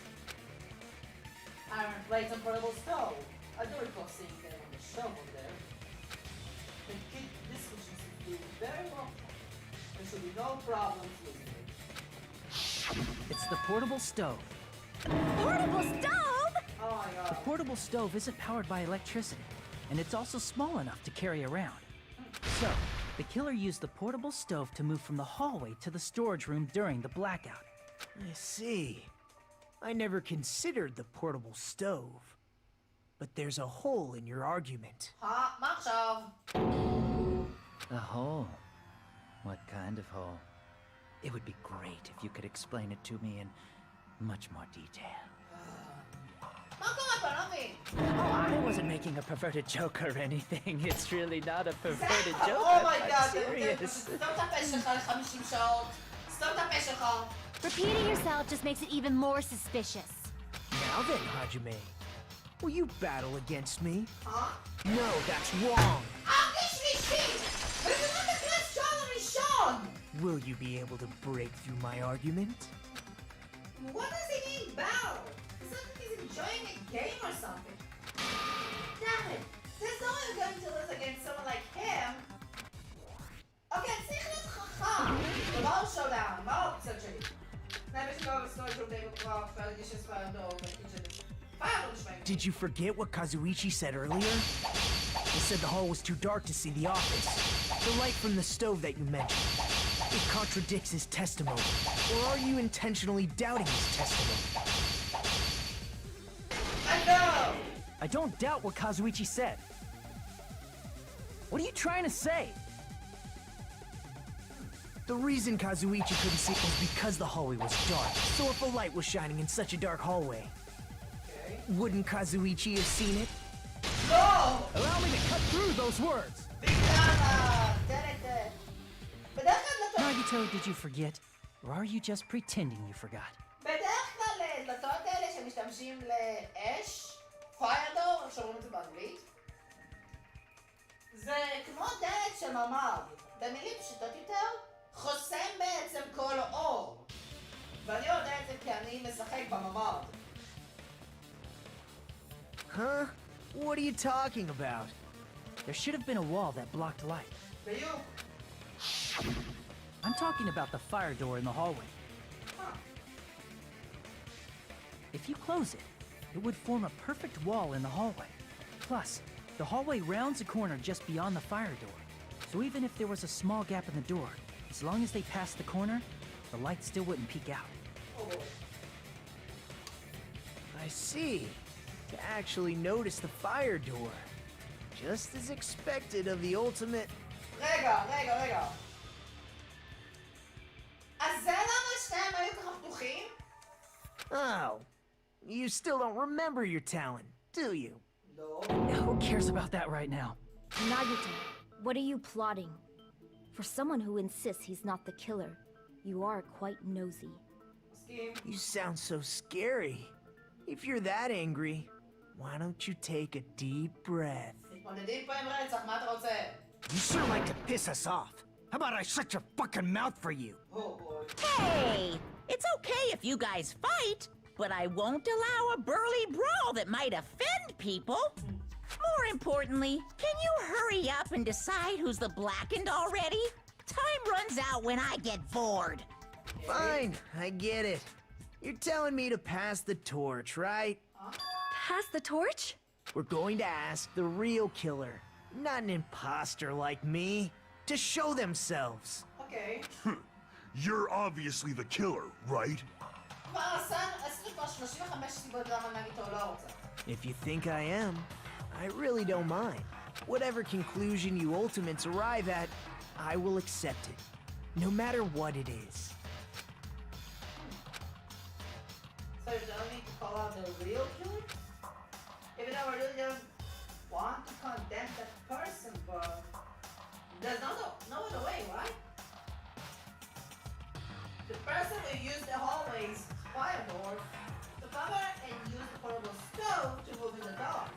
Speaker 1: Iron plates and portable stove. I do recall seeing them on the shelf over there. The kid description seems to do very well. There should be no problems using it.
Speaker 6: It's the portable stove.
Speaker 13: Portable stove?
Speaker 1: Oh my god.
Speaker 6: The portable stove isn't powered by electricity, and it's also small enough to carry around. So, the killer used the portable stove to move from the hallway to the storage room during the blackout.
Speaker 12: I see. I never considered the portable stove. But there's a hole in your argument.
Speaker 1: מה עכשיו?
Speaker 10: A hole? What kind of hole? It would be great if you could explain it to me in much more detail.
Speaker 1: מה קורה פה? לא מבין.
Speaker 6: Oh, I wasn't making a perverted joke or anything. It's really not a perverted joke.
Speaker 1: Oh my
Speaker 6: I'm
Speaker 1: god.
Speaker 6: serious.
Speaker 1: סתום את הפה שלך ל-50 שעות. סתום את הפה שלך.
Speaker 13: Repeating yourself just makes it even more suspicious.
Speaker 12: Now then, Hajime, will you battle against me?
Speaker 1: Huh?
Speaker 12: No, that's wrong. Will you be able to break through my argument?
Speaker 1: What does he mean battle? It's like he's enjoying a game or something. Damn it! There's no way I'm going to lose against someone like him. Okay, צריך להיות חכם. זה לא showdown, מה האופציות שלי?
Speaker 12: Did you forget what Kazuichi said earlier? He said the hall was too dark to see the office. The light from the stove that you mentioned. It contradicts his testimony. Or are you intentionally doubting his testimony?
Speaker 6: I don't doubt what Kazuichi said. What are you trying to say?
Speaker 12: The reason Kazuichi couldn't see it was because the hallway was dark. So if a light was shining in such a dark hallway, wouldn't Kazuichi have seen it?
Speaker 1: No!
Speaker 6: Allow me to cut through those words! Nagito, did you forget? Or are you just pretending you forgot?
Speaker 1: בדרך כלל דלתות האלה שמשתמשים לאש, פיירדור, איך שאומרים את זה באנגלית, זה כמו דלת של ממ"ד. במילים פשוטות יותר, חוסם בעצם כל אור. ואני יודע את זה כי אני משחק בממ"ד.
Speaker 12: Huh? What are you talking about?
Speaker 6: There should have been a wall that blocked light. I'm talking about the fire door in the hallway. If you close it, it would form a perfect wall in the hallway. Plus, the hallway rounds a corner just beyond the fire door. So even if there was a small gap in the door, as long as they passed the corner, the light still wouldn't peek out.
Speaker 12: I see. To actually notice the fire door. Just as expected of the ultimate...
Speaker 1: רגע.
Speaker 12: Oh, you still don't remember your talent, do you?
Speaker 6: Who cares about that right now?
Speaker 8: Nagito, what are you plotting? For someone who insists he's not the killer, you are quite nosy.
Speaker 12: You sound so scary. If you're that angry, why don't you take a deep breath? You sure like to piss us off. How about I shut your fucking mouth for you?
Speaker 2: Hey! It's okay if you guys fight, but I won't allow a burly brawl that might offend people. More importantly, can you hurry up and decide who's the blackened already? Time runs out when I get bored.
Speaker 12: Fine, I get it. You're telling me to pass the torch, right?
Speaker 8: Pass the torch?
Speaker 12: We're going to ask the real killer, not an imposter like me, to show themselves.
Speaker 1: Okay.
Speaker 11: You're obviously the killer, right?
Speaker 12: If you think I am, I really don't mind. Whatever conclusion you ultimates arrive at, I will accept it, no matter what it is.
Speaker 1: So you don't need to call out the real killer? Even though I really don't want to condemn that person, but there's no other way, right? The person who used the hallway's fire door to cover and use the portable stove to move in the dark.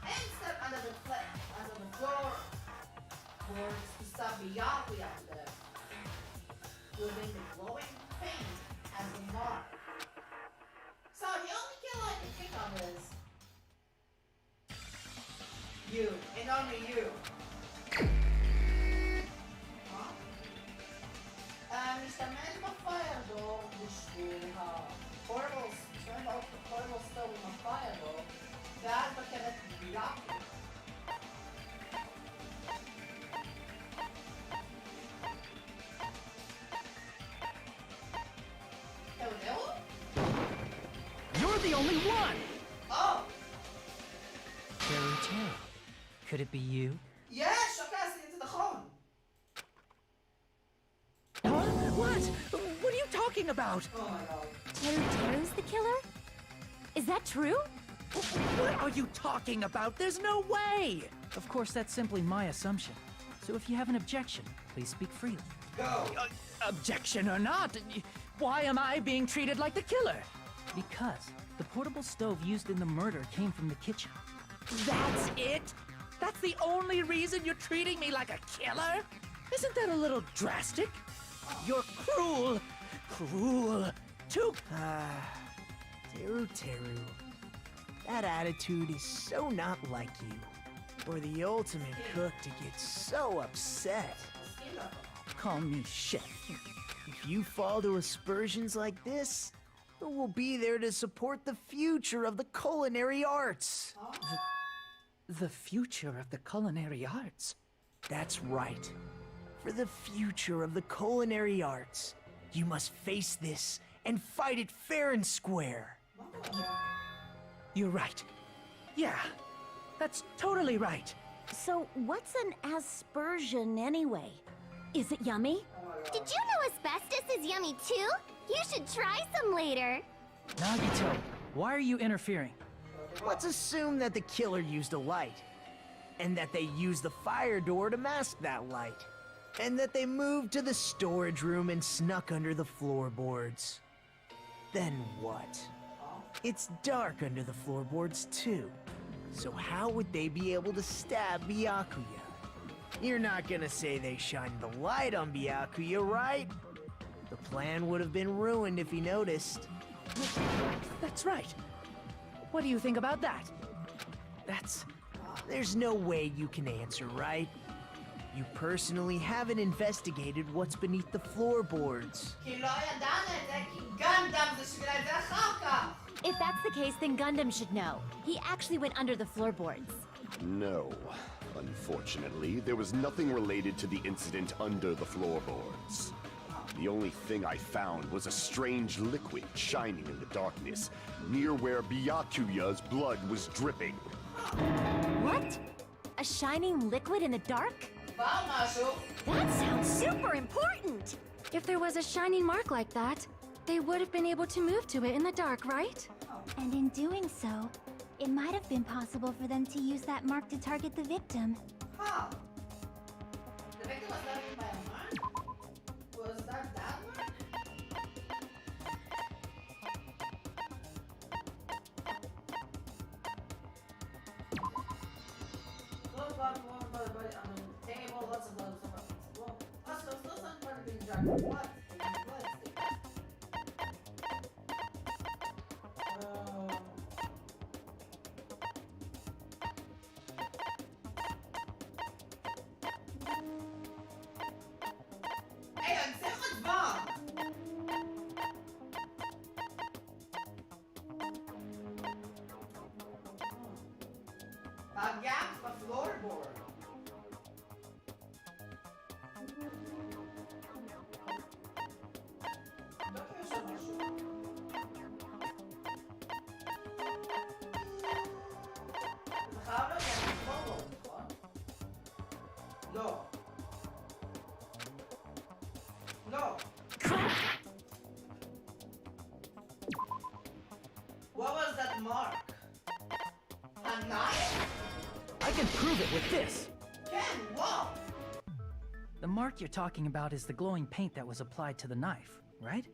Speaker 1: And step under the floor boards to stop Byakuya to them, using the glowing paint as a mark. So the only killer I can think of is you, and only you. משתמש בפיירדור בשביל הפורטבל סטוב עם הפיירדור ואז בקרת ביאקו.
Speaker 6: You're the only one!
Speaker 1: Oh!
Speaker 6: Teru. Could it be you?
Speaker 1: Yes, עשיתי את זה נכון.
Speaker 6: What? What are you talking about?
Speaker 1: Oh my god.
Speaker 8: Teru's the killer? Is that true?
Speaker 6: What are you talking about? There's no way! Of course, that's simply my assumption. So if you have an objection, please speak freely.
Speaker 1: Go!
Speaker 6: Objection or not, why am I being treated like the killer? Because the portable stove used in the murder came from the kitchen. That's it? That's the only reason you're treating me like a killer? Isn't that a little drastic? You're cruel. Cruel. Too...
Speaker 12: Teru. That attitude is so not like you. For the ultimate cook to get so upset.
Speaker 6: Call me chef.
Speaker 12: If you fall to aspersions like this, who will be there to support the future of the culinary arts?
Speaker 6: The future of the culinary arts?
Speaker 12: That's right. For the future of the culinary arts, you must face this and fight it fair and square.
Speaker 6: You're right. Yeah, that's totally right.
Speaker 8: So what's an aspersion anyway? Is it yummy?
Speaker 16: Did you know asbestos is yummy too? You should try some later.
Speaker 6: Nagito, why are you interfering?
Speaker 12: Let's assume that the killer used a light, and that they used the fire door to mask that light, and that they moved to the storage room and snuck under the floorboards. Then what? It's dark under the floorboards too, so how would they be able to stab Byakuya? You're not gonna say they shined the light on Byakuya, right? The plan would have been ruined if he noticed.
Speaker 6: That's right. What do you think about that?
Speaker 12: There's no way you can answer, right? You personally haven't investigated what's beneath the floorboards.
Speaker 1: כי לא ידענו את זה, כי גנדם זה שגילה את זה אחר כך.
Speaker 8: If that's the case, then Gundam should know. He actually went under the floorboards.
Speaker 4: No. Unfortunately, there was nothing related to the incident under the floorboards. The only thing I found was a strange liquid shining in the darkness, near where Byakuya's blood was dripping.
Speaker 8: What? A shining liquid in the dark?
Speaker 1: כבר משהו.
Speaker 8: That sounds super important! If there was a shining mark like that,
Speaker 13: they would have been able to move to it in the dark, right?
Speaker 5: And in doing so, it might have been possible for them to use that mark to target the victim.
Speaker 1: Huh. The victim was targeted by a mark? Was that mark? Close blood, warm blood, body on the table, lots of blood, stuff. Well, also, still some part of being dragged. What? Against the floorboard. לא. לא. What was that mark? A knife?
Speaker 6: I can prove it with this.
Speaker 1: Ken, what?
Speaker 6: The mark you're talking about is the glowing paint that was applied to the knife, right?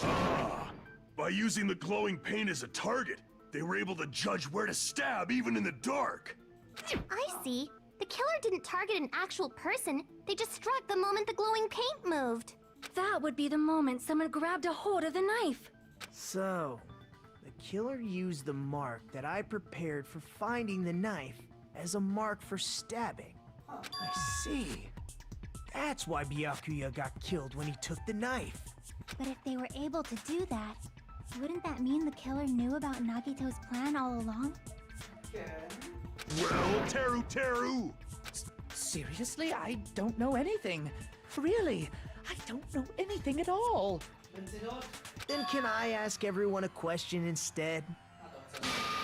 Speaker 11: Ah, by using the glowing paint as a target, they were able to judge where to stab even in the dark.
Speaker 16: I see. The killer didn't target an actual person. They just struck the moment the glowing paint moved.
Speaker 13: That would be the moment someone grabbed a hold of the knife.
Speaker 12: So, the killer used the mark that I prepared for finding the knife as a mark for stabbing. I see. That's why Byakuya got killed when he took the knife.
Speaker 5: But if they were able to do that, wouldn't that mean the killer knew about Nagito's plan all along?
Speaker 11: Well, Teru!
Speaker 6: Seriously? I don't know anything. Really, I don't know anything at all.
Speaker 12: Then can I ask everyone a question instead?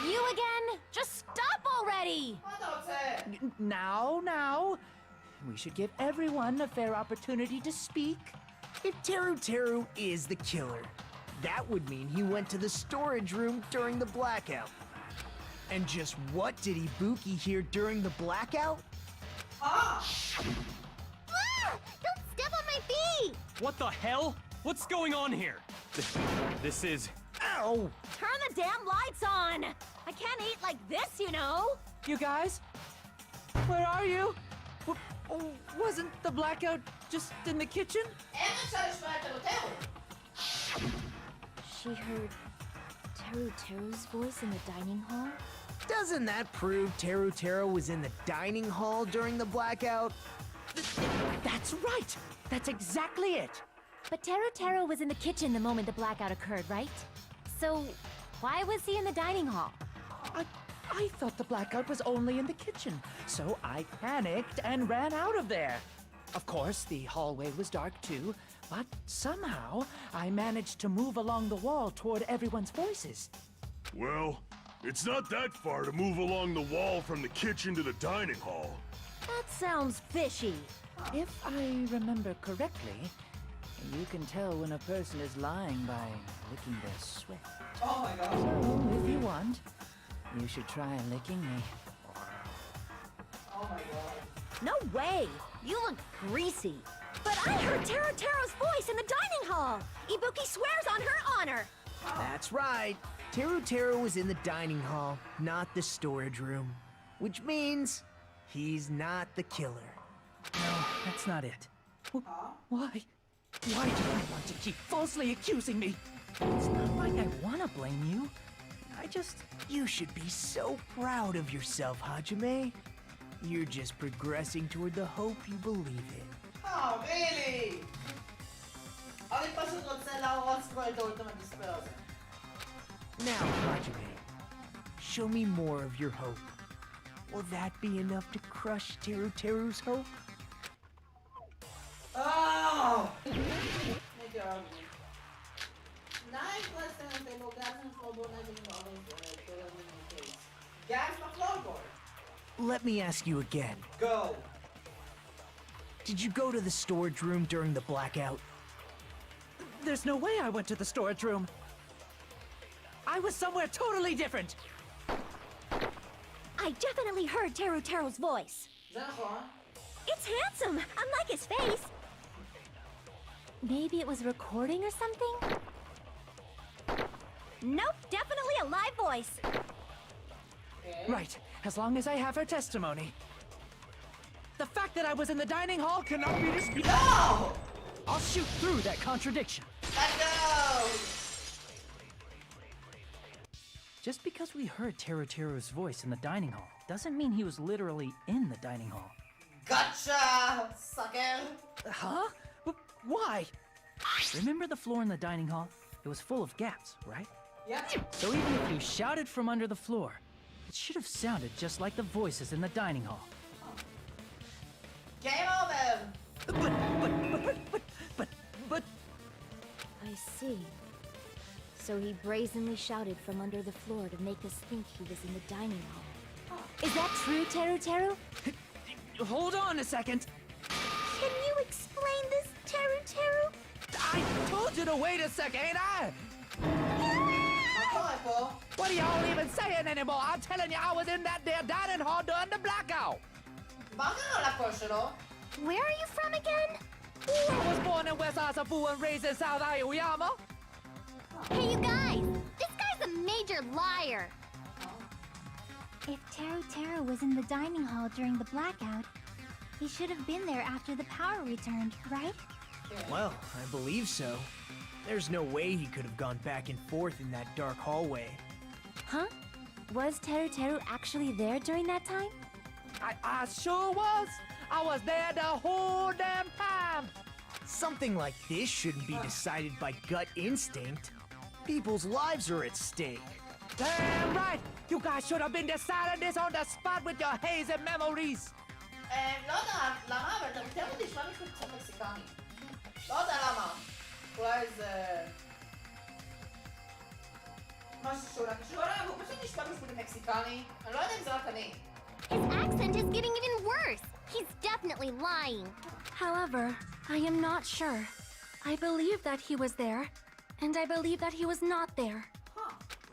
Speaker 13: You again? Just stop already!
Speaker 6: Now. We should give everyone a fair opportunity to speak.
Speaker 12: If Teru is the killer, that would mean he went to the storage room during the blackout. And just what did Ibuki hear during the blackout?
Speaker 16: Ah! Don't step on my feet!
Speaker 14: What the hell? What's going on here? This is...
Speaker 12: Ow!
Speaker 13: Turn the damn lights on! I can't eat like this, you know?
Speaker 6: You guys? Where are you? Wasn't the blackout just in the kitchen?
Speaker 8: She heard Teru's voice in the dining hall?
Speaker 12: Doesn't that prove Teru was in the dining hall during the blackout?
Speaker 6: That's right! That's exactly it!
Speaker 13: But Teru was in the kitchen the moment the blackout occurred, right? So, why was he in the dining hall?
Speaker 6: I thought the blackout was only in the kitchen, so I panicked and ran out of there. Of course, the hallway was dark too, but somehow I managed to move along the wall toward everyone's voices.
Speaker 11: Well, it's not that far to move along the wall from the kitchen to the dining hall.
Speaker 13: That sounds fishy.
Speaker 6: If I remember correctly, you can tell when a person is lying by licking their sweat.
Speaker 1: Oh my god.
Speaker 6: So, if you want, you should try licking me.
Speaker 1: Oh my god.
Speaker 13: No way! You look greasy. But I heard Teru's voice in the dining hall! Ibuki swears on her honor!
Speaker 12: That's right. Teru was in the dining hall, not the storage room. Which means he's not the killer.
Speaker 6: No, that's not it. Why? Why do you want to keep falsely accusing me? It's not like I want to blame you. I just...
Speaker 12: You should be so proud of yourself, Hajime. You're just progressing toward the hope you believe in.
Speaker 1: Oh, really? אני פשוט רוצה להרוס כבר את האולטימט דיספר הזה.
Speaker 12: Now, Hajime, show me more of your hope. Will that be enough to crush Teru's hope?
Speaker 1: Oh! Make your argument. 9 plus 10 table gas and floorboard, 19 dollars, gas the floorboard.
Speaker 12: Let me ask you again.
Speaker 1: Go.
Speaker 12: Did you go to the storage room during the blackout?
Speaker 6: There's no way I went to the storage room. I was somewhere totally different.
Speaker 13: I definitely heard Teru's voice. It's handsome, unlike his face. Maybe it was recording or something? Nope, definitely a live voice.
Speaker 6: Right, as long as I have her testimony. The fact that I was in the dining hall cannot be disputed.
Speaker 1: No!
Speaker 6: I'll shoot through that contradiction.
Speaker 1: Let's go!
Speaker 6: Just because we heard Teru's voice in the dining hall doesn't mean he was literally in the dining hall.
Speaker 1: Gotcha, sucker!
Speaker 6: Huh? Why? Remember the floor in the dining hall? It was full of gaps, right?
Speaker 1: Yeah.
Speaker 6: So even if you shouted from under the floor, it should have sounded just like the voices in the dining hall.
Speaker 1: Game over!
Speaker 6: But...
Speaker 8: I see. So he brazenly shouted from under the floor to make us think he was in the dining hall.
Speaker 13: Is that true, Teru?
Speaker 6: Hold on a second.
Speaker 13: Can you explain this, Teru?
Speaker 6: I told you to wait a second, ain't I? What are y'all even saying anymore? I'm telling you, I was in that there dining hall during the blackout.
Speaker 13: Where are you from again?
Speaker 6: I was born in West Asafu and raised in South Aoyama.
Speaker 16: Hey, you guys! This guy's a major liar!
Speaker 5: If Teru was in the dining hall during the blackout, he should have been there after the power returned, right?
Speaker 12: Well, I believe so. There's no way he could have gone back and forth in that dark hallway.
Speaker 8: Huh? Was Teru actually there during that time?
Speaker 6: I sure was. I was there the whole damn time.
Speaker 12: Something like this shouldn't be decided by gut instinct. People's lives are at stake.
Speaker 6: Damn right. You guys should have been deciding this on the spot with your hazy memories.
Speaker 1: לא יודעת, למה? אבל תראו נשמע לי קצת מקסיקני. לא יודע למה. אולי זה... משהו שאולי קשור אליו, הוא פשוט נשמע לי מקסיקני. אני לא יודע אם זה רק אני.
Speaker 16: His accent is getting even worse. He's definitely lying.
Speaker 8: However, I am not sure. I believe that he was there, and I believe that he was not there.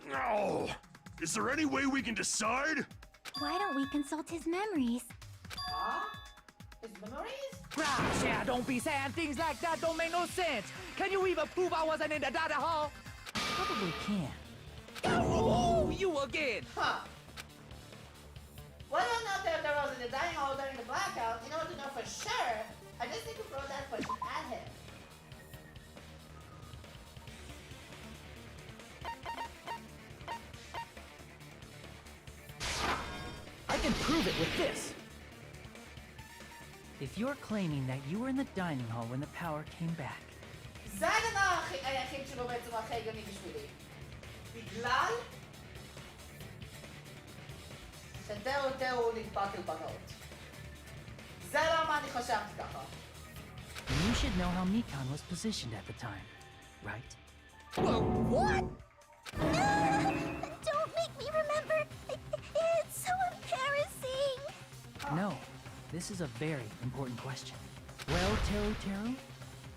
Speaker 11: No! Is there any way we can decide?
Speaker 5: Why don't we consult his memories?
Speaker 1: Huh? His memories?
Speaker 6: Gosh, yeah, don't be saying things like that. Don't make no sense. Can you even prove I wasn't in the dining hall? Probably can. Oh, you again!
Speaker 1: Huh. Whether or not there was in the dining hall during the blackout, in order to know for sure, I just need to throw that question at him.
Speaker 6: I can prove it with this. If you're claiming that you were in the dining hall when the power came back.
Speaker 1: זה הדבר היחיד שלו בעצם הכי הגיוני בשבילי. בגלל שתרו נדבק אל בנות. זה למה אני חשבתי ככה.
Speaker 6: You should know how Mikan was positioned at the time, right?
Speaker 13: Whoa, what? Don't make me remember. It's so embarrassing.
Speaker 6: No, this is a very important question. Well, Teru,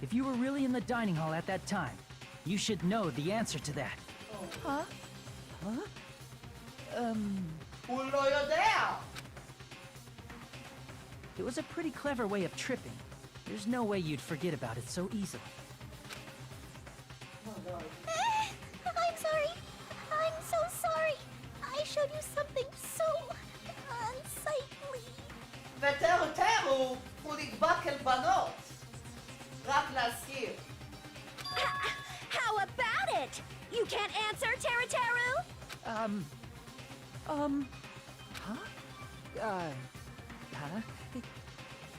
Speaker 6: if you were really in the dining hall at that time, you should know the answer to that.
Speaker 13: Huh?
Speaker 1: הוא לא יודע!
Speaker 6: It was a pretty clever way of tripping. There's no way you'd forget about it so easily.
Speaker 13: I'm sorry. I'm so sorry. I showed you something so unsightly.
Speaker 1: ותרו, הוא נדבק אל בנות. רק להזכיר.
Speaker 13: How about it? You can't answer, Teru?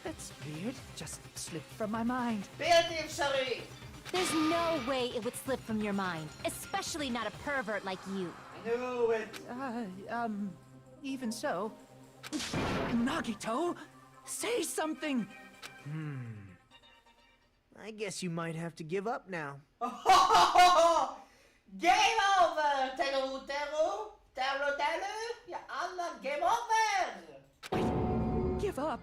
Speaker 6: That's weird. Just slipped from my mind.
Speaker 1: בלתי אפשרי.
Speaker 8: There's no way it would slip from your mind, especially not a pervert like you.
Speaker 1: I knew it.
Speaker 6: Even so. Nagito, say something.
Speaker 12: I guess you might have to give up now.
Speaker 1: Game over, Teru. Yalla, game over.
Speaker 6: Give up?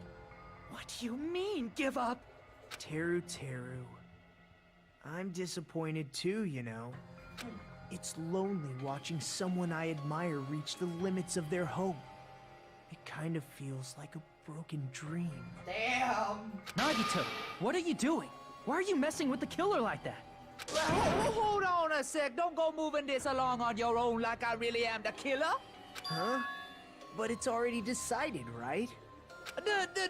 Speaker 6: What do you mean, give up?
Speaker 12: Teru. I'm disappointed too, you know. It's lonely watching someone I admire reach the limits of their hope. It kind of feels like a broken dream.
Speaker 1: Damn!
Speaker 6: Nagito, what are you doing? Why are you messing with the killer like that?
Speaker 10: Hold on a sec. Don't go moving this along on your own like I really am the killer.
Speaker 12: Huh? But it's already decided, right?
Speaker 10: No. The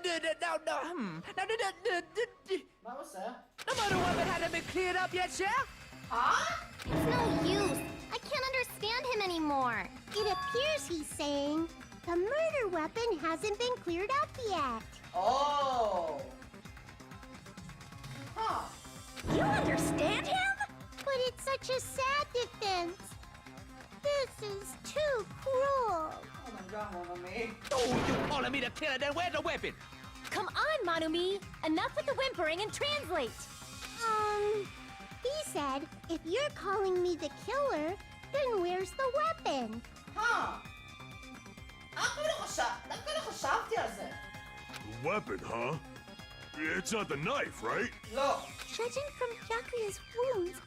Speaker 10: murder weapon hadn't been cleared up yet, Chef?
Speaker 16: Huh? It's no use. I can't understand him anymore. It appears he's saying the murder weapon hasn't been cleared up yet.
Speaker 1: Oh! Huh.
Speaker 13: You understand him?
Speaker 16: But it's such a sad defense. This is too cruel.
Speaker 1: Oh my god, Monami.
Speaker 10: Oh, you calling me the killer? Then where's the weapon?
Speaker 13: Come on, Manumi. Enough with the whimpering and translate.
Speaker 16: He said, if you're calling me the killer, then where's the weapon?
Speaker 1: Huh. لكن خشبت يا زين.
Speaker 11: The weapon, huh? It's not the knife, right?
Speaker 1: Look.
Speaker 16: Judging from Byakuya's wounds,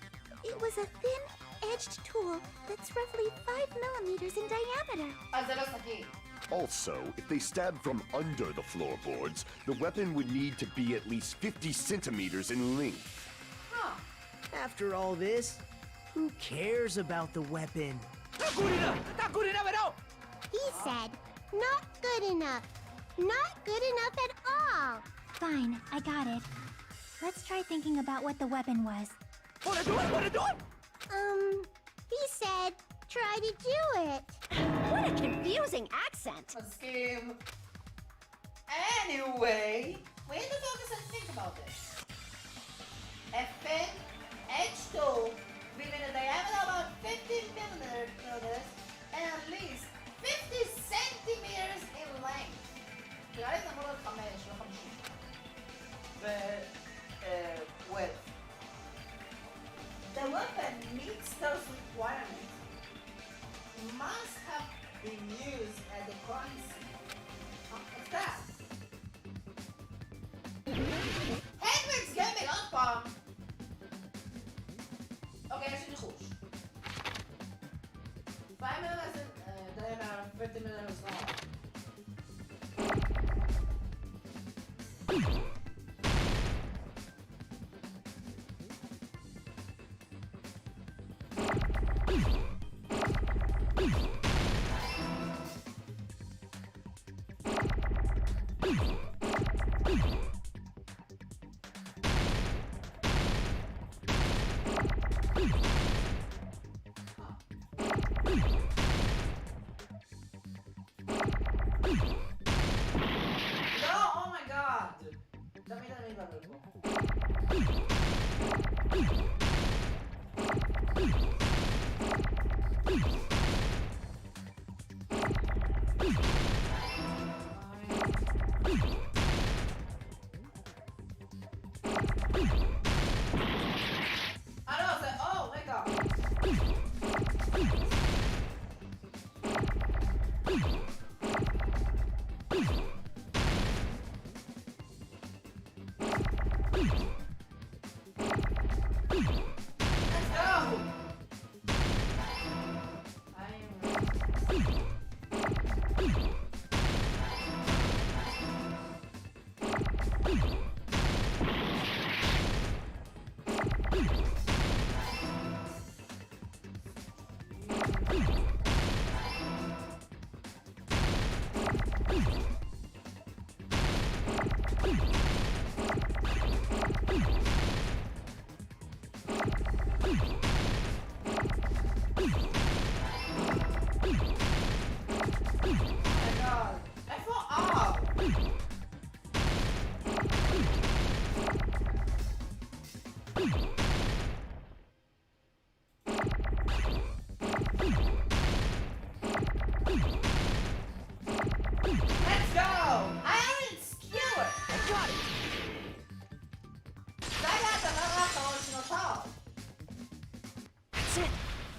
Speaker 16: it was a thin-edged tool that's roughly 5 millimeters in diameter.
Speaker 4: Also, if they stabbed from under the floorboards, the weapon would need to be at least 50 centimeters in length.
Speaker 1: Huh.
Speaker 12: After all this, who cares about the weapon?
Speaker 10: Not good enough! Not good enough at all!
Speaker 16: He said, not good enough. Not good enough at all.
Speaker 5: Fine, I got it. Let's try thinking about what the weapon was.
Speaker 10: Wanna do it?
Speaker 16: He said, try to do it.
Speaker 13: What a confusing accent.
Speaker 1: A scheme. Anyway, we need to focus and think about this. A thin edge tool within a diameter of about 15 millimeters and at least 50 centimeters in length. נראה לי זה אמור להיות 5, לא 50. width. The weapon meets those requirements. Must have been used at the crime scene. What's that? Hendrix gaming on bomb. Okay, יש לי ניחוש. 5 millimeters diameter, 50 millimeters long.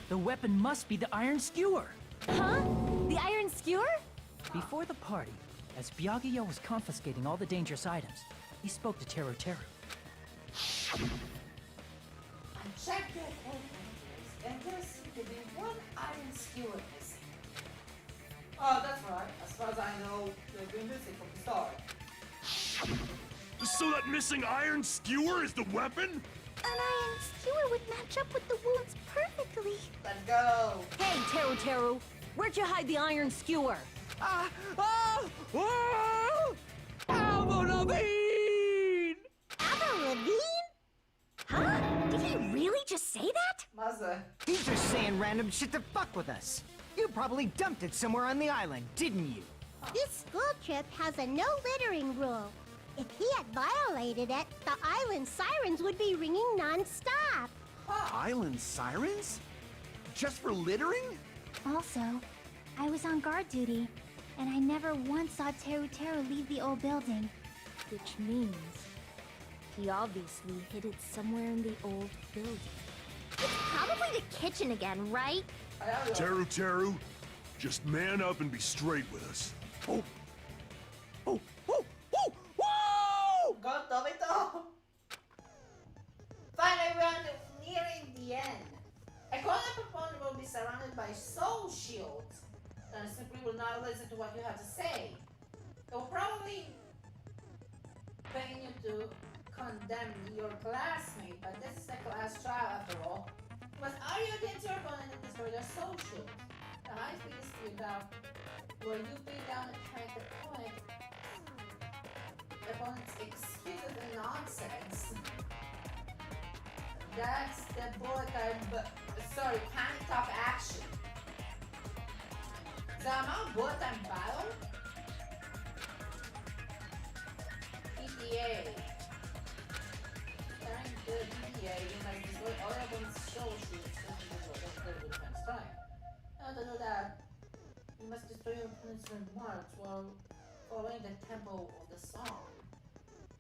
Speaker 6: The weapon must be the iron skewer.
Speaker 13: Huh? The iron skewer?
Speaker 6: Before the party, as Byakuya was confiscating all the dangerous items, he spoke to Teru Teru.
Speaker 1: Check that old inventories, and there's to be one iron skewer missing. Oh, that's right. As far as I know, they've been missing from the start.
Speaker 11: So that missing iron skewer is the weapon?
Speaker 13: An iron skewer would match up with the wounds perfectly.
Speaker 1: Let's go.
Speaker 9: Hey, Teru Teru, where'd you hide the iron skewer?
Speaker 7: Avril Lavigne!
Speaker 13: Avril Lavigne? Huh? Did he really just say that?
Speaker 1: Mother.
Speaker 15: He's just saying random shit to fuck with us. You probably dumped it somewhere on the island, didn't you?
Speaker 16: This school trip has a no littering rule. If he had violated it, the island sirens would be ringing non-stop.
Speaker 17: Island sirens? Just for littering?
Speaker 5: Also, I was on guard duty, and I never once saw Teru Teru leave the old building.
Speaker 8: Which means he obviously hid it somewhere in the old building.
Speaker 13: It's probably the kitchen again, right?
Speaker 11: Teru Teru, just man up and be straight with us.
Speaker 1: Go, Tobito! Finally, we're nearing the end. A corner opponent will be surrounded by soul shields, and simply will not listen to what you have to say. They will probably beg you to condemn your classmate, but this is a class trial after all. You must argue against your opponent and destroy their soul shields. The highest biggest shootout, where you beat down and crank the opponent's excuses and nonsense. That's the bullet time, sorry, panic top action. The amount bullet time battle? PTA. During the PTA, you must destroy all your opponent's soul shields to the defense time. Now to do that, you must destroy your opponent's remarks while following the tempo of the song.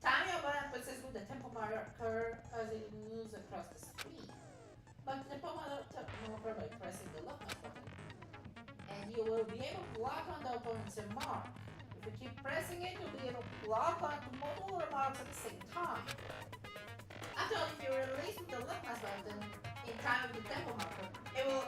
Speaker 1: Time your opponent possesses with the tempo marker as it moves across the screen. But the tempo marker by pressing the left mouse button. And you will be able to lock on the opponent's remark. If you keep pressing it, you'll be able to lock on to multiple remarks at the same time. After all, if you release with the left mouse button in time with the tempo marker, it will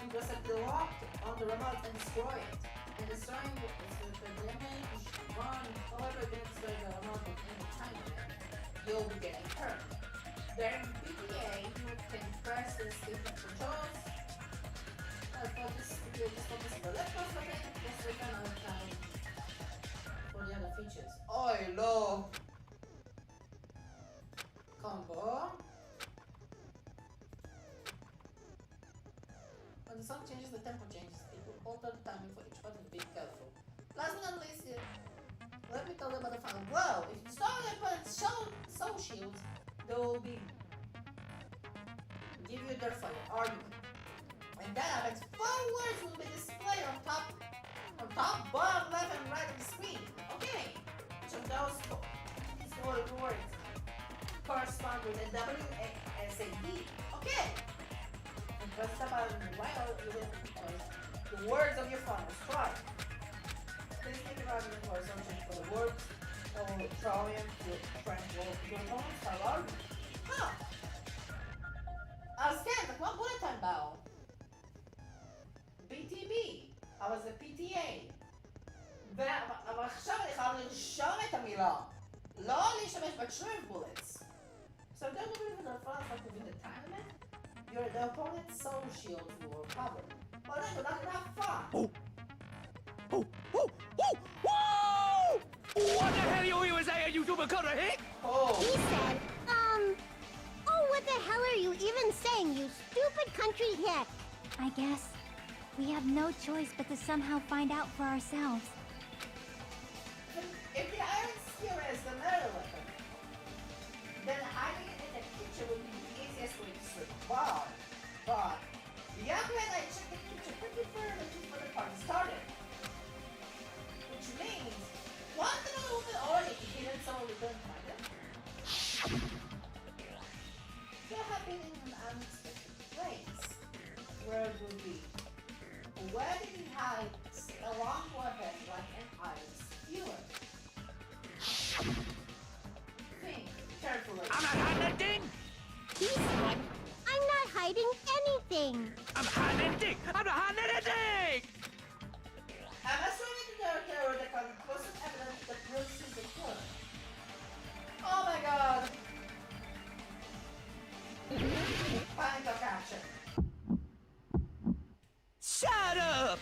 Speaker 1: intercept the lock on the remark and destroy it. And destroying it is with the damage run, however you destroy the remark with any time limit, you'll be getting hurt. During PTA, you can press the escape controls. Focus on the left mouse button, just return another time for the other features. Oi, low! Combo. When the song changes, the tempo changes. It will alter the timing for each button. Be careful. Last but not least, let me tell you about the final blow. If you start with opponent's soul shields, they will be give you their final argument. And that happens, 4 words will be displayed on top, bottom, left, and right of the screen. Okay. Each of those 4 words correspond with a W, A, S, A, D. Okay. And press the button while you will compose the words of your final strike. Please think about it for assumption for the words that will triumph your opponent's final argument. Huh. Scan, the one bullet time battle. BTB, I was a PTA. אבל עכשיו אני חייב לרשום את המילה, לא להשתמש ב-shrimp bullets. So don't believe in the front of the time limit. The opponent's soul shields will recover. Well then, we're not gonna have fun.
Speaker 7: What the hell you even saying, you double-cutter hick?
Speaker 16: He said, oh, what the hell are you even saying, you stupid country hick?
Speaker 5: I guess we have no choice but to somehow find out for ourselves.
Speaker 1: If the iron skewer is the murder weapon, then hiding it in the kitchen would be the easiest way to survive. But Bianca and I checked the kitchen pretty thoroughly before the party started. Which means one of them will be already hidden, so we don't find them. They have been in an unexpected place. Where it would be? Where did he hide a long weapon like an iron skewer? Think carefully.
Speaker 7: I'm not hiding a thing!
Speaker 13: He said,
Speaker 16: hiding anything.
Speaker 7: I'm hiding anything! I'm not hiding anything!
Speaker 1: I'm assuming the conclusive evidence that proves he's the killer. Oh my god! Panic action.
Speaker 7: Shut up!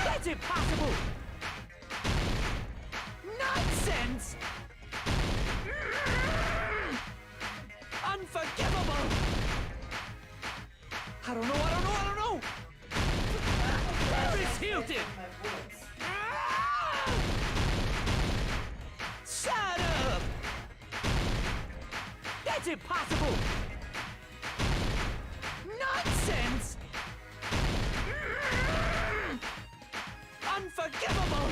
Speaker 7: That's impossible! Nonsense! Unforgivable! I don't know! Paris Hilton! Shut up! That's impossible! Nonsense! Unforgivable!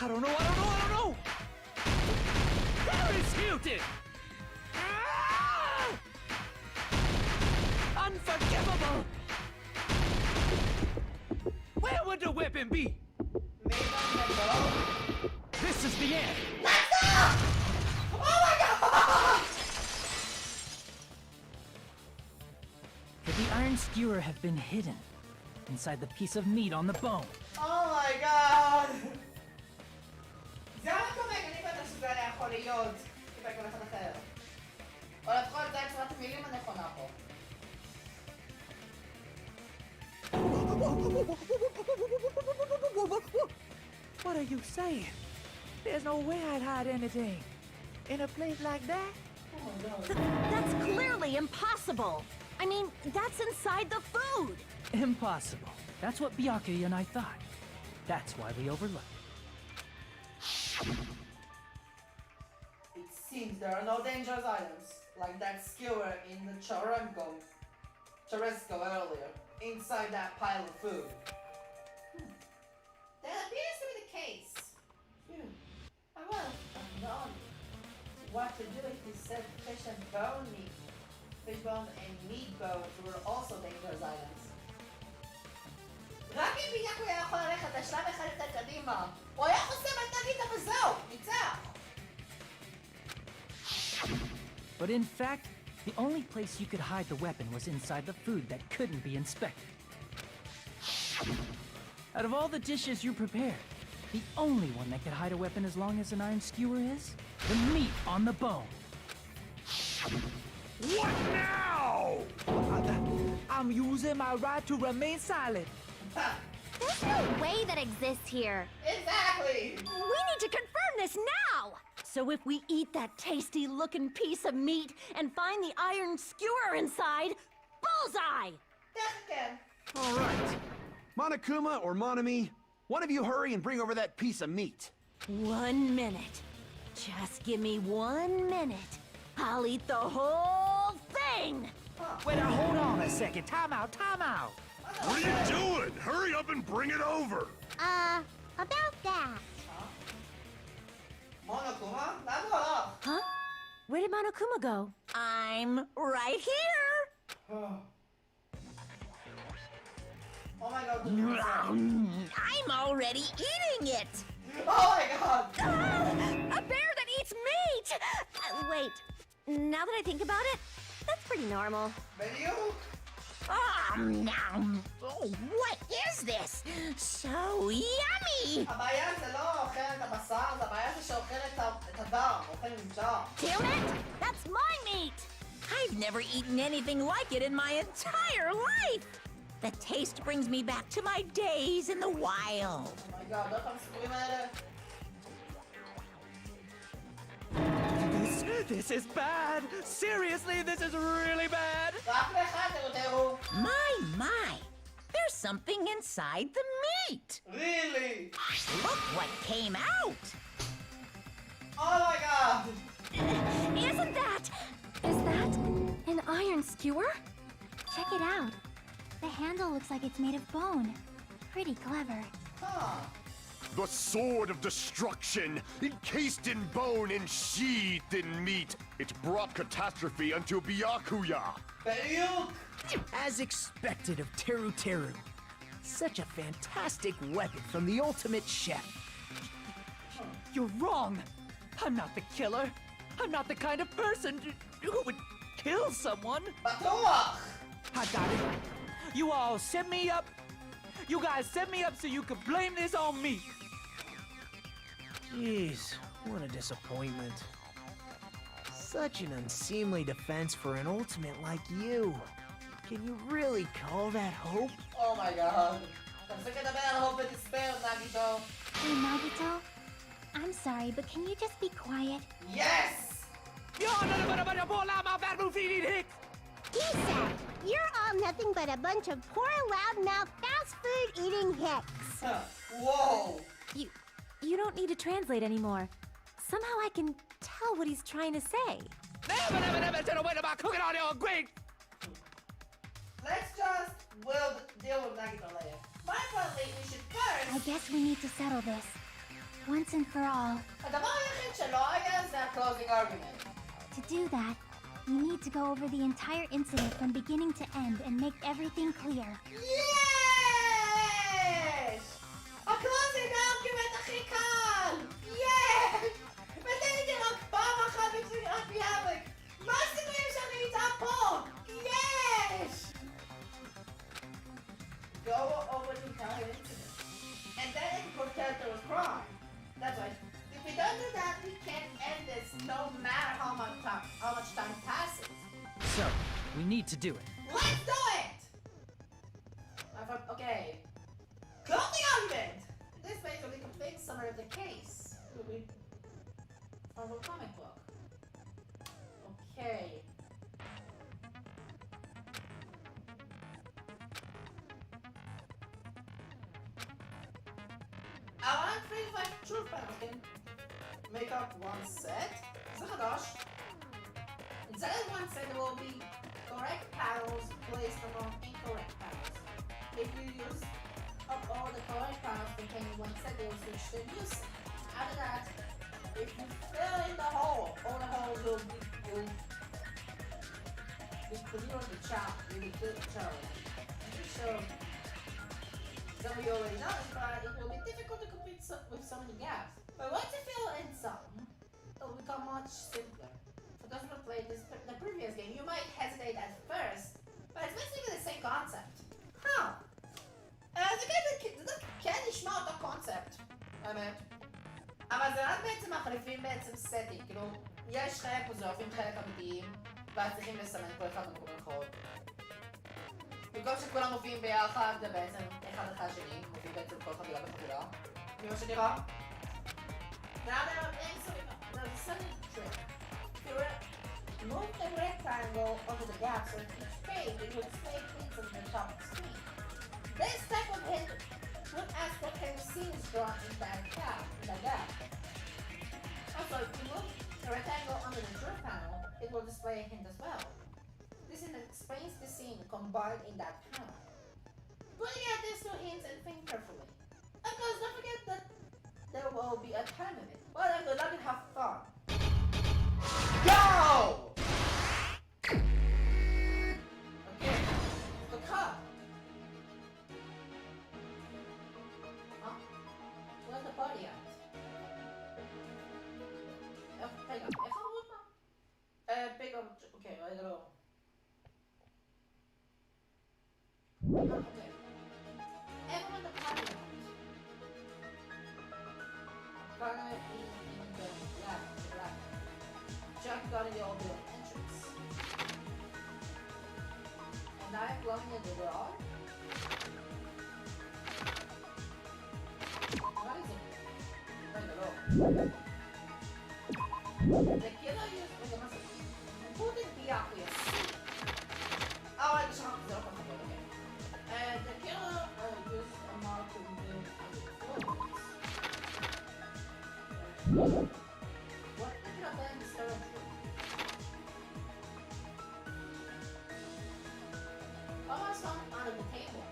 Speaker 7: I don't know! Paris Hilton! Unforgivable! Where would the weapon be? This is the end!
Speaker 1: Oh my god!
Speaker 6: Could the iron skewer have been hidden inside the piece of meat on the bone?
Speaker 1: Oh my god! זה המקום הגניב אתה שזה היה יכול להיות בכל אחד אחר. או לפחות זה הצורת המילים הנכונה פה.
Speaker 7: What are you saying? There's no way I'd hide anything. In a place like that?
Speaker 2: That's clearly impossible. I mean, that's inside the food.
Speaker 6: Impossible. That's what Byakuya and I thought. That's why we overlooked.
Speaker 1: It seems there are no dangerous items, like that skewer in the Churrasco earlier, inside that pile of food. That appears to be the case. I would have known what to do if he said fish and bone meat. Fish bone and meat bones were also dangerous items. רק אם ביאקו היה יכול ללכת לשלב אחד יותר קדימה, הוא היה חוסם את נגידה וזהו, ניצח!
Speaker 6: But in fact, the only place you could hide the weapon was inside the food that couldn't be inspected. Out of all the dishes you prepared, the only one that could hide a weapon as long as an iron skewer is the meat on the bone.
Speaker 7: What now? I'm using my right to remain silent.
Speaker 13: There's no way that exists here.
Speaker 1: Exactly!
Speaker 2: We need to confirm this now! So if we eat that tasty-looking piece of meat and find the iron skewer inside, bullseye!
Speaker 17: All right. Monokuma or Monami, one of you hurry and bring over that piece of meat.
Speaker 2: 1 minute. Just give me 1 minute. I'll eat the whole thing!
Speaker 7: Wait, now hold on a second. Time out.
Speaker 11: What are you doing? Hurry up and bring it over!
Speaker 16: About that.
Speaker 1: Monokuma? 나도!
Speaker 2: Huh? Where did Monokuma go? I'm right here!
Speaker 1: Oh my god,
Speaker 2: I'm already eating it!
Speaker 1: Oh my god!
Speaker 2: A bear that eats meat!
Speaker 13: Wait, now that I think about it, that's pretty normal.
Speaker 1: Video?
Speaker 2: Nom. Oh, what is this? So yummy!
Speaker 1: הבעיה זה לא אוכל את הבשר, זה הבעיה זה שאוכל את הדם, אוכל עם דם.
Speaker 2: Damn it! That's my meat! I've never eaten anything like it in my entire life! The taste brings me back to my days in the wild.
Speaker 1: Oh my god, לא תמסכורים האלה?
Speaker 7: This is bad. Seriously, this is really bad.
Speaker 1: רק לך תראו.
Speaker 2: My. There's something inside the meat.
Speaker 1: Really?
Speaker 2: Look what came out.
Speaker 1: Oh my god!
Speaker 2: Isn't that...
Speaker 13: Is that an iron skewer?
Speaker 5: Check it out. The handle looks like it's made of bone. Pretty clever.
Speaker 1: Huh.
Speaker 4: The sword of destruction, encased in bone and sheathed in meat. It brought catastrophe unto Byakuya.
Speaker 12: As expected of Teru Teru. Such a fantastic weapon from the ultimate chef.
Speaker 7: You're wrong. I'm not the killer. I'm not the kind of person who would
Speaker 6: kill someone.
Speaker 1: בטוח!
Speaker 6: I got it. You all set me up. You guys set me up so you could blame this on me.
Speaker 3: Jeez, what a disappointment. Such an unseemly defense for an ultimate like you. Can you really call that hope?
Speaker 1: Oh my god. תפסיק לדבר על hope ודספייר, נגיטו.
Speaker 5: Hey, Nagito. I'm sorry, but can you just be quiet?
Speaker 1: Yes!
Speaker 16: He said, you're all nothing but a bunch of poor, loudmouth, fast food eating hicks.
Speaker 1: Whoa!
Speaker 8: You don't need to translate anymore. Somehow I can tell what he's trying to say.
Speaker 1: Let's just deal with Nagito later. Finally, we should first...
Speaker 5: I guess we need to settle this. Once and for all.
Speaker 1: הדבר היחיד שלא היה זה ה-closing argument.
Speaker 5: To do that, we need to go over the entire incident from beginning to end and make everything clear.
Speaker 1: Yes! ה-closing argument הכי קל! Yes! ותן לי רק פעם אחת רק ביאבק! מה הסיכויים שאני איתה פה? Yes! Go over the entire incident. And then pretend there was crime. That's right. If we don't do that, we can't end this no matter how much time passes.
Speaker 6: So, we need to do it.
Speaker 1: Let's do it! Okay. Closing argument! This basically completes summary of the case. It will be from a comic book. Okay. I want 3 truth panels can make up one set. זה חדש. Instead of one set, there will be correct panels placed among incorrect panels. If you use up all the correct panels containing one set, they will switch to a new set. After that, if you fill in the hole, all the holes will be clear on the chart. You will fill the chart. So, some of you already know this, but it will be difficult to complete with so many gaps. But once you fill in some, it will become much simpler. For those who have played the previous game, you might hesitate at first, but it's basically the same concept. Huh. זה כן נשמע אותו קונספט, האמת. אבל זה רק בעצם מחליפים בעצם סטינג, כאילו, יש חלק מוזיאופים, חלק אמיתיים, ואז צריכים לסמן כל אחד במקום אחרות. במקום שכולם מופיעים ביחד, זה בעצם אחד אחרי השני, מופיעים בעצם כל חבילה וחבילה. ממה שנראה? Now there are there's a sudden trick. If you move the rectangle over the gaps on each page, it will display things on the top of the screen. This type of hint would ask what kind of scene is drawn in that gap. Also, if you move the rectangle under the draw panel, it will display a hint as well. This explains the scene combined in that panel. Putting out these 2 hints and think carefully. Of course, don't forget that there will be a time limit. Well, then good luck and have fun. Go! Okay, the car. Huh? Where's the body at? Hang on, איך אמרו אותה? Pick up, okay, I don't know. Okay. Everyone the party at? Garner in the lab. Jack got in the old building entrance. And I am blowing in the garage. What is it? Bring it up. The killer used the muscle. Who did Byakuya see? Oh, I just have to look on the okay. And the killer used a mark to remove the floorboards. What did you have done in the storage room? What was found under the table?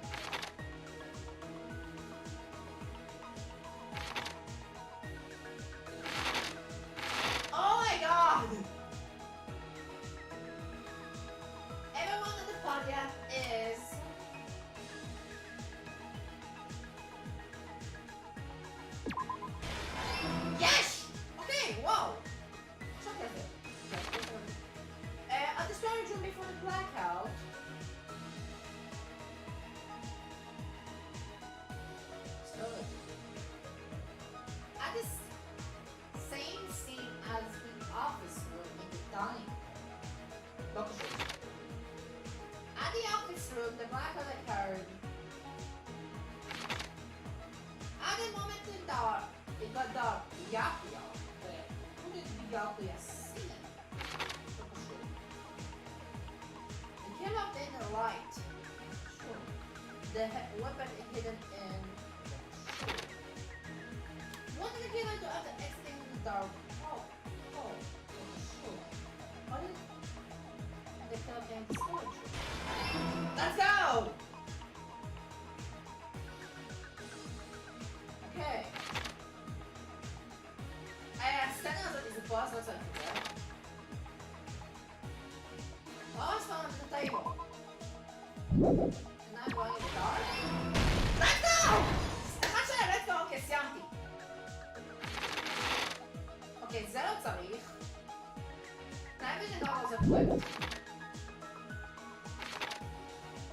Speaker 1: Oh my god! Everyone in the podcast is... Yes! blackout occurred at a moment in dark. It got dark. Byakuya. Who did Byakuya see? The killer in the light. Sure. The weapon is hidden in. Sure. What did the killer do after exiting the dark? Oh, sure. What did the killer came to storage? Let's go! Okay. Standing outside is the boss outside of there. Oh, it's found under the table. And I'm going in the dark. Let's go! let's go! Okay, סיימתי. אוקיי, זה לא צריך. Night vision goggles equipped.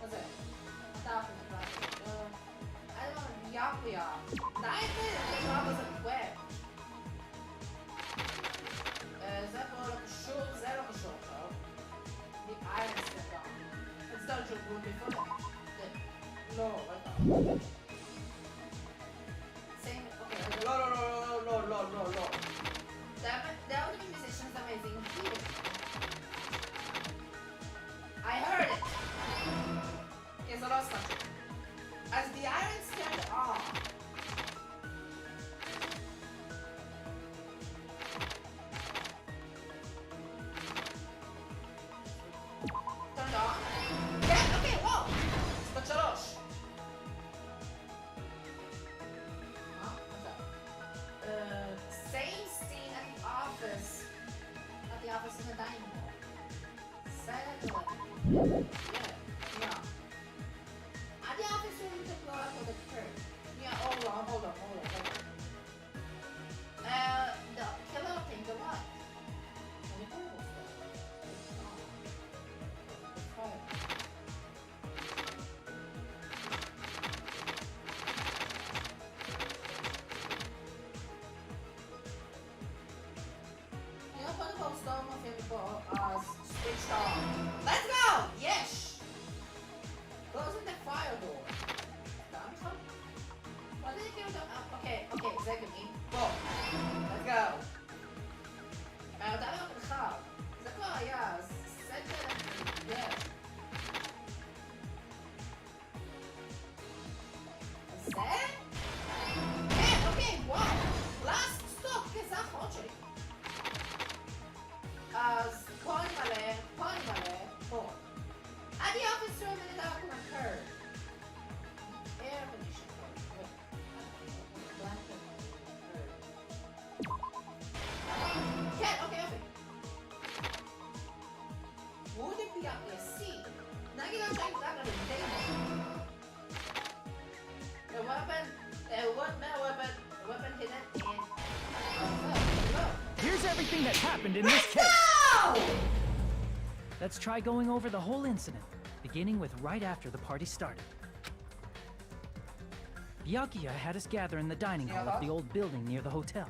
Speaker 1: מה זה? אתה אף אחד. I don't know, Byakuya. Night vision goggles equipped. זה פה לא קשור, זה לא קשור עכשיו. The iron step down. It's done to room before. לא, רגע. Same, okay, לא. There are the musicians amazing here. I heard it! Okay, so last country. As the irons turned on, כן, אוקיי, וואו! ספוט 3. Same scene at the office. At the office in the dining hall. Silent 11. Yeah. At the office room to blow up with a curve. Yeah, hold on. The killer thing, the what? Switched on. Let's go! Yes! Closing the fire door. What did it do? Okay, executive. Go. Let's go. ההודעה במרחב. זה כבר היה, סגל... זה? כן, אוקיי, וואו. Last stop, כן, זה האחרון שלי. אז פועל מלא, פה. At the office room in the dark room occurred. Air conditioner. כן, אוקיי. Would it be up to see? נגיד לא שאני דאג לבנטיינו. The weapon hidden in...
Speaker 6: Here's everything that happened in this case. Let's try going over the whole incident, beginning with right after the party started. Byakuya had us gather in the dining hall of the old building near the hotel.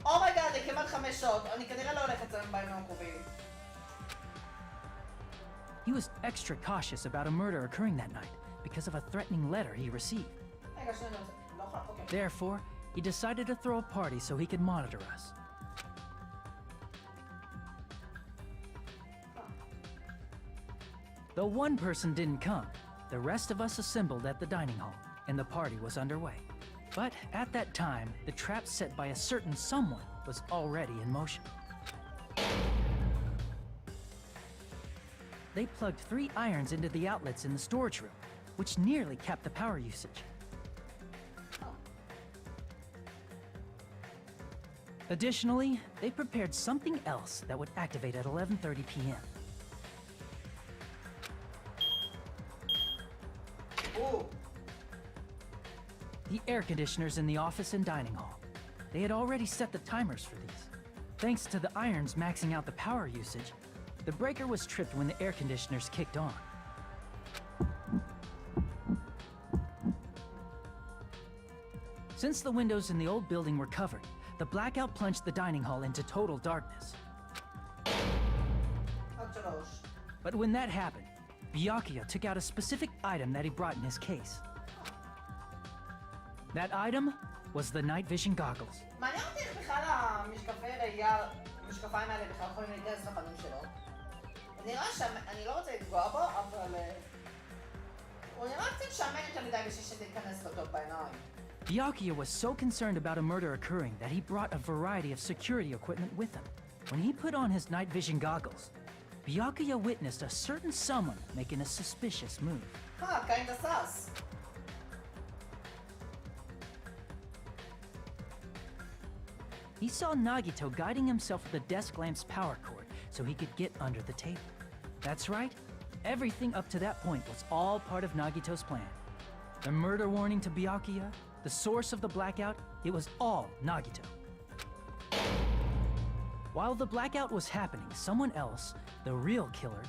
Speaker 1: אומייגאד, זה כמעט 5 שעות. אני כנראה לא הולך לצלם בימים הקרובים.
Speaker 6: He was extra cautious about a murder occurring that night because of a threatening letter he received. Therefore, he decided to throw a party so he could monitor us. Though one person didn't come, the rest of us assembled at the dining hall, and the party was underway. But at that time, the trap set by a certain someone was already in motion. They plugged 3 irons into the outlets in the storage room, which nearly capped the power usage. Additionally, they prepared something else that would activate at 11:30 p.m. The air conditioners in the office and dining hall. They had already set the timers for these. Thanks to the irons maxing out the power usage, the breaker was tripped when the air conditioners kicked on. Since the windows in the old building were covered, the blackout plunged the dining hall into total darkness. But when that happened, Byakuya took out a specific item that he brought in his case. That item was the night vision goggles.
Speaker 1: מעניין אותי איך בכלל המשקפי ראייה, המשקפיים האלה בכלל יכולים להיכנס לפנים שלו. אני לא רוצה לפגוע בו, אבל הוא נראה קצת שמן יותר מדי בשביל שזה ייכנס לו טוב בעיניים.
Speaker 6: Byakuya was so concerned about a murder occurring that he brought a variety of security equipment with him. When he put on his night vision goggles, Byakuya witnessed a certain someone making a suspicious move.
Speaker 1: Kinda sus.
Speaker 6: He saw Nagito guiding himself with the desk lamp's power cord so he could get under the table. That's right, everything up to that point was all part of Nagito's plan. The murder warning to Byakuya, the source of the blackout, it was all Nagito. While the blackout was happening, someone else, the real killer,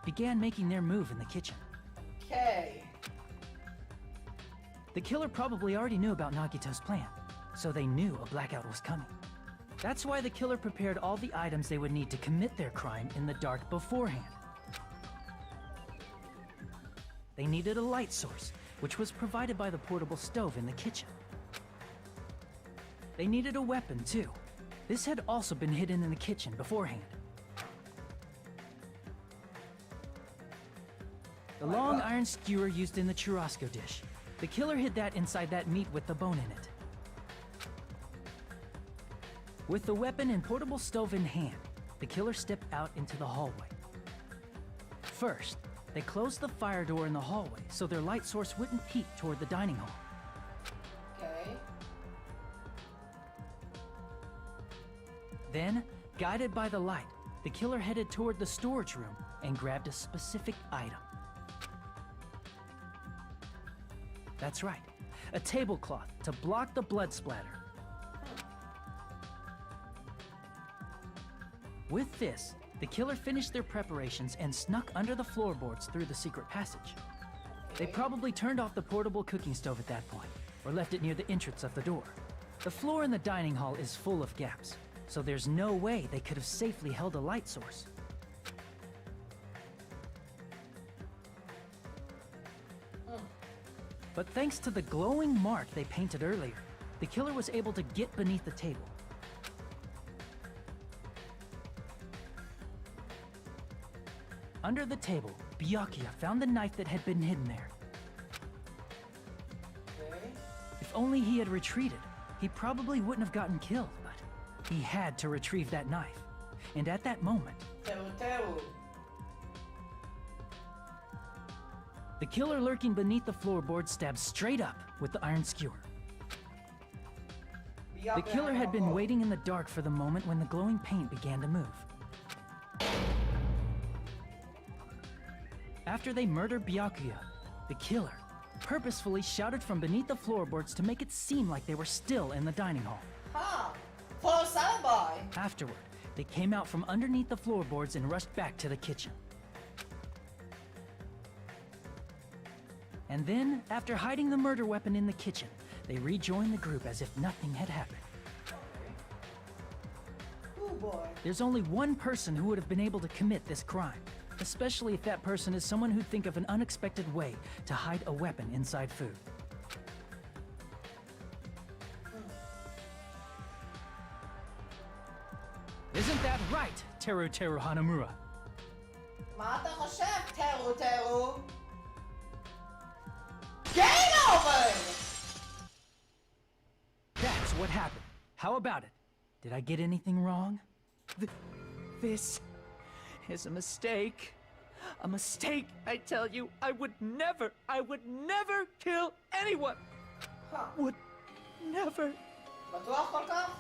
Speaker 6: began making their move in the kitchen.
Speaker 1: Okay.
Speaker 6: The killer probably already knew about Nagito's plan, so they knew a blackout was coming. That's why the killer prepared all the items they would need to commit their crime in the dark beforehand. They needed a light source, which was provided by the portable stove in the kitchen. They needed a weapon, too. This had also been hidden in the kitchen beforehand. The long iron skewer used in the churrasco dish. The killer hid that inside that meat with the bone in it. With the weapon and portable stove in hand, the killer stepped out into the hallway. First, they closed the fire door in the hallway so their light source wouldn't peek toward the dining hall.
Speaker 1: Okay.
Speaker 6: Then, guided by the light, the killer headed toward the storage room and grabbed a specific item. That's right, a tablecloth to block the blood splatter. With this, the killer finished their preparations and snuck under the floorboards through the secret passage. They probably turned off the portable cooking stove at that point, or left it near the entrance of the door. The floor in the dining hall is full of gaps, so there's no way they could have safely held a light source. But thanks to the glowing mark they painted earlier, the killer was able to get beneath the table. Under the table, Byakuya found the knife that had been hidden there.
Speaker 1: Okay.
Speaker 6: If only he had retreated, he probably wouldn't have gotten killed, but he had to retrieve that knife. And at that moment, the killer lurking beneath the floorboard stabbed straight up with the iron skewer. The killer had been waiting in the dark for the moment when the glowing paint began to move. After they murdered Byakuya, the killer purposefully shouted from beneath the floorboards to make it seem like they were still in the dining hall.
Speaker 1: For alibi.
Speaker 6: Afterward, they came out from underneath the floorboards and rushed back to the kitchen. And then, after hiding the murder weapon in the kitchen, they rejoined the group as if nothing had happened.
Speaker 1: Oh boy.
Speaker 6: There's only one person who would have been able to commit this crime, especially if that person is someone who'd think of an unexpected way to hide a weapon inside food. Isn't that right, Teru Teru Hanamura?
Speaker 1: מה אתה חושב, טרו טרו? Game over!
Speaker 6: That's what happened. How about it? Did I get anything wrong?
Speaker 7: This is a mistake. A mistake, I tell you. I would never kill anyone. Would never.
Speaker 1: בטוח כל כך?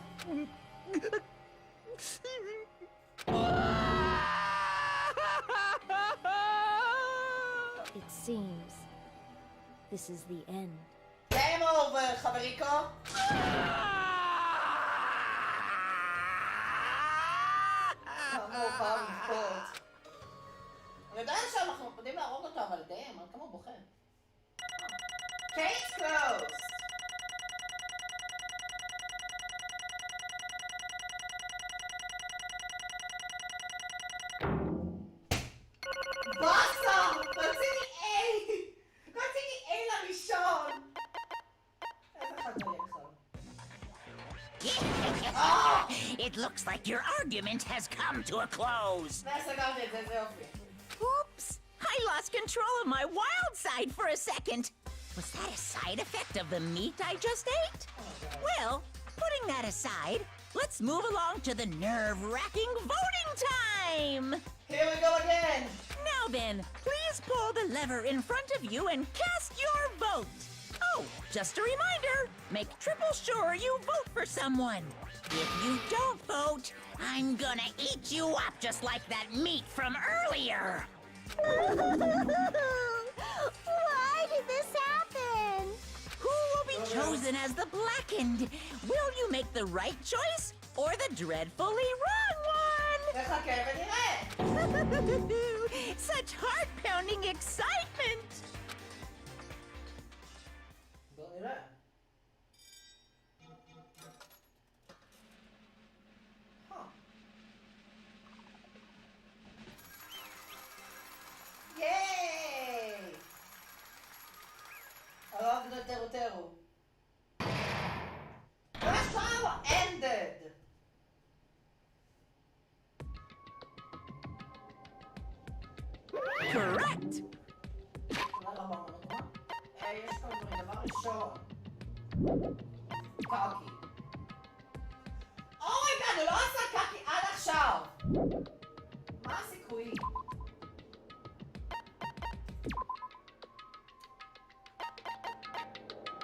Speaker 8: It seems this is the end.
Speaker 1: Game over, חבריקו. אני יודע שאנחנו יודעים להרוג אותו, אבל דיין, על כמה הוא בוחר. Case closed. באסה!
Speaker 2: It looks like your argument has come to a close. Oops! I lost control of my wild side for a second. Was that a side effect of the meat I just ate? Well, putting that aside, let's move along to the nerve-wracking voting time!
Speaker 1: Here we go again!
Speaker 2: Now then, please pull the lever in front of you and cast your vote. Oh, just a reminder, make triple sure you vote for someone. If you don't vote, I'm gonna eat you up just like that meat from earlier.
Speaker 16: Why did this happen?
Speaker 2: Who will be chosen as the blackened? Will you make the right choice or the dreadfully wrong one? Such heart-pounding excitement!
Speaker 1: Yay! I love the Teru. That's how it ended!
Speaker 2: Correct!
Speaker 1: יש כל דברים, דבר ראשון. קקי. אומייגאד, הוא לא עשה קקי עד עכשיו! מה הסיכוי?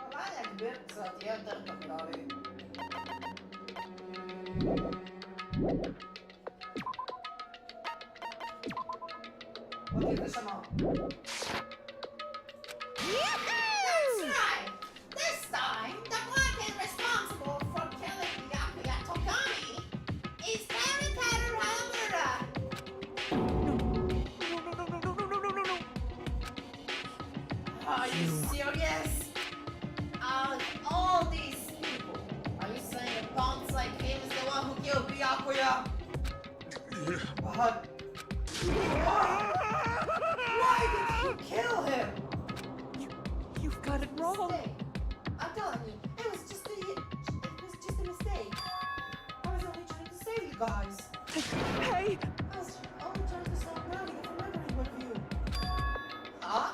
Speaker 1: אולי אני אגביר קצת, יהיה יותר קפלרי. אוקיי, זה שמע. That's right! This time, the blackened responsible for killing Byakuya Togami is Teru Hamura! Are you serious? Out of all these people, are you saying a bounce like him is the one who killed Byakuya? But... Why did you kill him?
Speaker 6: You've got it wrong.
Speaker 1: I'm telling you, it was just a mistake. I was only trying to save you guys.
Speaker 6: Hey!
Speaker 1: I was only trying to stop Nagi from murdering one of you. Huh?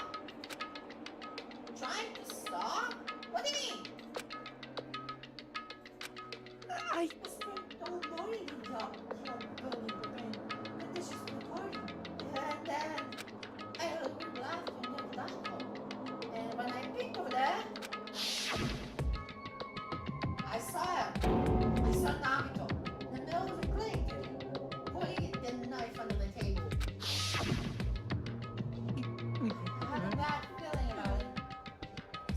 Speaker 1: Trying to stop? What do you mean?
Speaker 6: I
Speaker 1: spent the whole morning in building conditions for the party. And then I heard a good laugh from the platform. And when I peeked over there, I saw him. I saw Nagito in the middle of the cleaning kitchen, putting the knife under the table. I had a bad feeling about it,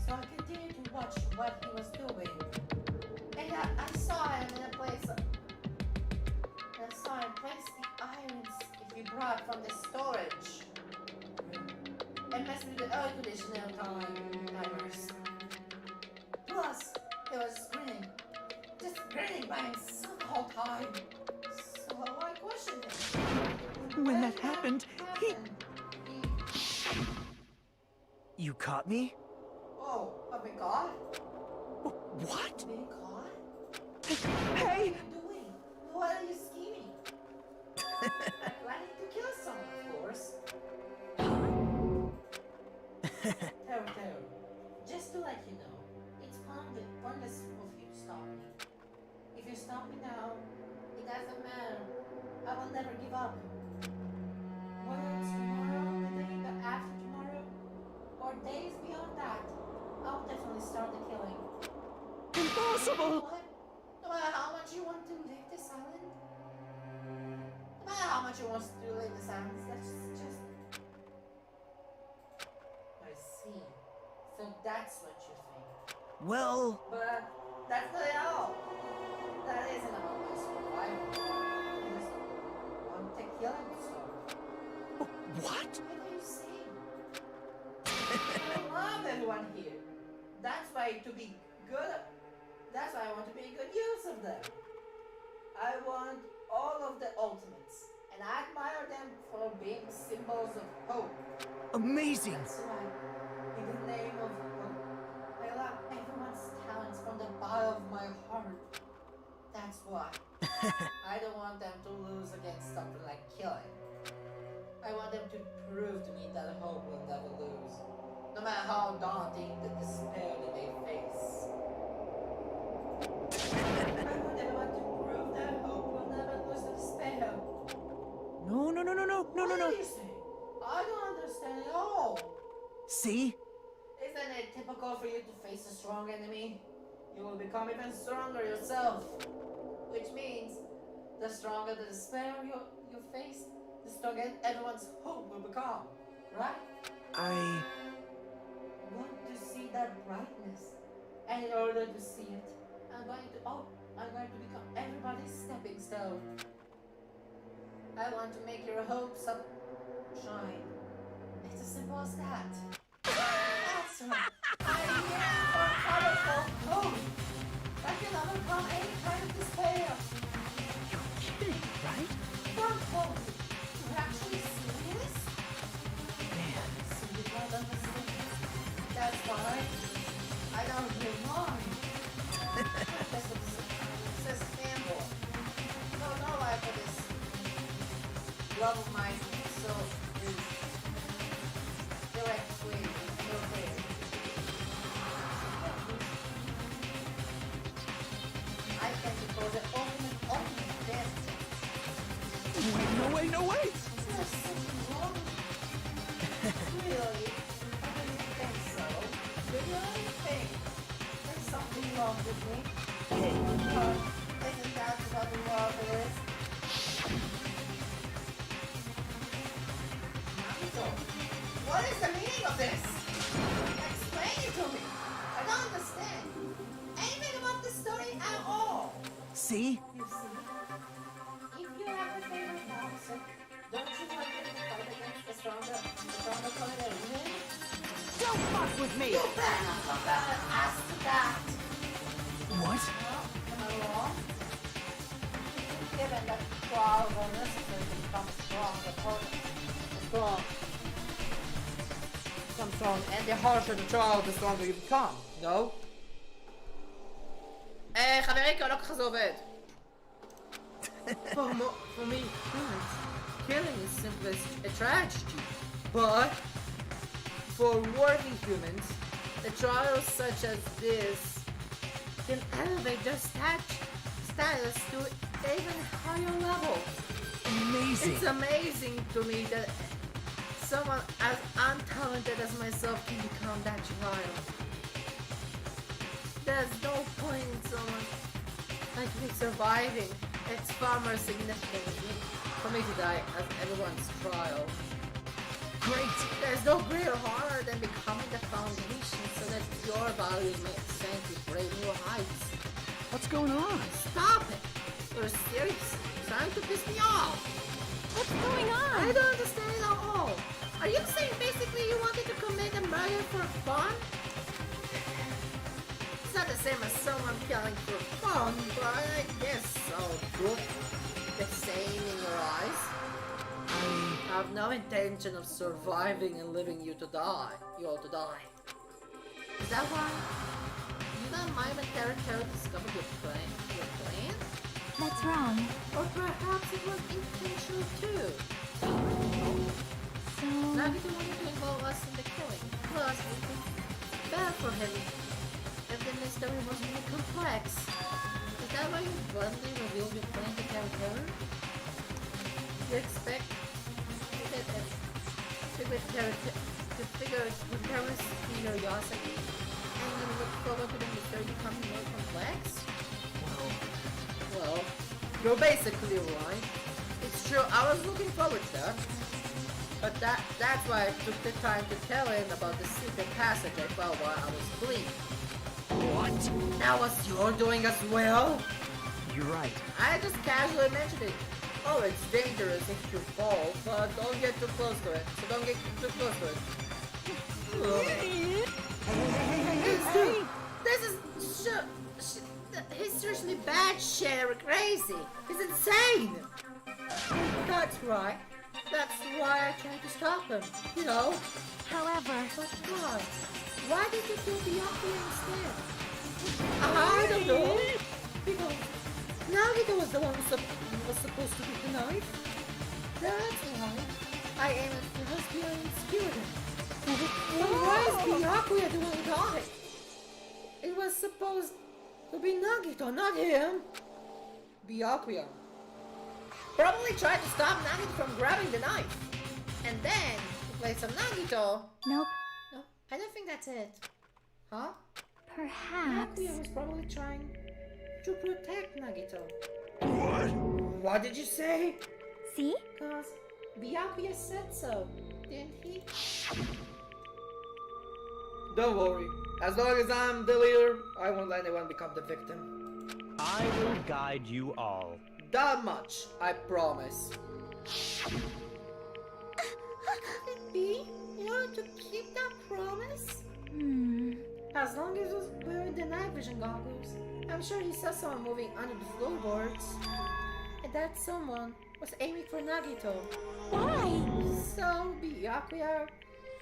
Speaker 1: so I continued to watch what he was doing. And I saw him in a place. I saw him place the irons he brought from the storage. And messed with the air conditioner timers. Plus, he was grinning. Just grinning by himself the whole time. So I questioned him.
Speaker 6: When that happened, he...
Speaker 12: You caught me?
Speaker 1: Oh, I've been caught?
Speaker 12: What?
Speaker 1: Been caught?
Speaker 6: Hey!
Speaker 1: What are you doing? What are you scheming? Planning to kill someone, of course. Teru, just to let you know, it's pointless of you to stop me. If you stop me now, it doesn't matter. I will never give up. Whether it's tomorrow, the day after tomorrow, or days beyond that, I'll definitely start the killing.
Speaker 6: Impossible!
Speaker 1: No matter how much you want to leave this island, no matter how much you want to leave this island, that's just... I see. So that's what you think.
Speaker 12: Well...
Speaker 1: But that's not all. That isn't about my survival. I just want to kill him, so...
Speaker 12: What?
Speaker 1: What are you saying? I love everyone here. That's why to be good... That's why I want to be good use of them. I want all of the ultimates. And I admire them for being symbols of hope.
Speaker 12: Amazing!
Speaker 1: That's why, in the name of hope, I love everyone's talents from the bottom of my heart. That's why. I don't want them to lose against something like killing. I want them to prove to me that hope will never lose, no matter how daunting the despair they may face. I want everyone to prove that hope will never lose the despair.
Speaker 3: No.
Speaker 1: What are you saying? I don't understand at all.
Speaker 3: See?
Speaker 1: Isn't it typical for you to face a strong enemy? You will become even stronger yourself. Which means, the stronger the despair you face, the stronger everyone's hope will become. Right?
Speaker 3: I
Speaker 1: want to see that brightness. And in order to see it, I'm going to become everybody's stepping stone. I want to make your hopes shine. It's as simple as that. That's right. I'm here for colorful hope. I can overcome any kind of despair.
Speaker 3: You're kidding, right?
Speaker 1: Don't hold me. You're actually serious?
Speaker 3: Man.
Speaker 1: So you don't understand. That's why I don't really mind. This is fanboy. No life for this love of mine, so is direct way, no fair. I can propose the ultimate best.
Speaker 3: No way!
Speaker 1: There's something wrong. Really? I didn't think so. Do you really think there's something wrong with me? Isn't that what love is? What is the meaning of this? Explain it to me. I don't understand anything about the story at all.
Speaker 3: See?
Speaker 1: You see, if you have a favorite monster, don't you want them to fight against the stronger color win?
Speaker 3: Don't fuck with me!
Speaker 1: You better not come back and ask me that.
Speaker 3: What?
Speaker 1: Well, am I wrong? Given that trial will necessarily become strong, and the harsher the trial, the stronger you become. No? חברים, כי לא ככה זה עובד. For me, killing is simply a tragedy. But for worthy humans, a trial such as this can elevate their status to an even higher level.
Speaker 3: Amazing.
Speaker 1: It's amazing to me that someone as untalented as myself can become that child. There's no point in someone like me surviving. It's far more significant for me to die as everyone's trial.
Speaker 3: Great!
Speaker 1: There's no greater honor than becoming the foundation so that your values may ascend to great new heights.
Speaker 3: What's going on?
Speaker 1: Stop it! You're serious. Trying to piss me off.
Speaker 13: What's going on?
Speaker 1: I don't understand at all. Are you saying basically you wanted to commit a murder for fun? It's not the same as someone killing for fun, but I guess I'll put the same in your eyes. I have no intention of surviving and leaving you to die. You all to die. Is that why you don't mind when Terra discovered your plan?
Speaker 5: That's wrong.
Speaker 1: Or perhaps it was intentional too.
Speaker 5: So...
Speaker 1: Nagito wanted to involve us in the killing. Plus, it would be better for him if the mystery was more complex. Is that why you bluntly revealed your plan to Terra? You expect that to figure with Terra's curiosity and you look forward to the mystery becoming more complex? Well, you're basically right. It's true, I was looking forward to that. But that's why I took the time to tell him about the secret passage I found while I was asleep.
Speaker 3: What?
Speaker 1: That was your doing as well?
Speaker 3: You're right.
Speaker 1: I just casually mentioned it. Oh, it's dangerous if you fall, but don't get too close to it. So don't get too close to it. Hey. This is he's seriously bad shit, crazy. He's insane. That's right. That's why I tried to stop him. You know.
Speaker 13: However,
Speaker 1: but why? Why did you kill Byakuya instead? I don't know. Because Nagito was the one who was supposed to get the knife. That's why I aim at first behind Skewton. But why is Byakuya the one who got it? It was supposed to be Nagito, not him. Byakuya probably tried to stop Nagito from grabbing the knife. And then he played some Nagito.
Speaker 5: Nope.
Speaker 1: No, I don't think that's it. Huh?
Speaker 5: Perhaps.
Speaker 1: Byakuya was probably trying to protect Nagito.
Speaker 11: What?
Speaker 1: What did you say?
Speaker 5: See?
Speaker 1: Because Byakuya said so, didn't he? Don't worry. As long as I'm the leader, I won't let anyone become the victim.
Speaker 14: I will guide you all.
Speaker 1: That much, I promise. B, in order to keep that promise? As long as he was wearing the night vision goggles, I'm sure he saw someone moving under the floorboards. And that someone was aiming for Nagito.
Speaker 5: Why?
Speaker 1: So Byakuya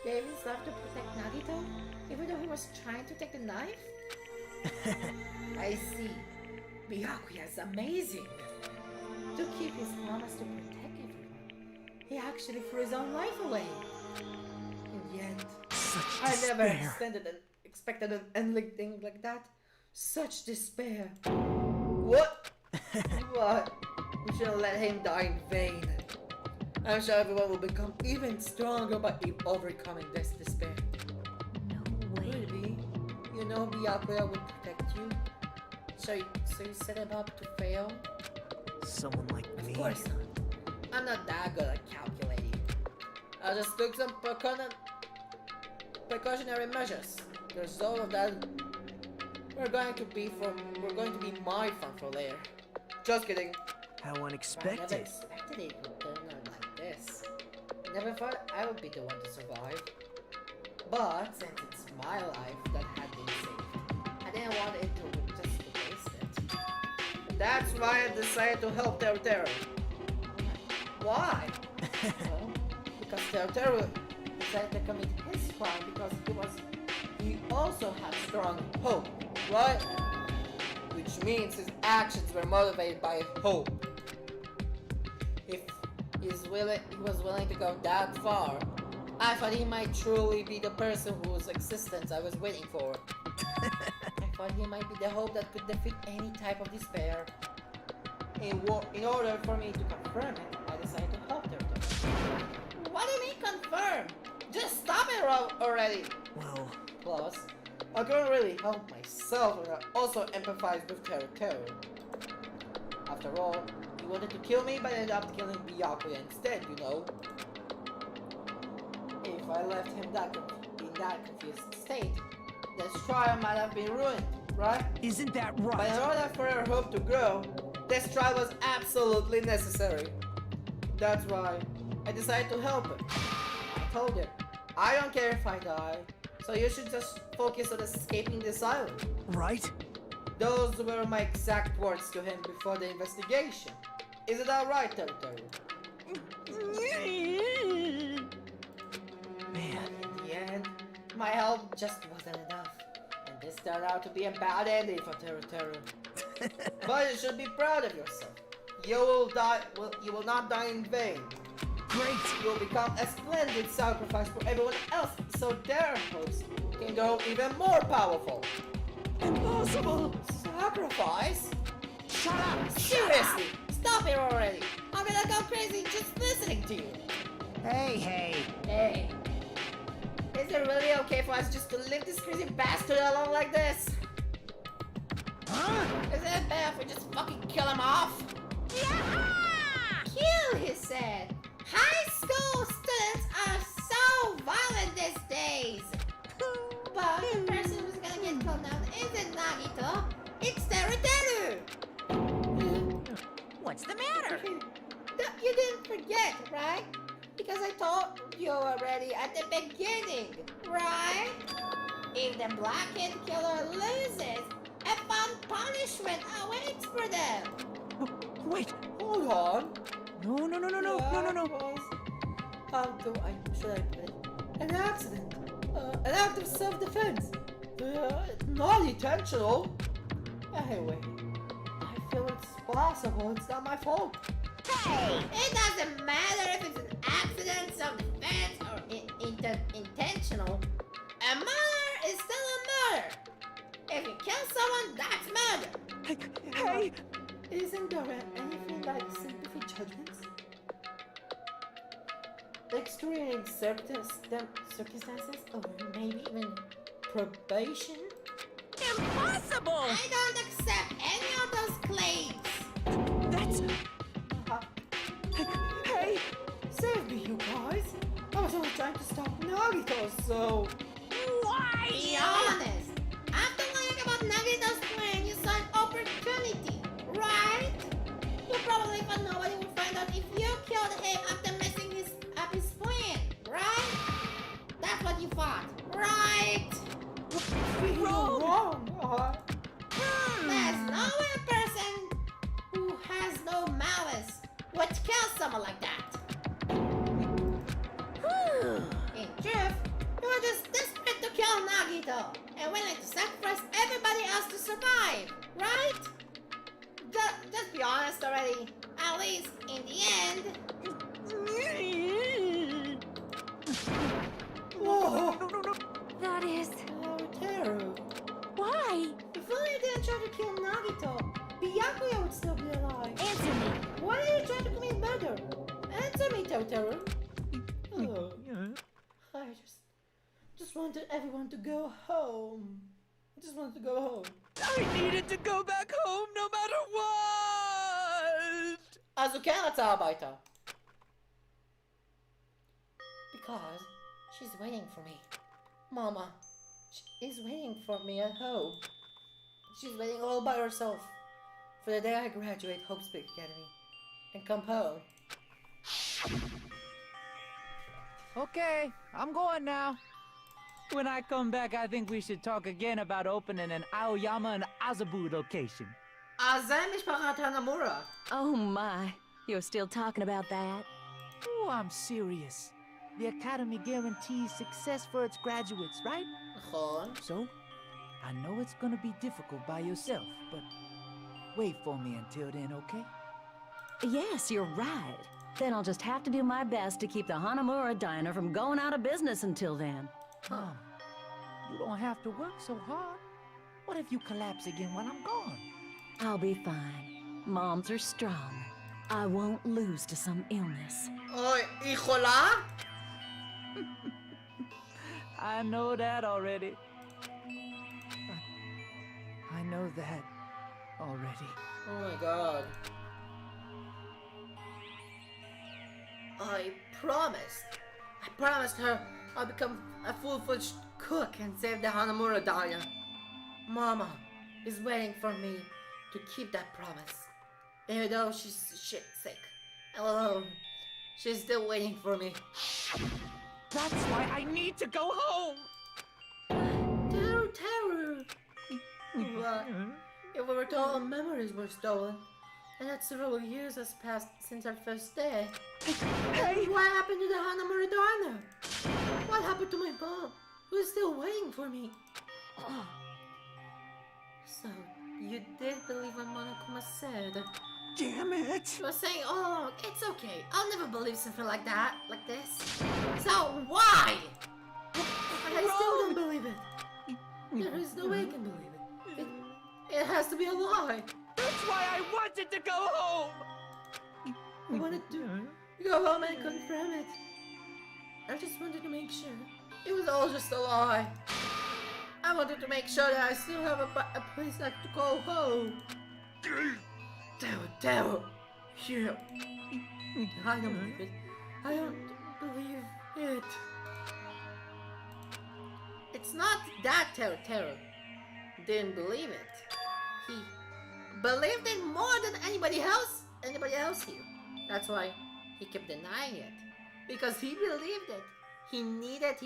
Speaker 1: gave his life to protect Nagito, even though he was trying to take the knife? I see. Byakuya is amazing. To keep his promise to protect everyone, he actually threw his own life away. In the end, I never expected an ending like that. Such despair. What? What? We shouldn't let him die in vain. I'm sure everyone will become even stronger by overcoming this despair.
Speaker 5: No way.
Speaker 1: Really? You know Byakuya would protect you? So you set him up to fail?
Speaker 12: Someone like me?
Speaker 1: Of course not. I'm not that good at calculating. I just took some precautionary measures. The result of that we're going to be my fun for later. Just kidding.
Speaker 12: How
Speaker 1: I
Speaker 12: unexpected.
Speaker 1: never expected it would turn out like this. Never thought I would be the one to survive. But since it's my life that had been saved, I didn't want it to just be wasted. That's why I decided to help Teru. Why? Well, because Teru decided to commit his crime because he also had strong hope, right? Which means his actions were motivated by hope. If he was willing to go that far, I thought he might truly be the person whose existence I was waiting for. I thought he might be the hope that could defeat any type of despair. In order for me to confirm it, I decided to help her. What do you mean confirm? Just stop it already!
Speaker 12: Well...
Speaker 1: Plus, I couldn't really help myself and I also empathized with Teru. After all, he wanted to kill me but ended up killing Byakuya instead, you know. If I left him in that confused state, this trial might have been ruined, right?
Speaker 12: Isn't that right?
Speaker 1: But in order for her hope to grow, this trial was absolutely necessary. That's why I decided to help him. I told him, I don't care if I die, so you should just focus on escaping this island.
Speaker 12: Right?
Speaker 1: Those were my exact words to him before the investigation. Is it alright, Teru? Man, in the end, my help just wasn't enough. And this turned out to be a bad ending for Teru. But you should be proud of yourself. You will not die in vain.
Speaker 12: Great!
Speaker 1: You will become a splendid sacrifice for everyone else, so their hopes can grow even more powerful. Impossible! Sacrifice? Shut up! Seriously! Stop it already! I'm gonna go crazy just listening to you!
Speaker 15: Hey!
Speaker 1: Hey! Is it really okay for us just to leave this crazy bastard alone like this? Huh? Is it bad if we just fucking kill him off? Yeah! Kill, he said! High school students are so violent these days! But the person who's gonna get killed now isn't Nagito, it's Teru!
Speaker 2: What's the matter?
Speaker 1: You didn't forget, right? Because I told you already at the beginning, right? If the blackened killer loses, a fun punishment awaits for them!
Speaker 12: Wait!
Speaker 1: Hold on!
Speaker 12: No.
Speaker 1: Should I put it? An accident. An act of self-defense. Not intentional. Anyway, I feel impossible. It's not my fault.
Speaker 13: Hey!
Speaker 1: It doesn't matter if it's an accident, self-defense, or intentional. A murder is still a murder. If you kill someone, that's murder.
Speaker 12: Hey!
Speaker 1: Isn't there anything like sympathy judgments? Extreme circumstances, or maybe even probation?
Speaker 2: Impossible!
Speaker 1: I don't accept any of those claims.
Speaker 12: That's... Hey!
Speaker 1: Save me, you guys. I was only trying to stop Nagito, so...
Speaker 2: Why?
Speaker 1: Be honest. After learning about Nagito's plan, you saw an opportunity, right? You probably thought nobody would find out if you killed him after messing up his plan, right? That's what you thought, right?
Speaker 12: Wrong!
Speaker 1: There's no way a person who has no malice would kill someone like that. In truth, you were just desperate to kill Nagito and willing to sacrifice everybody else to survive, right? Just be honest already. At least in the end. Whoa!
Speaker 13: That is...
Speaker 1: Oh, Teru.
Speaker 13: Why?
Speaker 1: If only you didn't try to kill Nagito, Byakuya would still be alive.
Speaker 13: Answer me.
Speaker 1: Why did you try to commit murder? Answer me, Teru. Oh. I just wanted everyone to go home. I just wanted to go home.
Speaker 12: I needed to go back home no matter what!
Speaker 1: Also keiner Arbeiter. Because she's waiting for me. Mama, she is waiting for me at home. She's waiting all by herself for the day I graduate Hope Speak Academy and come home.
Speaker 10: Okay, I'm going now. When I come back, I think we should talk again about opening an Aoyama and Azabu location.
Speaker 1: Mishpachat Hanamura.
Speaker 9: Oh my, you're still talking about that?
Speaker 10: Oh, I'm serious. The Academy guarantees success for its graduates, right? So, I know it's gonna be difficult by yourself, but wait for me until then, okay?
Speaker 9: Yes, you're right. Then I'll just have to do my best to keep the Hanamura Diner from going out of business until then.
Speaker 10: Mom, you don't have to work so hard. What if you collapse again while I'm gone?
Speaker 9: I'll be fine. Moms are strong. I won't lose to some illness.
Speaker 1: Oi, Ichola?
Speaker 10: I know that already. I know that already.
Speaker 1: Oh my god. I promised her I'll become a full-fledged cook and save the Hanamura Diner. Mama is waiting for me to keep that promise. Even though she's shit sick and alone, she's still waiting for me.
Speaker 12: That's why I need to go home!
Speaker 1: Teru! What? If we were told our memories were stolen, and that several years has passed since our first day. Hey! What happened to the Hanamura Diner? What happened to my mom, who's still waiting for me? So, you did believe what Monokuma said?
Speaker 12: Damn it!
Speaker 1: She was saying, oh, it's okay. I'll never believe something like that, like this. So, why? I still don't believe it. There is no way I can believe it. It has to be a lie.
Speaker 12: That's why I wanted to go home!
Speaker 1: I wanted to go home and confirm it. I just wanted to make sure it was all just a lie. I wanted to make sure that I still have a place like to call home. Tell, here. I don't believe it. I don't believe it. It's not that Terror didn't believe it. He believed it more than anybody else here. That's why he kept denying it. Because he believed it. He needed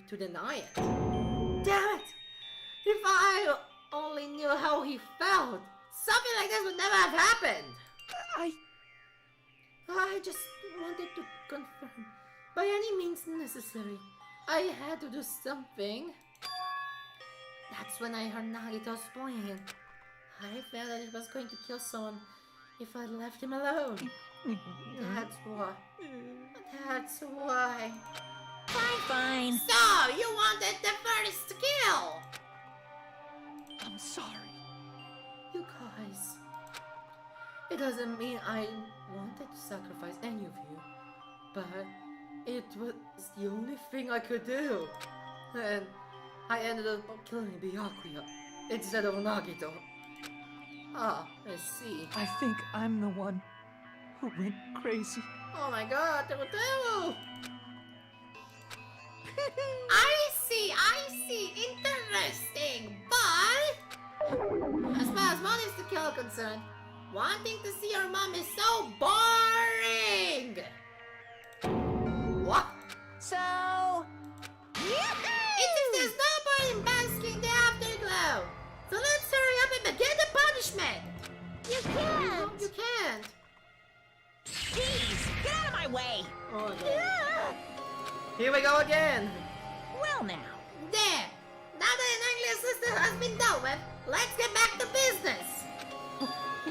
Speaker 1: to deny it. Damn it! If I only knew how he felt, something like this would never have happened. I just wanted to confirm, by any means necessary, I had to do something. That's when I heard Nagito's plan. I felt that he was going to kill someone if I left him alone. That's why. That's why.
Speaker 2: Fine.
Speaker 1: So, you wanted the first kill!
Speaker 6: I'm sorry.
Speaker 1: You guys. It doesn't mean I wanted to sacrifice any of you, but it was the only thing I could do. And I ended up killing Byakuya instead of Nagito. Ah, I see.
Speaker 6: I think I'm the one who went crazy.
Speaker 1: Oh my god, Teru! I see, interesting, but as far as mom is the kill concerned, wanting to see your mom is so boring! What?
Speaker 2: So...
Speaker 1: It seems there's no point in basking the afterglow, so let's hurry up and begin the punishment!
Speaker 16: You can't!
Speaker 1: You can't!
Speaker 2: Jeez, get out of my way!
Speaker 1: Oh no. Here we go again!
Speaker 2: Well now.
Speaker 1: There! Now that an English sister has been dealt with, let's get back to business!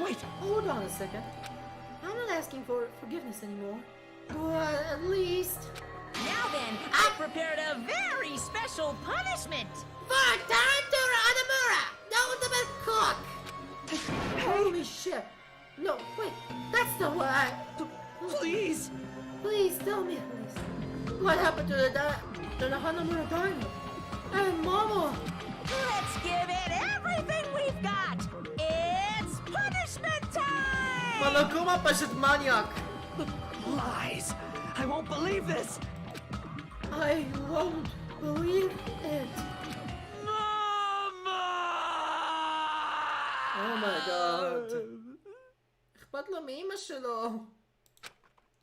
Speaker 6: Wait!
Speaker 1: Hold on a second. I'm not asking for forgiveness anymore. But at least...
Speaker 2: Now then, I've prepared a very special punishment!
Speaker 1: For Tarantula Adamura, the ultimate cook! Holy shit! No, wait, that's the one I...
Speaker 6: Please!
Speaker 1: Please, tell me, please. What happened to the Hanamura Dino? And Mama?
Speaker 2: Let's give it everything we've got! It's punishment time!
Speaker 1: Malaguma pasit maniac!
Speaker 7: Lies! I won't believe this!
Speaker 1: I won't believe it.
Speaker 7: Mama!
Speaker 1: Oh my god. אכפת לו מאמא שלו.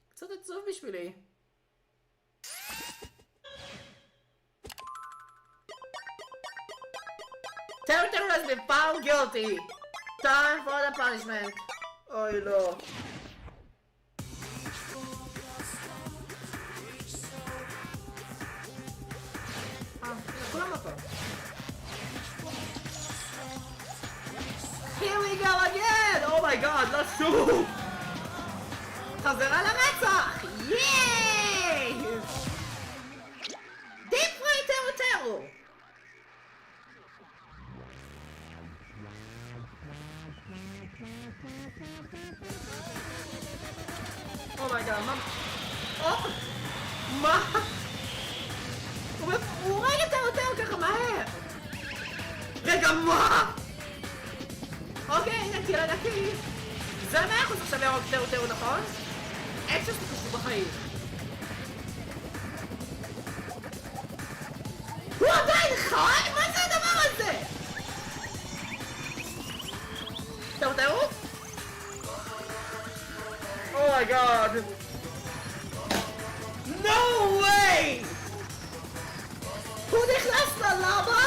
Speaker 1: קצת עצוב בשבילי. Teru has been found guilty. Time for the punishment. אוי לא. כולם אותו. Here we go again! Oh my god, let's do! חזרה לרצח! ייי! דיפ פרי טרו! Oh my god, מה? מה? הוא רגע טרו ככה מהר! רגע, מה? אוקיי, נקי לנקי. זה 100% עכשיו ירוק טרו, נכון? אין שזה קשור בחיים. הוא עדיין חי? מה זה הדבר הזה? טרו? Oh my god. No way! הוא נכנס ללבה?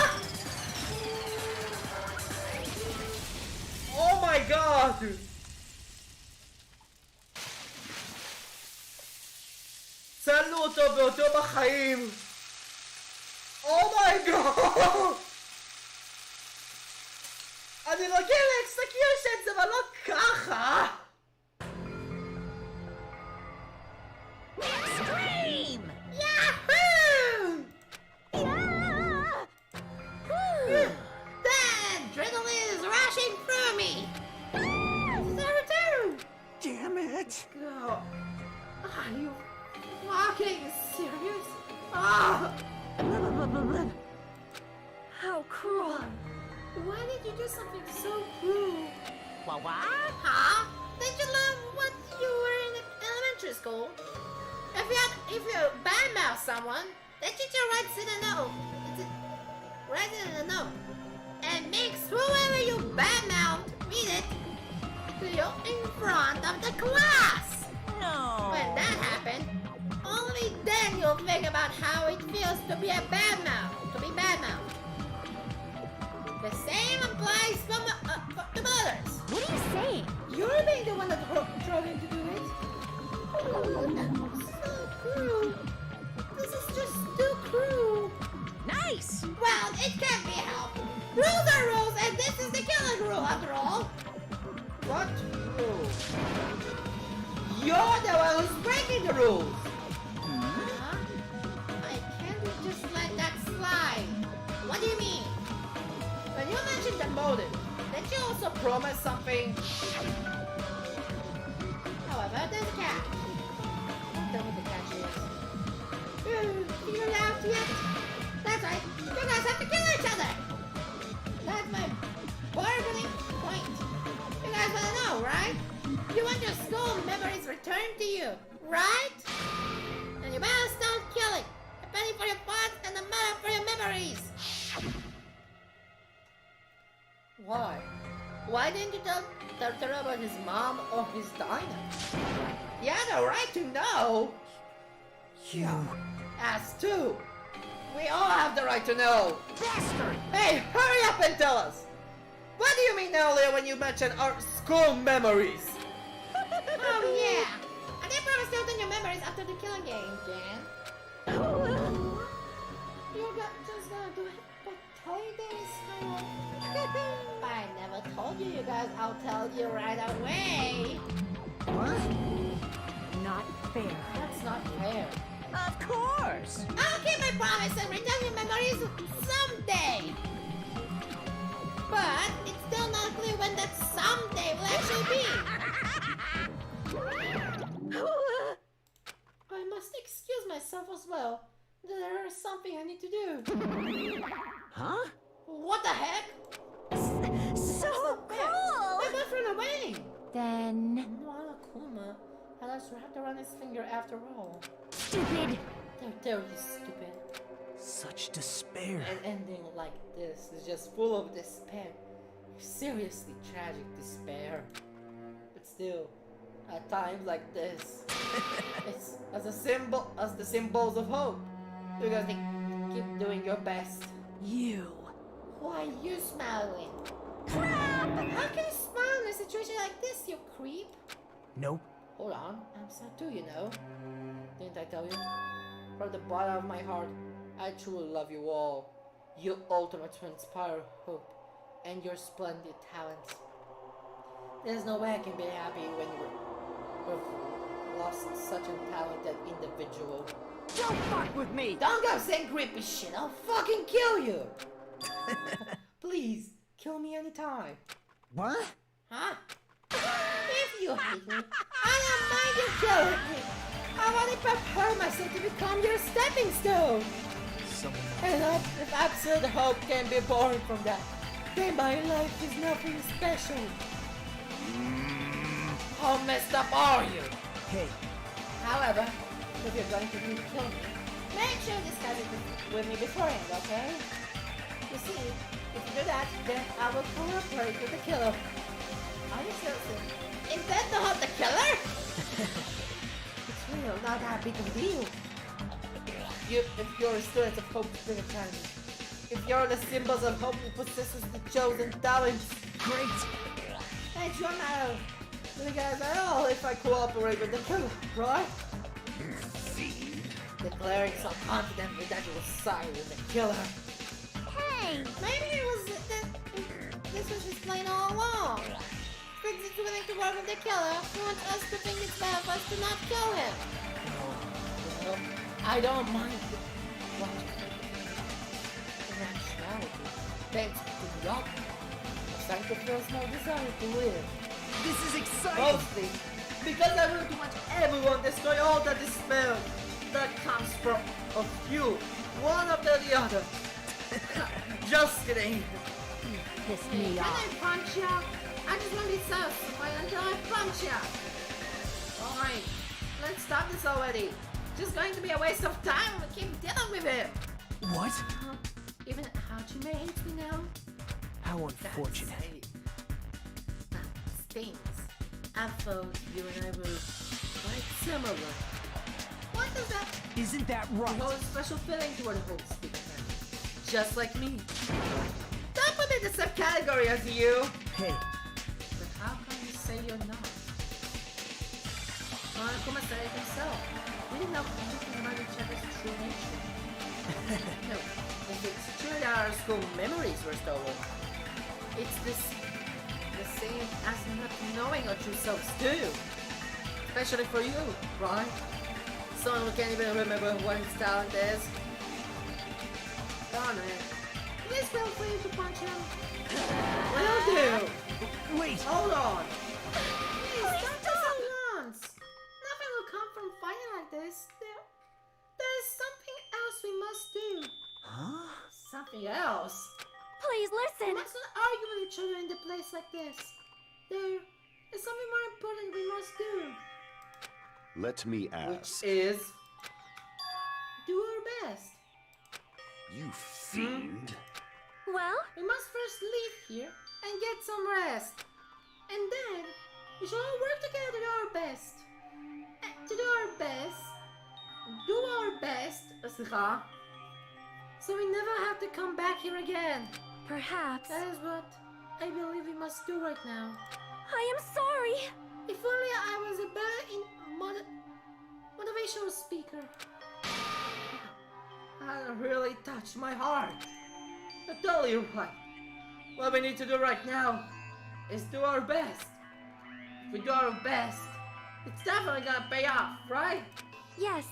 Speaker 1: Oh my god! צלנו אותו באותו בחיים! Oh my god! אני רגיל לאקסקיושנס אבל לא ככה!
Speaker 2: Extreme!
Speaker 1: Yahoo! The adrenaline is rushing through me!
Speaker 7: Damn it!
Speaker 1: God. Are you fucking serious? Ah!
Speaker 8: How cruel.
Speaker 1: Why did you do something so cruel?
Speaker 2: What?
Speaker 1: Huh? Did you learn what you were in elementary school? If you badmouth someone, the teacher writes in a note. Writes it in a note. And makes whoever you badmouth read it to you in front of the class.
Speaker 2: No.
Speaker 1: When that happened, only then you'll think about how it feels to be a badmouth. The same applies to mothers.
Speaker 8: What are you saying?
Speaker 1: You're being the one that drove him to do it. So cruel. This is just too cruel.
Speaker 2: Nice.
Speaker 1: Well, it can't be helped. Rules are rules, and this is the killing rule after all. What rule? You're the one who's breaking the rules!
Speaker 16: Huh? I can't just let that slide. What do you mean?
Speaker 1: When you mentioned the motive, did you also promise something?
Speaker 16: However, there's a catch. Tell me the catch is. Figured it out yet? That's right. You guys have to kill each other. That's my bargaining point. You guys want to know, right? You want your school memories returned to you, right? And you better start killing. A penny for your fun and a medal for your memories.
Speaker 1: Why? Why didn't you tell about his mom or his diner? You had the right to know!
Speaker 12: You...
Speaker 1: Us too! We all have the right to know!
Speaker 12: Bastard!
Speaker 1: Hey, hurry up and tell us! What do you mean earlier when you mentioned our school memories?
Speaker 16: Oh yeah! And they promised to open your memories after the killing game, Dan. You're just gonna do it, but tell you this, I never told you guys, I'll tell you right away.
Speaker 12: What?
Speaker 9: Not fair.
Speaker 1: That's not fair.
Speaker 2: Of course!
Speaker 16: I'll keep my promise and return your memories someday. But it's still not clear when that someday will actually be. I must excuse myself as well. There is something I need to do.
Speaker 12: Huh?
Speaker 1: What the heck?
Speaker 16: So cool!
Speaker 1: My best ran away!
Speaker 13: Then...
Speaker 1: Kuma had us wrapped around his finger after all.
Speaker 13: Stupid!
Speaker 1: They're terribly stupid.
Speaker 12: Such despair.
Speaker 1: An ending like this is just full of despair. Seriously tragic despair. But still, at times like this, it's as the symbols of hope. You guys keep doing your best.
Speaker 12: You.
Speaker 16: Why are you smiling?
Speaker 1: Crap! How can you smile in a situation like this, you creep?
Speaker 12: Nope.
Speaker 1: Hold on, I'm sad too, you know. Didn't I tell you? From the bottom of my heart, I truly love you all. You ultimate to inspire hope and your splendid talents. There's no way I can be happy when we've lost such a talented individual.
Speaker 12: Don't fuck with me!
Speaker 1: Don't go saying creepy shit, I'll fucking kill you! Please, kill me anytime.
Speaker 12: What?
Speaker 1: Huh? If you hate me, I don't mind you killing me. I want to prepare myself to become your stepping stone. And if absolute hope can be born from that, then my life is nothing special. How messed up are you?
Speaker 12: Hey.
Speaker 1: However, if you're going to kill me, make sure you discuss it with me beforehand, okay? You see, if you do that, then I will cooperate with the killer. Are you seriously intend to hunt the killer? It's real, not that big of a deal. If you're a student of Hope Spring Academy, if you're the symbols of hope who possesses the chosen talents,
Speaker 12: great.
Speaker 1: It shouldn't matter to you guys at all if I cooperate with the killer, right? Declaring so confidently that you will side with the killer.
Speaker 16: Hey, maybe this was his plan all along. Since he's willing to work with the killer, he wants us to think it's bad for us to not kill him.
Speaker 1: Well, I don't mind irrationality. Thanks to the other, Sanka feels no desire to live.
Speaker 12: This is exciting!
Speaker 1: Mostly because I really want everyone destroy all the despair that comes from you, one after the other. Just kidding.
Speaker 9: Piss me off.
Speaker 16: Can I punch you? I just want to be satisfied until I punch you.
Speaker 1: Alright, let's stop this already. Just going to be a waste of time if we keep dealing with it.
Speaker 12: What?
Speaker 1: Even Hachi may hate me now.
Speaker 12: How unfortunate.
Speaker 1: That stings. I thought you and I were quite similar. What does that?
Speaker 12: Isn't that right?
Speaker 1: You hold a special feeling toward the whole speaker family. Just like me. Don't put me in the same category as you.
Speaker 12: Hey.
Speaker 1: But how can you say you're not? Kuma said it himself. We didn't know anything about each other's true nature. No, if it's true that our school memories were stolen, it's this the same as not knowing what true selves do. Especially for you, right? Someone who can't even remember what his talent is. Darn it. Please feel free to punch him. Will do!
Speaker 7: Wait!
Speaker 1: Hold on! Please, don't just at once! Nothing will come from fighting like this. There is something else we must do.
Speaker 7: Huh?
Speaker 1: Something else?
Speaker 13: Please listen.
Speaker 1: We must not argue with each other in a place like this. There is something more important we must do.
Speaker 4: Let me ask.
Speaker 1: Which is... do our best.
Speaker 4: You fiend.
Speaker 13: Well?
Speaker 1: We must first leave here and get some rest. And then, we shall all work together to do our best. To do our best. Do our best, so we never have to come back here again.
Speaker 13: Perhaps.
Speaker 1: That is what I believe we must do right now.
Speaker 13: I am sorry.
Speaker 1: If only I was a better motivational speaker. That really touched my heart. You're totally right. What we need to do right now is do our best. If we do our best, it's definitely gonna pay off, right?
Speaker 13: Yes.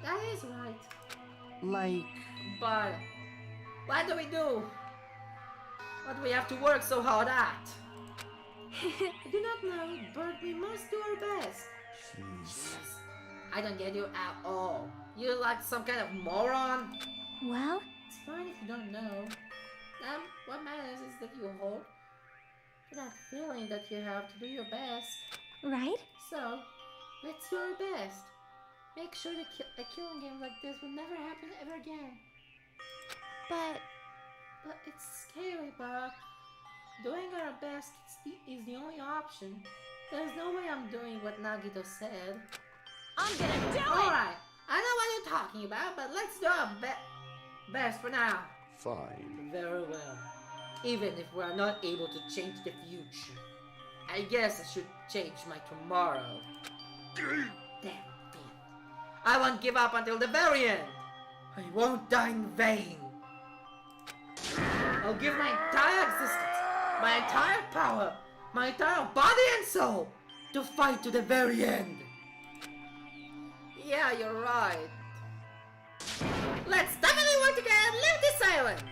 Speaker 1: That is right.
Speaker 3: Like...
Speaker 1: But what do we do? What do we have to work so hard at? I do not know, but we must do our best.
Speaker 4: Jeez.
Speaker 1: I don't get you at all. You're like some kind of moron.
Speaker 13: Well?
Speaker 1: It's fine if you don't know. What matters is that you hold to that feeling that you have to do your best.
Speaker 13: Right?
Speaker 1: So, let's do our best. Make sure that a killing game like this will never happen ever again.
Speaker 13: But
Speaker 1: it's scary, but doing our best is the only option. There's no way I'm doing what Nagito said.
Speaker 2: I'm gonna do it!
Speaker 1: Alright, I know what you're talking about, but let's do our best for now.
Speaker 4: Fine.
Speaker 1: Very well. Even if we're not able to change the future, I guess I should change my tomorrow. Damn it. I won't give up until the very end. I won't die in vain. I'll give my entire existence, my entire power, my entire body and soul to fight to the very end. Yeah, you're right. Let's definitely work together and leave this island.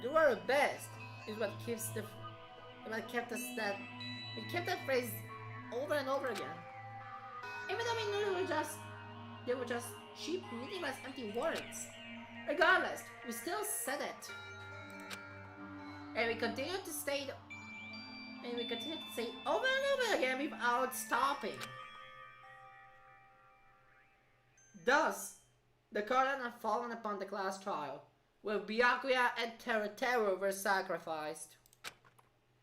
Speaker 1: Do our best is what keeps kept us that we kept that phrase over and over again. Even though we knew they were just cheap, meaningless, empty words. Regardless, we still said it. And we continued to say over and over again without stopping. Thus, the curtain had fallen upon the class trial, where Byakuya and Teru were sacrificed.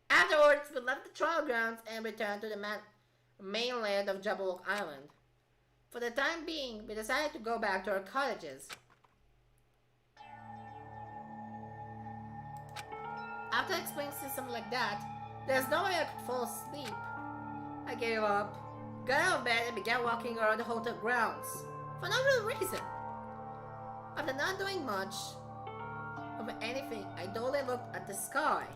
Speaker 1: Afterwards, we left the trial grounds and returned to the mainland of Jabberwock Island. For the time being, we decided to go back to our cottages. After experiencing something like that, there's no way I could fall asleep. I gave up, got out of bed and began walking around the hotel grounds, for no real reason. After not doing much of anything, I dully looked at the sky.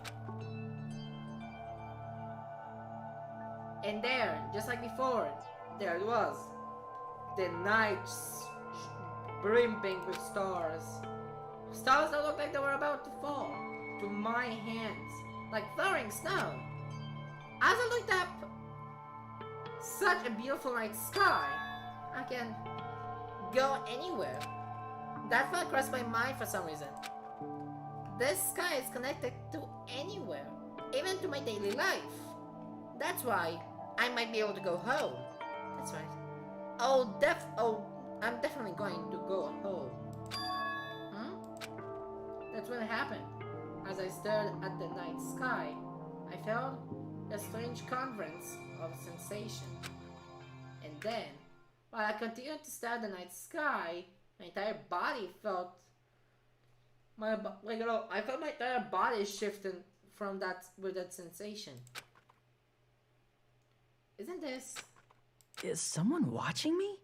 Speaker 1: And there, just like before, there it was. The night brimming with stars. Stars that looked like they were about to fall to my hands, like flowering snow. As I looked up such a beautiful night sky, I can go anywhere. That thought crossed my mind for some reason. This sky is connected to anywhere, even to my daily life. That's why I might be able to go home. That's right. I'm definitely going to go home. That's what happened. As I stared at the night sky, I felt a strange convergence of sensation. And then, while I continued to stare at the night sky, my entire body felt I felt my entire body shifting from with that sensation. Isn't this?
Speaker 6: Is someone watching me?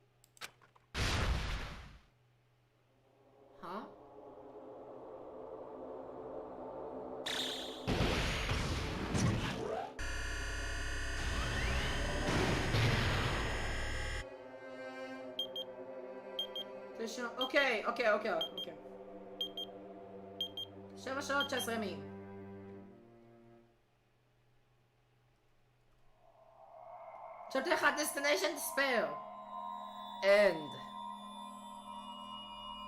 Speaker 1: Huh? אוקיי. 7 שעות 19 ימים. chapter 1 destination despair. End.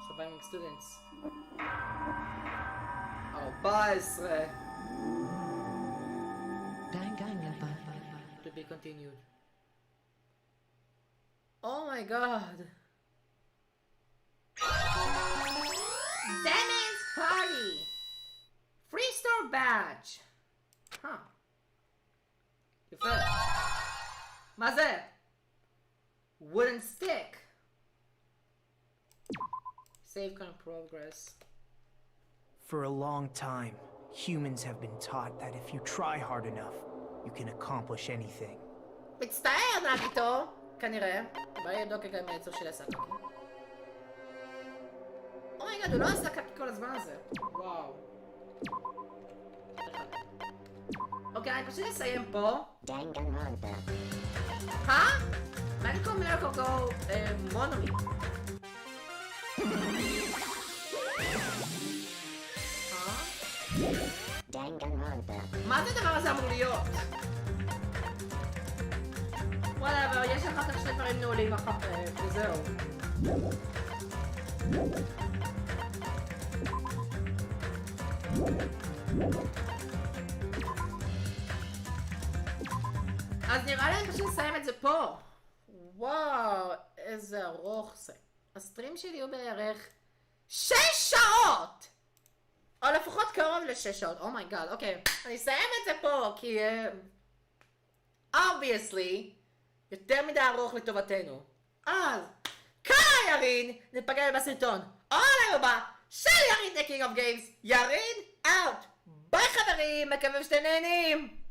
Speaker 1: surviving students. 14. To be continued. Oh my god. Demon's Party! Free store badge! Huh. יפה. מה זה? Wooden stick. Save current progress.
Speaker 3: For a long time, humans have been taught that if you try hard enough, you can accomplish anything.
Speaker 1: מצטער, נגיטו! כנראה. בואי לבדוק גם מהייצור של הסקה. אומייגאד, הוא לא עשה קקי כל הזמן הזה. וואו. אוקיי, אני פשוט אסיים פה. Medical Miracle Go מונומי. מה זה הדבר הזה אמור להיות? וואלה, יש אחר כך שני דברים נעולים וזהו. אז נראה לי אני פשוט אסיים את זה פה. וואו, איזה ארוך זה. הסטרים שלי הוא בערך 6 שעות! או לפחות קרוב ל6 שעות, אומייגאד, אוקיי. אני אסיים את זה פה, כי... obviously, יותר מדי ארוך לטובתנו. אז, כאן ירין, נפגע בסרטון. או להרבה של ירין The King of Games, ירין אאוט. ביי חברים, מקווים שאתם נהנים.